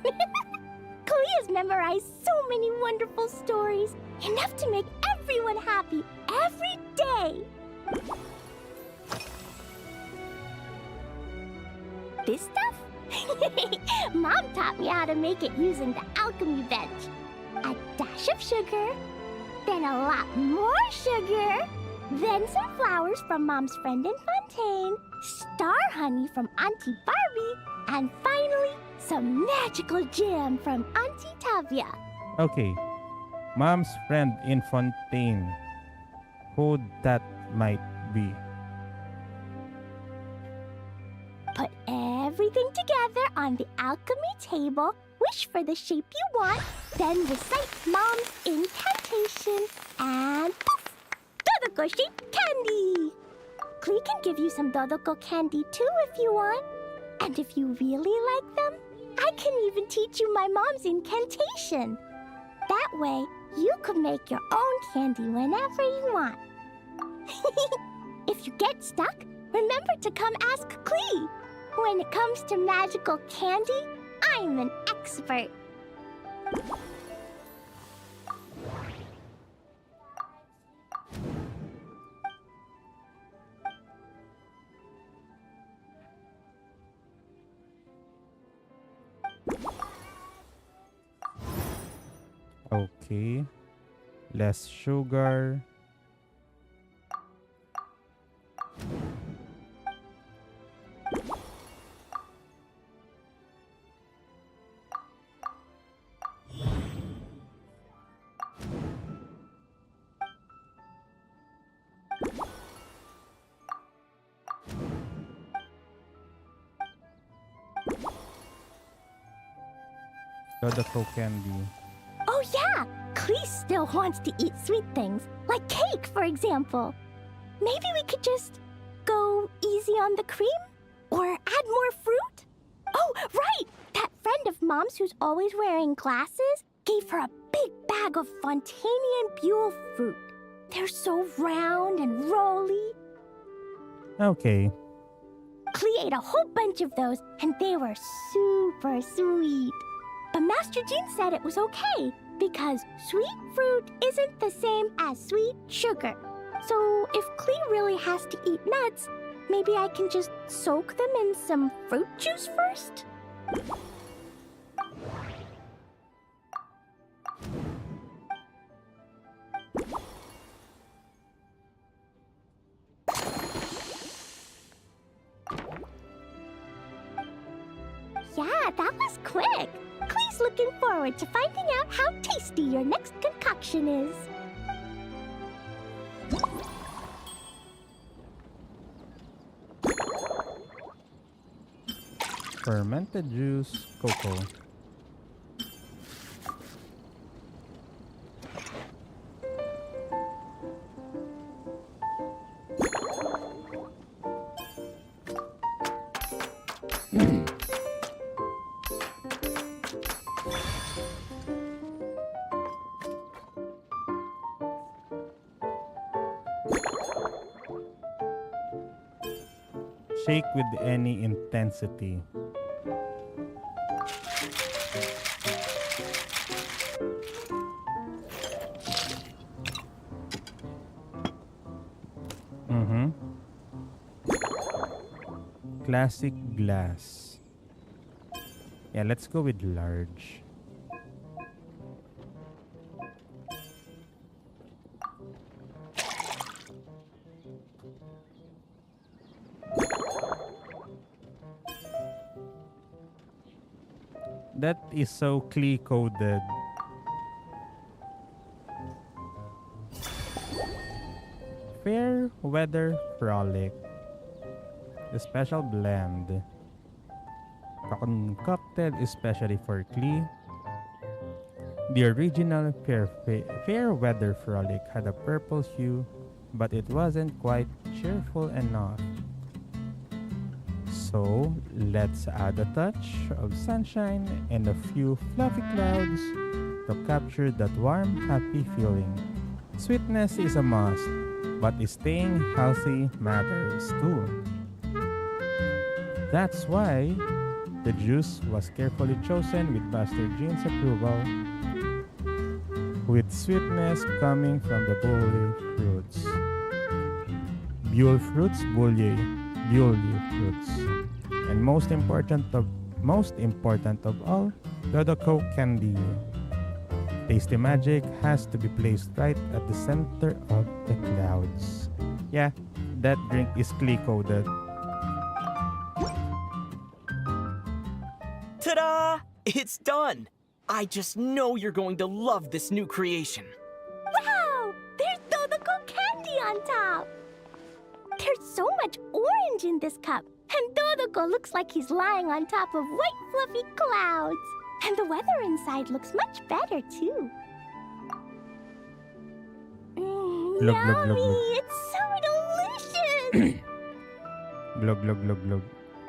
Klee has memorized so many wonderful stories, enough to make everyone happy every day. This stuff? Mom taught me how to make it using the alchemy bench. A dash of sugar, then a lot more sugar, then some flowers from Mom's friend in Fontaine, star honey from Auntie Barbie, and finally, some magical jam from Auntie Tavia. Okay. Mom's friend in Fontaine. Who that might be? Put everything together on the alchemy table, wish for the shape you want, then recite Mom's incantation, and poof! Dodoko shaped candy! Klee can give you some Dodoko candy too if you want. And if you really like them, I can even teach you my mom's incantation. That way, you could make your own candy whenever you want. If you get stuck, remember to come ask Klee. When it comes to magical candy, I'm an expert. Okay. Less sugar. Dodoko candy. Oh yeah! Klee still wants to eat sweet things, like cake, for example. Maybe we could just go easy on the cream? Or add more fruit? Oh, right! That friend of Mom's who's always wearing glasses gave her a big bag of Fontanian Buell fruit. They're so round and rolly. Okay. Klee ate a whole bunch of those, and they were super sweet. But Master Jean said it was okay, because sweet fruit isn't the same as sweet sugar. So if Klee really has to eat nuts, maybe I can just soak them in some fruit juice first? Yeah, that was quick. Klee's looking forward to finding out how tasty your next concoction is. Fermented juice, cocoa. Shake with any intensity. Classic glass. Yeah, let's go with large. That is so coded. Fair weather frolic. The special blend. Concocted especially for Klee. The original fair weather frolic had a purple hue, but it wasn't quite cheerful enough. So let's add a touch of sunshine and a few fluffy clouds to capture that warm, happy feeling. Sweetness is a must, but staying healthy matters too. That's why the juice was carefully chosen with Pastor Jean's approval, with sweetness coming from the bully fruits. Bull fruits. And most important of all, Dodoko candy. Tasty magic has to be placed right at the center of the clouds. Yeah, that drink is coded. Ta-da! It's done! I just know you're going to love this new creation. Wow! There's Dodoko candy on top! There's so much orange in this cup, and Dodoko looks like he's lying on top of white fluffy clouds. And the weather inside looks much better, too. Yummy! It's so delicious! Glug, glug, glug, glug.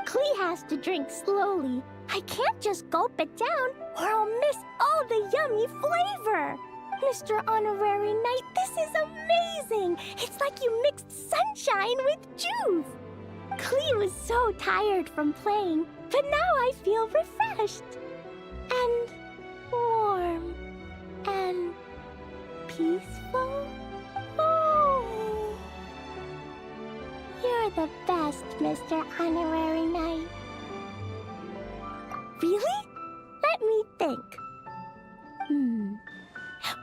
Klee has to drink slowly. I can't just gulp it down, or I'll miss all the yummy flavor. Mr. Honorary Knight, this is amazing! It's like you mixed sunshine with juice. Klee was so tired from playing, but now I feel refreshed. And warm. And peaceful. Oh. You're the best, Mr. Honorary Knight. Really? Let me think.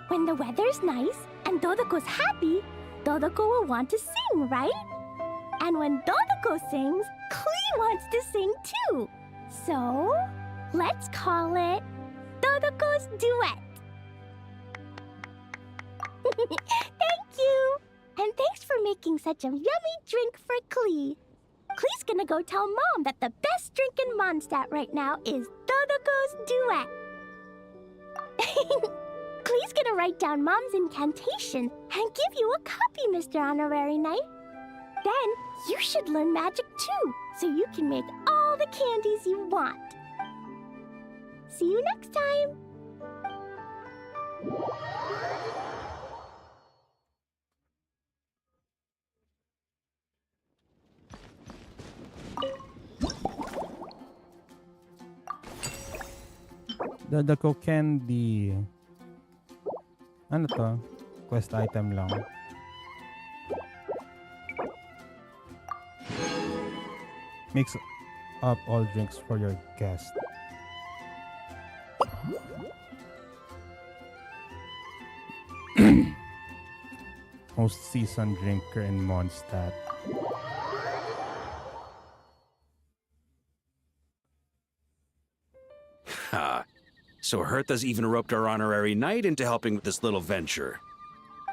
When the weather's nice and Dodoko's happy, Dodoko will want to sing, right? And when Dodoko sings, Klee wants to sing too. So, let's call it Dodoko's Duet. Thank you! And thanks for making such a yummy drink for Klee. Klee's gonna go tell Mom that the best drink in Mondstadt right now is Dodoko's Duet. Klee's gonna write down Mom's incantation and give you a copy, Mr. Honorary Knight. Then you should learn magic too, so you can make all the candies you want. See you next time! Dodoko candy. Ano to? Quest item lang. Mix up all drinks for your guest. Most seasoned drinker in Mondstadt. Ha! So Hertha's even roped our honorary knight into helping with this little venture.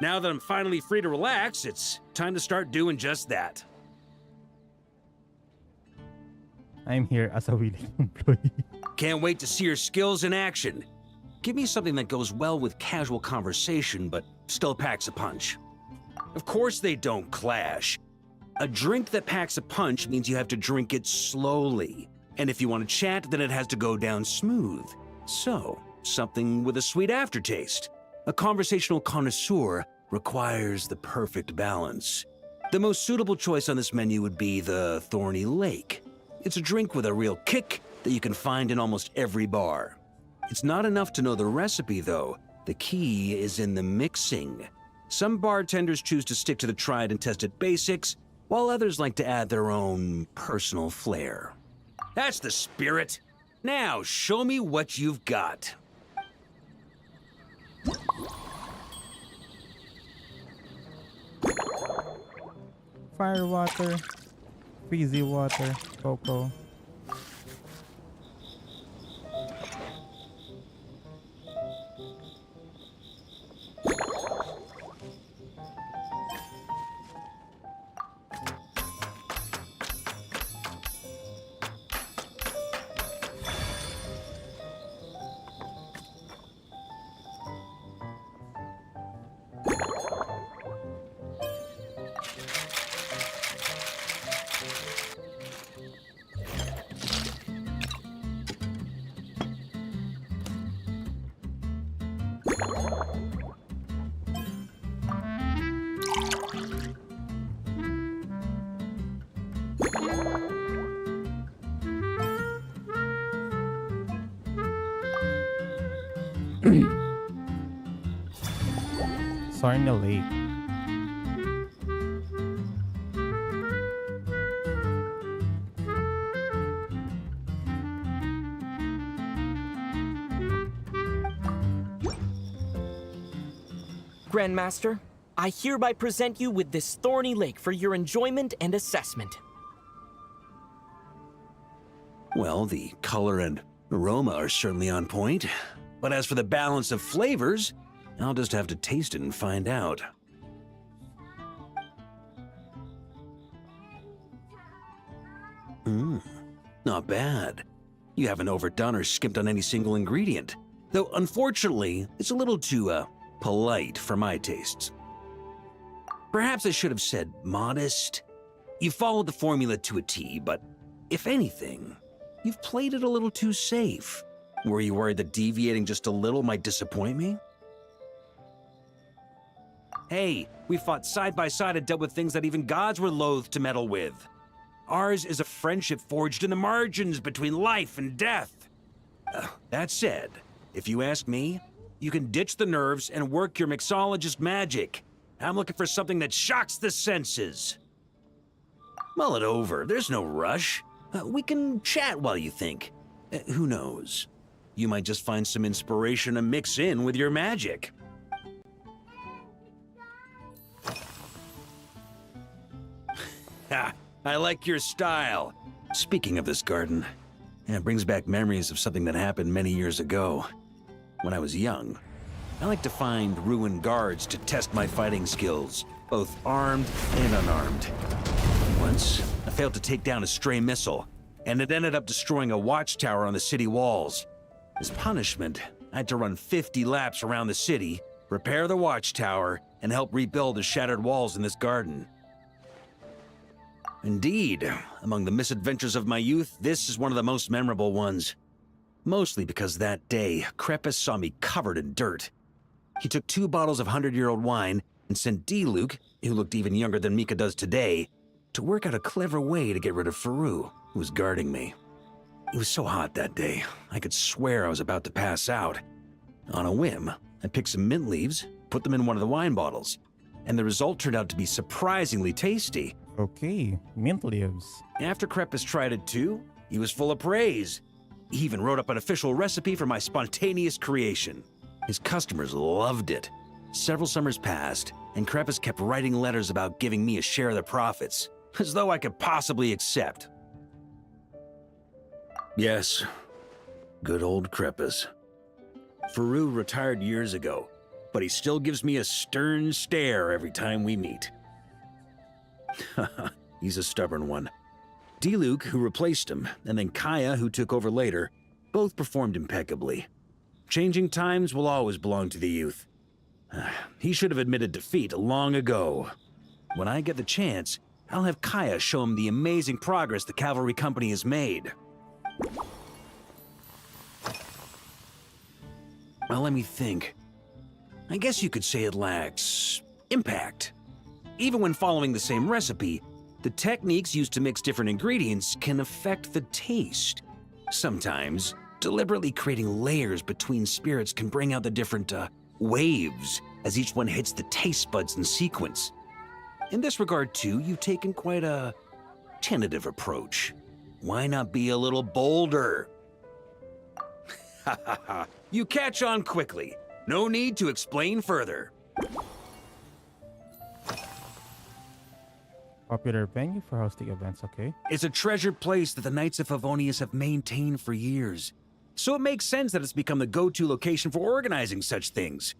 Now that I'm finally free to relax, it's time to start doing just that. I'm here as a willing employee. Can't wait to see your skills in action. Give me something that goes well with casual conversation, but still packs a punch. Of course they don't clash. A drink that packs a punch means you have to drink it slowly. And if you want to chat, then it has to go down smooth. So, something with a sweet aftertaste. A conversational connoisseur requires the perfect balance. The most suitable choice on this menu would be the Thorny Lake. It's a drink with a real kick that you can find in almost every bar. It's not enough to know the recipe, though. The key is in the mixing. Some bartenders choose to stick to the tried and tested basics, while others like to add their own personal flair. That's the spirit. Now, show me what you've got. Fire water, fizzy water, cocoa. Thorny Lake. Grandmaster, I hereby present you with this Thorny Lake for your enjoyment and assessment. Well, the color and aroma are certainly on point. But as for the balance of flavors, I'll just have to taste it and find out. Not bad. You haven't overdone or skimped on any single ingredient. Though, unfortunately, it's a little too, polite for my tastes. Perhaps I should have said modest. You followed the formula to a T, but if anything, you've played it a little too safe. Were you worried that deviating just a little might disappoint me? Hey, we fought side by side and dealt with things that even gods were loath to meddle with. Ours is a friendship forged in the margins between life and death. That said, if you ask me, you can ditch the nerves and work your mixologist magic. I'm looking for something that shocks the senses. Mull it over, there's no rush. We can chat while you think. Who knows? You might just find some inspiration to mix in with your magic. Ha! I like your style. Speaking of this garden, it brings back memories of something that happened many years ago. When I was young, I like to find ruined guards to test my fighting skills, both armed and unarmed. Once, I failed to take down a stray missile, and it ended up destroying a watchtower on the city walls. As punishment, I had to run 50 laps around the city, repair the watchtower, and help rebuild the shattered walls in this garden. Indeed, among the misadventures of my youth, this is one of the most memorable ones. Mostly because that day, Crepus saw me covered in dirt. He took 2 bottles of 100-year-old wine and sent D-Luke, who looked even younger than Mika does today, to work out a clever way to get rid of Faru, who was guarding me. It was so hot that day, I could swear I was about to pass out. On a whim, I picked some mint leaves, put them in one of the wine bottles, and the result turned out to be surprisingly tasty. Okay, mint leaves. After Crepus tried it too, he was full of praise. He even wrote up an official recipe for my spontaneous creation. His customers loved it. Several summers passed, and Crepus kept writing letters about giving me a share of the profits, as though I could possibly accept. Yes, good old Crepus. Faru retired years ago, but he still gives me a stern stare every time we meet. He's a stubborn one. D-Luke, who replaced him, and then Kaya, who took over later, both performed impeccably. Changing times will always belong to the youth. He should have admitted defeat long ago. When I get the chance, I'll have Kaya show him the amazing progress the cavalry company has made. Well, let me think. I guess you could say it lacks impact. Even when following the same recipe, the techniques used to mix different ingredients can affect the taste. Sometimes, deliberately creating layers between spirits can bring out the different waves as each one hits the taste buds in sequence. In this regard, too, you've taken quite a tentative approach. Why not be a little bolder? Ha ha ha. You catch on quickly. No need to explain further. Popular venue for hosting events, okay? It's a treasured place that the Knights of Favonius have maintained for years. So it makes sense that it's become the go-to location for organizing such things.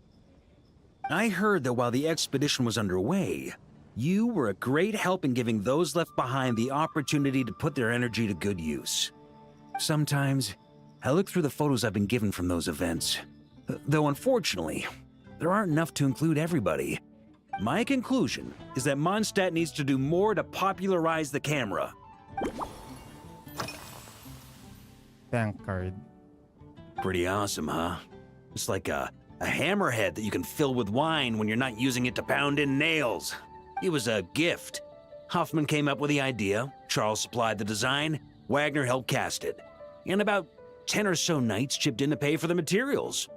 I heard that while the expedition was underway, you were a great help in giving those left behind the opportunity to put their energy to good use. Sometimes, I look through the photos I've been given from those events. Though unfortunately, there aren't enough to include everybody. My conclusion is that Mondstadt needs to do more to popularize the camera. Tank card. Pretty awesome, huh? It's like a hammerhead that you can fill with wine when you're not using it to pound in nails. It was a gift. Hoffman came up with the idea, Charles supplied the design, Wagner helped cast it. And about 10 or so knights chipped in to pay for the materials.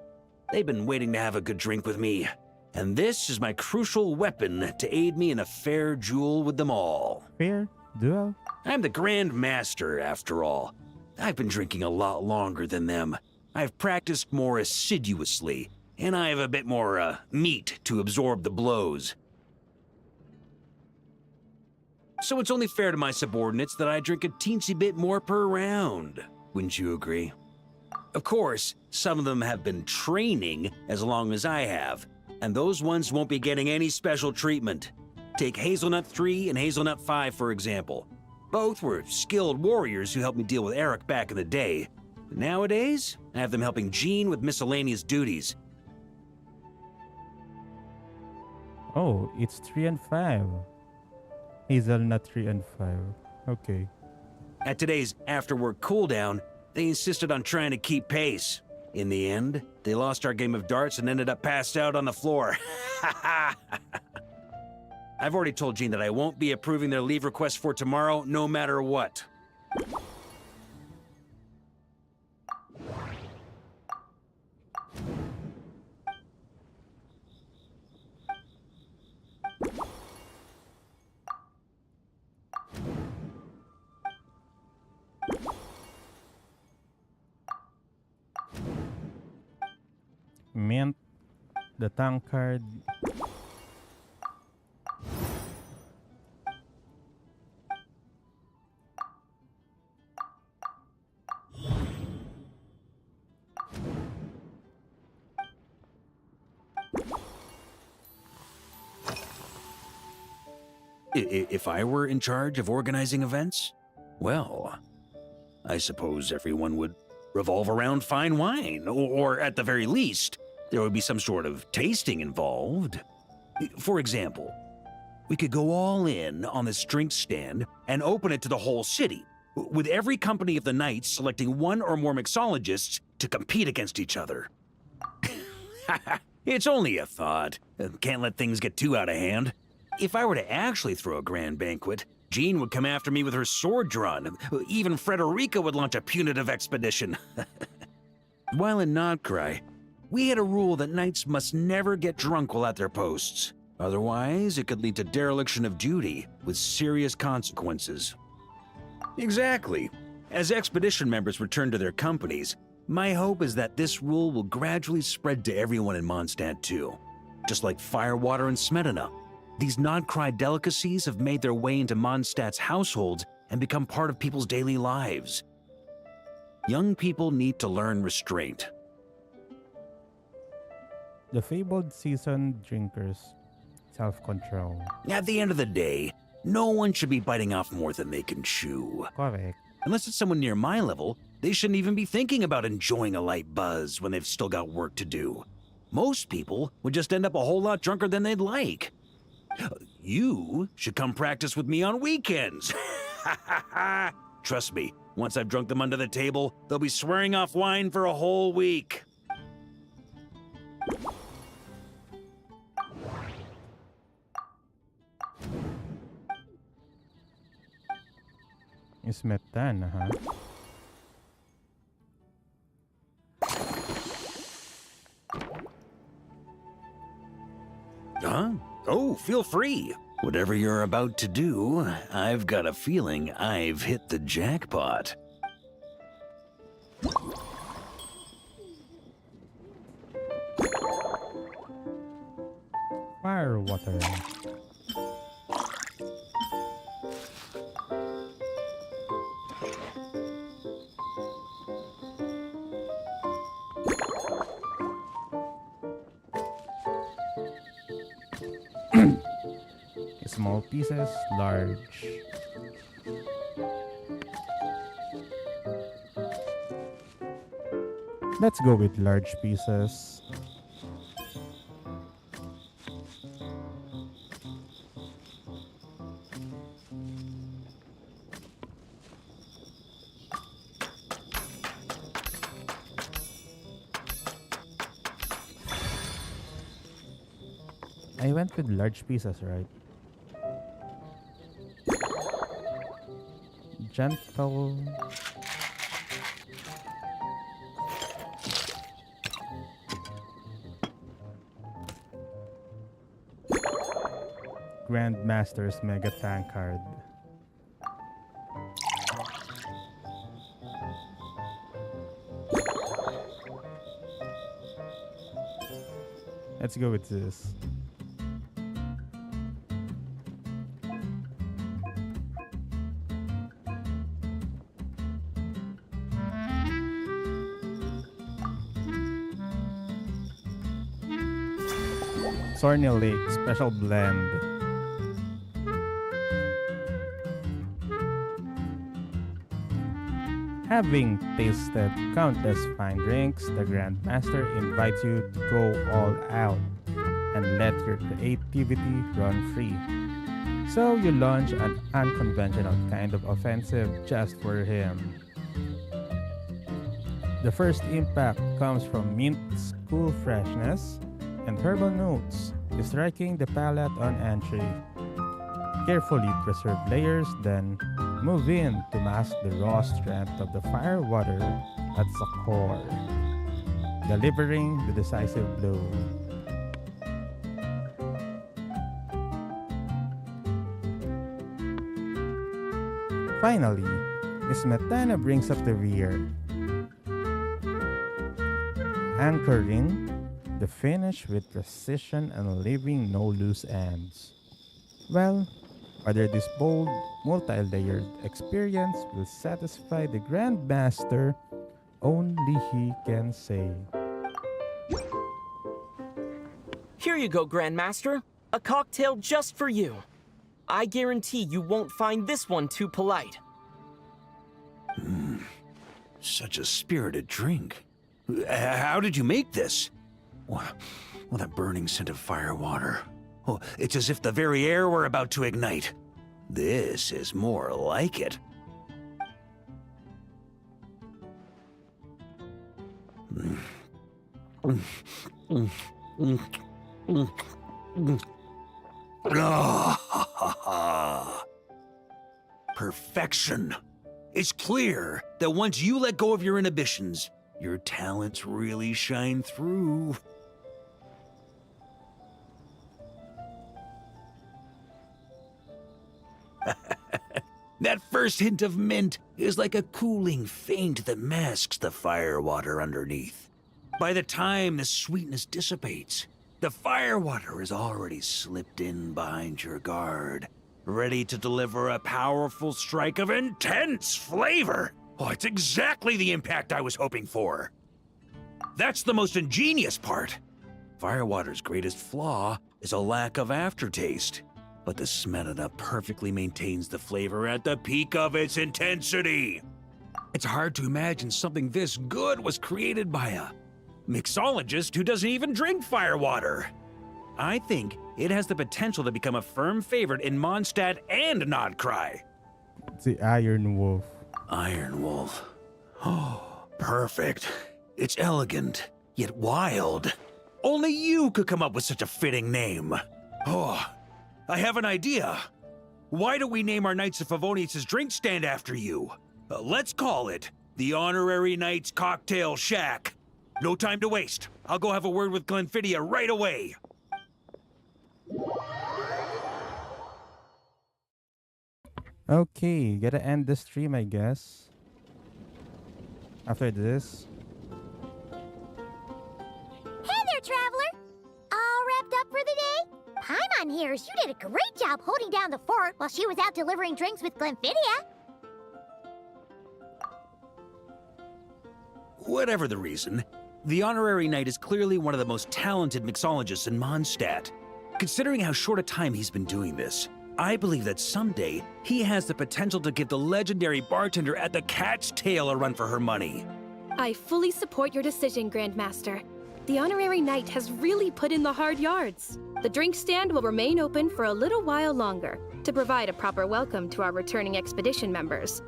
They've been waiting to have a good drink with me, and this is my crucial weapon to aid me in a fair duel with them all. Fair duel? I'm the Grand Master, after all. I've been drinking a lot longer than them. I've practiced more assiduously, and I have a bit more, meat to absorb the blows. So it's only fair to my subordinates that I drink a teensy bit more per round. Wouldn't you agree? Of course, some of them have been training as long as I have, and those ones won't be getting any special treatment. Take Hazelnut 3 and Hazelnut 5, for example. Both were skilled warriors who helped me deal with Eric back in the day. But nowadays, I have them helping Jean with miscellaneous duties. Oh, it's 3 and 5. Hazelnut 3 and 5. Okay. At today's after-work cooldown, they insisted on trying to keep pace. In the end, they lost our game of darts and ended up passed out on the floor. I've already told Jean that I won't be approving their leave request for tomorrow, no matter what. Mint, the tank card. If I were in charge of organizing events, well, I suppose everyone would revolve around fine wine, or at the very least, there would be some sort of tasting involved. For example, we could go all in on this drink stand and open it to the whole city, with every company of the Knights selecting one or more mixologists to compete against each other. It's only a thought. Can't let things get too out of hand. If I were to actually throw a grand banquet, Jean would come after me with her sword drawn. Even Frederica would launch a punitive expedition. While in Nodcry, we had a rule that knights must never get drunk while at their posts. Otherwise, it could lead to dereliction of duty, with serious consequences. Exactly. As expedition members return to their companies, my hope is that this rule will gradually spread to everyone in Mondstadt too. Just like firewater and Smedina. These Nodcry delicacies have made their way into Mondstadt's households and become part of people's daily lives. Young people need to learn restraint. The fabled seasoned drinkers. Self-control. At the end of the day, no one should be biting off more than they can chew. Correct. Unless it's someone near my level, they shouldn't even be thinking about enjoying a light buzz when they've still got work to do. Most people would just end up a whole lot drunker than they'd like. You should come practice with me on weekends. Trust me, once I've drunk them under the table, they'll be swearing off wine for a whole week. Smetana, huh? Huh? Oh, feel free. Whatever you're about to do, I've got a feeling I've hit the jackpot. Fire water. Small pieces, large. Let's go with large pieces. I went with large pieces, right? Gentle. Grandmaster's Mega Tankard. Let's go with this. Sorny Lake Special Blend. Having tasted countless fine drinks, the Grandmaster invites you to go all out and let your creativity run free. So you launch an unconventional kind of offensive just for him. The first impact comes from mint's cool freshness and herbal notes, striking the palate on entry. Carefully preserve layers, then move in to mask the raw strength of the fire water at the core, delivering the decisive blow. Finally, Smetana brings up the rear, anchoring the finish with precision and leaving no loose ends. Well, whether this bold, multi-layered experience will satisfy the Grandmaster, only he can say. Here you go, Grandmaster. A cocktail just for you. I guarantee you won't find this one too polite. Such a spirited drink. How did you make this? Well, that burning scent of fire water. Oh, it's as if the very air were about to ignite. This is more like it. Perfection. It's clear that once you let go of your inhibitions, your talents really shine through. That first hint of mint is like a cooling feint that masks the fire water underneath. By the time the sweetness dissipates, the fire water is already slipped in behind your guard, ready to deliver a powerful strike of intense flavor. Oh, it's exactly the impact I was hoping for. That's the most ingenious part. Firewater's greatest flaw is a lack of aftertaste, but the Smetana perfectly maintains the flavor at the peak of its intensity. It's hard to imagine something this good was created by a mixologist who doesn't even drink firewater. I think it has the potential to become a firm favorite in Mondstadt and Nodcry. It's the Iron Wolf. Iron Wolf. Oh, perfect. It's elegant, yet wild. Only you could come up with such a fitting name. Oh, I have an idea. Why don't we name our Knights of Favonius' drink stand after you? Let's call it the Honorary Knights Cocktail Shack. No time to waste. I'll go have a word with Glenfiddia right away. Okay, gotta end the stream, I guess. After this. Hey there, traveler! All wrapped up for the day? Paimon hears you did a great job holding down the fort while she was out delivering drinks with Glenfiddia. Whatever the reason, the Honorary Knight is clearly one of the most talented mixologists in Mondstadt. Considering how short a time he's been doing this, I believe that someday he has the potential to give the legendary bartender at the Cat's Tail a run for her money. I fully support your decision, Grandmaster. The Honorary Knight has really put in the hard yards. The drink stand will remain open for a little while longer to provide a proper welcome to our returning expedition members.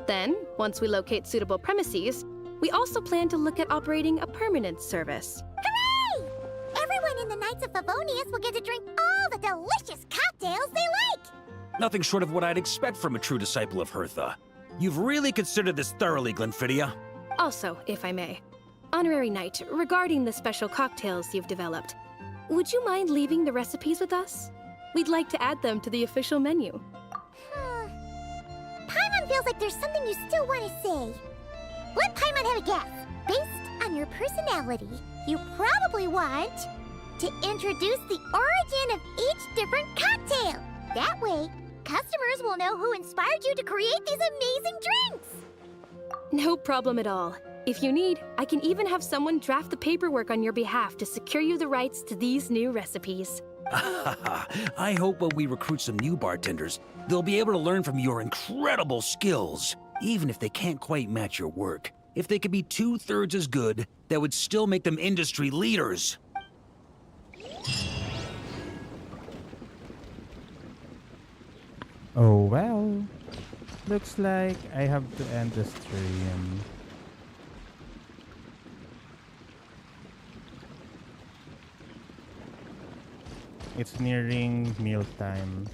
Then, once we locate suitable premises, we also plan to look at operating a permanent service. Hooray! Everyone in the Knights of Favonius will get to drink all the delicious cocktails they like! Nothing short of what I'd expect from a true disciple of Hertha. You've really considered this thoroughly, Glenfiddia. Also, if I may, Honorary Knight, regarding the special cocktails you've developed, would you mind leaving the recipes with us? We'd like to add them to the official menu. Paimon feels like there's something you still want to say. Let Paimon have a guess. Based on your personality, you probably want to introduce the origin of each different cocktail. That way, customers will know who inspired you to create these amazing drinks. No problem at all. If you need, I can even have someone draft the paperwork on your behalf to secure you the rights to these new recipes. I hope when we recruit some new bartenders, they'll be able to learn from your incredible skills. Even if they can't quite match your work, if they could be 2/3 as good, that would still make them industry leaders. Oh well. Looks like I have to end the stream. It's nearing mealtime.